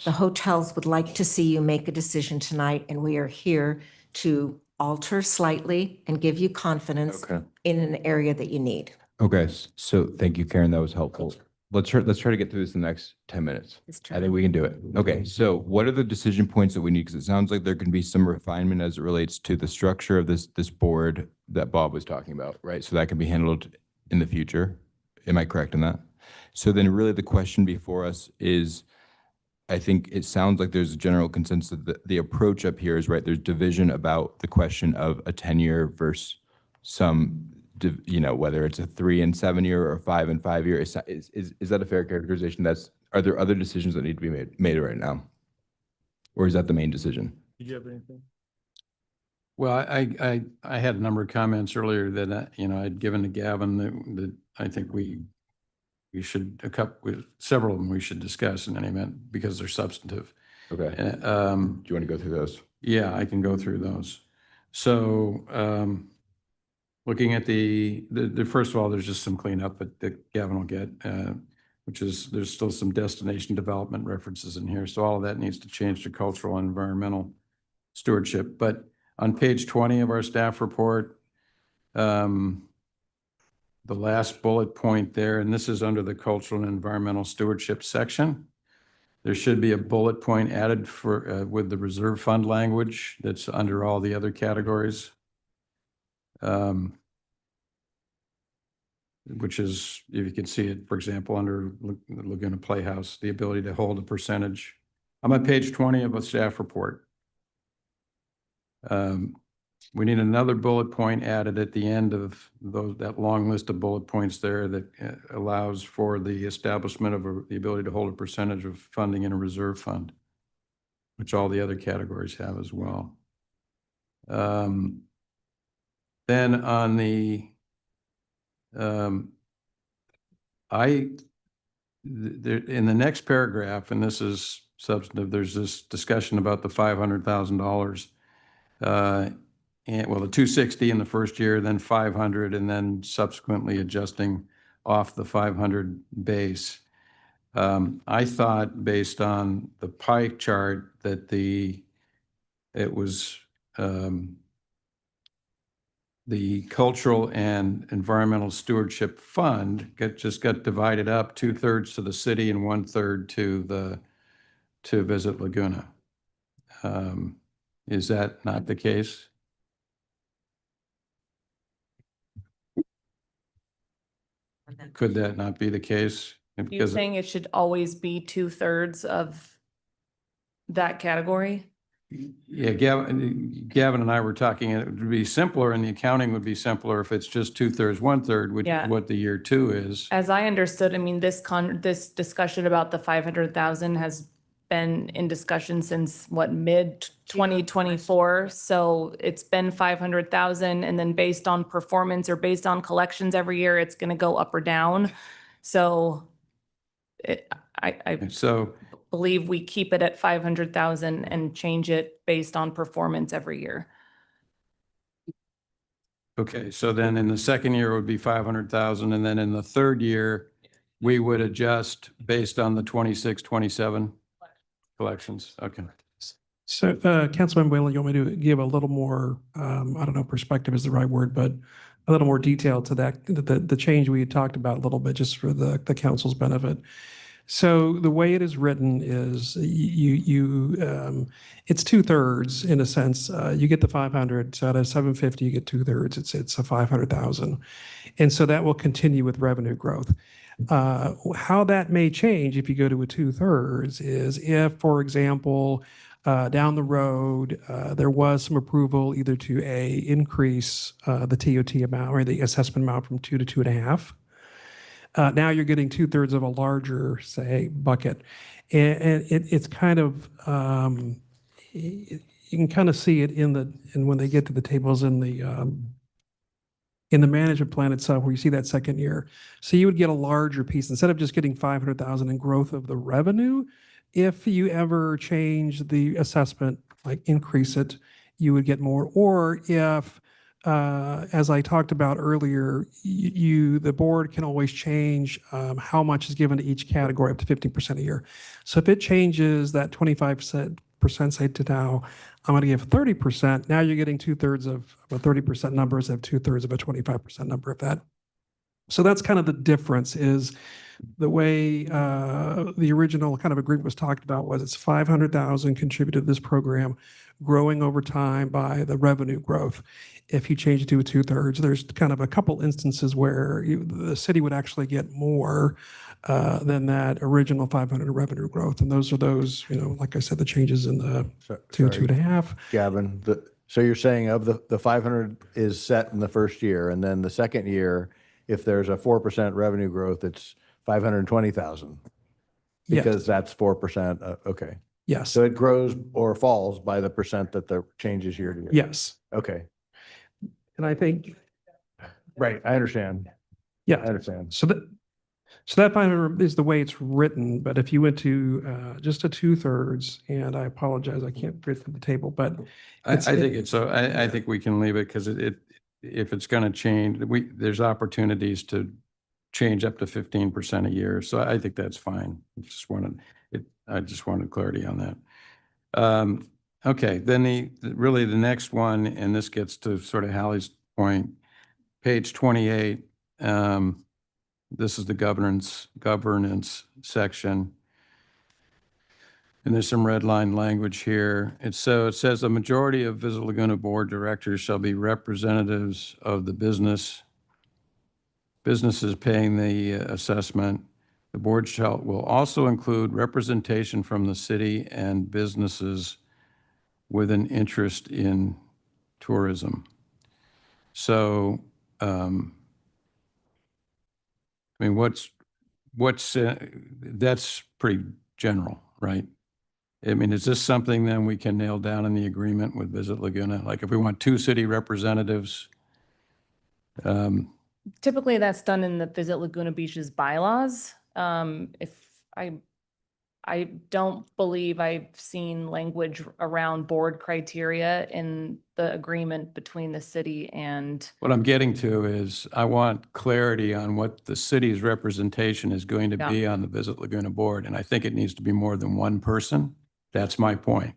The hotels would like to see you make a decision tonight, and we are here to alter slightly and give you confidence in an area that you need. Okay, so thank you, Karen. That was helpful. Let's try to get through this in the next 10 minutes. I think we can do it. Okay, so what are the decision points that we need? Because it sounds like there can be some refinement as it relates to the structure of this board that Bob was talking about, right? So that can be handled in the future. Am I correct in that? So then really the question before us is, I think it sounds like there's a general consensus that the approach up here is right. There's division about the question of a 10-year versus some, whether it's a 3 and 7 year or a 5 and 5 year. Is that a fair characterization? Are there other decisions that need to be made right now? Or is that the main decision? Did you have anything? Well, I had a number of comments earlier that, I'd given to Gavin that I think we should, several of them we should discuss in any event because they're substantive. Okay. Do you want to go through those? Yeah, I can go through those. So looking at the first of all, there's just some cleanup that Gavin will get, which is there's still some destination development references in here. So all of that needs to change to cultural and environmental stewardship. But on page 20 of our staff report, the last bullet point there, and this is under the cultural and environmental stewardship section. There should be a bullet point added for with the reserve fund language that's under all the other categories. which is, if you can see it, for example, under Laguna Playhouse, the ability to hold a percentage. I'm on page 20 of a staff report. We need another bullet point added at the end of that long list of bullet points there that allows for the establishment of the ability to hold a percentage of funding in a reserve fund, which all the other categories have as well. Then on the, in the next paragraph, and this is substantive, there's this discussion about the $500,000. And well, the 260 in the first year, then 500, and then subsequently adjusting off the 500 base. I thought, based on the pie chart, that it was the Cultural and Environmental Stewardship Fund just got divided up, 2/3 to the city and 1/3 to Visit Laguna. Is that not the case? Could that not be the case? You're Because saying it should always be 2/3 of that category? yeah, Gavin and I were talking, it would be simpler and the accounting would be simpler if it's just 2/3, 1/3, which Yeah. is what the year two is. As I understood, I mean, this discussion about the 500,000 has been in discussion since what, mid 2024? So it's been 500,000, and then based on performance or based on collections every year, it's going to go up or down. So I So, believe we keep it at 500,000 and change it based on performance every year. okay, so then in the second year it would be 500,000, and then in the third year, we would adjust based on the 26, 27 collections. Okay. So, Councilman Whalen, you want me to give a little more, I don't know, perspective is the right word, but a little more detail to that, the change we had talked about a little bit, just for the council's benefit. So the way it is written is it's 2/3 in a sense. You get the 500, so out of 750, you get 2/3. It's a 500,000. And so that will continue with revenue growth. How that may change if you go to a 2/3 is if, for example, down the road, there was some approval either to increase the TOT amount or the assessment amount from 2 to 2.5. Now you're getting 2/3 of a larger, say, bucket. And it's kind of, you can kind of see it and when they get to the tables in the management plan itself, where you see that second year. So you would get a larger piece instead of just getting 500,000 in growth of the revenue. If you ever change the assessment, like increase it, you would get more. Or if, as I talked about earlier, the board can always change how much is given to each category up to 15% a year. So if it changes that 25%, say to now, I'm going to give 30%. Now you're getting 2/3 of a 30% number instead of 2/3 of a 25% number of that. So that's kind of the difference, is the way the original kind of agreement was talked about was it's 500,000 contributed to this program, growing over time by the revenue growth. If you change it to a 2/3, there's kind of a couple instances where the city would actually get more than that original 500 revenue growth. And those are like I said, the changes in the 2, 2.5. Gavin, so you're saying of the 500 is set in the first year, and then the second year, if there's a 4% revenue growth, it's 520,000. Yes. Because that's 4%. Okay. Yes. So it grows or falls by the percent that the changes year to year. Yes. Okay. And I think, Right. I understand. yeah. I understand. So that 500 is the way it's written, but if you went to just a 2/3, and I apologize, I can't get to the table, but I think we can leave it because if it's going to change, there's opportunities to change up to 15% a year. So I think that's fine. I just wanted clarity on that. Okay, then really the next one, and this gets to sort of Hallie's point, page 28. This is the governance section. And there's some red line language here. It says a majority of Visit Laguna board directors shall be representatives of the business businesses paying the assessment. The board will also include representation from the city and businesses with an interest in tourism. So, I mean, that's pretty general, right? I mean, is this something then we can nail down in the agreement with Visit Laguna? Like if we want 2 city representatives, Typically, that's done in the Visit Laguna Beach's bylaws. If I don't believe I've seen language around board criteria in the agreement between the city and. what I'm getting to is I want clarity on what the city's representation is going to be on the Visit Laguna board. And I think it needs to be more than one person. That's my point.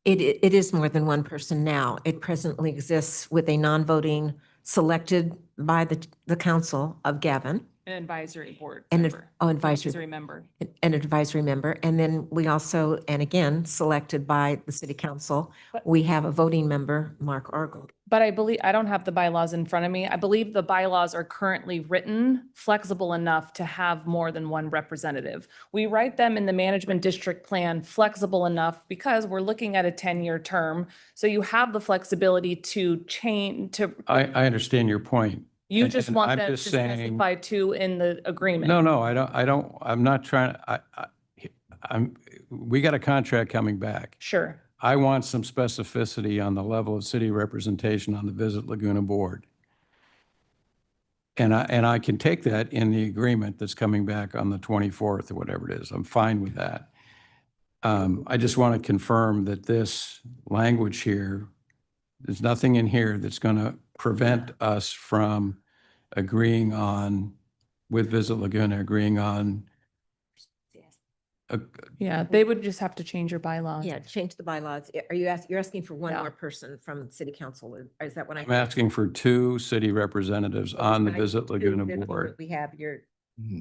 It is more than one person now. It presently exists with a non-voting selected by the council of Gavin. An advisory board And member. advisory member. an advisory member. And then we also, and again, selected by the city council, But- we have a voting member, Mark Argold. But I believe, I don't have the bylaws in front of me. I believe the bylaws are currently written flexible enough to have more than one representative. We write them in the management district plan flexible enough because we're looking at a 10-year term. So you have the flexibility to change, to, I understand your point. you and- just and want I'm that to just saying- specify two in the agreement. No, I'm not trying, we got a contract coming back. Sure. I want some specificity on the level of city representation on the Visit Laguna board. And I can take that in the agreement that's coming back on the 24th or whatever it is. I'm fine with that. I just want to confirm that this language here, there's nothing in here that's going to prevent us from agreeing on, with Visit Laguna, agreeing on Yeah, they would just have to change your bylaws. Yeah, change the bylaws. You're asking for one Yeah. more person from city council, or is that what I'm asking for 2 city representatives on the Visit Laguna board. We have your,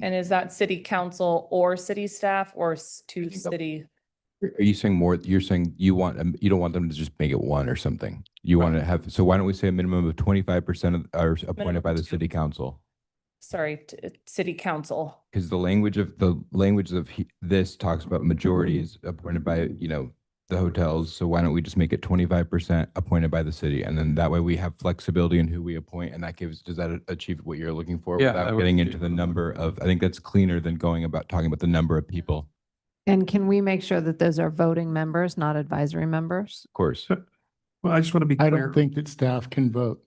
And is that city council or city staff or two city? Are you saying more, you're saying you want, you don't want them to just make it one or something? You want to have, so why don't we say a minimum of 25% are appointed by the city council? City council. Because the language of this talks about majorities appointed by, the hotels. So why don't we just make it 25% appointed by the city? And then that way we have flexibility in who we appoint. And that does that achieve what you're looking for? Yeah, Without that would getting achieve into the number of, I think that's cleaner than talking about the number of people. And can we make sure that those are voting members, not advisory members? Of course. Well, I just want to be I clear. don't think that staff can vote.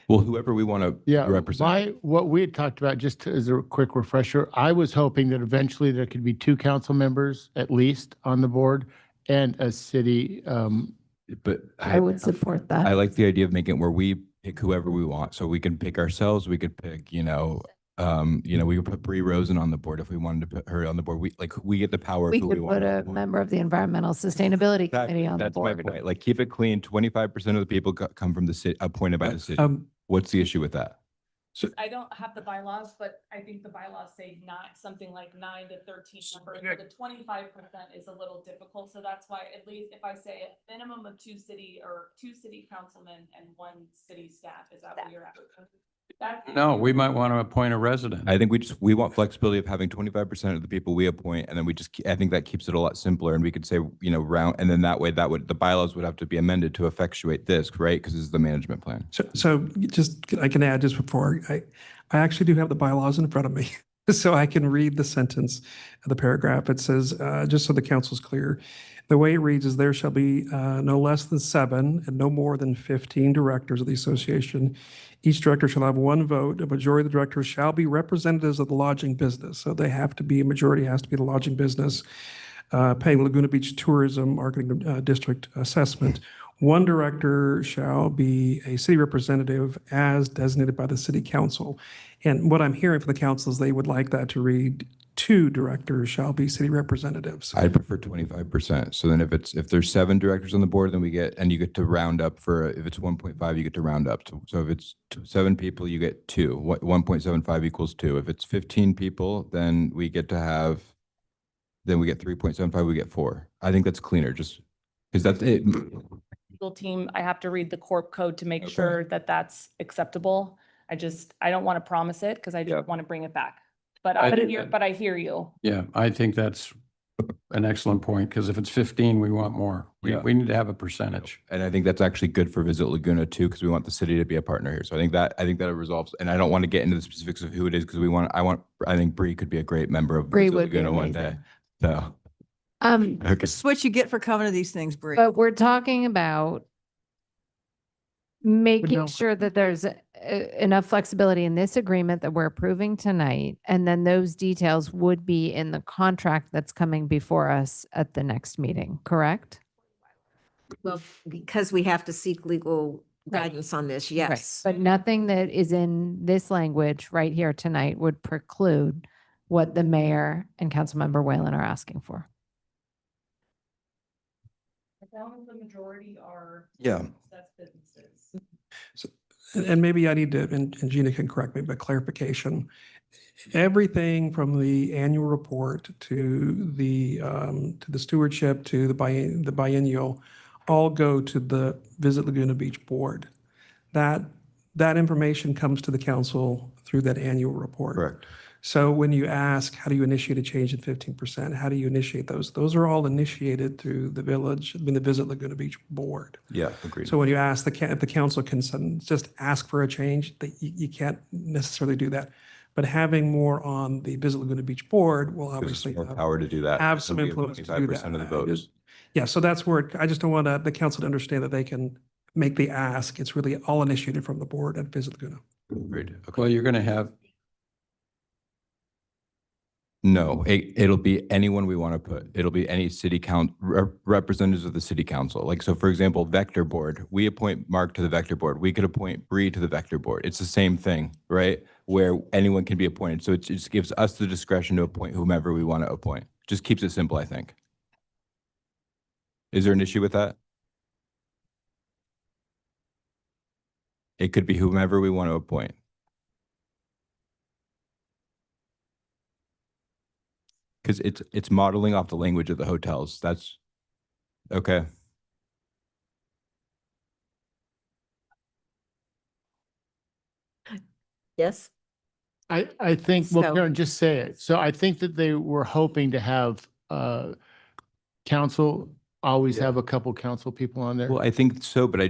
Well, whoever we want to Yeah, represent. what we had talked about, just as a quick refresher, I was hoping that eventually there could be 2 council members at least on the board and a city, But I would support that. I like the idea of making it where we pick whoever we want. So we can pick ourselves. We could pick, we could put Bree Rosen on the board if we wanted to put her on the board. We get the power of We who we could want. put a member of the Environmental Sustainability Exactly. Committee on the That's my board. point. Like, keep it clean. 25% of the people come from the city, appointed by the city. What's the issue with that? I don't have the bylaws, but I think the bylaws say not something like 9 to 13 members. So the 25% is a little difficult. So that's why, at least if I say a minimum of 2 city councilmen and 1 city staff, is that what you're after? No, we might want to appoint a resident. I think we want flexibility of having 25% of the people we appoint, and then I think that keeps it a lot simpler, and we could say, round, and then that way, the bylaws would have to be amended to effectuate this, right? Because this is the management plan. So I can add just before, I actually do have the bylaws in front of me. So I can read the sentence of the paragraph. It says, just so the council's clear, the way it reads is there shall be no less than 7 and no more than 15 directors of the association. Each director shall have 1 vote. A majority of the directors shall be representatives of the lodging business. So they have to be, a majority has to be the lodging business, paying Laguna Beach Tourism Marketing District assessment. 1 director shall be a city representative as designated by the city council. And what I'm hearing from the council is they would like that to read 2 directors shall be city representatives. I'd prefer 25%. So then if there's 7 directors on the board, then you get to round up if it's 1.5, you get to round up. So if it's 7 people, you get 2. 1.75 equals 2. If it's 15 people, then we get 3.75, we get 4. I think that's cleaner, just because that's it. Legal team, I have to read the corp code to make sure that that's acceptable. I don't want to promise it because I Yeah. just want to bring it back. But I- I hear you. Yeah, I think that's an excellent point, because if it's 15, we want more. Yeah. We need to have a percentage. And I think that's actually good for Visit Laguna too, because we want the city to be a partner here. So I think that resolves, and I don't want to get into the specifics of who it is because I think Bree could be a great member of Bree Visit would be Laguna one day. amazing. So, This okay. is what you get for coming to these things, Bree. But we're talking about making no- sure that there's enough flexibility in this agreement that we're approving tonight. And then those details would be in the contract that's coming before us at the next meeting, correct? Well, because we have to seek legal guidance on this, Right. yes. But nothing that is in this language right here tonight would preclude what the mayor and Councilmember Whalen are asking for. As long as the majority are. Yeah. That's businesses. And maybe I need to, and Gina can correct me, but clarification. Everything from the annual report to the stewardship to the biennial all go to the Visit Laguna Beach Board. That information comes to the council through that annual report. Correct. So when you ask, how do you initiate a change in 15%? How do you initiate those? Those are all initiated through the the Visit Laguna Beach Board. Yeah, agreed. So when you ask if the council can just ask for a change, that you can't necessarily do that. But having more on the Visit Laguna Beach Board will Gives us obviously more power to do that. have So some we have influence to do 25% that. of the votes. Yeah, so that's where, I just don't want the council to understand that they can make the ask. It's really all initiated from the board at Visit Laguna. Agreed. Okay. Well, you're going to have, No, it'll be anyone we want to put. It'll be any city representatives of the city council. Like, so for example, Vector Board, we appoint Mark to the Vector Board. We could appoint Bree to the Vector Board. It's the same thing, right? Where anyone can be appointed. So it just gives us the discretion to appoint whomever we want to appoint. Just keeps it simple, I think. Is there an issue with that? It could be whomever we want to appoint. Because it's modeling off the language of the hotels. That's okay. Yes? I think, well, So- Karen, just say it. So I think that they were hoping to have council, always have a couple council people on there. Well, I think so, but I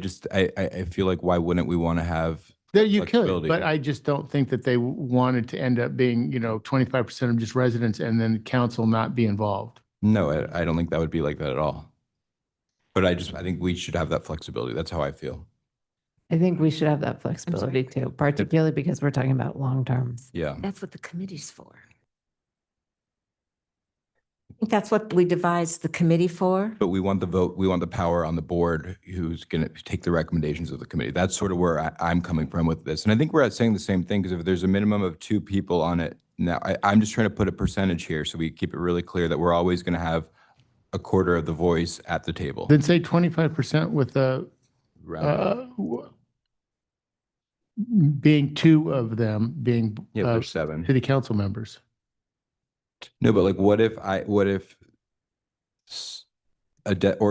feel like why wouldn't we want to have? There you could, flexibility. but I just don't think that they wanted to end up being, 25% of just residents and then council not be involved. No, I don't think that would be like that at all. But I think we should have that flexibility. That's how I feel. I think we should have that flexibility too, particularly because we're talking about long terms. Yeah. That's what the committee's for. I think that's what we devised the committee for. But we want the vote, we want the power on the board who's going to take the recommendations of the committee. That's sort of where I'm coming from with this. And I think we're saying the same thing, because if there's a minimum of 2 people on it, now I'm just trying to put a percentage here so we keep it really clear that we're always going to have a quarter of the voice at the table. Then say 25% with being 2 of them being Yeah, there's 7. city council members. No, but like, what if or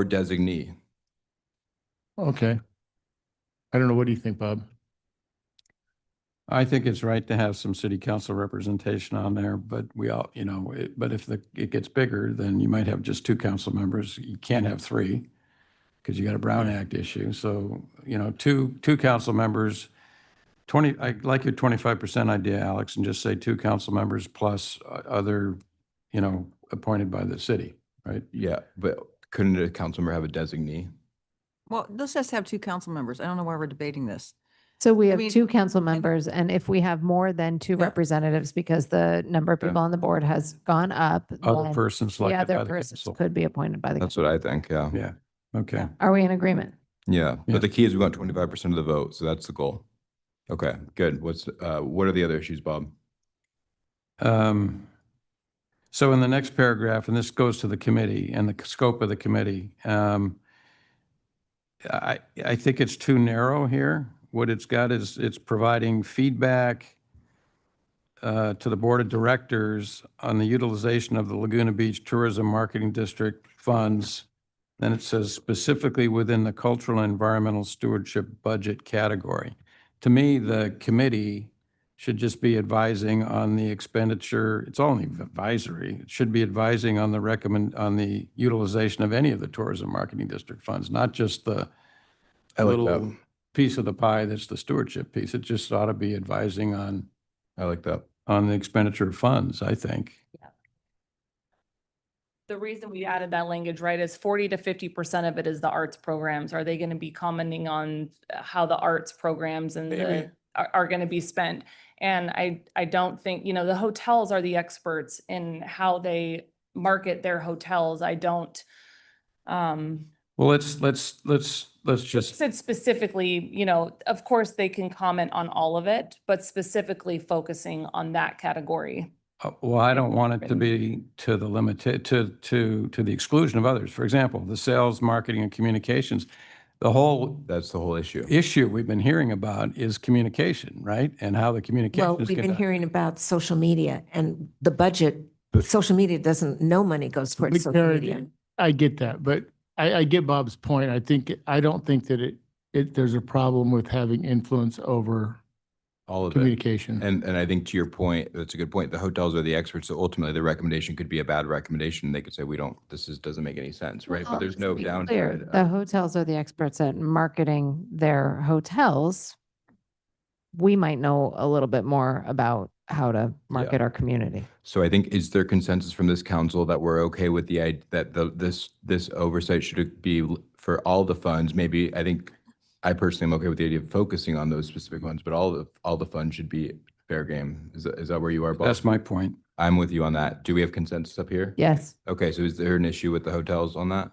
designee? Okay. I don't know. What do you think, Bob? I think it's right to have some city council representation on there, but we all, but if it gets bigger, then you might have just 2 council members. You can't have 3 because you got a Brown Act issue. So, 2 council members, I like your 25% idea, Alex, and just say 2 council members plus other, appointed by the city, right? Yeah, but couldn't a council member have a designee? Well, let's just have 2 council members. I don't know why we're debating this. So we have mean- 2 council members, and if we have more than 2 Yeah. representatives, because the number of people on the board has gone up, Other then person the selected by other the persons council. could be appointed by the. That's what I think, yeah. Yeah, okay. Are we in agreement? Yeah, Yeah. but the key is we want 25% of the vote, so that's the goal. Okay, good. What are the other issues, Bob? So in the next paragraph, and this goes to the committee and the scope of the committee, I think it's too narrow here. What it's got is it's providing feedback to the board of directors on the utilization of the Laguna Beach Tourism Marketing District funds. Then it says specifically within the cultural and environmental stewardship budget category. to me, the committee should just be advising on the expenditure. It's only advisory. It should be advising on on the utilization of any of the tourism marketing district funds, not just the I like that. little piece of the pie that's the stewardship piece. It just ought to be advising on, I like that. on the expenditure of funds, I think. The reason we added that language, right, is 40 to 50% of it is the arts programs. Are they going to be commenting on how the arts programs and are going to be spent? And I don't think, the hotels are the experts in how they market their hotels. I don't, Well, let's just, said specifically, of course they can comment on all of it, but specifically focusing on that category. well, I don't want it to be to the to the exclusion of others. For example, the sales, marketing, and communications. That's the whole issue. We've been hearing about is communication, right? And how the communication Well, is we've been gonna- hearing about social media and the budget. Social media no money goes towards social Karen, media. I get that, but I get Bob's point. I don't think that there's a problem with having influence over All of communication. it. And I think to your point, that's a good point. The hotels are the experts. So ultimately the recommendation could be a bad recommendation. They could say, doesn't make any sense, right? But there's no Clear, downside. the hotels are the experts at marketing their hotels. We might know a little bit more about how to market our community. So I think, is there consensus from this council that we're okay with this oversight should be for all the funds? Maybe, I personally am okay with the idea of focusing on those specific ones, but all the funds should be fair game. Is that where you are, Bob? That's my point. I'm with you on that. Do we have consensus up here? Yes. Okay, so is there an issue with the hotels on that?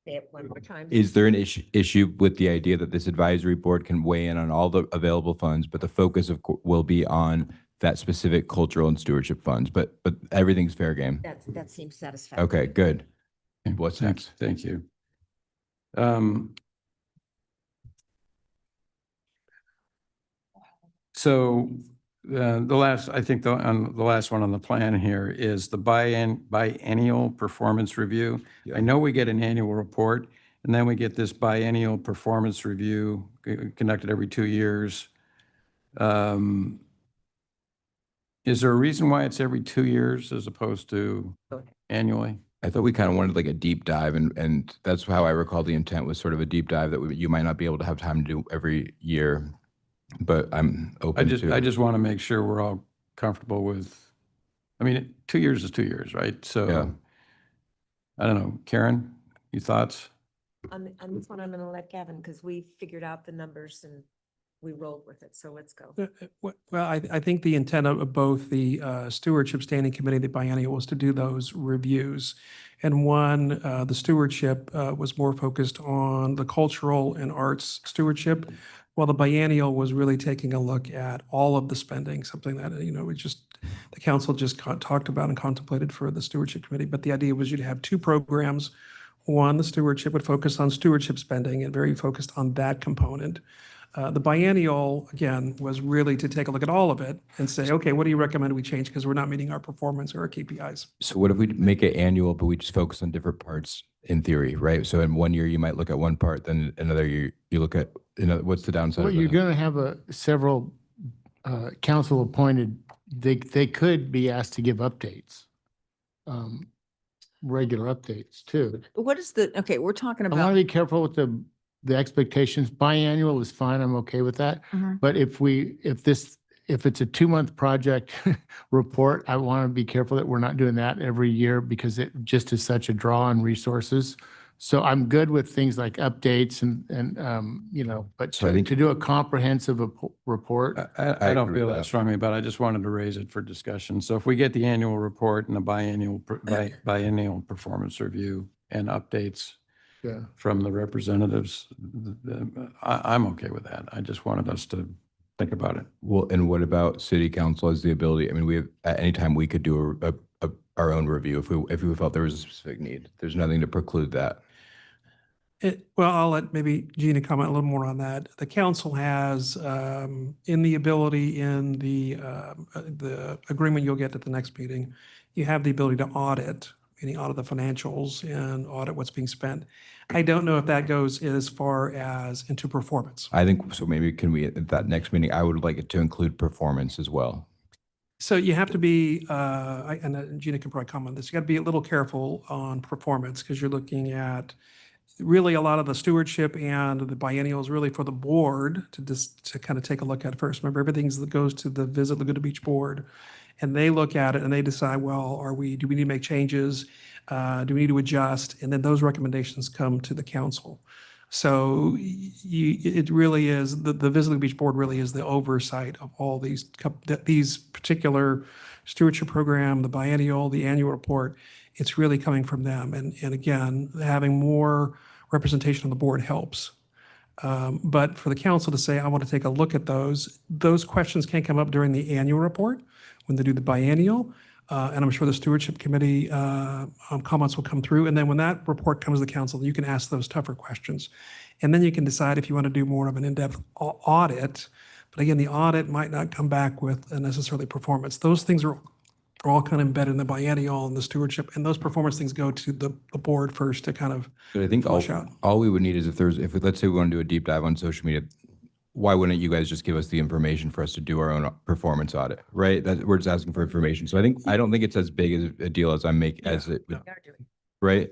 Say it one more time. Is there an issue with the idea that this advisory board can weigh in on all the available funds, but the focus will be on that specific cultural and stewardship funds, but everything's fair game? That seems satisfactory. Okay, good. What's next? Thank you. So the last one on the plan here is the biennial performance review. I know we get an annual report, and then we get this biennial performance review conducted every 2 years. Is there a reason why it's every 2 years as opposed to annually? I thought we kind of wanted like a deep dive, and that's how I recall the intent was sort of a deep dive that you might not be able to have time to do every year, but I'm open to. I just want to make sure we're all comfortable with, 2 years is 2 years, right? So, Yeah. I don't know, Karen, your thoughts? On this one, I'm going to let Gavin, because we figured out the numbers and we rolled with it. So let's go. Well, I think the intent of both the Stewardship Standing Committee, the biennial, was to do those reviews. And one, the stewardship was more focused on the cultural and arts stewardship, while the biennial was really taking a look at all of the spending, something that, the council just talked about and contemplated for the Stewardship Committee. But the idea was you'd have two programs. One, the stewardship would focus on stewardship spending and very focused on that component. The biennial, again, was really to take a look at all of it and say, okay, what do you recommend we change because we're not meeting our performance or our KPIs? So what if we make it annual, but we just focus on different parts in theory, right? So in 1 year, you might look at one part, then another year, you look at, what's the downside? Well, of you're that? going to have several council appointed, they could be asked to give updates, regular updates too. What is okay, we're talking I want about. to be careful with the expectations. Biannual is fine. I'm okay with that. Mhm. But if it's a 2-month project report, I want to be careful that we're not doing that every year because it just is such a draw on resources. So I'm good with things like updates and but So I think- to do a comprehensive report. I don't agree feel with that that. strongly about it. I just wanted to raise it for discussion. So if we get the annual report and the biennial performance review and updates Yeah. from the representatives, I'm okay with that. I just wanted us to think about it. Well, and what about city council has the ability, we have, at any time, we could do our own review if we felt there was a specific need. There's nothing to preclude that. Well, I'll let maybe Gina comment a little more on that. The council has in the ability in the agreement you'll get at the next meeting, you have the ability to audit meaning audit the financials and audit what's being spent. I don't know if that goes as far as into performance. I think, so maybe can we, at that next meeting, I would like it to include performance as well. So you have to be, and Gina can probably comment on this, you got to be a little careful on performance because you're looking at really a lot of the stewardship and the biennials really for the board to kind of take a look at first. Remember, everything's that goes to the Visit Laguna Beach board, and they look at it and they decide, well, do we need to make changes? Do we need to adjust? And then those recommendations come to the council. So it really is, the Visit Laguna Beach board really is the oversight of all these particular stewardship program, the biennial, the annual report. It's really coming from them. And again, having more representation on the board helps. But for the council to say, I want to take a look at those questions can come up during the annual report when they do the biennial. And I'm sure the stewardship committee comments will come through. And then when that report comes to the council, you can ask those tougher questions. And then you can decide if you want to do more of an in-depth audit. But again, the audit might not come back with necessarily performance. Those things are all kind of embedded in the biennial and the stewardship. And those performance things go to the board first to kind of So I think flush out. all we would need is let's say we want to do a deep dive on social media, why wouldn't you guys just give us the information for us to do our own performance audit, right? We're just asking for information. So I don't think it's as big as a deal as right?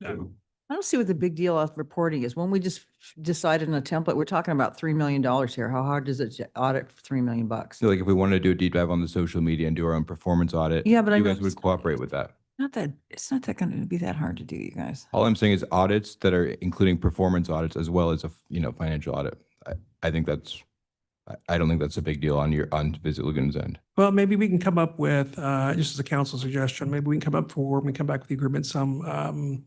I don't see what the big deal of reporting is. When we just decided on a template, we're talking about $3 million here. How hard does it audit for $3 million? So like if we wanted to do a deep dive on the social media and do our own performance audit, Yeah, but I you know guys would cooperate with that. It's not that going to be that hard to do, you guys. All I'm saying is audits that are including performance audits as well as a financial audit. I think I don't think that's a big deal on Visit Laguna's end. Well, maybe we can come up with, just as a council suggestion, maybe we can come up when we come back with the agreement, some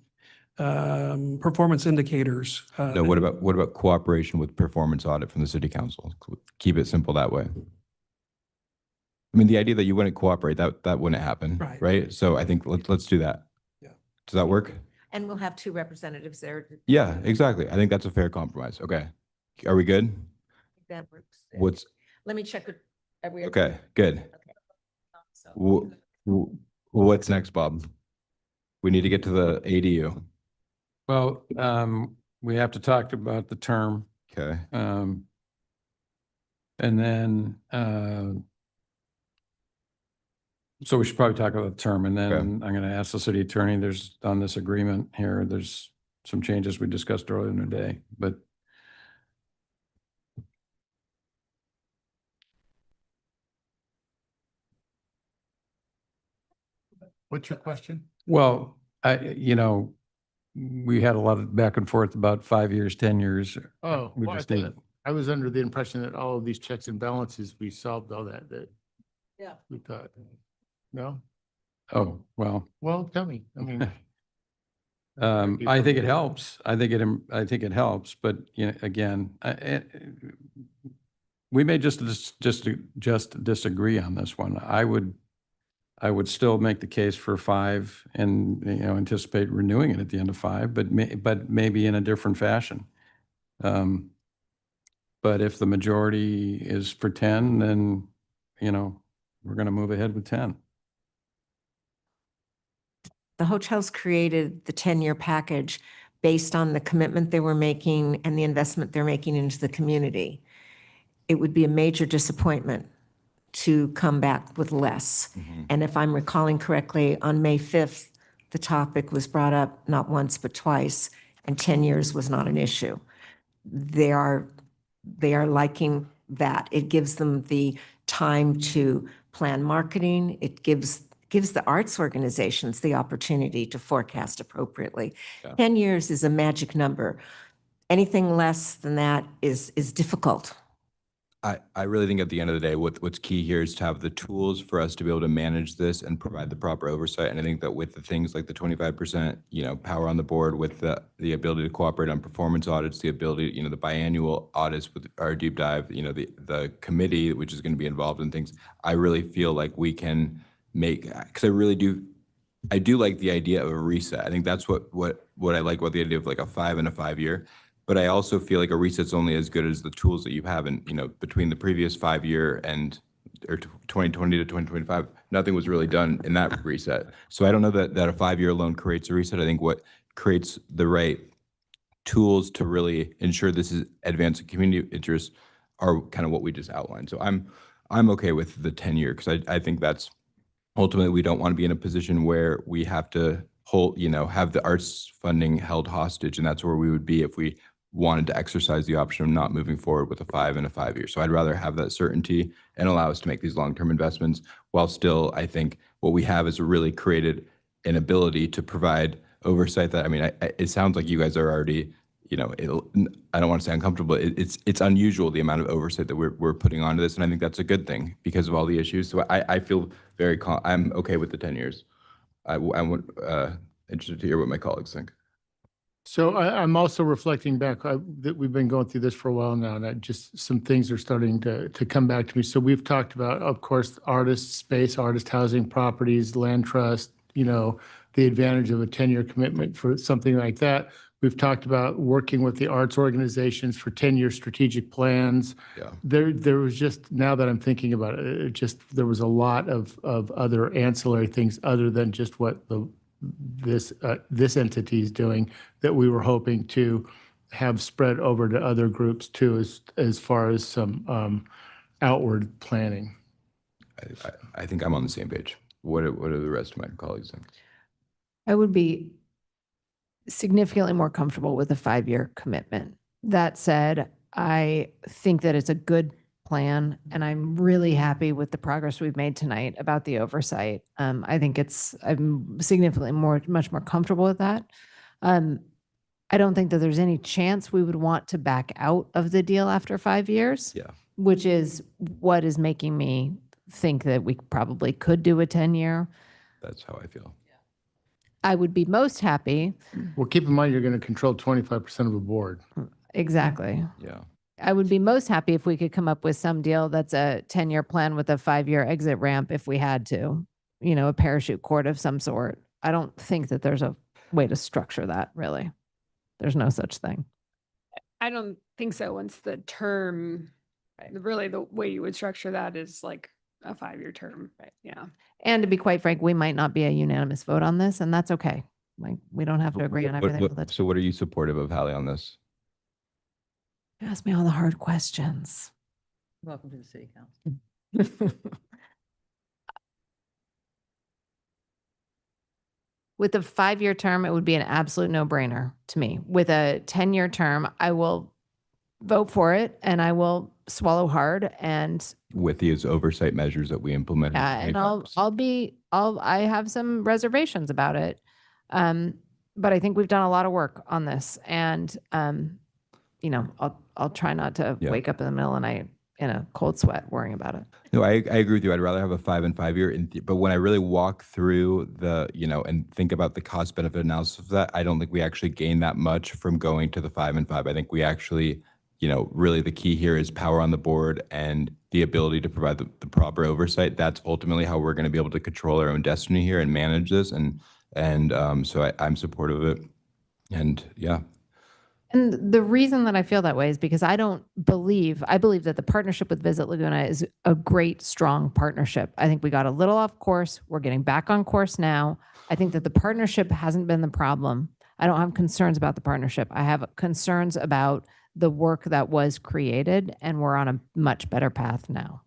performance indicators. No, what about cooperation with performance audit from the city council? Keep it simple that way. I mean, the idea that you wouldn't cooperate, that wouldn't happen, right? So I think let's do that. Yeah. Does that work? And we'll have two representatives there. Yeah, exactly. I think that's a fair compromise. Okay. Are we good? That works. Let me check with every. Okay, good. What's next, Bob? We need to get to the ADU. Well, we have to talk about the term. Okay. And then, so we should probably talk about the term, and then I'm going to ask the city attorney, on this agreement here, there's some changes we discussed earlier in the day, but What's your question? well, we had a lot of back and forth about 5 years, 10 years. Oh, We well, just need, I was under the impression that all of these checks and balances, we solved all that Yeah. we thought. No? oh, well, Well, tell me. I mean, I think it helps. I think it helps, but again, we may just disagree on this one. I would still make the case for 5 and, anticipate renewing it at the end of 5, but maybe in a different fashion. But if the majority is for 10, then, we're going to move ahead with 10. The hotels created the 10-year package based on the commitment they were making and the investment they're making into the community. It would be a major disappointment to come back with less. And if I'm recalling correctly, on May 5th, the topic was brought up not once but twice, and 10 years was not an issue. They are liking that. It gives them the time to plan marketing. It gives the arts organizations the opportunity to forecast appropriately. 10 years is a magic number. Anything less than that is difficult. I really think at the end of the day, what's key here is to have the tools for us to be able to manage this and provide the proper oversight. And I think that with the things like the 25%, power on the board, with the ability to cooperate on performance audits, the ability, the biannual audits with our deep dive, the committee, which is going to be involved in things, I really feel like we can make, because I do like the idea of a reset. I think that's what I like about the idea of like a 5 and a 5 year. But I also feel like a reset's only as good as the tools that you have. And, between the previous 5 year or 2020 to 2025, nothing was really done in that reset. So I don't know that a 5-year loan creates a reset. I think what creates the right tools to really ensure this is advancing community interests are kind of what we just outlined. So I'm okay with the 10-year because I think that's ultimately we don't want to be in a position where we have to have the arts funding held hostage, and that's where we would be if we wanted to exercise the option of not moving forward with a 5 and a 5-year. So I'd rather have that certainty and allow us to make these long-term investments while still, I think what we have is really created an ability to provide oversight that, I mean, it sounds like you guys are already, I don't want to say uncomfortable, but it's unusual the amount of oversight that we're putting onto this. And I think that's a good thing because of all the issues. So I feel I'm okay with the 10 years. I'm interested to hear what my colleagues think. So I'm also reflecting back that we've been going through this for a while now, and just some things are starting to come back to me. So we've talked about, of course, artist space, artist housing properties, land trust, the advantage of a 10-year commitment for something like that. We've talked about working with the arts organizations for 10-year strategic plans. Yeah. There was just, now that I'm thinking about it, there was a lot of other ancillary things other than just what this entity is doing that we were hoping to have spread over to other groups too, as far as some outward planning. I think I'm on the same page. What do the rest of my colleagues think? I would be significantly more comfortable with a 5-year commitment. That said, I think that it's a good plan, and I'm really happy with the progress we've made tonight about the oversight. I think I'm significantly much more comfortable with that. I don't think that there's any chance we would want to back out of the deal after 5 years. Yeah. Which is what is making me think that we probably could do a 10-year. That's how I feel. I would be most happy. Well, keep in mind, you're going to control 25% of a board. Exactly. Yeah. I would be most happy if we could come up with some deal that's a 10-year plan with a 5-year exit ramp if we had to, a parachute cord of some sort. I don't think that there's a way to structure that, really. There's no such thing. I don't think so. Once the term, really the way you would structure that is like a 5-year term. Right. Yeah. And to be quite frank, we might not be a unanimous vote on this, and that's okay. Like, we don't have to agree on everything. So what are you supportive of, Hallie, on this? Ask me all the hard questions. Welcome to the city council. With a 5-year term, it would be an absolute no-brainer to me. With a 10-year term, I will vote for it and I will swallow hard and With these oversight measures that we implement. and I have some reservations about it. But I think we've done a lot of work on this, and I'll try not to Yeah. wake up in the middle of the night in a cold sweat worrying about it. No, I agree with you. I'd rather have a 5 and 5-year. But when I really walk through and think about the cost benefit analysis of that, I don't think we actually gain that much from going to the 5 and 5. I think we actually, really the key here is power on the board and the ability to provide the proper oversight. That's ultimately how we're going to be able to control our own destiny here and manage this. So I'm supportive of it. And yeah. And the reason that I feel that way is because I believe that the partnership with Visit Laguna is a great, strong partnership. I think we got a little off course. We're getting back on course now. I think that the partnership hasn't been the problem. I don't have concerns about the partnership. I have concerns about the work that was created, and we're on a much better path now.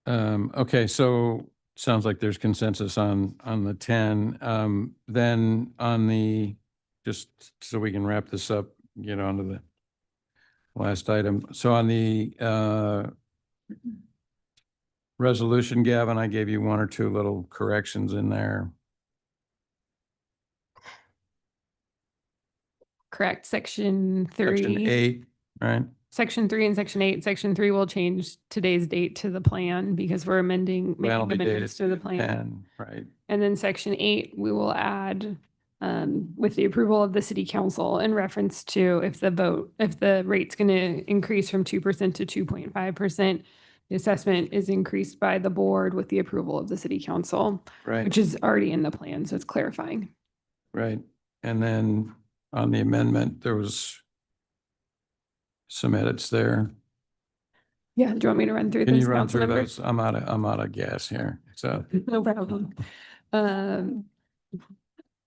Okay, so sounds like there's consensus on the 10. Then on the, just so we can wrap this up, get on to the last item. So on the resolution, Gavin, I gave you 1 or 2 little corrections in there. Correct. Section 3. Section 8, right? Section 3 and Section 8. Section 3 will change today's date to the plan because we're making That'll be amendments to the dated plan. 10, right? And then Section 8, we will add with the approval of the city council in reference to if the rate's going to increase from 2% to 2.5%, the assessment is increased by the board with the approval of the city council, Right. which is already in the plan. So it's clarifying. Right. And then on the amendment, there was some edits there. Yeah, do you want me to run through Can this, you run council through members? those? I'm out of gas here. So No problem.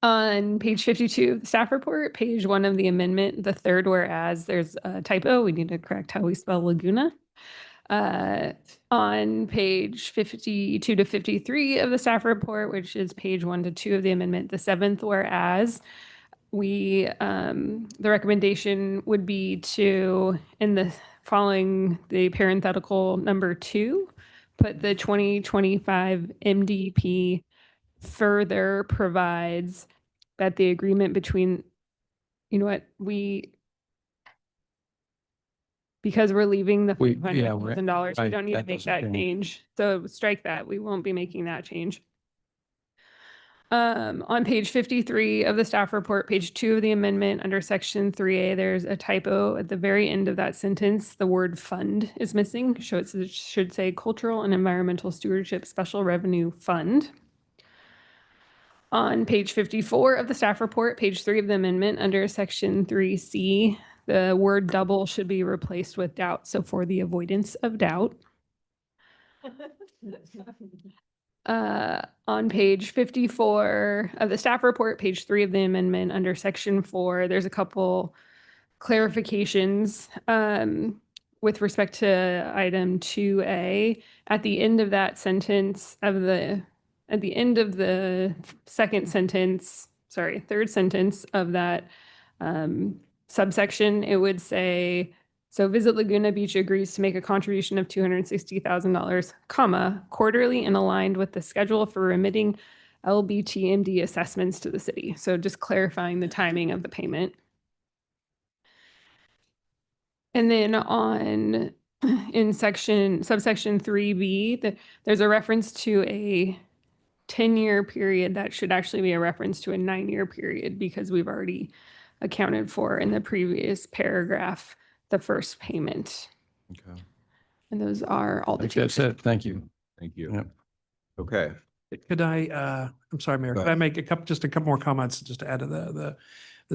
On page 52 of the staff report, page 1 of the amendment, the third whereas, there's a typo. We need to correct how we spell Laguna. On page 52 to 53 of the staff report, which is page 1 to 2 of the amendment, the seventh whereas, we, the recommendation would be to, in the following the parenthetical number 2, put the 2025 MDP further provides that the agreement between, you know what, because we're leaving the yeah, we're- $500,000, we right, don't need to that make doesn't that change. change. So strike that. We won't be making that change. On page 53 of the staff report, page 2 of the amendment, under section 3A, there's a typo at the very end of that sentence. The word fund is missing. So it should say Cultural and Environmental Stewardship Special Revenue Fund. On page 54 of the staff report, page 3 of the amendment, under section 3C, the word double should be replaced with doubt. So for the avoidance of doubt. On page 54 of the staff report, page 3 of the amendment, under section 4, there's a couple clarifications with respect to item 2A. At the end of that sentence at the end of the third sentence of that subsection, it would say, so Visit Laguna Beach agrees to make a contribution of $260,000, comma, quarterly and aligned with the schedule for remitting LBTMD assessments to the city. So just clarifying the timing of the payment. And then in subsection 3B, there's a reference to a 10-year period. That should actually be a reference to a 9-year period because we've already accounted for in the previous paragraph the first payment. Okay. And those are all I the think changes. that's it. Thank you. Thank you. Yep. Okay. Could I'm sorry, Mayor, Go could I ahead. make just a couple more comments just to add to the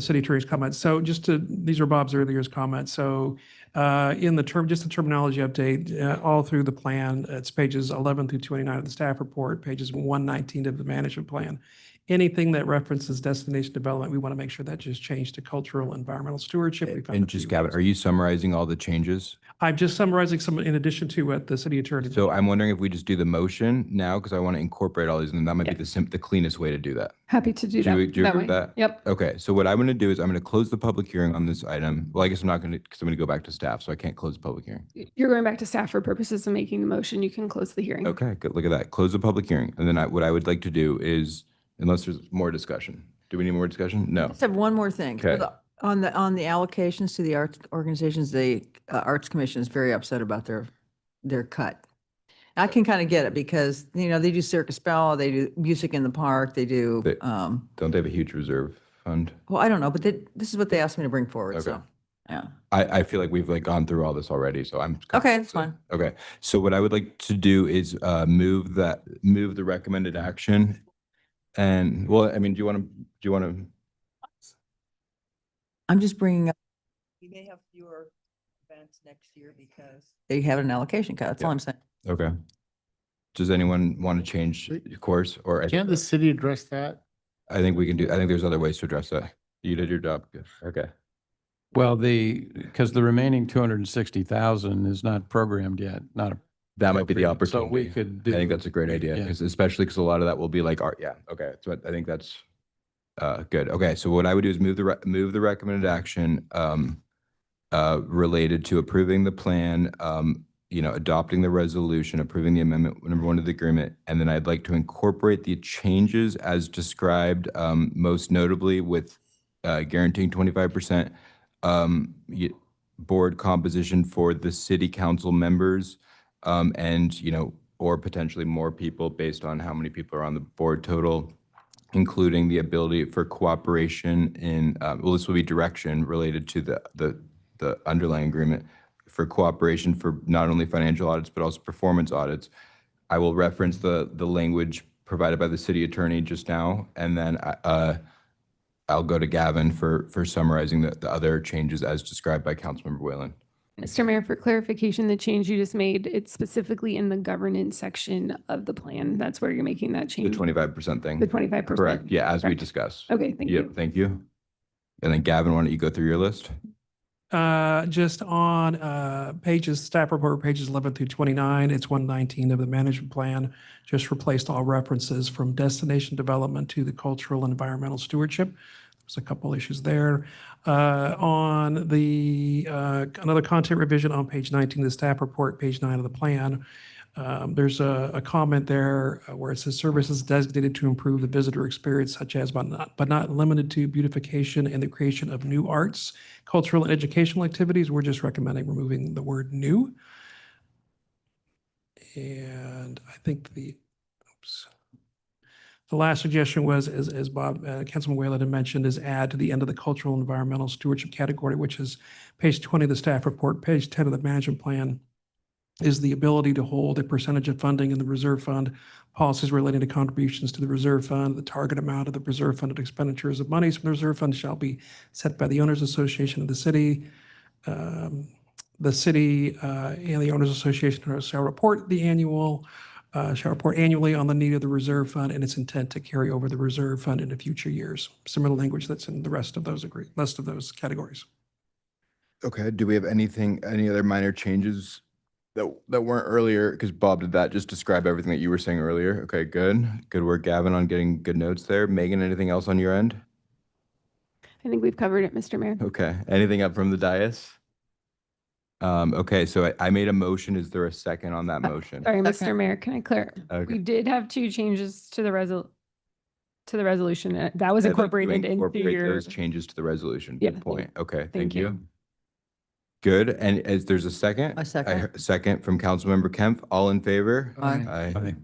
city attorney's comments? So these are Bob's earlier comments. So in the terminology update, all through the plan, it's pages 11 through 29 of the staff report, pages 119 of the management plan. Anything that references destination development, we want to make sure that just changed to cultural environmental stewardship. We found And a just few Gavin, ways. are you summarizing all the changes? I'm just summarizing some in addition to what the city attorney. So I'm wondering if we just do the motion now, because I want to incorporate all these, and that might be the cleanest way to do that. Happy to do Do you that. agree that with way. that? Yep. Okay, so what I'm going to do is I'm going to close the public hearing on this item. Well, I guess I'm not going to, because I'm going to go back to staff, so I can't close the public hearing. You're going back to staff for purposes of making the motion. You can close the hearing. Okay, good. Look at that. Close the public hearing. And then what I would like to do is, unless there's more discussion. Do we need more discussion? No. Just have one more thing. Okay. On the allocations to the arts organizations, the Arts Commission is very upset about their cut. I can kind of get it because, they do Circus Bell, they do Music in the Park, they do, Don't they have a huge reserve fund? well, I don't know, but this is what they asked me to bring forward, so, Okay. yeah. I feel like we've gone through all this already, so I'm. Okay, that's fine. Okay, so what I would like to do is move the recommended action. And, well, I mean, do you want to? I'm just bringing up. We may have fewer events next year because they have an allocation cut. That's all I'm saying. Okay. Does anyone want to change course or? Can't the city address that? I think there's other ways to address that. You did your job. Good. Okay. Well, because the remaining 260,000 is not programmed yet, not. That might be the appropriate. So opportunity. we could. I think that's a great idea, Yeah. especially because a lot of that will be like art. Yeah. Okay. So I think that's good. Okay. So what I would do is move the recommended action related to approving the plan, adopting the resolution, approving the amendment number 1 of the agreement, and then I'd like to incorporate the changes as described, most notably with guaranteeing 25% board composition for the city council members. And, or potentially more people based on how many people are on the board total, including the ability for cooperation in, this will be direction related to the underlying agreement for cooperation for not only financial audits, but also performance audits. I will reference the language provided by the city attorney just now, and then I'll go to Gavin for summarizing the other changes as described by Councilmember Whalen. Mr. Mayor, for clarification, the change you just made, it's specifically in the governance section of the plan. That's where you're making that The change. 25% thing. The 25%. Correct. Yeah, as we Correct. discussed. Okay, thank Yep, you. thank you. And then Gavin, why don't you go through your list? Just on pages, staff report, pages 11 through 29, it's 119 of the management plan. Just replaced all references from destination development to the cultural and environmental stewardship. There's a couple issues there. On the another content revision on page 19 of the staff report, page 9 of the plan. There's a comment there where it says services designated to improve the visitor experience, such as but not limited to beautification and the creation of new arts, cultural and educational activities. We're just recommending removing the word new. And I think the last suggestion was, as Bob, Councilman Whalen had mentioned, is add to the end of the cultural and environmental stewardship category, which is page 20 of the staff report, page 10 of the management plan, is the ability to hold a percentage of funding in the reserve fund, policies relating to contributions to the reserve fund. The target amount of the reserve funded expenditures of monies from the reserve fund shall be set by the Owners Association of the city. The city and the Owners Association shall report annually on the need of the reserve fund and its intent to carry over the reserve fund into future years. Similar language that's in the rest of those list of those categories. Okay, do we have any other minor changes that weren't earlier? Because Bob did that, just describe everything that you were saying earlier. Okay, good. Good work, Gavin, on getting good notes there. Megan, anything else on your end? I think we've covered it, Mr. Mayor. Okay, anything up from the dais? Okay, so I made a motion. Is there a second on that motion? Sorry, Second. Mr. Mayor, can I clear? Okay. We did have two changes to the resolution. That was I'd like to incorporated into incorporate your. those changes to the resolution. Yeah, Good point. Okay, thank thank you. you. Good, and as there's a second? I second. Second from Councilmember Kempf. All in favor? Aye. Aye.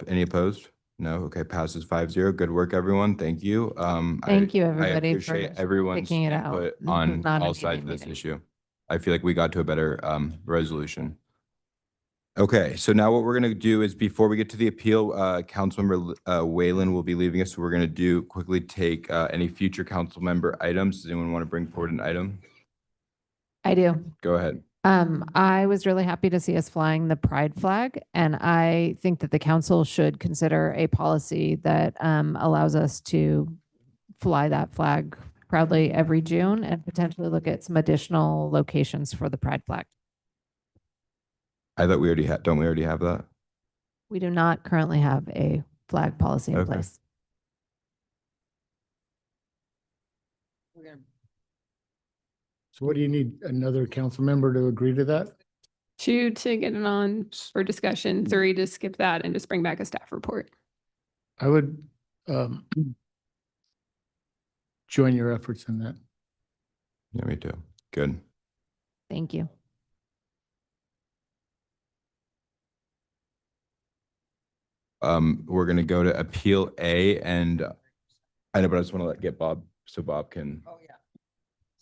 Any opposed? No, okay, passes 5-0. Good work, everyone. Thank you. Thank you, I everybody, for appreciate everyone's picking it out. input This is on not an all easy sides of this meeting. issue. I feel like we got to a better resolution. Okay, so now what we're gonna do is, before we get to the appeal, Councilmember Whalen will be leaving us. So we're gonna quickly take any future council member items. Does anyone want to bring forward an item? I do. Go ahead. I was really happy to see us flying the pride flag, and I think that the council should consider a policy that allows us to fly that flag proudly every June and potentially look at some additional locations for the pride flag. I thought we already had, don't we already have that? We do not currently have a flag policy in Okay. place. So what do you need, another council member to agree to that? Two to get it on for discussion, three to skip that and just bring back a staff report. I would join your efforts in that. Yeah, me too. Good. Thank you. We're gonna go to appeal A, and I know, but I just want to get Bob, so Bob can. Oh, yeah.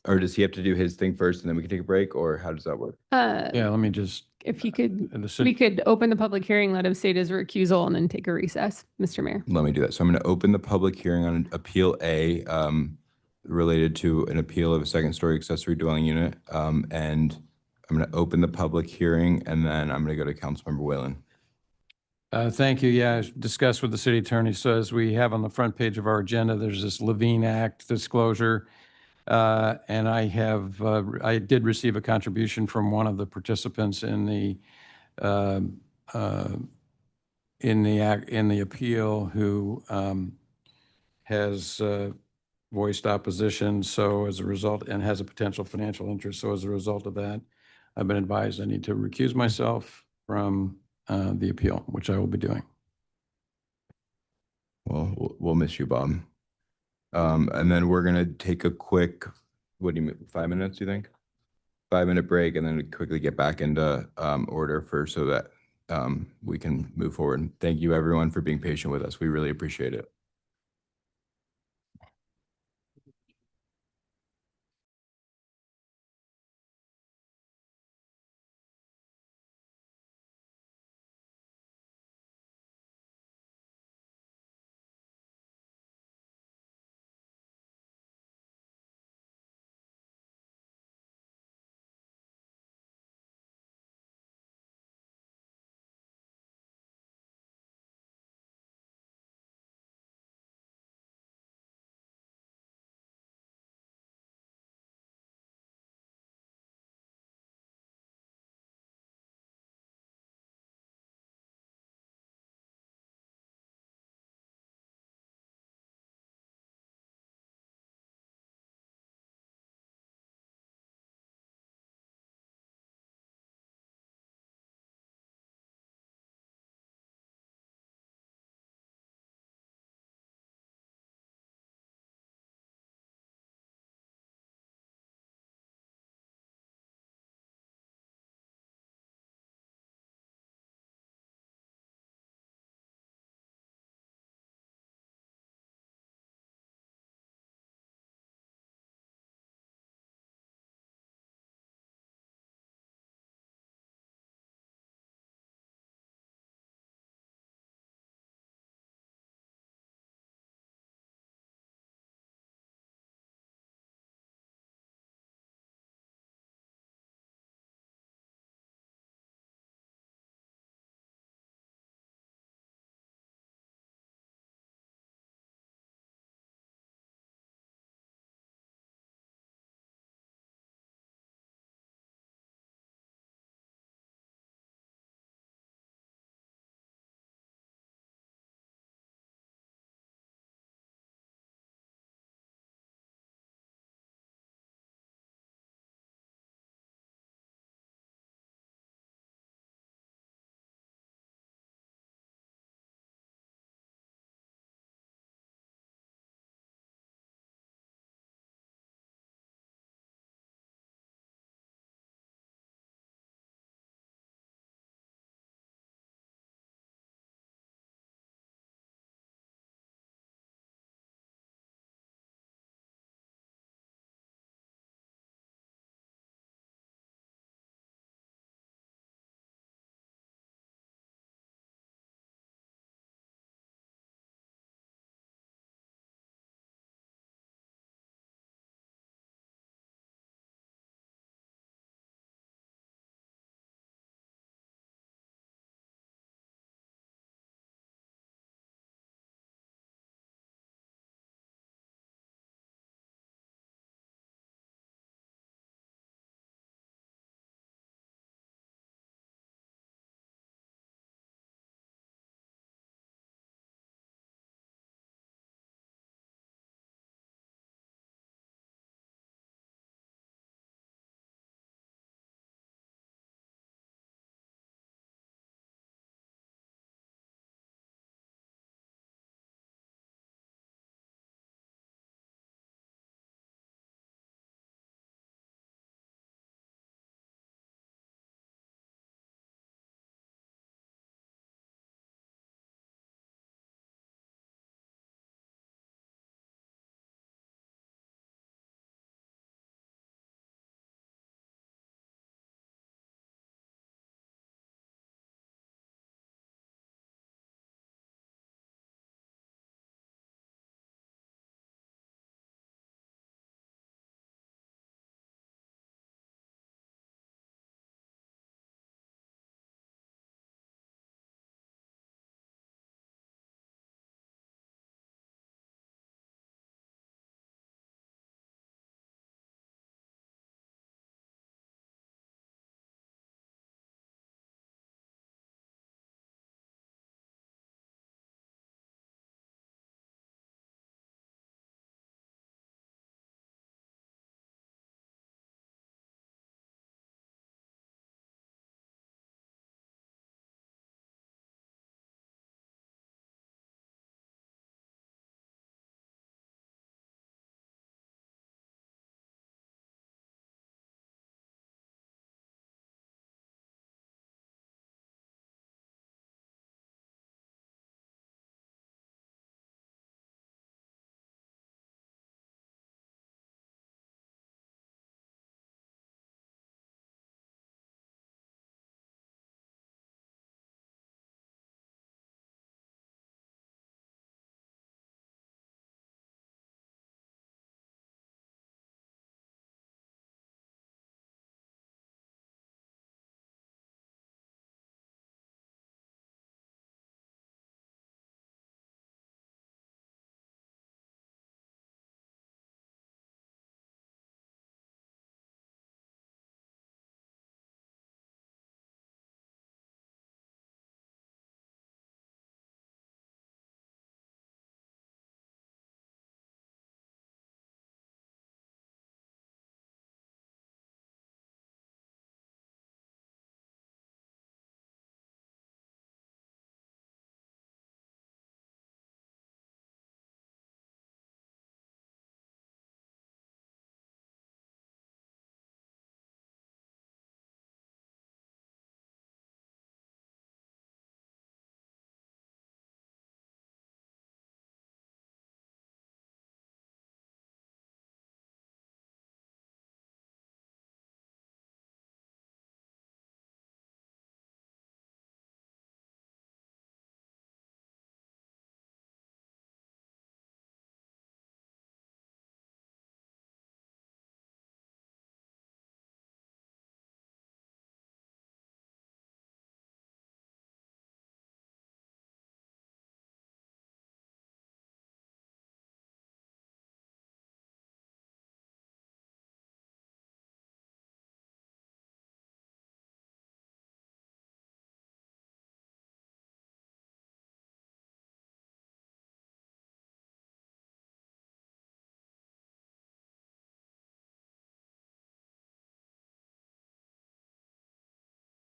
Or does he have to do his thing first and then we can take a break, or how does that work? Yeah, let me just, If he could, and the we city, could open the public hearing, let him state his recusal and then take a recess, Mr. Mayor. Let me do that. So I'm going to open the public hearing on appeal A, related to an appeal of a second-story accessory dwelling unit. And I'm going to open the public hearing, and then I'm going to go to Councilmember Whalen. thank you. Yeah, I discussed with the city attorney. So as we have on the front page of our agenda, there's this Levine Act disclosure. And I did receive a contribution from one of the participants in the appeal who has voiced opposition. So as a result, and has a potential financial interest. So as a result of that, I've been advised I need to recuse myself from the appeal, which I will be doing. Well, we'll miss you, Bob. And then we're going to take a quick, what do you mean, 5 minutes, you think? 5-minute break, and then quickly get back into order so that we can move forward. Thank you, everyone, for being patient with us. We really appreciate it.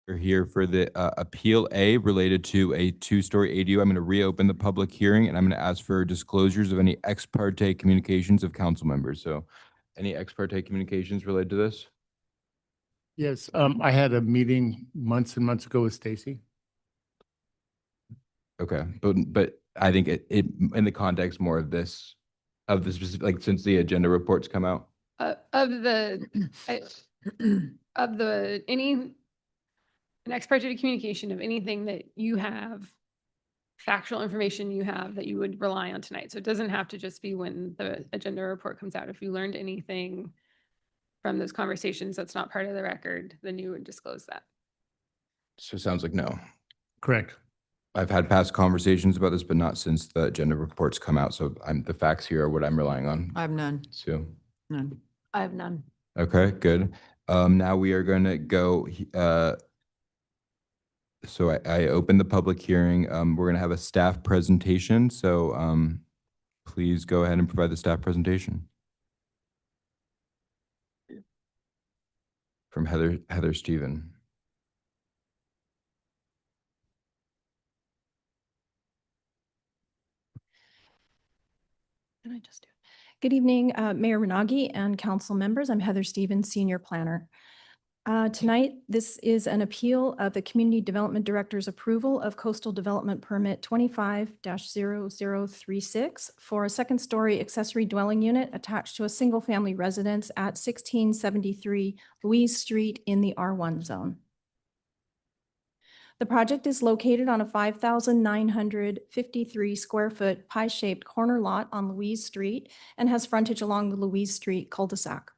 We're here for the Appeal A related to a two-story ADU. I'm going to reopen the public hearing and I'm going to ask for disclosures of any ex parte communications of council members. So any ex parte communications related to this? Yes, I had a meeting months and months ago with Stacy. Okay, but I think it in the context more of this, of the specific, like since the agenda reports come out. Of the, an ex parte communication of anything that you have, factual information you have that you would rely on tonight. So it doesn't have to just be when the agenda report comes out. If you learned anything from those conversations that's not part of the record, then you would disclose that. So it sounds like no. Correct. I've had past conversations about this, but not since the agenda reports come out. So the facts here are what I'm relying on. I have none. Sue. None. I have none. Okay, good. Now we are going to go, so I open the public hearing. We're going to have a staff presentation. So please go ahead and provide the staff presentation. From Heather Stephen. Can I just do it? Good evening, Mayor Renagi and council members. I'm Heather Stevens, Senior Planner. Tonight, this is an appeal of the Community Development Director's approval of Coastal Development Permit 25-0036 for a second-story accessory dwelling unit attached to a single-family residence at 1673 Louise Street in the R1 zone. The project is located on a 5,953 square foot pie-shaped corner lot on Louise Street and has frontage along the Louise Street cul-de-sac.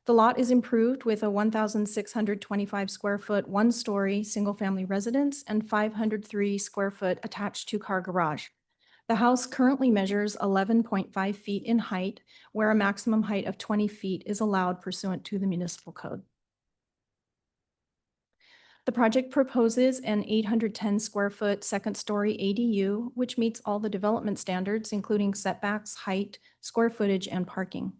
The lot is improved with a 1,625 square foot, one-story, single-family residence and 503 square foot attached two-car garage. The house currently measures 11.5 feet in height, where a maximum height of 20 feet is allowed pursuant to the municipal code. The project proposes an 810 square foot second-story ADU, which meets all the development standards, including setbacks, height, square footage, and parking.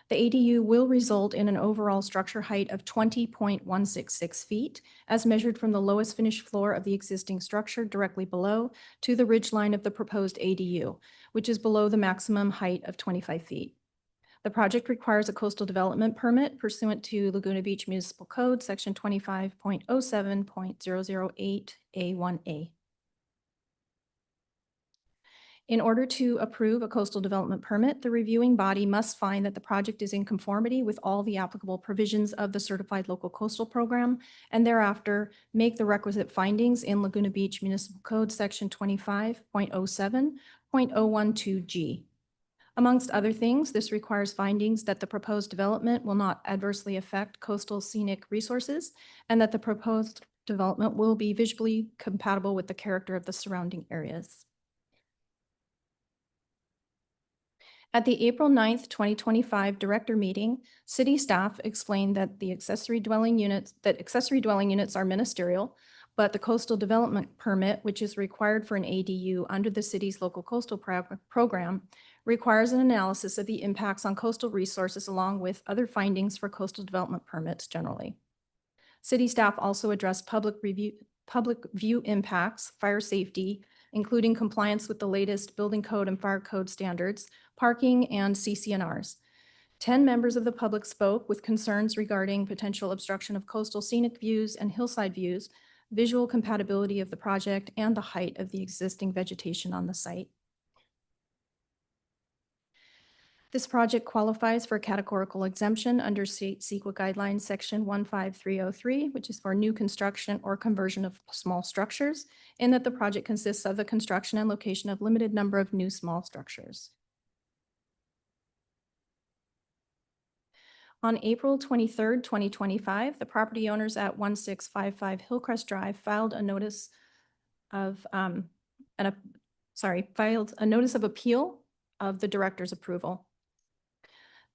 The ADU will result in an overall structure height of 20.166 feet, as measured from the lowest finished floor of the existing structure directly below to the ridge line of the proposed ADU, which is below the maximum height of 25 feet. The project requires a coastal development permit pursuant to Laguna Beach Municipal Code, Section 25.07.008A1A. In order to approve a coastal development permit, the reviewing body must find that the project is in conformity with all the applicable provisions of the Certified Local Coastal Program, and thereafter make the requisite findings in Laguna Beach Municipal Code, Section 25.07.012G. Amongst other things, this requires findings that the proposed development will not adversely affect coastal scenic resources and that the proposed development will be visually compatible with the character of the surrounding areas. At the April 9th, 2025 director meeting, city staff explained that accessory dwelling units are ministerial, but the coastal development permit, which is required for an ADU under the city's local coastal program, requires an analysis of the impacts on coastal resources along with other findings for coastal development permits generally. City staff also addressed public view impacts, fire safety, including compliance with the latest building code and fire code standards, parking, and CCNRs. 10 members of the public spoke with concerns regarding potential obstruction of coastal scenic views and hillside views, visual compatibility of the project, and the height of the existing vegetation on the site. This project qualifies for a categorical exemption under state CEQA guidelines section 15303, which is for new construction or conversion of small structures, in that the project consists of the construction and location of limited number of new small structures. On April 23rd, 2025, the property owners at 1655 Hillcrest Drive filed a notice of appeal of the director's approval.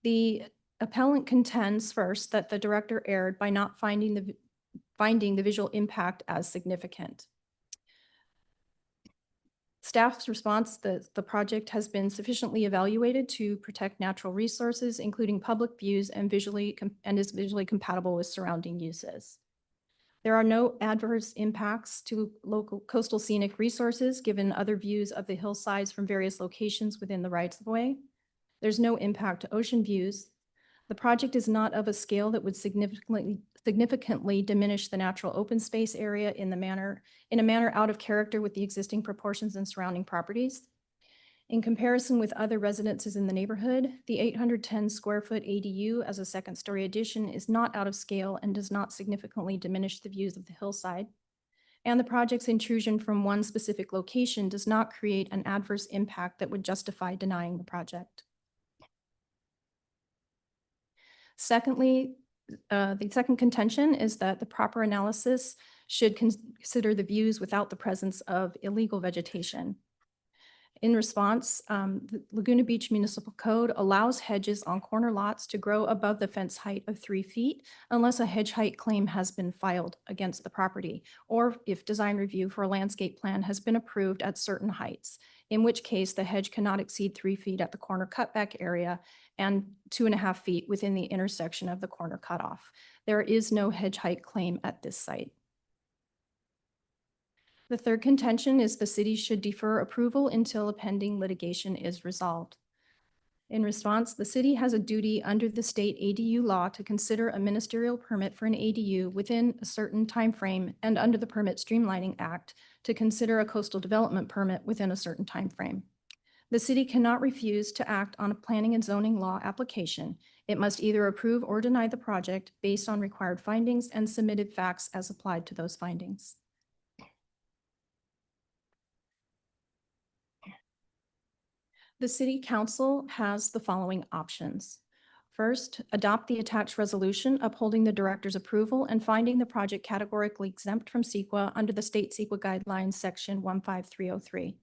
The appellant contends first that the director erred by not finding the visual impact as significant. Staff's response that the project has been sufficiently evaluated to protect natural resources, including public views, and is visually compatible with surrounding uses. There are no adverse impacts to local coastal scenic resources given other views of the hillsides from various locations within the rights of way. There's no impact to ocean views. The project is not of a scale that would significantly diminish the natural open space area in a manner out of character with the existing proportions and surrounding properties. In comparison with other residences in the neighborhood, the 810 square foot ADU as a second story addition is not out of scale and does not significantly diminish the views of the hillside. And the project's intrusion from one specific location does not create an adverse impact that would justify denying the project. Secondly, the second contention is that the proper analysis should consider the views without the presence of illegal vegetation. In response, the Laguna Beach Municipal Code allows hedges on corner lots to grow above the fence height of 3 feet unless a hedge height claim has been filed against the property, or if design review for a landscape plan has been approved at certain heights, in which case the hedge cannot exceed 3 feet at the corner cutback area and 2.5 feet within the intersection of the corner cutoff. There is no hedge height claim at this site. The third contention is the city should defer approval until a pending litigation is resolved. In response, the city has a duty under the state ADU law to consider a ministerial permit for an ADU within a certain time frame, and under the Permit Streamlining Act to consider a coastal development permit within a certain time frame. The city cannot refuse to act on a planning and zoning law application. It must either approve or deny the project based on required findings and submitted facts as applied to those findings. The City Council has the following options. First, adopt the attached resolution upholding the director's approval and finding the project categorically exempt from CEQA under the state CEQA guidelines, section 15303.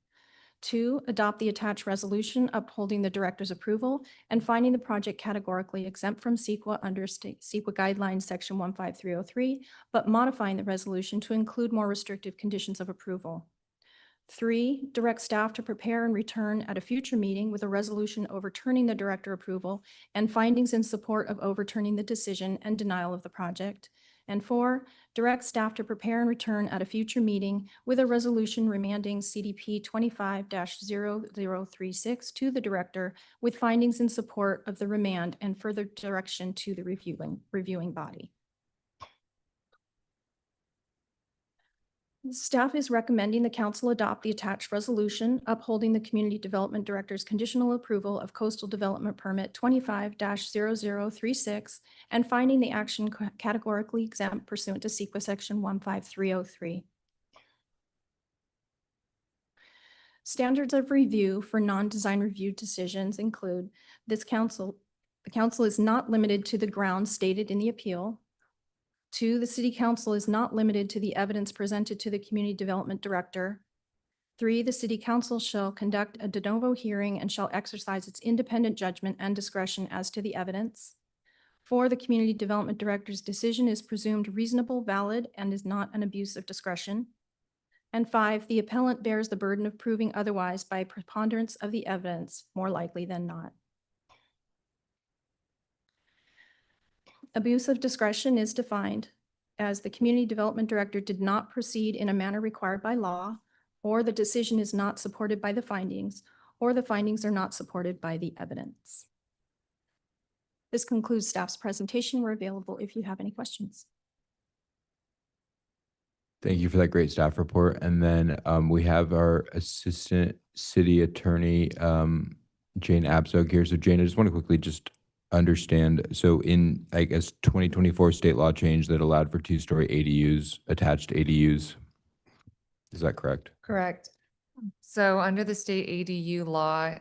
2, adopt the attached resolution upholding the director's approval and finding the project categorically exempt from CEQA under state CEQA guidelines, section 15303, but modifying the resolution to include more restrictive conditions of approval. 3, direct staff to prepare and return at a future meeting with a resolution overturning the director approval and findings in support of overturning the decision and denial of the project. And 4, direct staff to prepare and return at a future meeting with a resolution remanding CDP 25-0036 to the director with findings in support of the remand and further direction to the reviewing body. Staff is recommending the council adopt the attached resolution upholding the Community Development Director's conditional approval of Coastal Development Permit 25-0036 and finding the action categorically exempt pursuant to CEQA section 15303. Standards of review for non-design review decisions include the council is not limited to the grounds stated in the appeal. 2, the city council is not limited to the evidence presented to the community development director. 3, the city council shall conduct a de novo hearing and shall exercise its independent judgment and discretion as to the evidence. 4, the community development director's decision is presumed reasonable, valid, and is not an abuse of discretion. And 5, the appellant bears the burden of proving otherwise by preponderance of the evidence, more likely than not. Abuse of discretion is defined as the community development director did not proceed in a manner required by law, or the decision is not supported by the findings, or the findings are not supported by the evidence. This concludes staff's presentation. We're available if you have any questions. Thank you for that great staff report. And then we have our Assistant City Attorney, Jane Abzug here. So Jane, I just want to quickly just understand. So in, I guess, 2024 state law change that allowed for 2-story ADUs, attached ADUs. Is that correct? Correct. So under the state ADU law,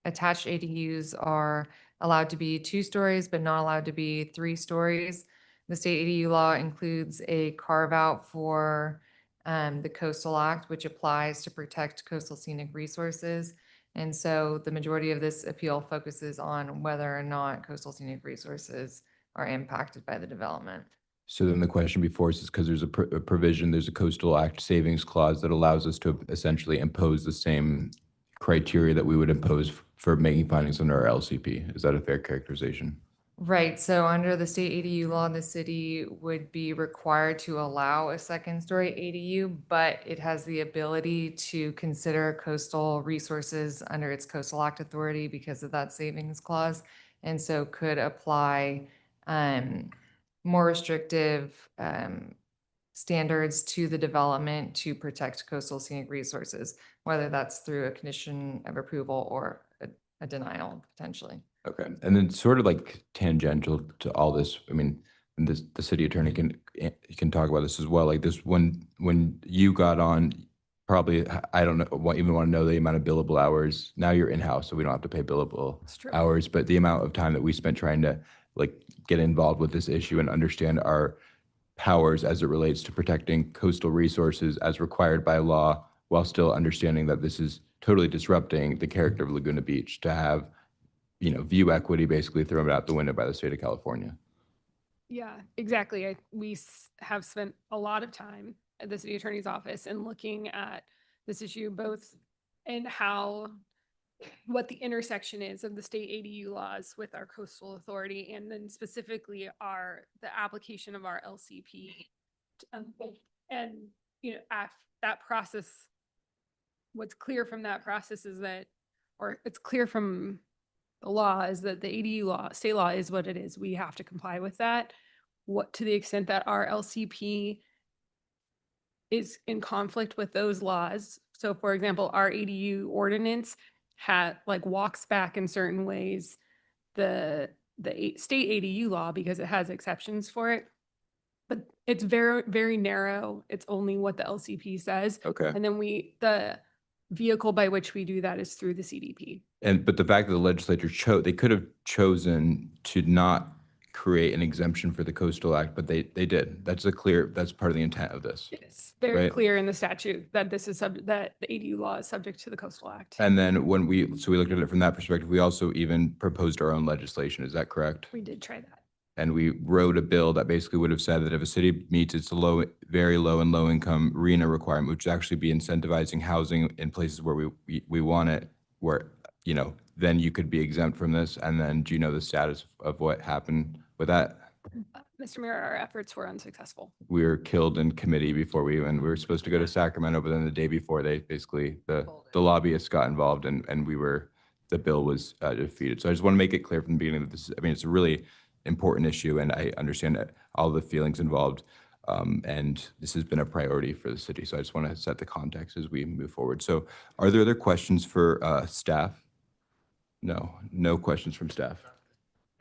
attached ADUs are allowed to be 2 stories, but not allowed to be 3 stories. The state ADU law includes a carve out for the Coastal Act, which applies to protect coastal scenic resources. And so the majority of this appeal focuses on whether or not coastal scenic resources are impacted by the development. So then the question before us is because there's a provision, there's a Coastal Act savings clause that allows us to essentially impose the same criteria that we would impose for making findings under our LCP. Is that a fair characterization? Right, so under the state ADU law, the city would be required to allow a second story ADU, but it has the ability to consider coastal resources under its Coastal Act authority because of that savings clause. And so could apply more restrictive standards to the development to protect coastal scenic resources, whether that's through a condition of approval or a denial potentially. Okay, and then sort of like tangential to all this, I mean, and this, the city attorney can talk about this as well, like this, when you got on, probably, I don't know, even want to know the amount of billable hours. Now you're in-house, so we don't have to pay billable hours, but the amount of time that we spent trying to like get involved with this issue and understand our powers as it relates to protecting coastal resources as required by law, while still understanding that this is totally disrupting the character of Laguna Beach to have, you know, view equity basically thrown out the window by the state of California. Yeah, exactly. We have spent a lot of time at the city attorney's office and looking at this issue, both and what the intersection is of the state ADU laws with our coastal authority, and then specifically the application of our LCP. And, you know, that process, what's clear from that process is that, or it's clear from the law is that the ADU law, state law is what it is. We have to comply with that. What, to the extent that our LCP is in conflict with those laws. So for example, our ADU ordinance walks back in certain ways the state ADU law because it has exceptions for it. But it's very, very narrow. It's only what the LCP says. Okay. And then the vehicle by which we do that is through the CDP. But the fact that the legislature they could have chosen to not create an exemption for the Coastal Act, but they did. That's part of the intent of this. It's very right? clear in the statute that that the ADU law is subject to the Coastal Act. And then when we looked at it from that perspective, we also even proposed our own legislation. Is that correct? We did try that. And we wrote a bill that basically would have said that if a city meets its very low and low income RHNA requirement, which would actually be incentivizing housing in places where we want it, where, you know, then you could be exempt from this. And then do you know the status of what happened with that? Mr. Mayor, our efforts were unsuccessful. We were killed in committee before we were supposed to go to Sacramento, but then the day before they basically, the lobbyists got involved and the bill was defeated. So I just want to make it clear from the beginning that this, I mean, it's a really important issue and I understand that all the feelings involved. And this has been a priority for the city. So I just want to set the context as we move forward. So are there other questions for staff? No questions from staff.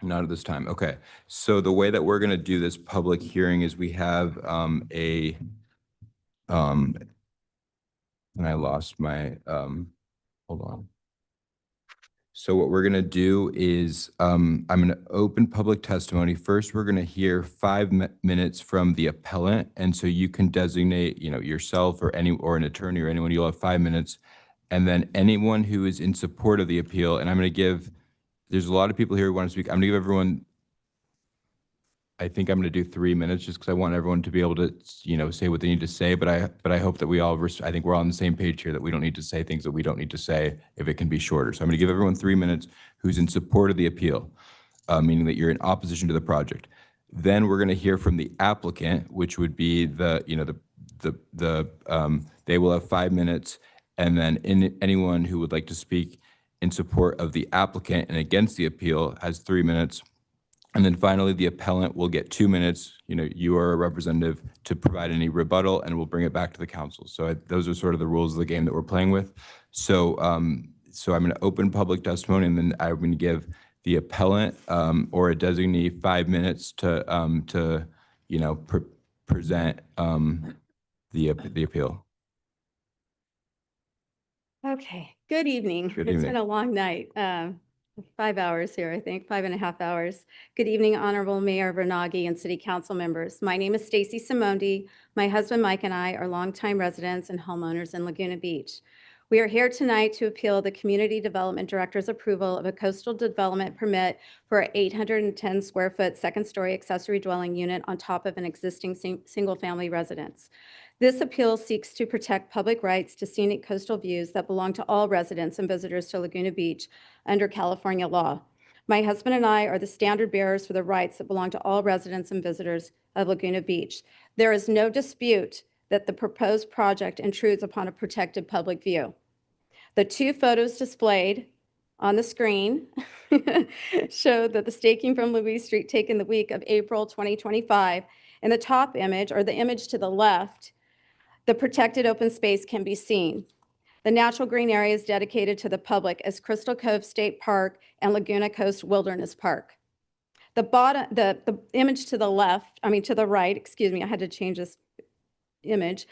Not at this time. Okay. So the way that we're going to do this public hearing is we have and I lost my, hold on. So what we're going to do is I'm going to open public testimony. First, we're going to hear 5 minutes from the appellant. And so you can designate, you know, yourself or an attorney or anyone, you'll have 5 minutes. And then anyone who is in support of the appeal, and I'm going to give, there's a lot of people here who want to speak. I'm going to give everyone, I think I'm going to do 3 minutes just because I want everyone to be able to, you know, say what they need to say. But I hope that I think we're all on the same page here that we don't need to say things that we don't need to say if it can be shorter. So I'm going to give everyone 3 minutes who's in support of the appeal, meaning that you're in opposition to the project. Then we're going to hear from the applicant, which would be they will have 5 minutes. And then anyone who would like to speak in support of the applicant and against the appeal has 3 minutes. And then finally, the appellant will get 2 minutes. You know, you are a representative to provide any rebuttal and we'll bring it back to the council. So those are sort of the rules of the game that we're playing with. So, so I'm going to open public testimony and then I'm going to give the appellant or a designee 5 minutes to you know, present the appeal. Okay, good evening. Good It's evening. been a long night. 5 hours here, I think, 5.5 hours. Good evening, Honorable Mayor Vernaghi and City Council members. My name is Stacy Simondi. My husband Mike and I are longtime residents and homeowners in Laguna Beach. We are here tonight to appeal the Community Development Director's approval of a coastal development permit for an 810 square foot second-story accessory dwelling unit on top of an existing single-family residence. This appeal seeks to protect public rights to scenic coastal views that belong to all residents and visitors to Laguna Beach under California law. My husband and I are the standard bearers for the rights that belong to all residents and visitors of Laguna Beach. There is no dispute that the proposed project intrudes upon a protected public view. The two photos displayed on the screen show that the staking from Louise Street taken the week of April 2025. In the top image, or the image to the left, the protected open space can be seen. The natural green area is dedicated to the public as Crystal Cove State Park and Laguna Coast Wilderness Park. The image to the left, to the right, excuse me, I had to change this image,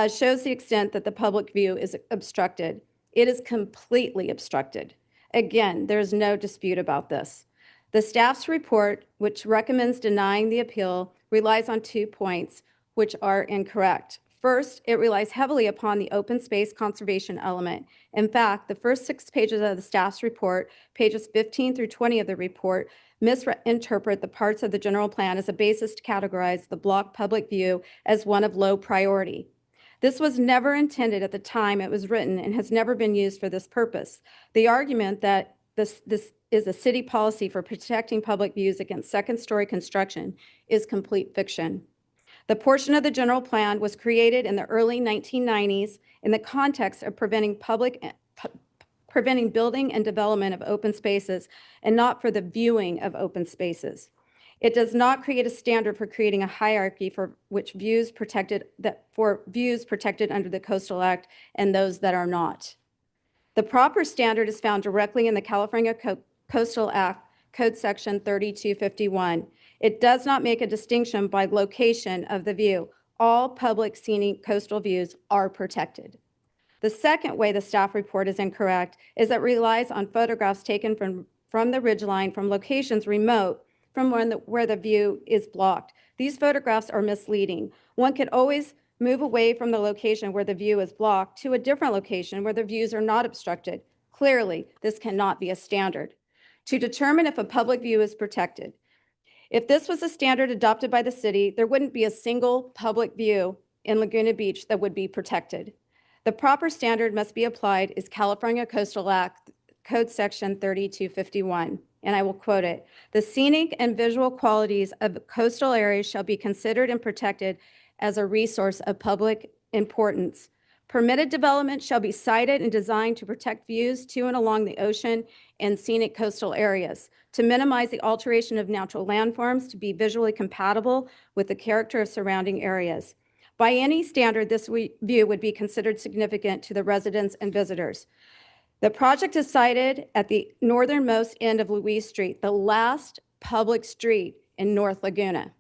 shows the extent that the public view is obstructed. It is completely obstructed. Again, there's no dispute about this. The staff's report, which recommends denying the appeal, relies on 2 points, which are incorrect. First, it relies heavily upon the open space conservation element. In fact, the first 6 pages of the staff's report, pages 15 through 20 of the report, misinterpret the parts of the general plan as a basis to categorize the block public view as one of low priority. This was never intended at the time it was written and has never been used for this purpose. The argument that this is a city policy for protecting public views against second-story construction is complete fiction. The portion of the general plan was created in the early 1990s in the context of preventing building and development of open spaces and not for the viewing of open spaces. It does not create a standard for creating a hierarchy for views protected under the Coastal Act and those that are not. The proper standard is found directly in the California Coastal Act, Code Section 3251. It does not make a distinction by location of the view. All public scenic coastal views are protected. The second way the staff report is incorrect is that it relies on photographs taken from the ridgeline from locations remote from where the view is blocked. These photographs are misleading. One could always move away from the location where the view is blocked to a different location where the views are not obstructed. Clearly, this cannot be a standard to determine if a public view is protected. If this was a standard adopted by the city, there wouldn't be a single public view in Laguna Beach that would be protected. The proper standard must be applied is California Coastal Act, Code Section 3251, and I will quote it. The scenic and visual qualities of coastal areas shall be considered and protected as a resource of public importance. Permitted development shall be sited and designed to protect views to and along the ocean and scenic coastal areas, to minimize the alteration of natural landforms, to be visually compatible with the character of surrounding areas. By any standard, this view would be considered significant to the residents and visitors. The project is sited at the northernmost end of Louise Street, the last public street in North Laguna.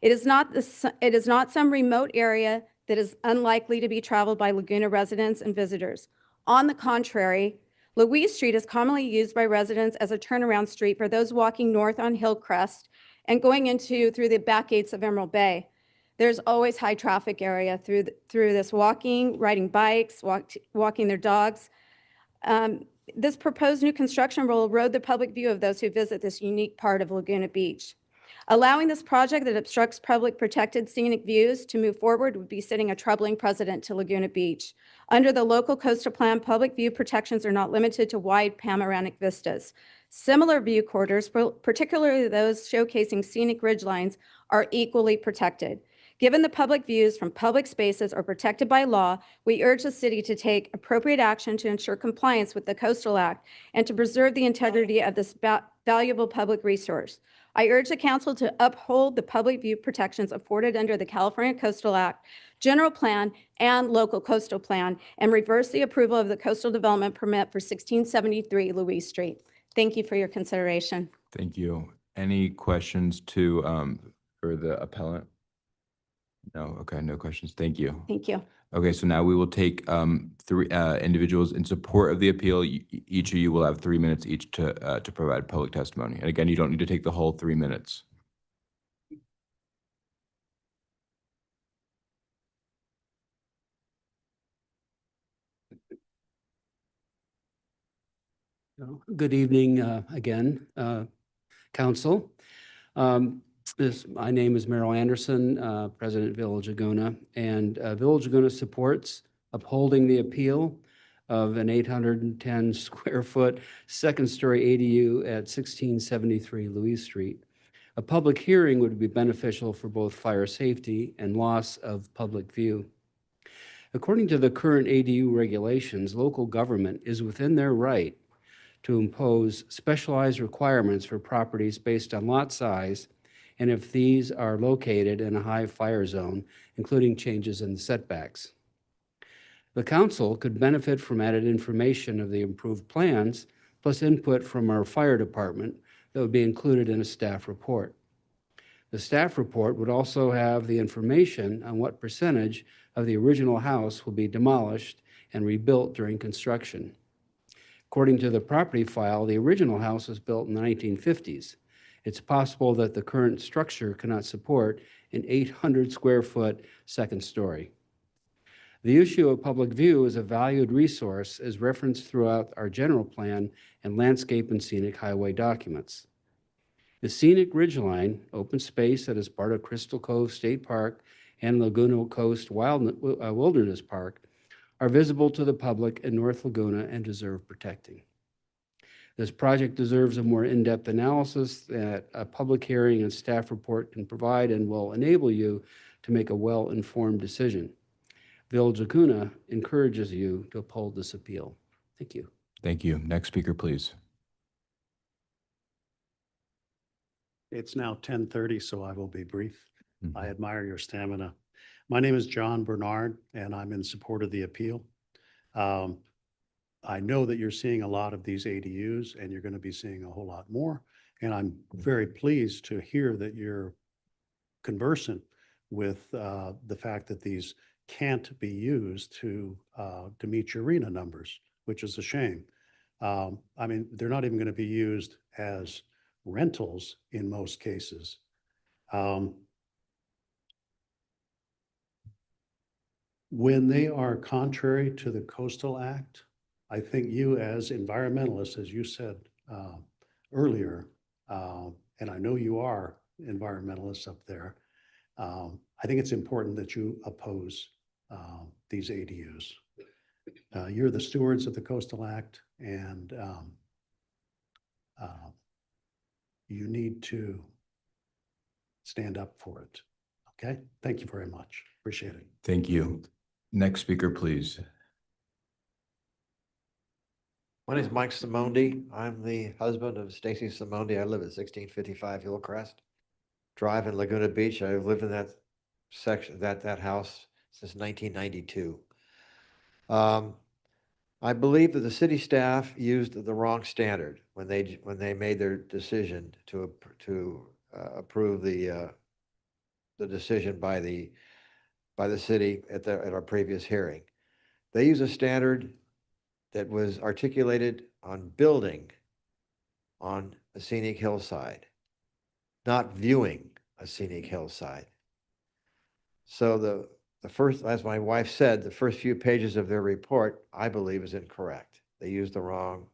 It is not some remote area that is unlikely to be traveled by Laguna residents and visitors. On the contrary, Louise Street is commonly used by residents as a turnaround street for those walking north on Hillcrest and going through the back gates of Emerald Bay. There's always high traffic area through this walking, riding bikes, walking their dogs. This proposed new construction will erode the public view of those who visit this unique part of Laguna Beach. Allowing this project that obstructs public protected scenic views to move forward would be setting a troubling precedent to Laguna Beach. Under the local coastal plan, public view protections are not limited to wide panoramic vistas. Similar view corridors, particularly those showcasing scenic ridgelines, are equally protected. Given the public views from public spaces are protected by law, we urge the city to take appropriate action to ensure compliance with the Coastal Act and to preserve the integrity of this valuable public resource. I urge the council to uphold the public view protections afforded under the California Coastal Act, General Plan, and Local Coastal Plan, and reverse the approval of the coastal development permit for 1673 Louise Street. Thank you for your consideration. Thank you. Any questions for the appellant? No, okay, no questions. Thank you. Thank you. Okay, so now we will take three individuals in support of the appeal. Each of you will have 3 minutes each to provide public testimony. And again, you don't need to take the whole 3 minutes. Good evening again, Council. My name is Merrill Anderson, President of Village Laguna, and Village Laguna supports upholding the appeal of an 810 square foot second-story ADU at 1673 Louise Street. A public hearing would be beneficial for both fire safety and loss of public view. According to the current ADU regulations, local government is within their right to impose specialized requirements for properties based on lot size and if these are located in a high fire zone, including changes in the setbacks. The council could benefit from added information of the improved plans, plus input from our fire department that would be included in a staff report. The staff report would also have the information on what percentage of the original house will be demolished and rebuilt during construction. According to the property file, the original house was built in the 1950s. It's possible that the current structure cannot support an 800 square foot second story. The issue of public view is a valued resource as referenced throughout our general plan and landscape and scenic highway documents. The scenic ridgeline, open space that is part of Crystal Cove State Park and Laguna Coast Wilderness Park, are visible to the public in North Laguna and deserve protecting. This project deserves a more in-depth analysis that a public hearing and staff report can provide and will enable you to make a well-informed decision. Village Laguna encourages you to uphold this appeal. Thank you. Thank you. Next speaker, please. It's now 10:30, so I will be brief. I admire your stamina. My name is John Bernard, and I'm in support of the appeal. I know that you're seeing a lot of these ADUs, and you're going to be seeing a whole lot more. And I'm very pleased to hear that you're conversant with the fact that these can't be used to meet your RHNA numbers, which is a shame. I mean, they're not even going to be used as rentals in most cases. When they are contrary to the Coastal Act, I think you as environmentalists, as you said earlier, and I know you are environmentalists up there, I think it's important that you oppose these ADUs. You're the stewards of the Coastal Act, and you need to stand up for it. Okay? Thank you very much. Appreciate it. Thank you. Next speaker, please. My name is Mike Simondi. I'm the husband of Stacy Simondi. I live at 1655 Hillcrest Drive in Laguna Beach. I've lived in that section, that house since 1992. I believe that the city staff used the wrong standard when they made their decision to approve the decision by the city at our previous hearing. They use a standard that was articulated on building on a scenic hillside, not viewing a scenic hillside. So the first, as my wife said, the first few pages of their report, I believe, is incorrect. They used the wrong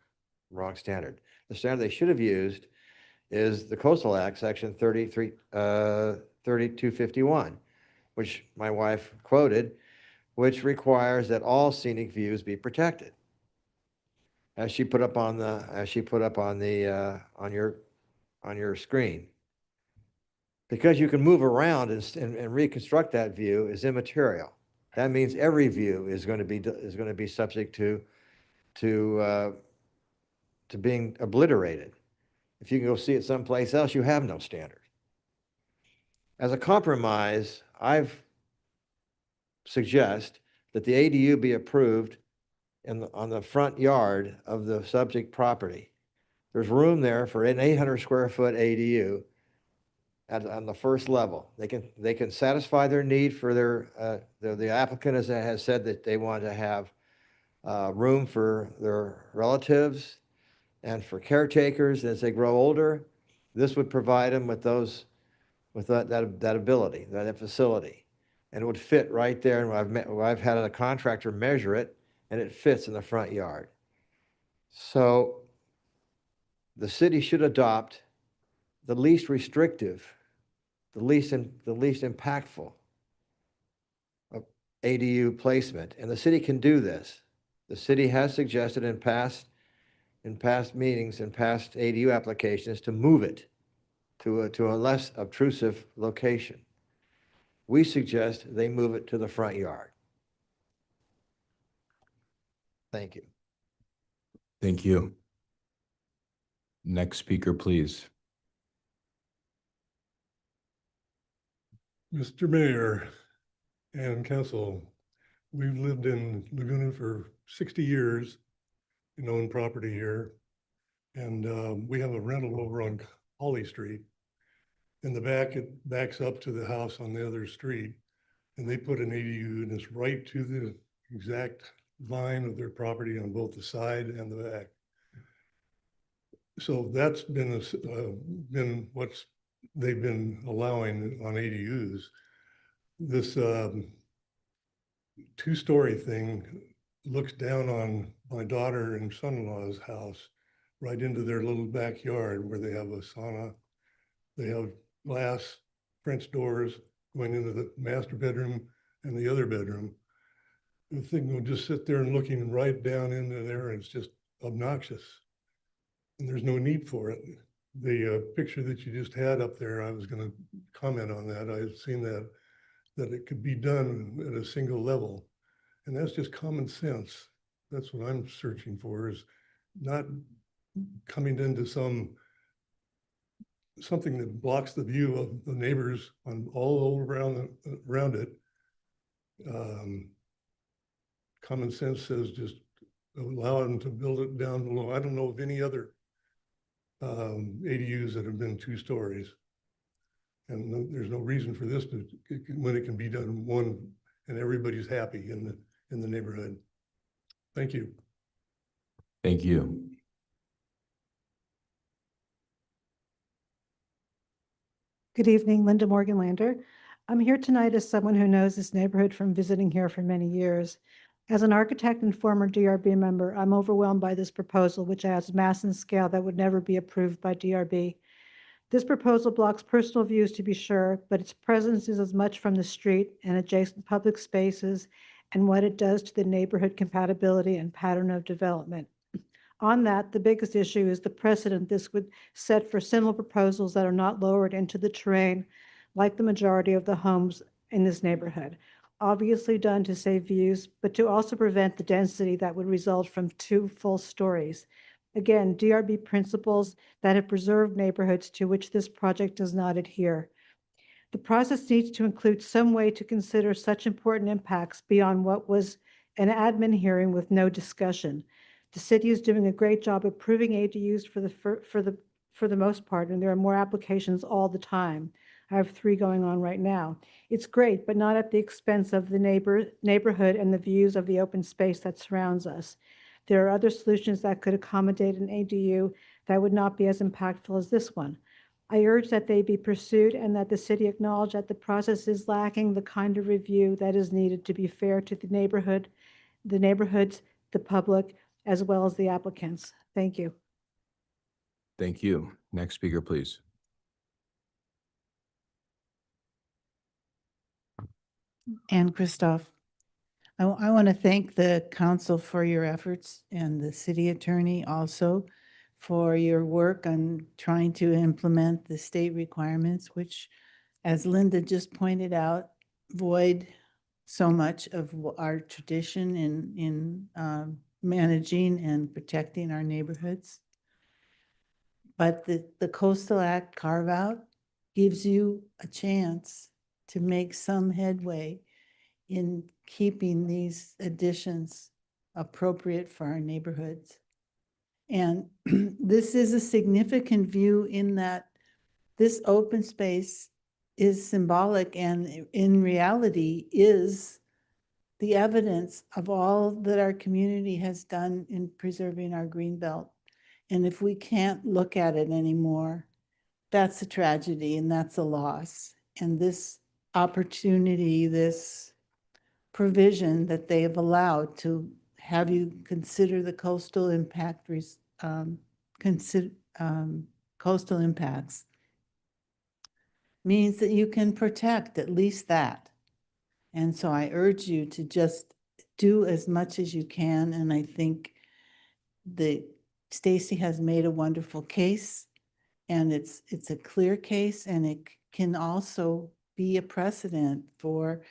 standard. The standard they should have used is the Coastal Act, Section 3251, which my wife quoted, which requires that all scenic views be protected. As she put up on your screen. Because you can move around and reconstruct that view is immaterial. That means every view is going to be subject to being obliterated. If you can go see it someplace else, you have no standard. As a compromise, I've suggest that the ADU be approved on the front yard of the subject property. There's room there for an 800 square foot ADU on the first level. They can satisfy their need for the applicant has said that they want to have room for their relatives and for caretakers as they grow older. This would provide them with that ability, that facility, and it would fit right there. And I've had a contractor measure it, and it fits in the front yard. So the city should adopt the least restrictive, the least impactful ADU placement, and the city can do this. The city has suggested in past meetings and past ADU applications to move it to a less obtrusive location. We suggest they move it to the front yard. Thank you. Thank you. Next speaker, please. Mr. Mayor and council, we've lived in Laguna for 60 years and own property here. And we have a rental over on Holly Street. In the back, it backs up to the house on the other street. And they put an ADU and it's right to the exact line of their property on both the side and the back. So that's been what's they've been allowing on ADUs. This two-story thing looks down on my daughter and son-in-law's house, right into their little backyard where they have a sauna. They have glass French doors going into the master bedroom and the other bedroom. The thing will just sit there and looking right down into there, and it's just obnoxious. And there's no need for it. The picture that you just had up there, I was going to comment on that. I've seen that it could be done at a single level. And that's just common sense. That's what I'm searching for, is not coming into something that blocks the view of the neighbors on all around it. Common sense says just allow them to build it down below. I don't know of any other ADUs that have been 2 stories. And there's no reason for this when it can be done one and everybody's happy in the neighborhood. Thank you. Thank you. Good evening, Linda Morgan Lander. I'm here tonight as someone who knows this neighborhood from visiting here for many years. As an architect and former DRB member, I'm overwhelmed by this proposal, which adds mass and scale that would never be approved by DRB. This proposal blocks personal views, to be sure, but its presence is as much from the street and adjacent public spaces and what it does to the neighborhood compatibility and pattern of development. On that, the biggest issue is the precedent this would set for similar proposals that are not lowered into the terrain like the majority of the homes in this neighborhood. Obviously done to save views, but to also prevent the density that would result from 2 full stories. Again, DRB principles that have preserved neighborhoods to which this project does not adhere. The process needs to include some way to consider such important impacts beyond what was an admin hearing with no discussion. The city is doing a great job approving ADUs for the most part, and there are more applications all the time. I have 3 going on right now. It's great, but not at the expense of the neighborhood and the views of the open space that surrounds us. There are other solutions that could accommodate an ADU that would not be as impactful as this one. I urge that they be pursued and that the city acknowledge that the process is lacking the kind of review that is needed to be fair to the neighborhoods, the public, as well as the applicants. Thank you. Thank you. Next speaker, please. Ann Christoph. I want to thank the council for your efforts and the city attorney also for your work on trying to implement the state requirements, which, as Linda just pointed out, void so much of our tradition in managing and protecting our neighborhoods. But the Coastal Act carve-out gives you a chance to make some headway in keeping these additions appropriate for our neighborhoods. And this is a significant view in that this open space is symbolic and in reality is the evidence of all that our community has done in preserving our green belt. And if we can't look at it anymore, that's a tragedy and that's a loss. And this opportunity, this provision that they have allowed to have you consider the coastal impact, coastal impacts means that you can protect at least that. And so I urge you to just do as much as you can. And I think the Stacy has made a wonderful case, and it's a clear case, and it can also be a precedent for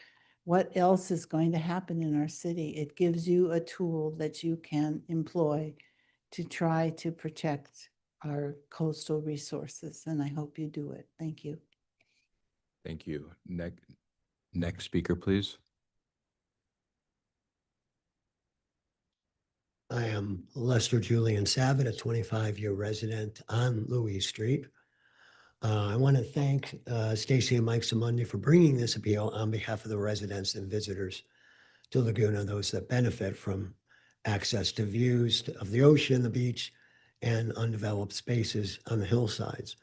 what else is going to happen in our city. It gives you a tool that you can employ to try to protect our coastal resources, and I hope you do it. Thank you. Thank you. Next speaker, please. I am Lester Julian Savitt, a 25-year resident on Louise Street. I want to thank Stacy and Mike Simondi for bringing this appeal on behalf of the residents and visitors to Laguna, those that benefit from access to views of the ocean, the beach, and undeveloped spaces on the hillsides.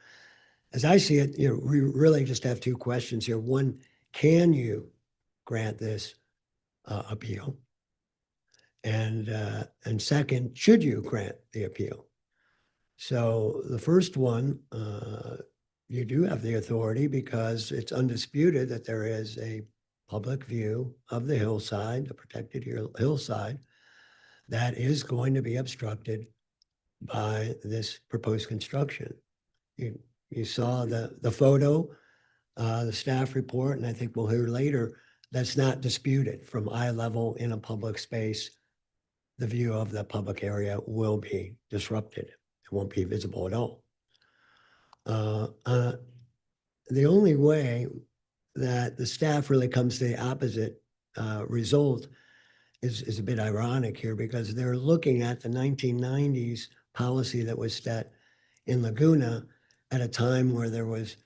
As I see it, we really just have two questions here. One, can you grant this appeal? And second, should you grant the appeal? So the first one, you do have the authority because it's undisputed that there is a public view of the hillside, the protected hillside, that is going to be obstructed by this proposed construction. You saw the photo, the staff report, and I think we'll hear later, that's not disputed. From eye level in a public space, the view of the public area will be disrupted. It won't be visible at all. The only way that the staff really comes to the opposite result is a bit ironic here, because they're looking at the 1990s policy that was set in Laguna at a time where there was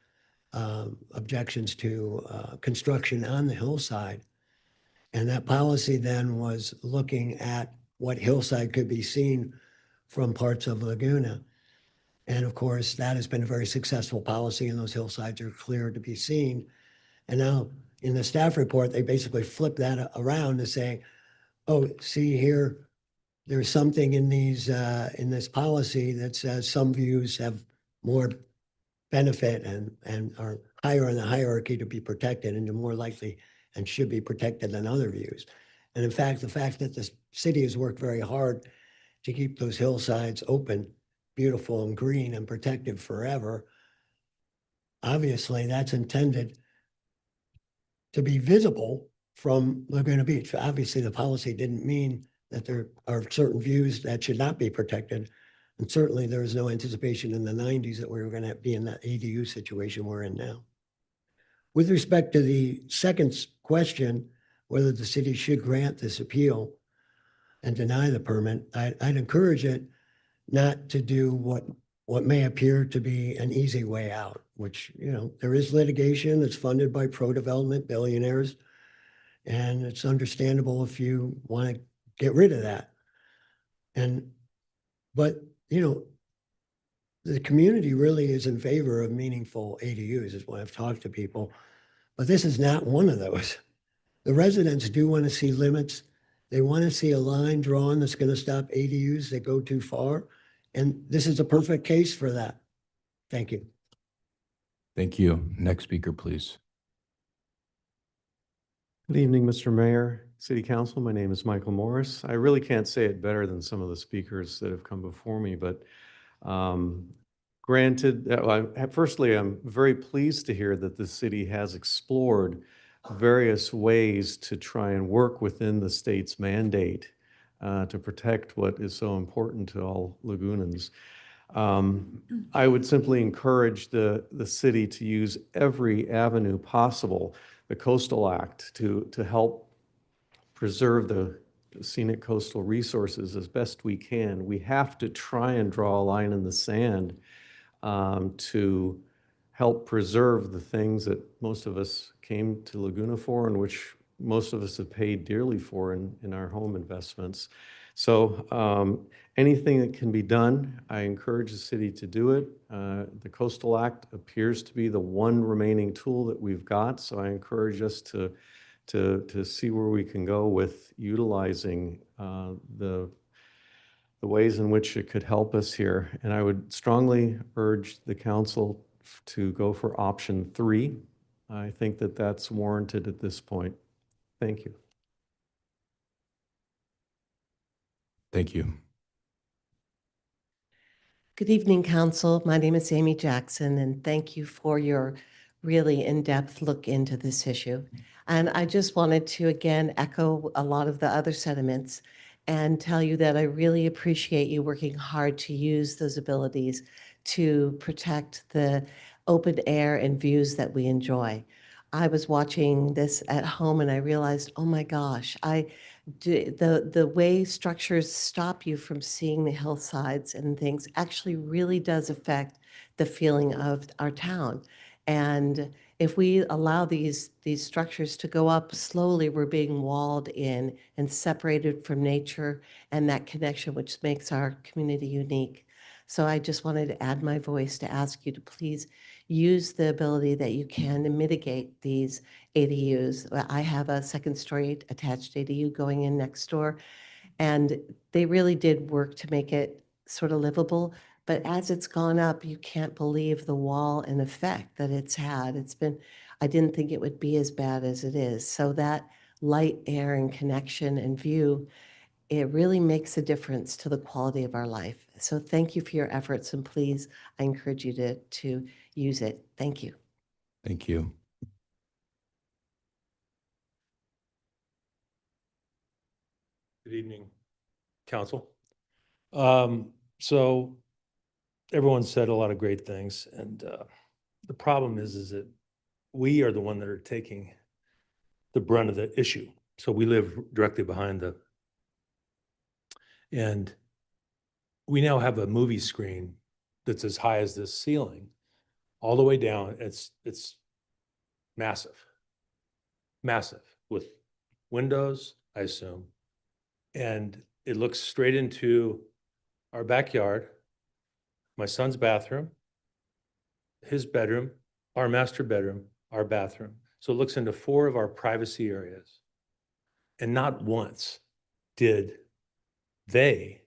objections to construction on the hillside. And that policy then was looking at what hillside could be seen from parts of Laguna. And of course, that has been a very successful policy, and those hillsides are clear to be seen. And now in the staff report, they basically flip that around to say, oh, see here, there's something in in this policy that says some views have more benefit and are higher in the hierarchy to be protected and are more likely and should be protected than other views. And in fact, the fact that the city has worked very hard to keep those hillsides open, beautiful and green and protected forever, obviously that's intended to be visible from Laguna Beach. Obviously, the policy didn't mean that there are certain views that should not be protected. And certainly there was no anticipation in the 90s that we were going to be in that ADU situation we're in now. With respect to the second question, whether the city should grant this appeal and deny the permit, I'd encourage it not to do what may appear to be an easy way out, which, there is litigation that's funded by pro-development billionaires, and it's understandable if you want to get rid of that. But the community really is in favor of meaningful ADUs, is when I've talked to people, but this is not one of those. The residents do want to see limits. They want to see a line drawn that's going to stop ADUs that go too far. And this is a perfect case for that. Thank you. Thank you. Next speaker, please. Good evening, Mr. Mayor, City Council. My name is Michael Morris. I really can't say it better than some of the speakers that have come before me, but firstly, I'm very pleased to hear that the city has explored various ways to try and work within the state's mandate to protect what is so important to all Lagunans. I would simply encourage the city to use every avenue possible, the Coastal Act, to help preserve the scenic coastal resources as best we can. We have to try and draw a line in the sand to help preserve the things that most of us came to Laguna for, and which most of us have paid dearly for in our home investments. So anything that can be done, I encourage the city to do it. The Coastal Act appears to be the one remaining tool that we've got, so I encourage us to see where we can go with utilizing the ways in which it could help us here. And I would strongly urge the council to go for option 3. I think that that's warranted at this point. Thank you. Thank you. Good evening, Council. My name is Amy Jackson, and thank you for your really in-depth look into this issue. And I just wanted to again echo a lot of the other sentiments and tell you that I really appreciate you working hard to use those abilities to protect the open air and views that we enjoy. I was watching this at home and I realized, oh my gosh, the way structures stop you from seeing the hillsides and things actually really does affect the feeling of our town. And if we allow these structures to go up slowly, we're being walled in and separated from nature and that connection, which makes our community unique. So I just wanted to add my voice to ask you to please use the ability that you can to mitigate these ADUs. I have a second story attached ADU going in next door, and they really did work to make it sort of livable. But as it's gone up, you can't believe the wall and effect that it's had. I didn't think it would be as bad as it is. So that light, air, and connection and view, it really makes a difference to the quality of our life. So thank you for your efforts, and please, I encourage you to use it. Thank you. Thank you. Good evening, Council. So everyone said a lot of great things, and the problem is that we are the one that are taking the brunt of the issue. So we live directly behind and we now have a movie screen that's as high as this ceiling, all the way down. It's massive, massive, with windows, I assume, and it looks straight into our backyard, my son's bathroom, his bedroom, our master bedroom, our bathroom. So it looks into 4 of our privacy areas. And not once did they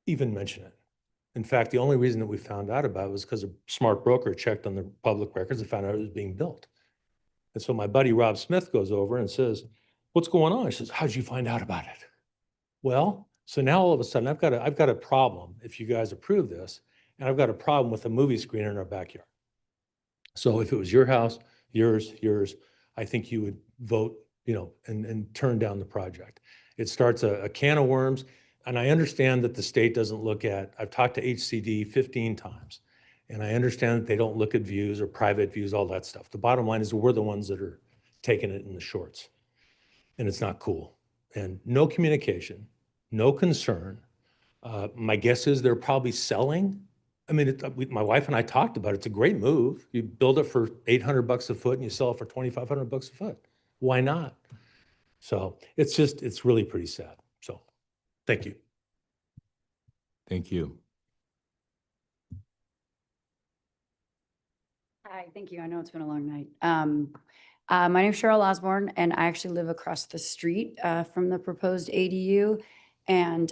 even mention it. In fact, the only reason that we found out about it was because a smart broker checked on the public records and found out it was being built. And so my buddy Rob Smith goes over and says, "What's going on?" He says, "How'd you find out about it?" Well, so now all of a sudden I've got a problem if you guys approve this, and I've got a problem with a movie screen in our backyard. So if it was your house, yours, I think you would vote, and turn down the project. It starts a can of worms. And I understand that the state doesn't look at, I've talked to HCD 15 times, and I understand that they don't look at views or private views, all that stuff. The bottom line is we're the ones that are taking it in the shorts, and it's not cool. And no communication, no concern. My guess is they're probably selling. I mean, my wife and I talked about it. It's a great move. You build it for $800 a foot and you sell it for $2,500 a foot. Why not? So it's really pretty sad. So thank you. Thank you. Hi, thank you. I know it's been a long night. My name is Cheryl Osborne, and I actually live across the street from the proposed ADU. And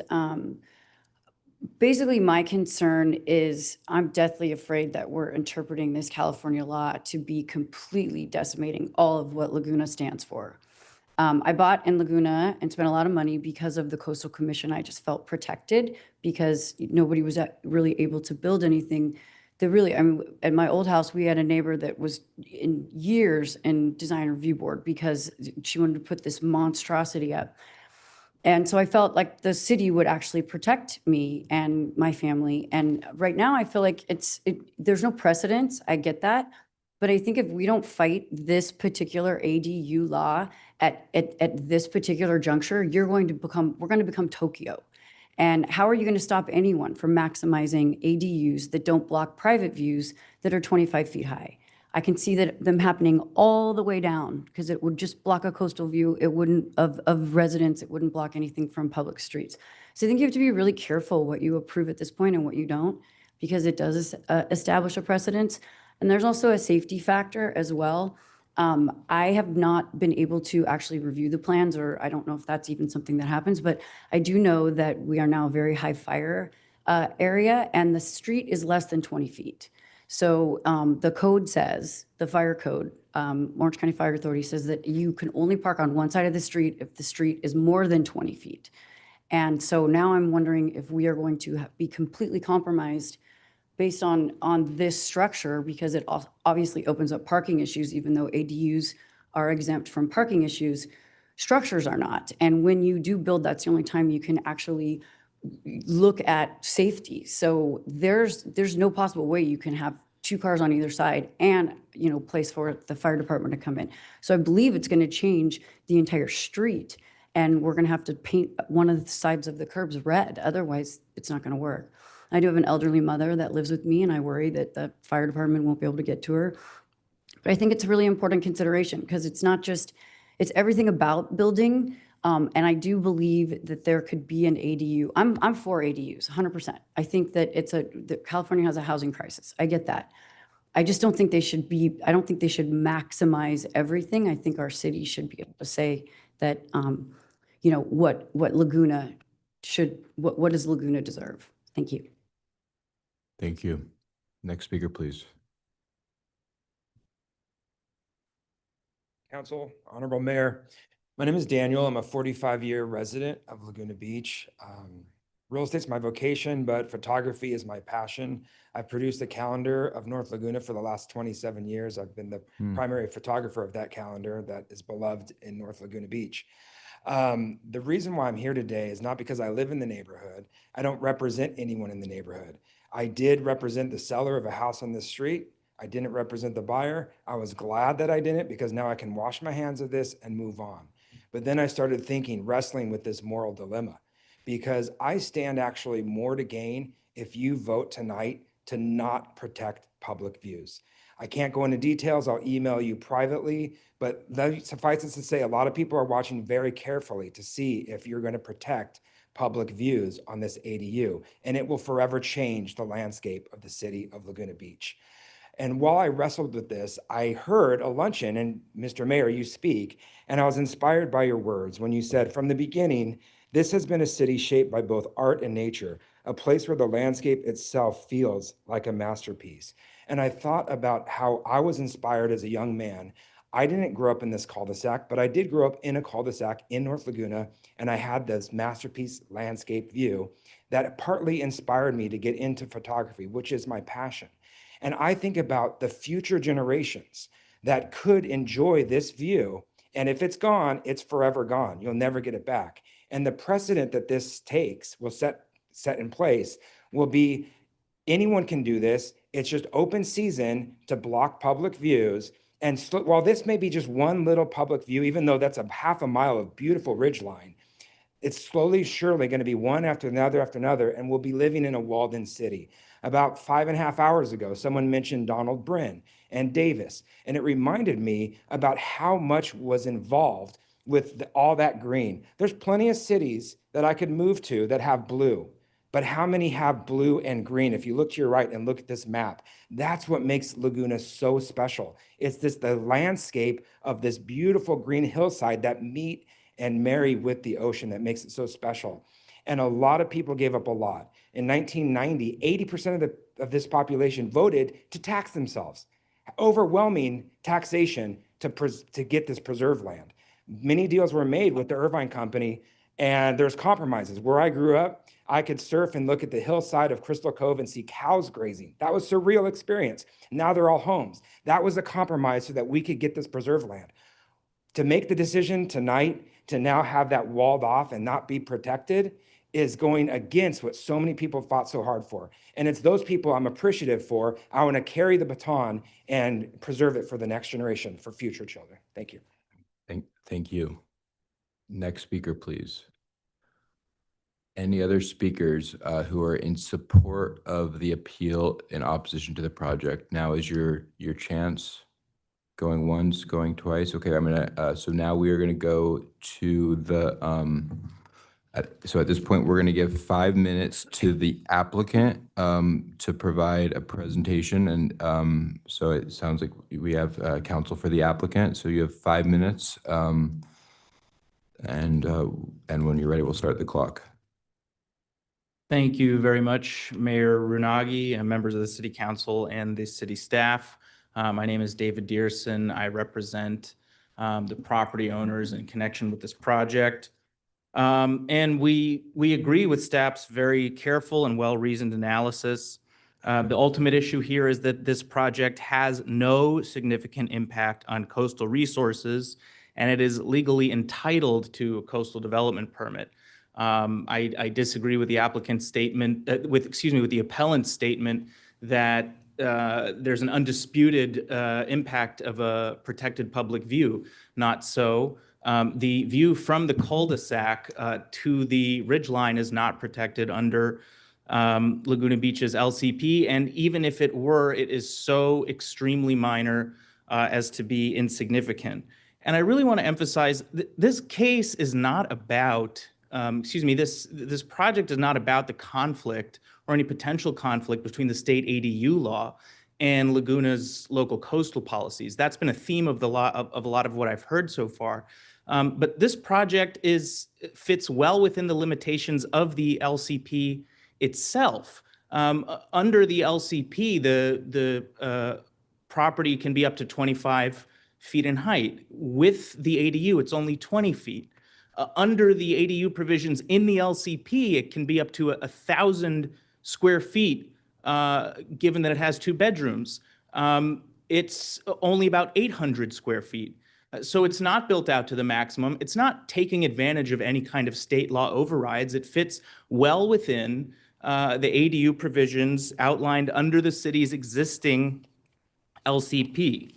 basically, my concern is I'm deathly afraid that we're interpreting this California law to be completely decimating all of what Laguna stands for. I bought in Laguna and spent a lot of money because of the Coastal Commission. I just felt protected because nobody was really able to build anything. At my old house, we had a neighbor that was in years in design review board because she wanted to put this monstrosity up. And so I felt like the city would actually protect me and my family. And right now I feel like there's no precedence. I get that. But I think if we don't fight this particular ADU law at this particular juncture, we're going to become Tokyo. And how are you going to stop anyone from maximizing ADUs that don't block private views that are 25 feet high? I can see them happening all the way down because it would just block a coastal view. It wouldn't of residents. It wouldn't block anything from public streets. So I think you have to be really careful what you approve at this point and what you don't, because it does establish a precedence. And there's also a safety factor as well. I have not been able to actually review the plans, or I don't know if that's even something that happens, but I do know that we are now a very high fire area, and the street is less than 20 feet. So the code says, the fire code, Orange County Fire Authority says that you can only park on one side of the street if the street is more than 20 feet. And so now I'm wondering if we are going to be completely compromised based on this structure, because it obviously opens up parking issues, even though ADUs are exempt from parking issues, structures are not. And when you do build, that's the only time you can actually look at safety. So there's no possible way you can have 2 cars on either side and, place for the fire department to come in. So I believe it's going to change the entire street, and we're going to have to paint one of the sides of the curbs red. Otherwise, it's not going to work. I do have an elderly mother that lives with me, and I worry that the fire department won't be able to get to her. But I think it's a really important consideration, because it's not just, it's everything about building. And I do believe that there could be an ADU. I'm for ADUs, 100%. I think that that California has a housing crisis. I get that. I just don't think they should be, I don't think they should maximize everything. I think our city should be able to say that, what Laguna should, what does Laguna deserve? Thank you. Thank you. Next speaker, please. Council, Honorable Mayor, my name is Daniel. I'm a 45-year resident of Laguna Beach. Real estate's my vocation, but photography is my passion. I've produced a calendar of North Laguna for the last 27 years. I've been the primary photographer of that calendar that is beloved in North Laguna Beach. The reason why I'm here today is not because I live in the neighborhood. I don't represent anyone in the neighborhood. I did represent the seller of a house on this street. I didn't represent the buyer. I was glad that I didn't, because now I can wash my hands of this and move on. But then I started thinking, wrestling with this moral dilemma, because I stand actually more to gain if you vote tonight to not protect public views. I can't go into details. I'll email you privately, but suffice it to say, a lot of people are watching very carefully to see if you're going to protect public views on this ADU, and it will forever change the landscape of the city of Laguna Beach. And while I wrestled with this, I heard a luncheon, and Mr. Mayor, you speak, and I was inspired by your words when you said, from the beginning, this has been a city shaped by both art and nature, a place where the landscape itself feels like a masterpiece. And I thought about how I was inspired as a young man. I didn't grow up in this cul-de-sac, but I did grow up in a cul-de-sac in North Laguna, and I had this masterpiece landscape view that partly inspired me to get into photography, which is my passion. And I think about the future generations that could enjoy this view. And if it's gone, it's forever gone. You'll never get it back. And the precedent that this takes will set in place will be, anyone can do this. It's just open season to block public views. And while this may be just one little public view, even though that's a half a mile of beautiful ridgeline, it's slowly, surely going to be one after another, and we'll be living in a walled-in city. About 5.5 hours ago, someone mentioned Donald Bryn and Davis, and it reminded me about how much was involved with all that green. There's plenty of cities that I could move to that have blue, but how many have blue and green? If you look to your right and look at this map, that's what makes Laguna so special. It's the landscape of this beautiful green hillside that meet and marry with the ocean that makes it so special. And a lot of people gave up a lot. In 1990, 80% of this population voted to tax themselves. Overwhelming taxation to get this preserved land. Many deals were made with the Irvine Company, and there's compromises. Where I grew up, I could surf and look at the hillside of Crystal Cove and see cows grazing. That was a surreal experience. Now they're all homes. That was a compromise so that we could get this preserved land. To make the decision tonight to now have that walled off and not be protected is going against what so many people fought so hard for. And it's those people I'm appreciative for. I want to carry the baton and preserve it for the next generation, for future children. Thank you. Thank you. Next speaker, please. Any other speakers who are in support of the appeal in opposition to the project? Now is your chance. Going once, going twice. Okay, I'm gonna, so now we are gonna go to the, so at this point, we're gonna give 5 minutes to the applicant to provide a presentation. And so it sounds like we have counsel for the applicant. So you have 5 minutes. And when you're ready, we'll start the clock. Thank you very much, Mayor Runagi and members of the City Council and the city staff. My name is David Dearson. I represent the property owners in connection with this project. And we agree with staff's very careful and well-reasoned analysis. The ultimate issue here is that this project has no significant impact on coastal resources, and it is legally entitled to a coastal development permit. I disagree with the applicant's statement, with the appellant's statement that there's an undisputed impact of a protected public view. Not so. The view from the cul-de-sac to the ridgeline is not protected under Laguna Beach's LCP, and even if it were, it is so extremely minor as to be insignificant. And I really want to emphasize this case is not about, this project is not about the conflict or any potential conflict between the state ADU law and Laguna's local coastal policies. That's been a theme of a lot of what I've heard so far. But this project fits well within the limitations of the LCP itself. Under the LCP, the property can be up to 25 feet in height. With the ADU, it's only 20 feet. Under the ADU provisions in the LCP, it can be up to 1,000 square feet, given that it has 2 bedrooms. It's only about 800 square feet. So it's not built out to the maximum. It's not taking advantage of any kind of state law overrides. It fits well within the ADU provisions outlined under the city's existing LCP.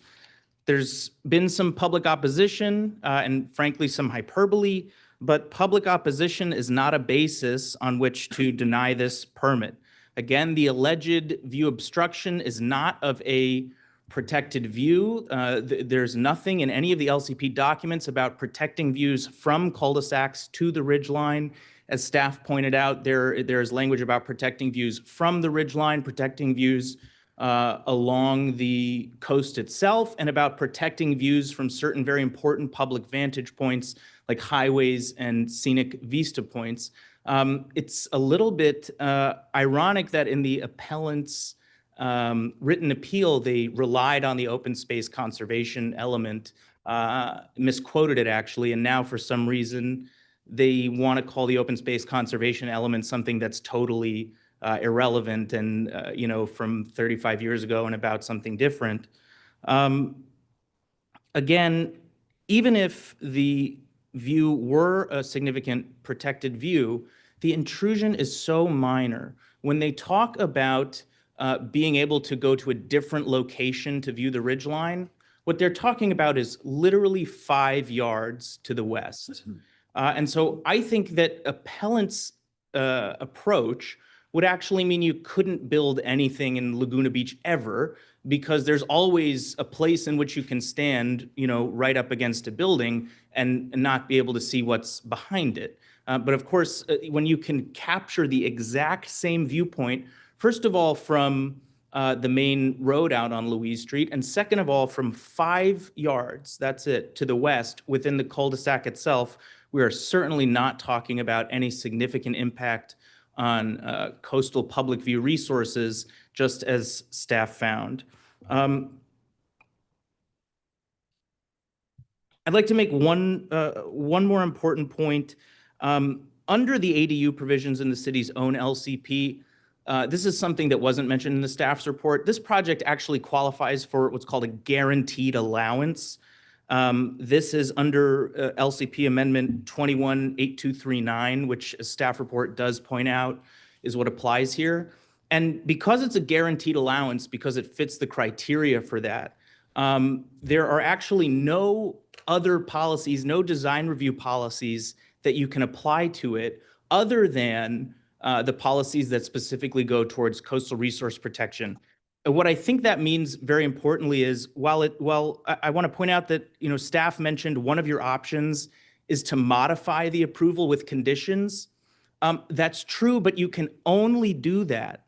There's been some public opposition and frankly some hyperbole, but public opposition is not a basis on which to deny this permit. Again, the alleged view obstruction is not of a protected view. There's nothing in any of the LCP documents about protecting views from cul-de-sacs to the ridgeline. As staff pointed out, there's language about protecting views from the ridgeline, protecting views along the coast itself, and about protecting views from certain very important public vantage points like highways and scenic vista points. It's a little bit ironic that in the appellant's written appeal, they relied on the open space conservation element, misquoted it actually, and now for some reason they want to call the open space conservation element something that's totally irrelevant and from 35 years ago and about something different. Again, even if the view were a significant protected view, the intrusion is so minor. When they talk about being able to go to a different location to view the ridgeline, what they're talking about is literally 5 yards to the west. And so I think that appellant's approach would actually mean you couldn't build anything in Laguna Beach ever, because there's always a place in which you can stand, right up against a building and not be able to see what's behind it. But of course, when you can capture the exact same viewpoint, first of all, from the main road out on Louise Street, and second of all, from 5 yards, that's it, to the west within the cul-de-sac itself, we are certainly not talking about any significant impact on coastal public view resources, just as staff found. I'd like to make one more important point. Under the ADU provisions in the city's own LCP, this is something that wasn't mentioned in the staff's report. This project actually qualifies for what's called a guaranteed allowance. This is under LCP Amendment 218239, which a staff report does point out is what applies here. And because it's a guaranteed allowance, because it fits the criteria for that, there are actually no other policies, no design review policies that you can apply to it other than the policies that specifically go towards coastal resource protection. What I think that means very importantly is while I want to point out that staff mentioned one of your options is to modify the approval with conditions. That's true, but you can only do that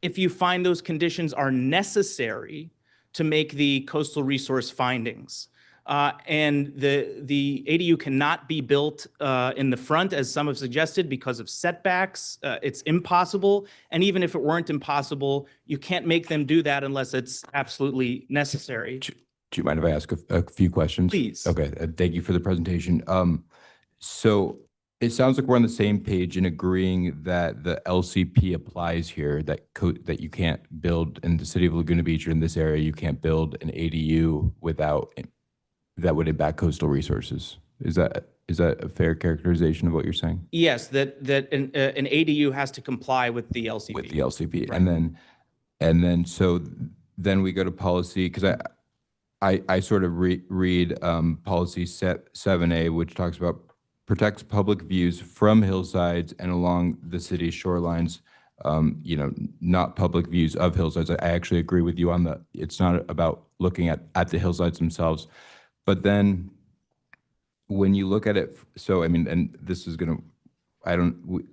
if you find those conditions are necessary to make the coastal resource findings. And the ADU cannot be built in the front, as some have suggested, because of setbacks. It's impossible. And even if it weren't impossible, you can't make them do that unless it's absolutely necessary. Do you mind if I ask a few questions? Please. Okay, thank you for the presentation. So it sounds like we're on the same page in agreeing that the LCP applies here, that that you can't build in the city of Laguna Beach or in this area, you can't build an ADU without, that would impact coastal resources. Is that a fair characterization of what you're saying? Yes, that an ADU has to comply with the LCP. With the LCP. Right. And then, so then we go to policy, because I sort of read policy 7A, which talks about protects public views from hillsides and along the city's shorelines, you know, not public views of hillsides. I actually agree with you on it's not about looking at the hillsides themselves. But then when you look at it, so I mean, and this is gonna,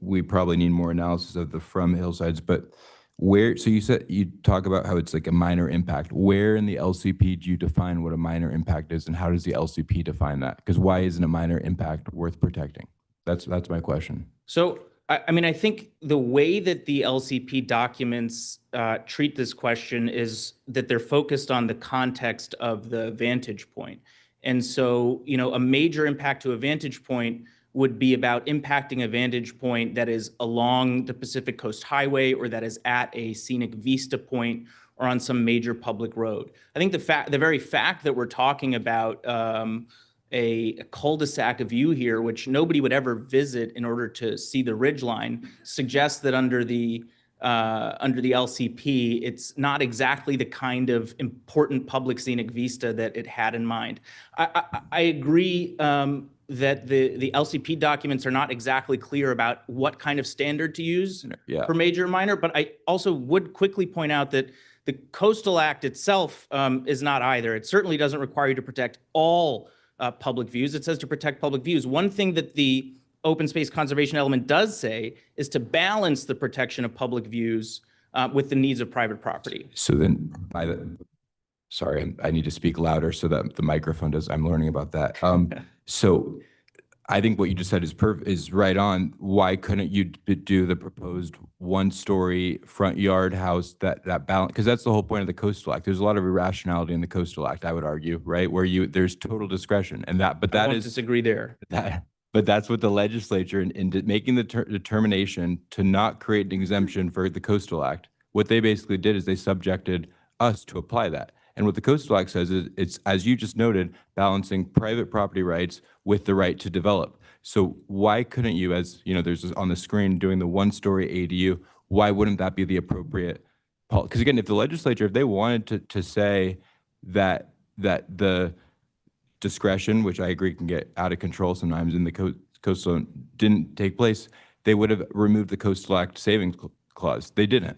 we probably need more analysis of the from hillsides, but where, so you talk about how it's like a minor impact. Where in the LCP do you define what a minor impact is, and how does the LCP define that? Because why isn't a minor impact worth protecting? That's my question. So, I mean, I think the way that the LCP documents treat this question is that they're focused on the context of the vantage point. And so, you know, a major impact to a vantage point would be about impacting a vantage point that is along the Pacific Coast Highway, or that is at a scenic vista point, or on some major public road. I think the very fact that we're talking about a cul-de-sac view here, which nobody would ever visit in order to see the ridgeline, suggests that under the LCP, it's not exactly the kind of important public scenic vista that it had in mind. I agree that the LCP documents are not exactly clear about what kind of standard to use for major and minor, but I also would quickly point out that the Coastal Act itself is not either. It certainly doesn't require you to protect all public views. It says to protect public views. One thing that the open space conservation element does say is to balance the protection of public views with the needs of private property. So then sorry, I need to speak louder so that the microphone does, I'm learning about that. So I think what you just said is right on. Why couldn't you do the proposed one-story front yard house that balance? Because that's the whole point of the Coastal Act. There's a lot of irrationality in the Coastal Act, I would argue, right? Where there's total discretion, and I won't disagree there. But that's what the legislature, in making the determination to not create an exemption for the Coastal Act, what they basically did is they subjected us to apply that. And what the Coastal Act says is it's, as you just noted, balancing private property rights with the right to develop. So why couldn't you, as you know, there's this on the screen doing the one-story ADU, why wouldn't that be the appropriate? Because again, if the legislature, if they wanted to say that the discretion, which I agree can get out of control sometimes in the coastal, didn't take place, they would have removed the Coastal Act savings clause. They didn't.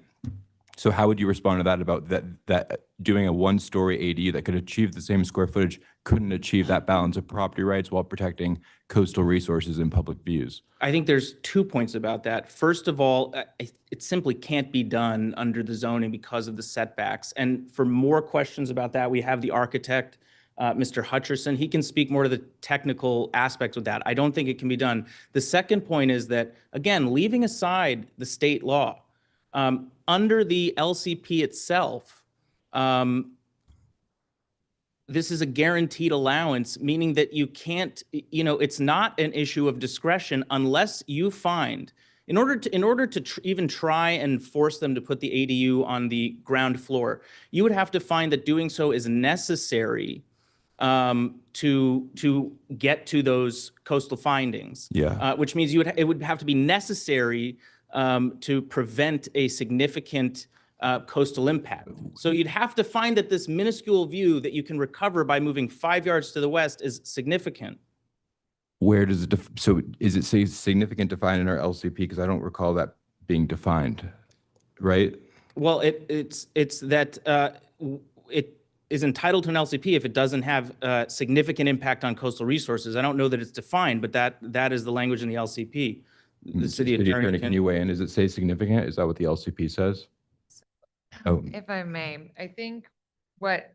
So how would you respond to that, about that doing a one-story ADU that could achieve the same square footage couldn't achieve that balance of property rights while protecting coastal resources and public views? I think there's 2 points about that. First of all, it simply can't be done under the zoning because of the setbacks. And for more questions about that, we have the architect, Mr. Hutcherson. He can speak more to the technical aspects of that. I don't think it can be done. The second point is that, again, leaving aside the state law, under the LCP itself, this is a guaranteed allowance, meaning that you can't, you know, it's not an issue of discretion unless you find, in order to even try and force them to put the ADU on the ground floor, you would have to find that doing so is necessary to get to those coastal findings. Which means it would have to be necessary to prevent a significant coastal impact. So you'd have to find that this minuscule view that you can recover by moving 5 yards to the west is significant. Where does it, so is it say significant defined in our LCP? Because I don't recall that being defined, right? Well, it's that it is entitled to an LCP if it doesn't have significant impact on coastal resources. I don't know that it's defined, but that is the language in the LCP. The city attorney can you weigh in? Does it say significant? Is that what the LCP says? Oh, If I may, I think what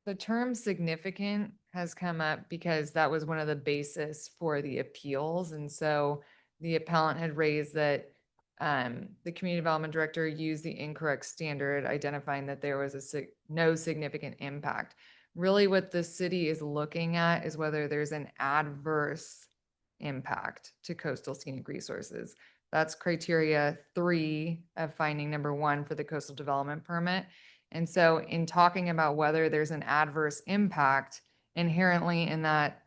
the term significant has come up because that was one of the basis for the appeals. And so the appellant had raised that the community development director used the incorrect standard, identifying that there was no significant impact. Really what the city is looking at is whether there's an adverse impact to coastal scenic resources. That's criteria 3 of finding number 1 for the coastal development permit. And so in talking about whether there's an adverse impact inherently in that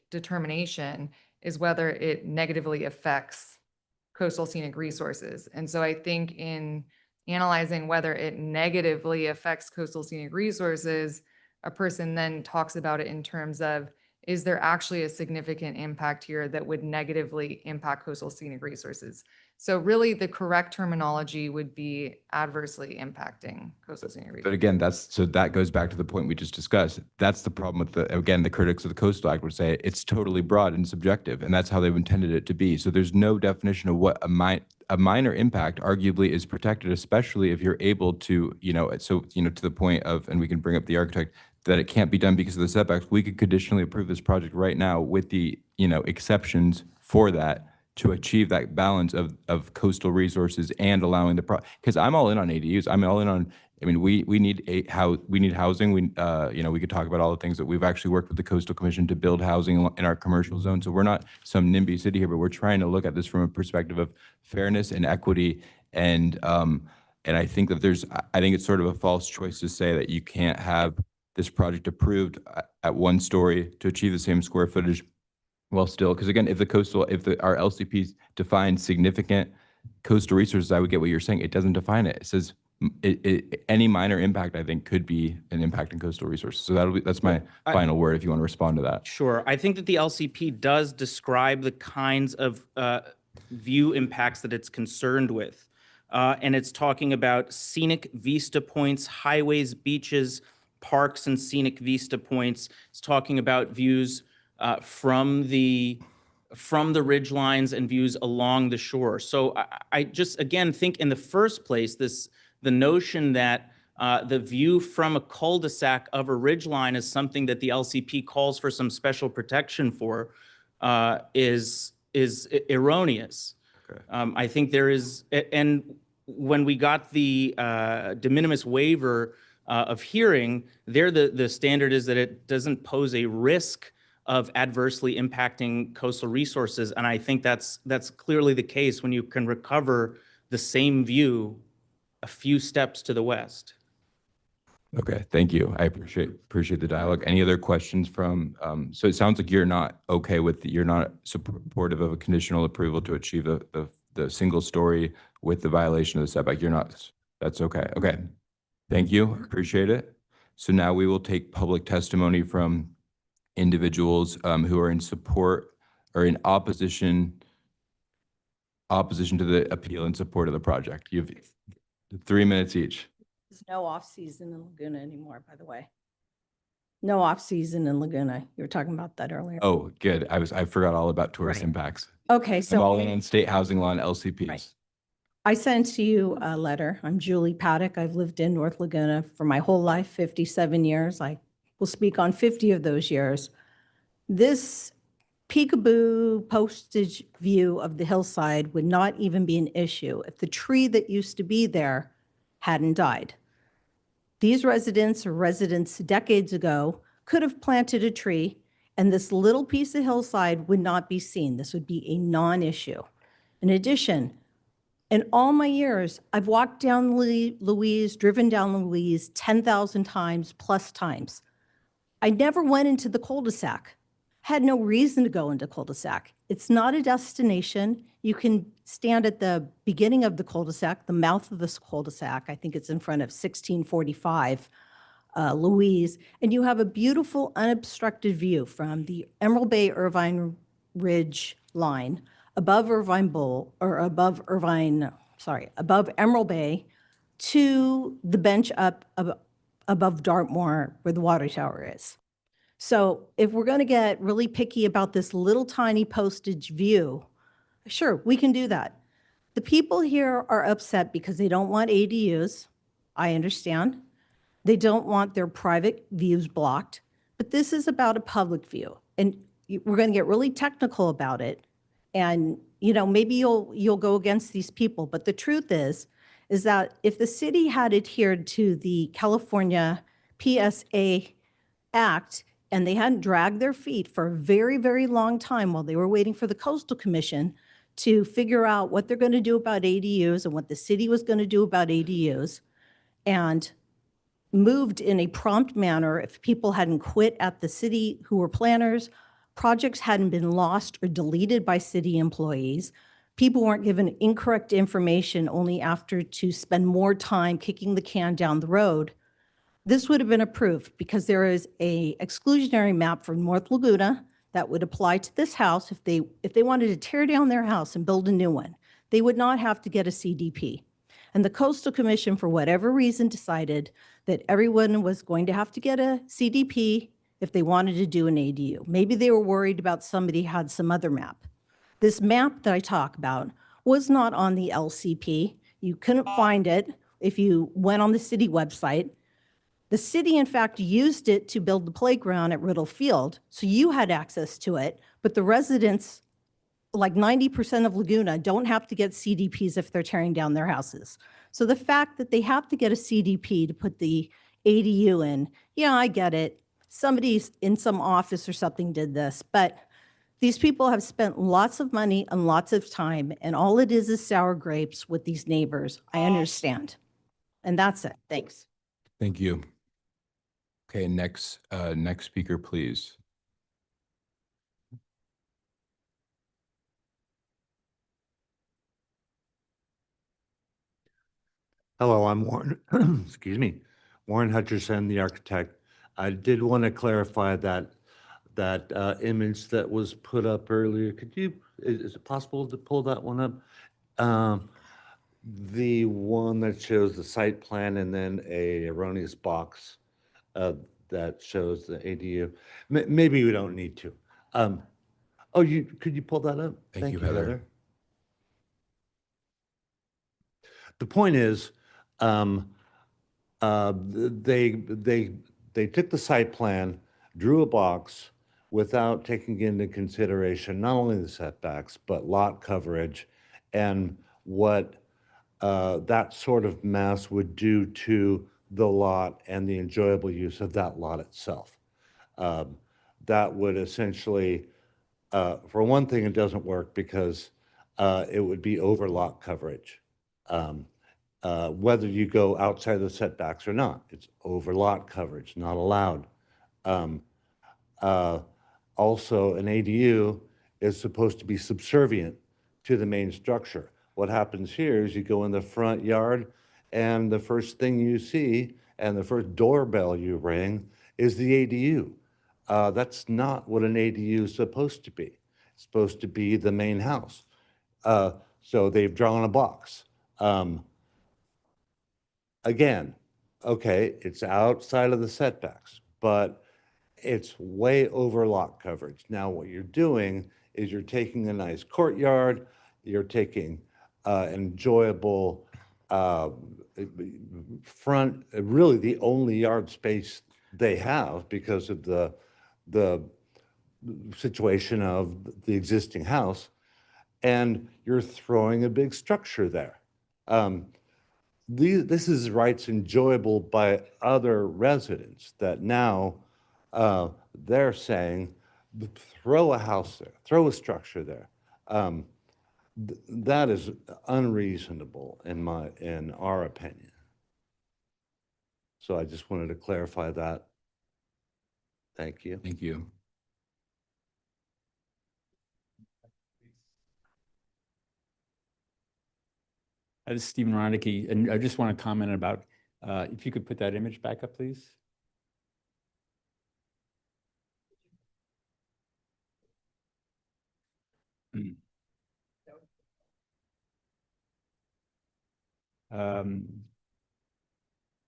determination is whether it negatively affects coastal scenic resources. And so I think in analyzing whether it negatively affects coastal scenic resources, a person then talks about it in terms of, is there actually a significant impact here that would negatively impact coastal scenic resources? So really the correct terminology would be adversely impacting coastal scenic resources. But again, that goes back to the point we just discussed. That's the problem with the critics of the Coastal Act would say it's totally broad and subjective, and that's how they've intended it to be. So there's no definition of what a minor impact arguably is protected, especially if you're able to, to the point of, and we can bring up the architect, that it can't be done because of the setbacks. We could conditionally approve this project right now with the, exceptions for that, to achieve that balance of coastal resources and allowing because I'm all in on ADUs. I'm all in on, we need housing. We could talk about all the things that we've actually worked with the Coastal Commission to build housing in our commercial zone. So we're not some NIMBY city here, but we're trying to look at this from a perspective of fairness and equity. And I think that I think it's sort of a false choice to say that you can't have this project approved at 1 story to achieve the same square footage. Well, still, because again, if our LCPs define significant coastal resources, I would get what you're saying. It doesn't define it. It says any minor impact, I think, could be an impact in coastal resources. So that's my final word if you want to respond to that. Sure. I think that the LCP does describe the kinds of view impacts that it's concerned with. And it's talking about scenic vista points, highways, beaches, parks, and scenic vista points. It's talking about views from the ridge lines and views along the shore. So I just, again, think in the first place, the notion that the view from a cul-de-sac of a ridge line is something that the LCP calls for some special protection for is erroneous. Okay. I think there is, and when we got the de minimis waiver of hearing, there the standard is that it doesn't pose a risk of adversely impacting coastal resources. And I think that's clearly the case when you can recover the same view a few steps to the west. Okay, thank you. I appreciate the dialogue. Any other questions from, so it sounds like you're not okay with, you're not supportive of a conditional approval to achieve the single story with the violation of the setback. You're not, that's okay. Okay, thank you, appreciate it. So now we will take public testimony from individuals who are in support or in opposition to the appeal in support of the project. You have 3 minutes each. There's no off-season in Laguna anymore, by the way. No off-season in Laguna. You were talking about that earlier. Oh, good. I forgot all about tourist impacts. Okay, I'm so all in on state housing law and LCPs. Right. I sent to you a letter. I'm Julie Paddock. I've lived in North Laguna for my whole life, 57 years. I will speak on 50 of those years. This peekaboo postage view of the hillside would not even be an issue if the tree that used to be there hadn't died. These residents decades ago could have planted a tree and this little piece of hillside would not be seen. This would be a non-issue. In addition, in all my years, I've walked down Louise, driven down Louise 10,000 times plus times. I never went into the cul-de-sac. Had no reason to go into cul-de-sac. It's not a destination. You can stand at the beginning of the cul-de-sac, the mouth of this cul-de-sac. I think it's in front of 1645 Louise, and you have a beautiful unobstructed view from the Emerald Bay Irvine Ridge line above above Emerald Bay to the bench up above Dartmoor where the water tower is. So if we're going to get really picky about this little tiny postage view, sure, we can do that. The people here are upset because they don't want ADUs. I understand. They don't want their private views blocked, but this is about a public view. And we're going to get really technical about it. And, maybe you'll go against these people. But the truth is that if the city had adhered to the California PSA Act and they hadn't dragged their feet for a very, very long time while they were waiting for the Coastal Commission to figure out what they're going to do about ADUs and what the city was going to do about ADUs, and moved in a prompt manner. If people hadn't quit at the city who were planners, projects hadn't been lost or deleted by city employees, people weren't given incorrect information only after to spend more time kicking the can down the road, this would have been approved because there is a exclusionary map for North Laguna that would apply to this house if they wanted to tear down their house and build a new one. They would not have to get a CDP. And the Coastal Commission, for whatever reason, decided that everyone was going to have to get a CDP if they wanted to do an ADU. Maybe they were worried about somebody had some other map. This map that I talk about was not on the LCP. You couldn't find it if you went on the city website. The city, in fact, used it to build the playground at Riddle Field, so you had access to it, but the residents, like 90% of Laguna, don't have to get CDPs if they're tearing down their houses. So the fact that they have to get a CDP to put the ADU in, yeah, I get it. Somebody's in some office or something did this, but these people have spent lots of money and lots of time, and all it is sour grapes with these neighbors. I understand. And that's it. Thanks. Thank you. Okay, next speaker, please. Hello, I'm Warren, excuse me, Warren Hutcherson, the architect. I did want to clarify that image that was put up earlier. Is it possible to pull that one up? The one that shows the site plan and then a erroneous box that shows the ADU. Maybe we don't need to. Could you pull that up? Thank you, Heather. The point is, they took the site plan, drew a box without taking into consideration not only the setbacks, but lot coverage and what that sort of mass would do to the lot and the enjoyable use of that lot itself. That would essentially, for one thing, it doesn't work because it would be over lot coverage. Whether you go outside the setbacks or not, it's over lot coverage, not allowed. Also, an ADU is supposed to be subservient to the main structure. What happens here is you go in the front yard and the first thing you see and the first doorbell you ring is the ADU. That's not what an ADU is supposed to be. It's supposed to be the main house. So they've drawn a box. Again, okay, it's outside of the setbacks, but it's way over lot coverage. Now, what you're doing is you're taking a nice courtyard, you're taking enjoyable front, really the only yard space they have because of the situation of the existing house, and you're throwing a big structure there. This is rights enjoyable by other residents that now they're saying, throw a house there, throw a structure there. That is unreasonable in our opinion. So I just wanted to clarify that. Thank you. Thank you. This is Stephen Ronicky, and I just want to comment about, if you could put that image back up, please.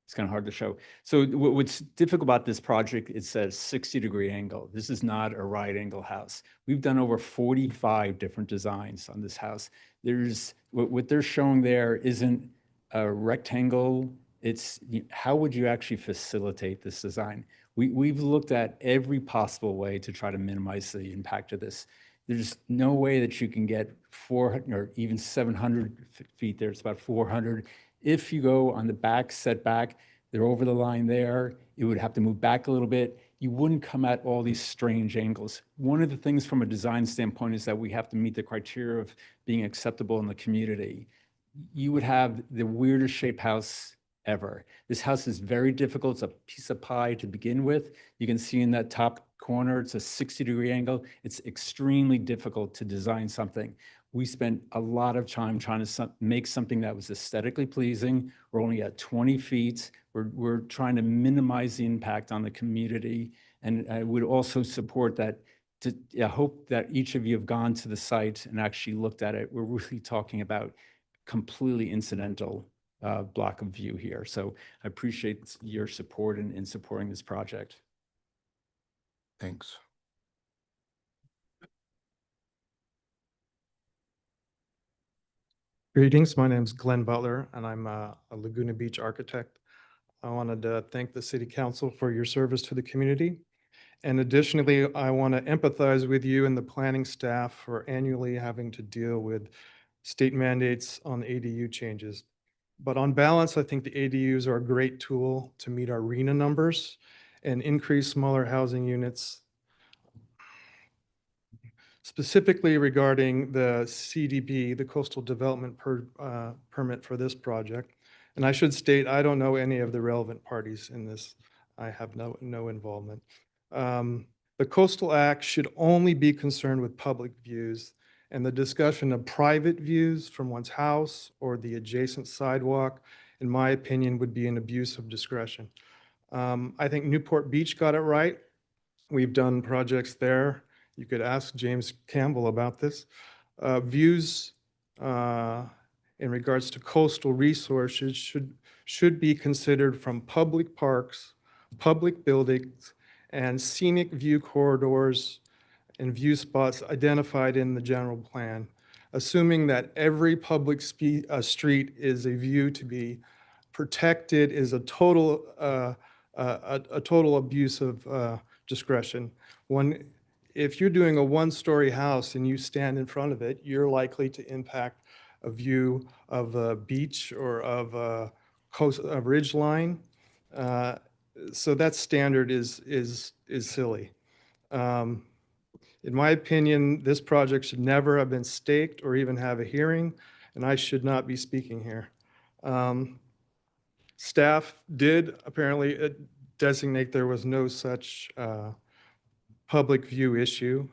It's kind of hard to show. So what's difficult about this project, it says 60-degree angle. This is not a right angle house. We've done over 45 different designs on this house. There's what they're showing there isn't a rectangle. It's how would you actually facilitate this design? We've looked at every possible way to try to minimize the impact of this. There's no way that you can get 400 or even 700 feet there. It's about 400. If you go on the back setback, they're over the line there. It would have to move back a little bit. you wouldn't come at all these strange angles. One of the things from a design standpoint is that we have to meet the criteria of being acceptable in the community. You would have the weirdest shaped house ever. This house is very difficult. It's a piece of pie to begin with. You can see in that top corner, it's a 60-degree angle. It's extremely difficult to design something. We spent a lot of time trying to make something that was aesthetically pleasing. We're only at 20 feet. We're trying to minimize the impact on the community. And I would also support that. I hope that each of you have gone to the site and actually looked at it. We're really talking about completely incidental block of view here. So I appreciate your support in supporting this project. Thanks. Greetings, my name is Glenn Butler, and I'm a Laguna Beach architect. I wanted to thank the City Council for your service to the community. And additionally, I want to empathize with you and the planning staff for annually having to deal with state mandates on ADU changes. But on balance, I think the ADUs are a great tool to meet our RHNA numbers and increase smaller housing units. Specifically regarding the CDP, the Coastal Development Permit for this project. And I should state, I don't know any of the relevant parties in this. I have no involvement. The Coastal Act should only be concerned with public views, and the discussion of private views from one's house or the adjacent sidewalk, in my opinion, would be an abuse of discretion. I think Newport Beach got it right. We've done projects there. You could ask James Campbell about this. Views in regards to coastal resources should be considered from public parks, public buildings, and scenic view corridors and view spots identified in the general plan, assuming that every public street is a view to be protected is a total abuse of discretion. If you're doing a one-story house and you stand in front of it, you're likely to impact a view of a beach or of a ridge line. So that standard is silly. In my opinion, this project should never have been staked or even have a hearing, and I should not be speaking here. Staff did apparently designate there was no such public view issue.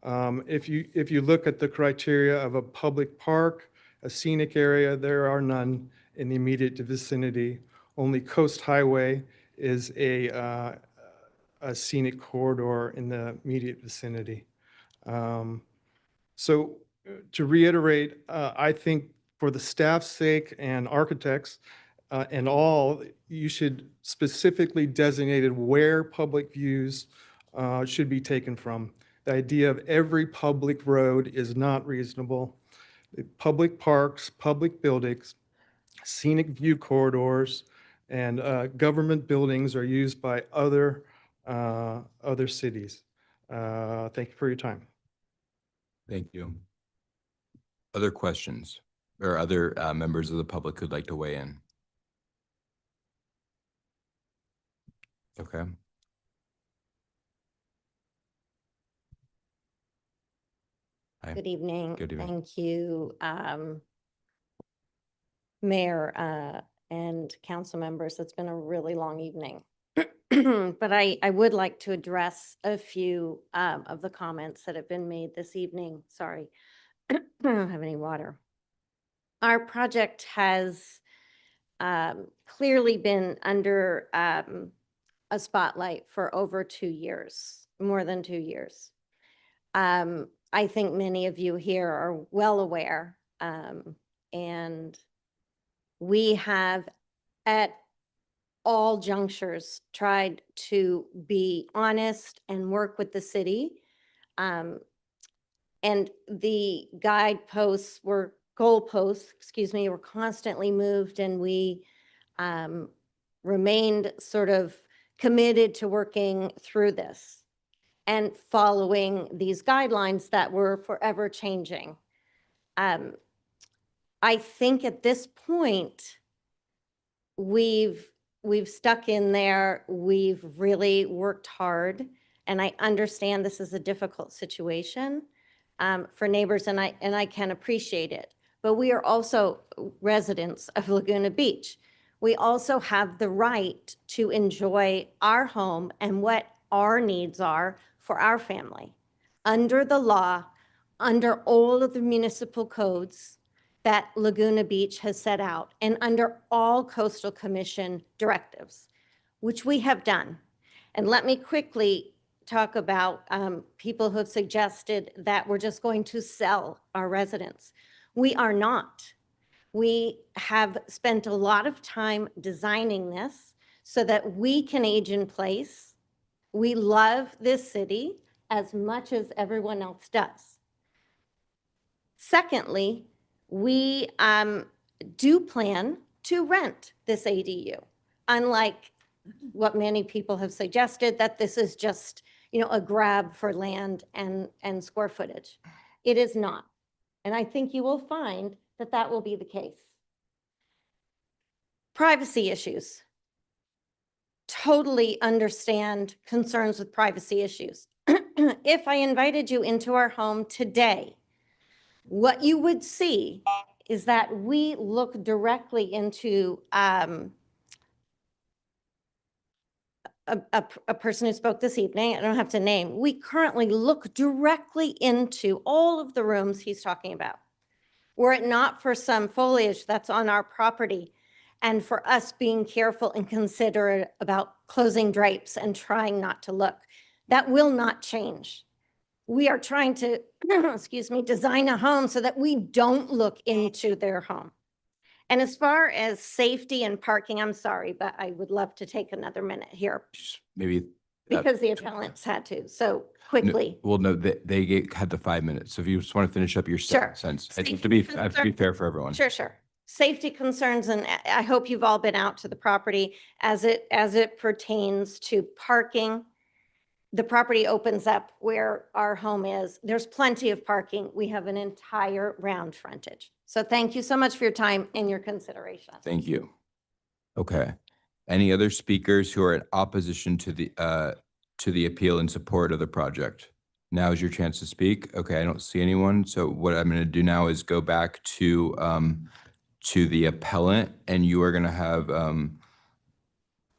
If you look at the criteria of a public park, a scenic area, there are none in the immediate vicinity. Only Coast Highway is a scenic corridor in the immediate vicinity. So to reiterate, I think for the staff's sake and architects and all, you should specifically designate where public views should be taken from. The idea of every public road is not reasonable. Public parks, public buildings, scenic view corridors, and government buildings are used by other cities. Thank you for your time. Thank you. Other questions or other members of the public who'd like to weigh in? Okay. Hi. Good evening. Good evening. Thank you, Mayor and council members. It's been a really long evening. But I would like to address a few of the comments that have been made this evening. Sorry, I don't have any water. Our project has clearly been under a spotlight for over 2 years, more than 2 years. I think many of you here are well aware, and we have at all junctures tried to be honest and work with the city. And the goalposts were constantly moved, and we remained sort of committed to working through this and following these guidelines that were forever changing. I think at this point, we've we've stuck in there. We've really worked hard. And I understand this is a difficult situation for neighbors, and I can appreciate it. But we are also residents of Laguna Beach. We also have the right to enjoy our home and what our needs are for our family under the law, under all of the municipal codes that Laguna Beach has set out, and under all Coastal Commission directives, which we have done. And let me quickly talk about people who have suggested that we're just going to sell our residents. We are not. We have spent a lot of time designing this so that we can age in place. We love this city as much as everyone else does. Secondly, we do plan to rent this ADU, unlike what many people have suggested, that this is just, a grab for land and square footage. It is not. And I think you will find that that will be the case. Privacy issues. Totally understand concerns with privacy issues. If I invited you into our home today, what you would see is that we look directly into a person who spoke this evening. I don't have to name. We currently look directly into all of the rooms he's talking about. Were it not for some foliage that's on our property, and for us being careful and considerate about closing drapes and trying not to look, that will not change. We are trying to, design a home so that we don't look into their home. And as far as safety and parking, I'm sorry, but I would love to take another minute here Maybe. because the appellants had to. So quickly. Well, no, they had the 5 minutes. So if you just want to finish up your Sure. sentence, I Safety think I have to be concern- fair for everyone. Sure. Safety concerns, and I hope you've all been out to the property as it pertains to parking. The property opens up where our home is. There's plenty of parking. We have an entire round frontage. So thank you so much for your time and your consideration. Thank you. Okay. Any other speakers who are in opposition to the appeal in support of the project? Now is your chance to speak. Okay, I don't see anyone. So what I'm going to do now is go back to the appellant, and you are going to have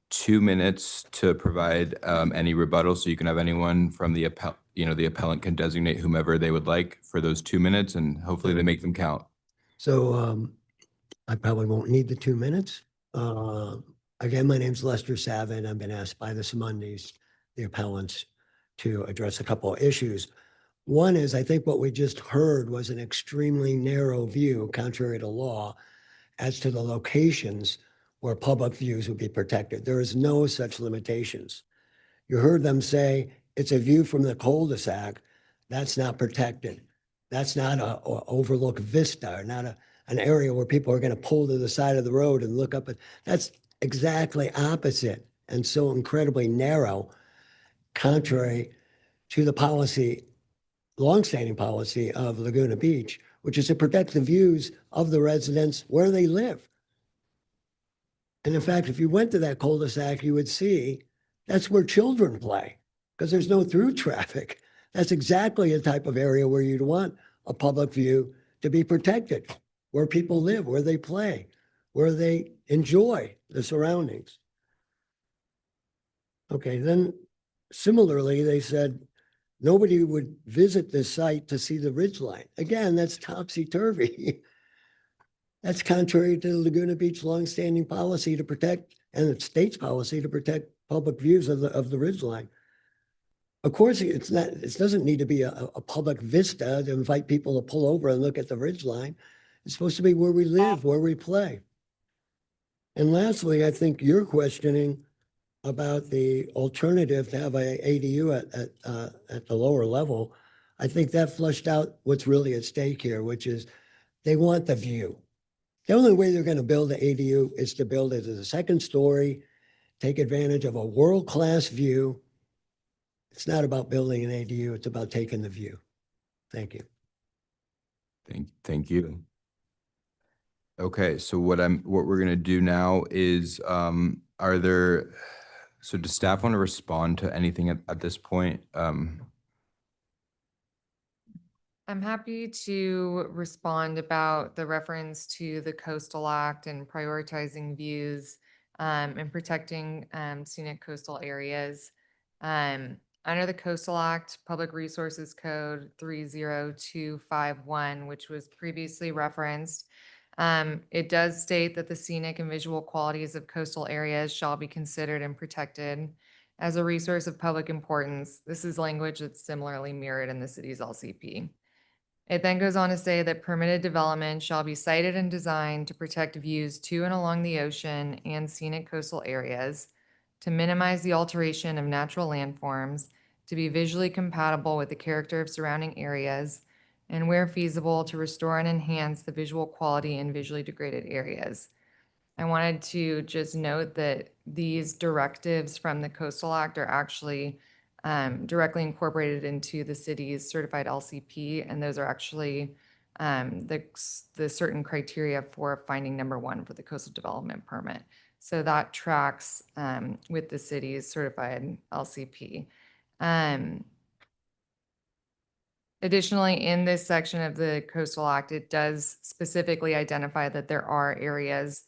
2 minutes to provide any rebuttal. So you can have anyone from the appellant can designate whomever they would like for those 2 minutes, and hopefully they make them count. So I probably won't need the 2 minutes. Again, my name's Lester Savin. I've been asked by the Simundis, the appellants, to address a couple of issues. One is, I think what we just heard was an extremely narrow view, contrary to law, as to the locations where public views would be protected. There is no such limitations. You heard them say it's a view from the cul-de-sac. That's not protected. That's not a overlook vista, or not an area where people are going to pull to the side of the road and look up at. That's exactly opposite and so incredibly narrow, contrary to the policy, longstanding policy of Laguna Beach, which is to protect the views of the residents where they live. And in fact, if you went to that cul-de-sac, you would see that's where children play because there's no through traffic. That's exactly a type of area where you'd want a public view to be protected, where people live, where they play, where they enjoy the surroundings. Okay, then similarly, they said nobody would visit this site to see the ridgeline. Again, that's topsy-turvy. That's contrary to the Laguna Beach longstanding policy to protect, and the state's policy to protect public views of the ridgeline. Of course, it doesn't need to be a public vista to invite people to pull over and look at the ridgeline. It's supposed to be where we live, where we play. And lastly, I think you're questioning about the alternative to have a ADU at the lower level. I think that flushed out what's really at stake here, which is they want the view. The only way they're going to build the ADU is to build it as a second story, take advantage of a world-class view. It's not about building an ADU, it's about taking the view. Thank you. Thank you. Okay, so what we're gonna do now is I'm are there, so does staff want to respond to anything at this point? I'm happy to respond about the reference to the Coastal Act and prioritizing views and protecting scenic coastal areas. Under the Coastal Act, Public Resources Code 30251, which was previously referenced, it does state that the scenic and visual qualities of coastal areas shall be considered and protected as a resource of public importance. This is language that's similarly mirrored in the city's LCP. It then goes on to say that permitted development shall be sited and designed to protect views to and along the ocean and scenic coastal areas, to minimize the alteration of natural landforms, to be visually compatible with the character of surrounding areas, and where feasible, to restore and enhance the visual quality in visually degraded areas. I wanted to just note that these directives from the Coastal Act are actually directly incorporated into the city's certified LCP, and those are actually the certain criteria for finding number 1 for the coastal development permit. So that tracks with the city's certified LCP. Additionally, in this section of the Coastal Act, it does specifically identify that there are areas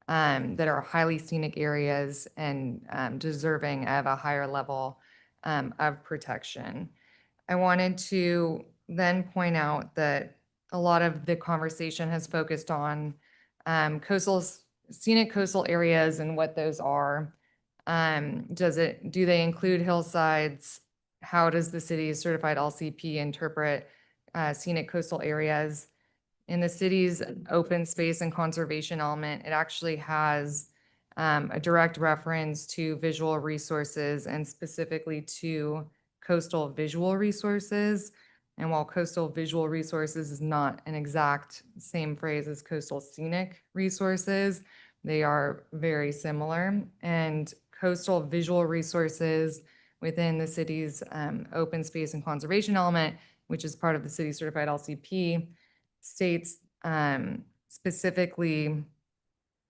that are highly scenic areas and deserving of a higher level of protection. I wanted to then point out that a lot of the conversation has focused on scenic coastal areas and what those are. Do they include hillsides? How does the city's certified LCP interpret scenic coastal areas? In the city's open space and conservation element, it actually has a direct reference to visual resources and specifically to coastal visual resources. And while coastal visual resources is not an exact same phrase as coastal scenic resources, they are very similar. And coastal visual resources within the city's open space and conservation element, which is part of the city certified LCP, states specifically,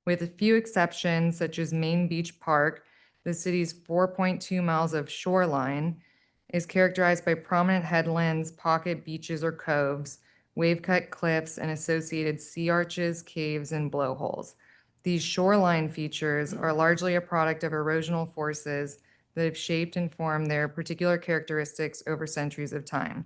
with a few exceptions, such as Main Beach Park, the city's 4.2 miles of shoreline is characterized by prominent headlands, pocket beaches or coves, wave-cut cliffs, and associated sea arches, caves, and blowholes. These shoreline features are largely a product of erosional forces that have shaped and formed their particular characteristics over centuries of time.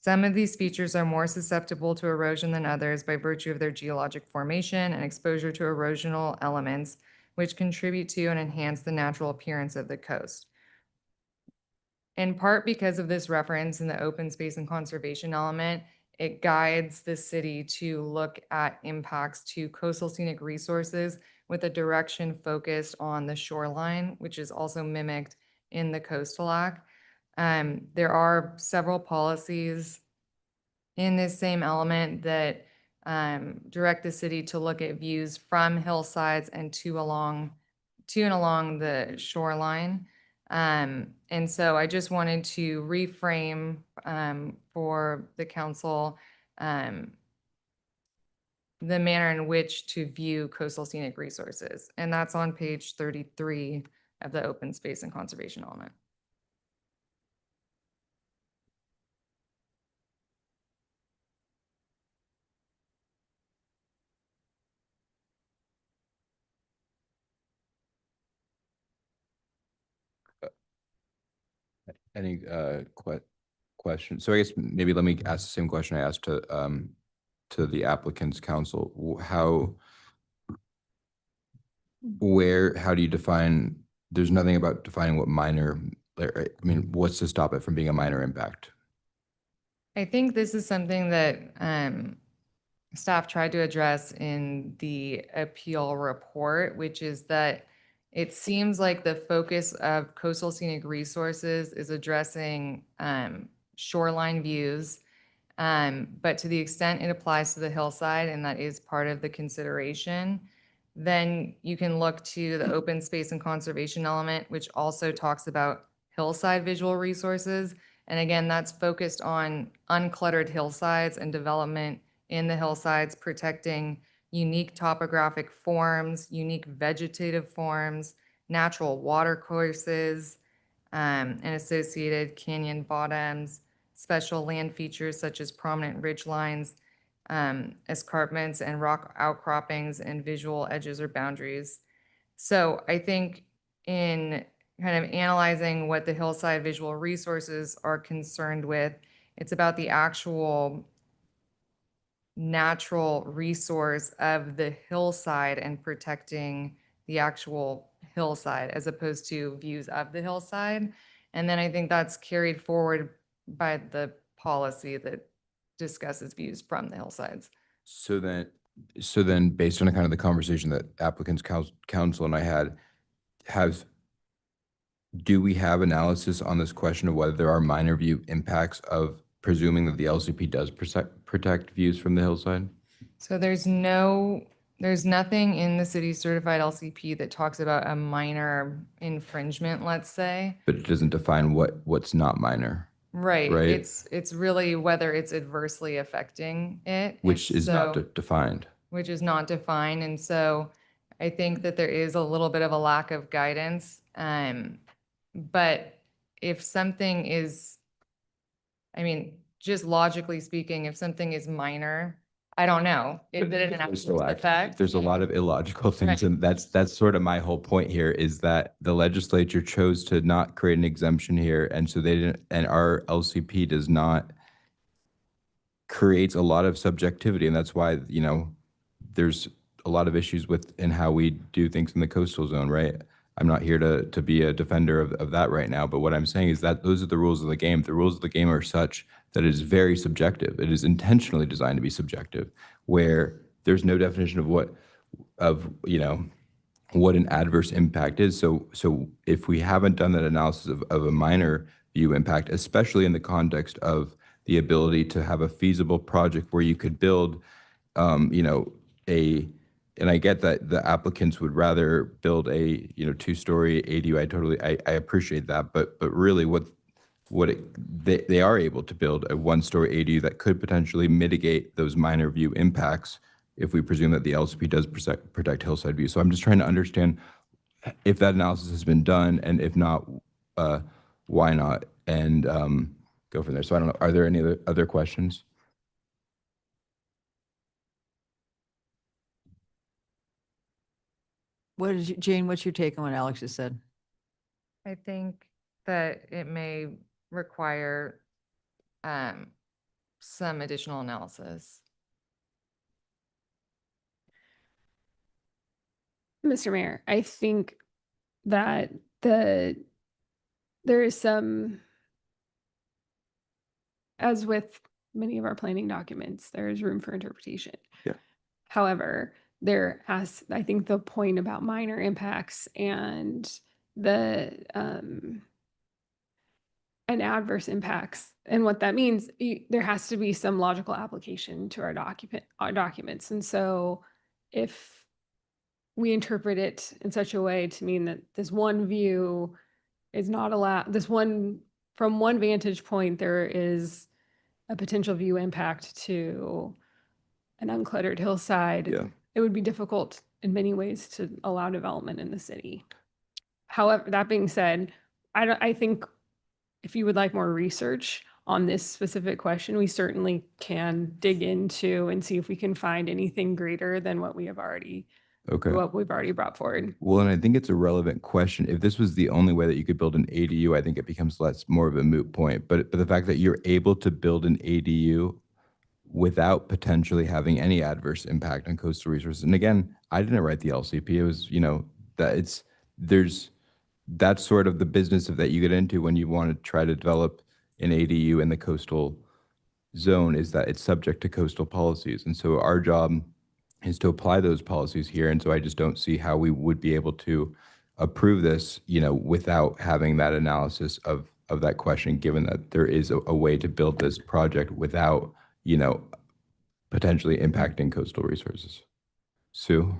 Some of these features are more susceptible to erosion than others by virtue of their geologic formation and exposure to erosional elements, which contribute to and enhance the natural appearance of the coast. In part because of this reference in the open space and conservation element, it guides the city to look at impacts to coastal scenic resources with a direction focused on the shoreline, which is also mimicked in the Coastal Act. There are several policies in this same element that direct the city to look at views from hillsides and to and along the shoreline. And so I just wanted to reframe for the council the manner in which to view coastal scenic resources. And that's on page 33 of the open space and conservation element. Any questions? So I guess maybe let me ask the same question I asked to the applicant's counsel. How do you define, there's nothing about defining what minor, I mean, what's to stop it from being a minor impact? I think this is something that staff tried to address in the appeal report, which is that it seems like the focus of coastal scenic resources is addressing shoreline views, but to the extent it applies to the hillside, and that is part of the consideration, then you can look to the open space and conservation element, which also talks about hillside visual resources. And again, that's focused on uncluttered hillsides and development in the hillsides, protecting unique topographic forms, unique vegetative forms, natural water courses, and associated canyon bottoms, special land features such as prominent ridge lines, escarpments and rock outcroppings, and visual edges or boundaries. So I think in kind of analyzing what the hillside visual resources are concerned with, it's about the actual natural resource of the hillside and protecting the actual hillside as opposed to views of the hillside. And then I think that's carried forward by the policy that discusses views from the hillsides. So then based on kind of the conversation that applicants council and I had, do we have analysis on this question of whether there are minor view impacts of presuming that the LCP does protect views from the hillside? So there's nothing in the city's certified LCP that talks about a minor infringement, let's say. But it doesn't define what's not minor, Right. right? It's really whether it's adversely affecting it. Which And is not so- defined. Which is not defined. And so I think that there is a little bit of a lack of guidance. But if something is, I mean, just logically speaking, if something is minor, I don't know. Is it an So adverse effect? there's a lot of illogical things, Right. and that's sort of my whole point here, is that the legislature chose to not create an exemption here, and so they didn't, and our LCP does not, creates a lot of subjectivity, and that's why, you know, there's a lot of issues in how we do things in the coastal zone, right? I'm not here to be a defender of that right now, but what I'm saying is that those are the rules of the game. The rules of the game are such that it is very subjective. It is intentionally designed to be subjective, where there's no definition of what an adverse impact is. So if we haven't done that analysis of a minor view impact, especially in the context of the ability to have a feasible project where you could build, and I get that the applicants would rather build a, 2-story ADU. I appreciate that, but really they are able to build a 1-story ADU that could potentially mitigate those minor view impacts if we presume that the LCP does protect hillside view. So I'm just trying to understand if that analysis has been done, and if not, why not, and go from there. So I don't know, are there any other questions? Jane, what's your take on what Alex just said? I think that it may require some additional analysis. Mr. Mayor, I think that there is some, as with many of our planning documents, there is room for interpretation. Yeah. However, I think the point about minor impacts and and adverse impacts and what that means, there has to be some logical application to our documents. And so if we interpret it in such a way to mean that this one view is not allowed, from one vantage point, there is a potential view impact to an uncluttered hillside. Yeah. It would be difficult in many ways to allow development in the city. However, that being said, I think if you would like more research on this specific question, we certainly can dig into and see if we can find anything greater than what we've already brought forward. Well, and I think it's a relevant question. If this was the only way that you could build an ADU, I think it becomes more of a moot point. But the fact that you're able to build an ADU without potentially having any adverse impact on coastal resources. And again, I didn't write the LCP. It was, that's sort of the business that you get into when you want to try to develop an ADU in the coastal zone, is that it's subject to coastal policies. And so our job is to apply those policies here. And so I just don't see how we would be able to approve this, without having that analysis of that question, given that there is a way to build this project without, potentially impacting coastal resources. Sue?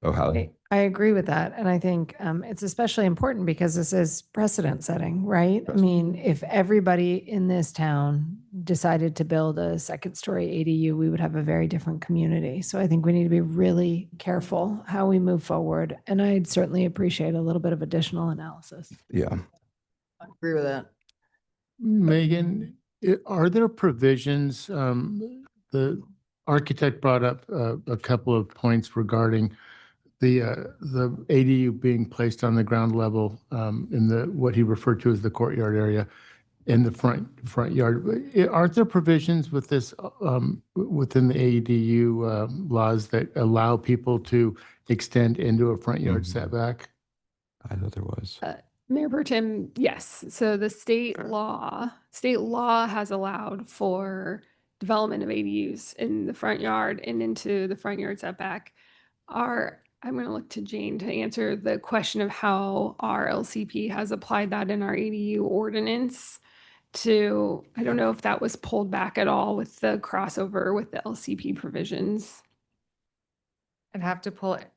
Oh, Hallie? I agree with that. And I think it's especially important because this is precedent setting, right? I mean, if everybody in this town decided to build a second story ADU, we would have a very different community. So I think we need to be really careful how we move forward. And I'd certainly appreciate a little bit of additional analysis. Yeah. I agree with that. Megan, are there provisions, the architect brought up a couple of points regarding the ADU being placed on the ground level in the, what he referred to as the courtyard area in the front yard. Aren't there provisions with this, within the ADU laws that allow people to extend into a front yard setback? I thought there was. Mayor Pro Tem, yes. So the state law has allowed for development of ADUs in the front yard and into the front yard setback. I'm going to look to Jane to answer the question of how our LCP has applied that in our ADU ordinance to, I don't know if that was pulled back at all with the crossover with the LCP provisions. I'd have to pull it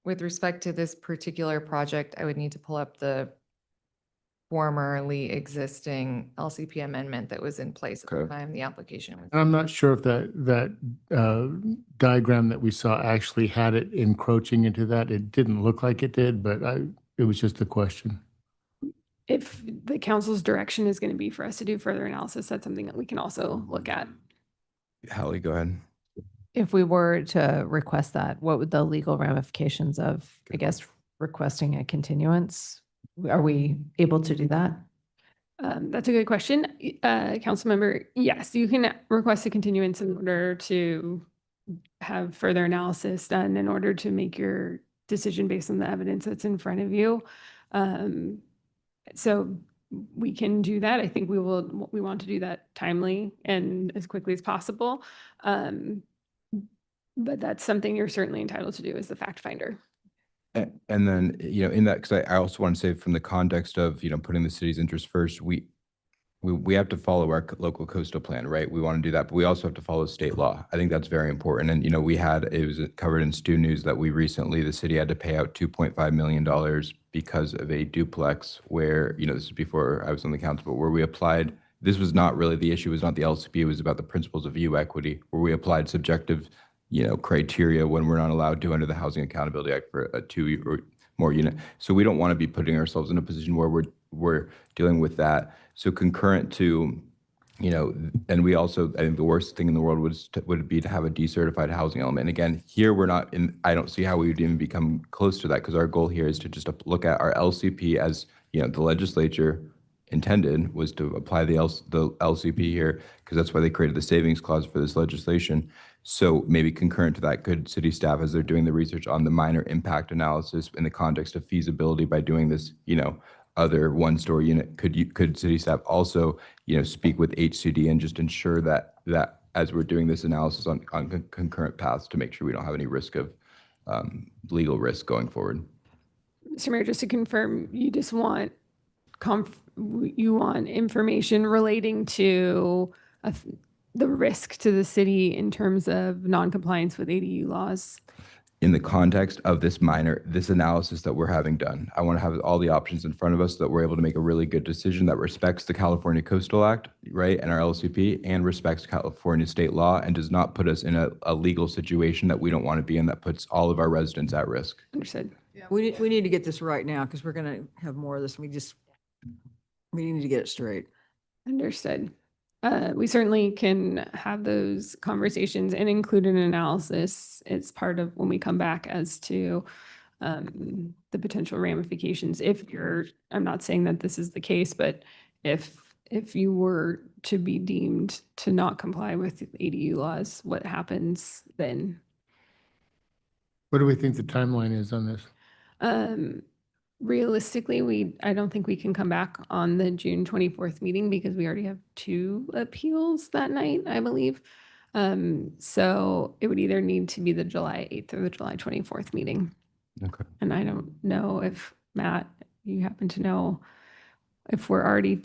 with respect to this particular project, I would need to pull up the formerly existing LCP amendment that was in place at the time the application was. And I'm not sure if that diagram that we saw actually had it encroaching into that. It didn't look like it did, but it was just a question. If the council's direction is going to be for us to do further analysis, that's something that we can also look at. Hallie, go ahead. If we were to request that, what would the legal ramifications of, I guess, requesting a continuance? Are we able to do that? That's a good question. Council member, yes, you can request a continuance in order to have further analysis done in order to make your decision based on the evidence that's in front of you. So we can do that. I think we want to do that timely and as quickly as possible. But that's something you're certainly entitled to do as the fact finder. And then, in that, because I also want to say from the context of, putting the city's interest first, we have to follow our local coastal plan, right? We want to do that, but we also have to follow state law. I think that's very important. And, it was covered in Stu News that the city had to pay out $2.5 million because of a duplex where, this is before I was on the council, but where we applied, this was not really the issue, it was not the LCP, it was about the principles of view equity, where we applied subjective criteria when we're not allowed to under the Housing Accountability Act for a 2 or more unit. So we don't want to be putting ourselves in a position where we're dealing with that. So concurrent to, and we also, I think the worst thing in the world would be to have a decertified housing element. And again, here we're not in, I don't see how we would even become close to that because our goal here is to just look at our LCP as, the legislature intended was to apply the LCP here because that's why they created the savings clause for this legislation. So maybe concurrent to that, could city staff, as they're doing the research on the minor impact analysis in the context of feasibility by doing this, other one-story unit, could city staff also, speak with HCD and just ensure that as we're doing this analysis on concurrent paths to make sure we don't have any risk of legal risk going forward. Mr. Mayor, just to confirm, you just want information relating to the risk to the city in terms of non-compliance with ADU laws? In the context of this analysis that we're having done, I want to have all the options in front of us so that we're able to make a really good decision that respects the California Coastal Act, right, and our LCP, and respects California state law and does not put us in a legal situation that we don't want to be in that puts all of our residents at risk. Understood. Yeah, we need to get this right now because we're going to have more of this. We need to get it straight. Understood. We certainly can have those conversations and include an analysis as part of when we come back as to the potential ramifications. I'm not saying that this is the case, but if you were to be deemed to not comply with ADU laws, what happens then? What do we think the timeline is on this? Realistically, I don't think we can come back on the June 24th meeting because we already have 2 appeals that night, I believe. So it would either need to be the July 8th or the July 24th meeting. Okay. And I don't know if, Matt, you happen to know if we're already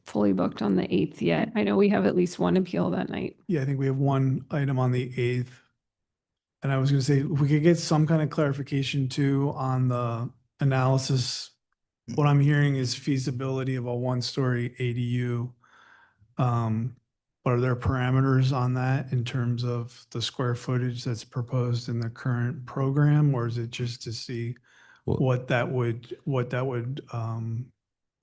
fully booked on the 8th yet. I know we have at least 1 appeal that night. Yeah, I think we have 1 item on the 8th. And I was gonna say, if we could get some kind of clarification too on the analysis. What I'm hearing is feasibility of a one-story ADU. Are there parameters on that in terms of the square footage that's proposed in the current program, or is it just to see what that would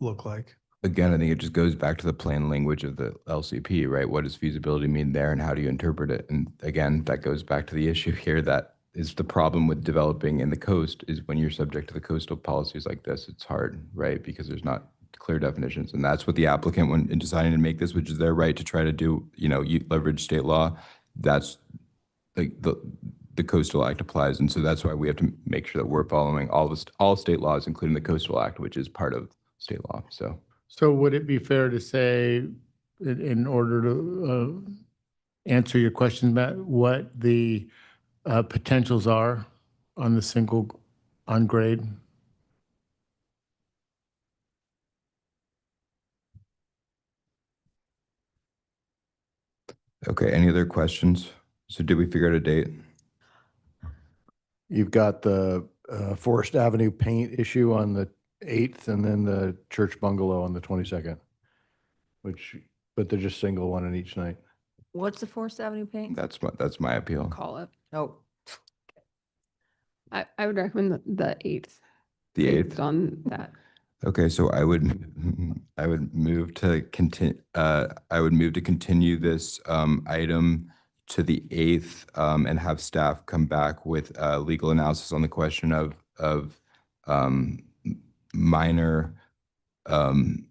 look like? Again, I think it just goes back to the plain language of the LCP, right? What does feasibility mean there and how do you interpret it? And again, that goes back to the issue here that is the problem with developing in the coast is when you're subject to the coastal policies like this, it's hard, right? Because there's not clear definitions. And that's what the applicant, when in deciding to make this, which is their right to try to do, leverage state law, that's like the Coastal Act applies. And so that's why we have to make sure that we're following all state laws, including the Coastal Act, which is part of state law. So would it be fair to say, in order to answer your question, Matt, what the potentials are on the single on grade? Okay, any other questions? So did we figure out a date? You've got the Forest Avenue paint issue on the 8th and then the church bungalow on the 22nd, but they're just single one in each night. What's the Forest Avenue paint? That's my appeal. Call up. Oh, I would recommend the 8th. The 8th? based on that. Okay, so I would move to continue this item to the 8th and have staff come back with legal analysis on the question of minor, the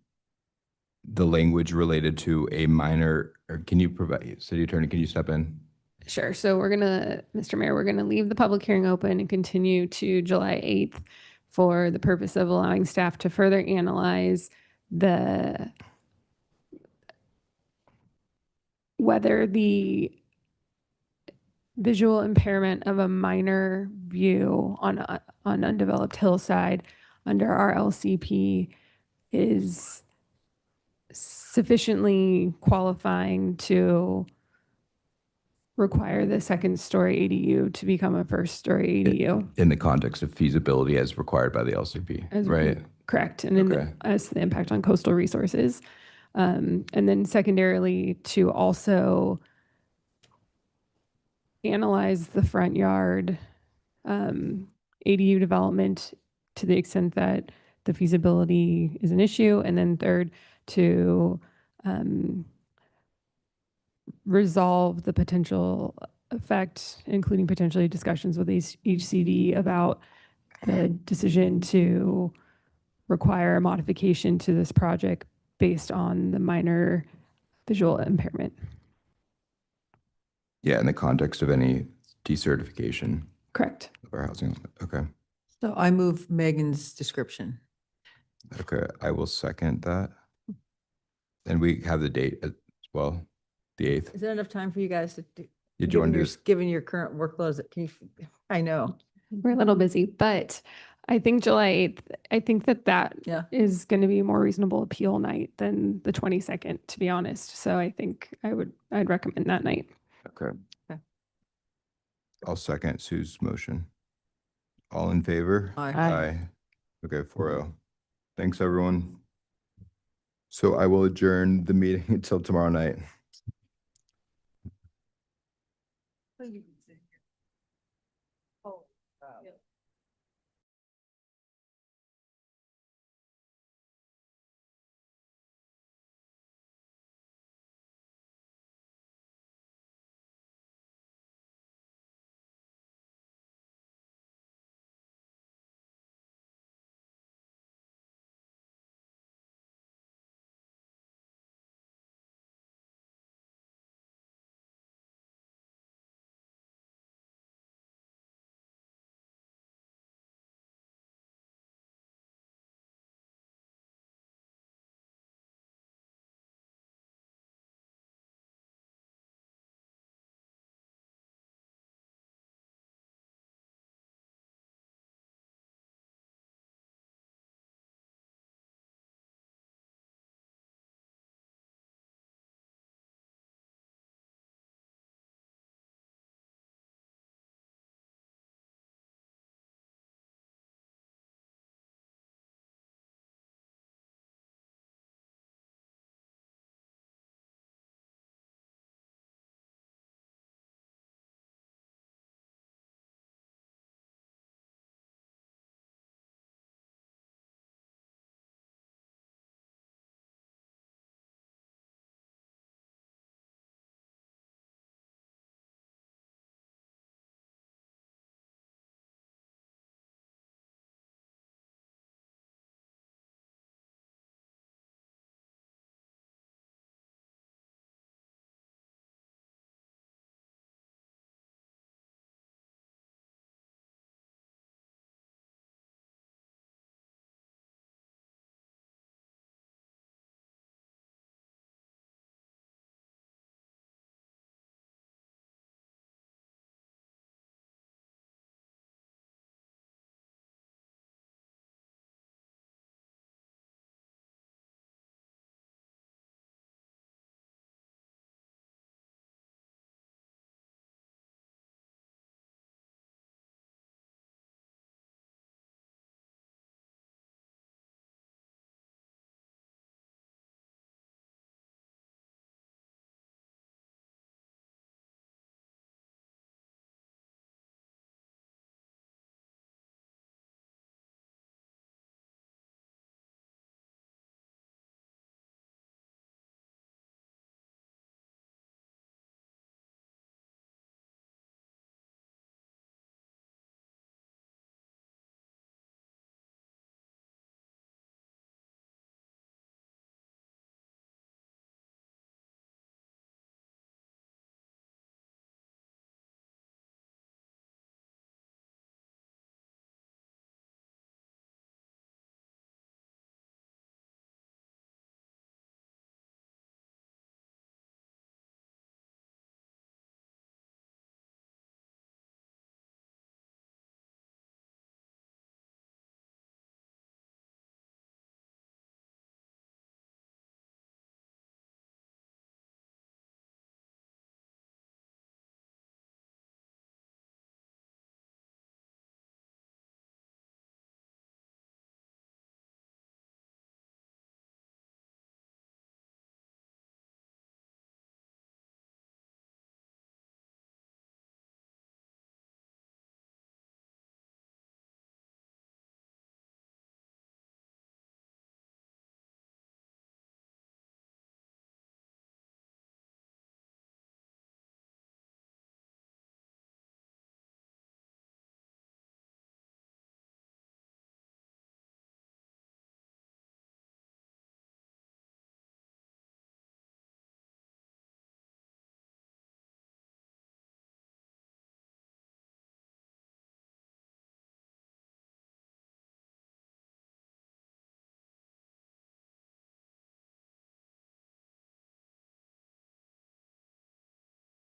language related to a minor, or can you provide, city attorney, can you step in? Sure. So Mr. Mayor, we're gonna leave the public hearing open and continue to July 8th for the purpose of allowing staff to further analyze whether the visual impairment of a minor view on undeveloped hillside under our LCP is sufficiently qualifying to require the second story ADU to become a first story ADU. In the context of feasibility as required by the LCP, right? Correct. And Okay. as the impact on coastal resources. And then secondarily, to also analyze the front yard ADU development to the extent that the feasibility is an issue. And then third, to resolve the potential effect, including potentially discussions with HCD about the decision to require a modification to this project based on the minor visual impairment. Yeah, in the context of any decertification. Correct. Of our housing. Okay. so I move Megan's description. Okay, I will second that. And we have the date as well, the 8th. Is there enough time for you guys to do? Did you want to do? Given your current workloads, I know. We're a little busy, but I think July 8th, I think that Yeah. is going to be a more reasonable appeal night than the 22nd, to be honest. So I think I'd recommend that night. Okay. Okay. I'll second Sue's motion. All in favor? Aye. Aye. Okay, 4-0. Thanks, everyone. So I will adjourn the meeting until tomorrow night. Well, you can sit here.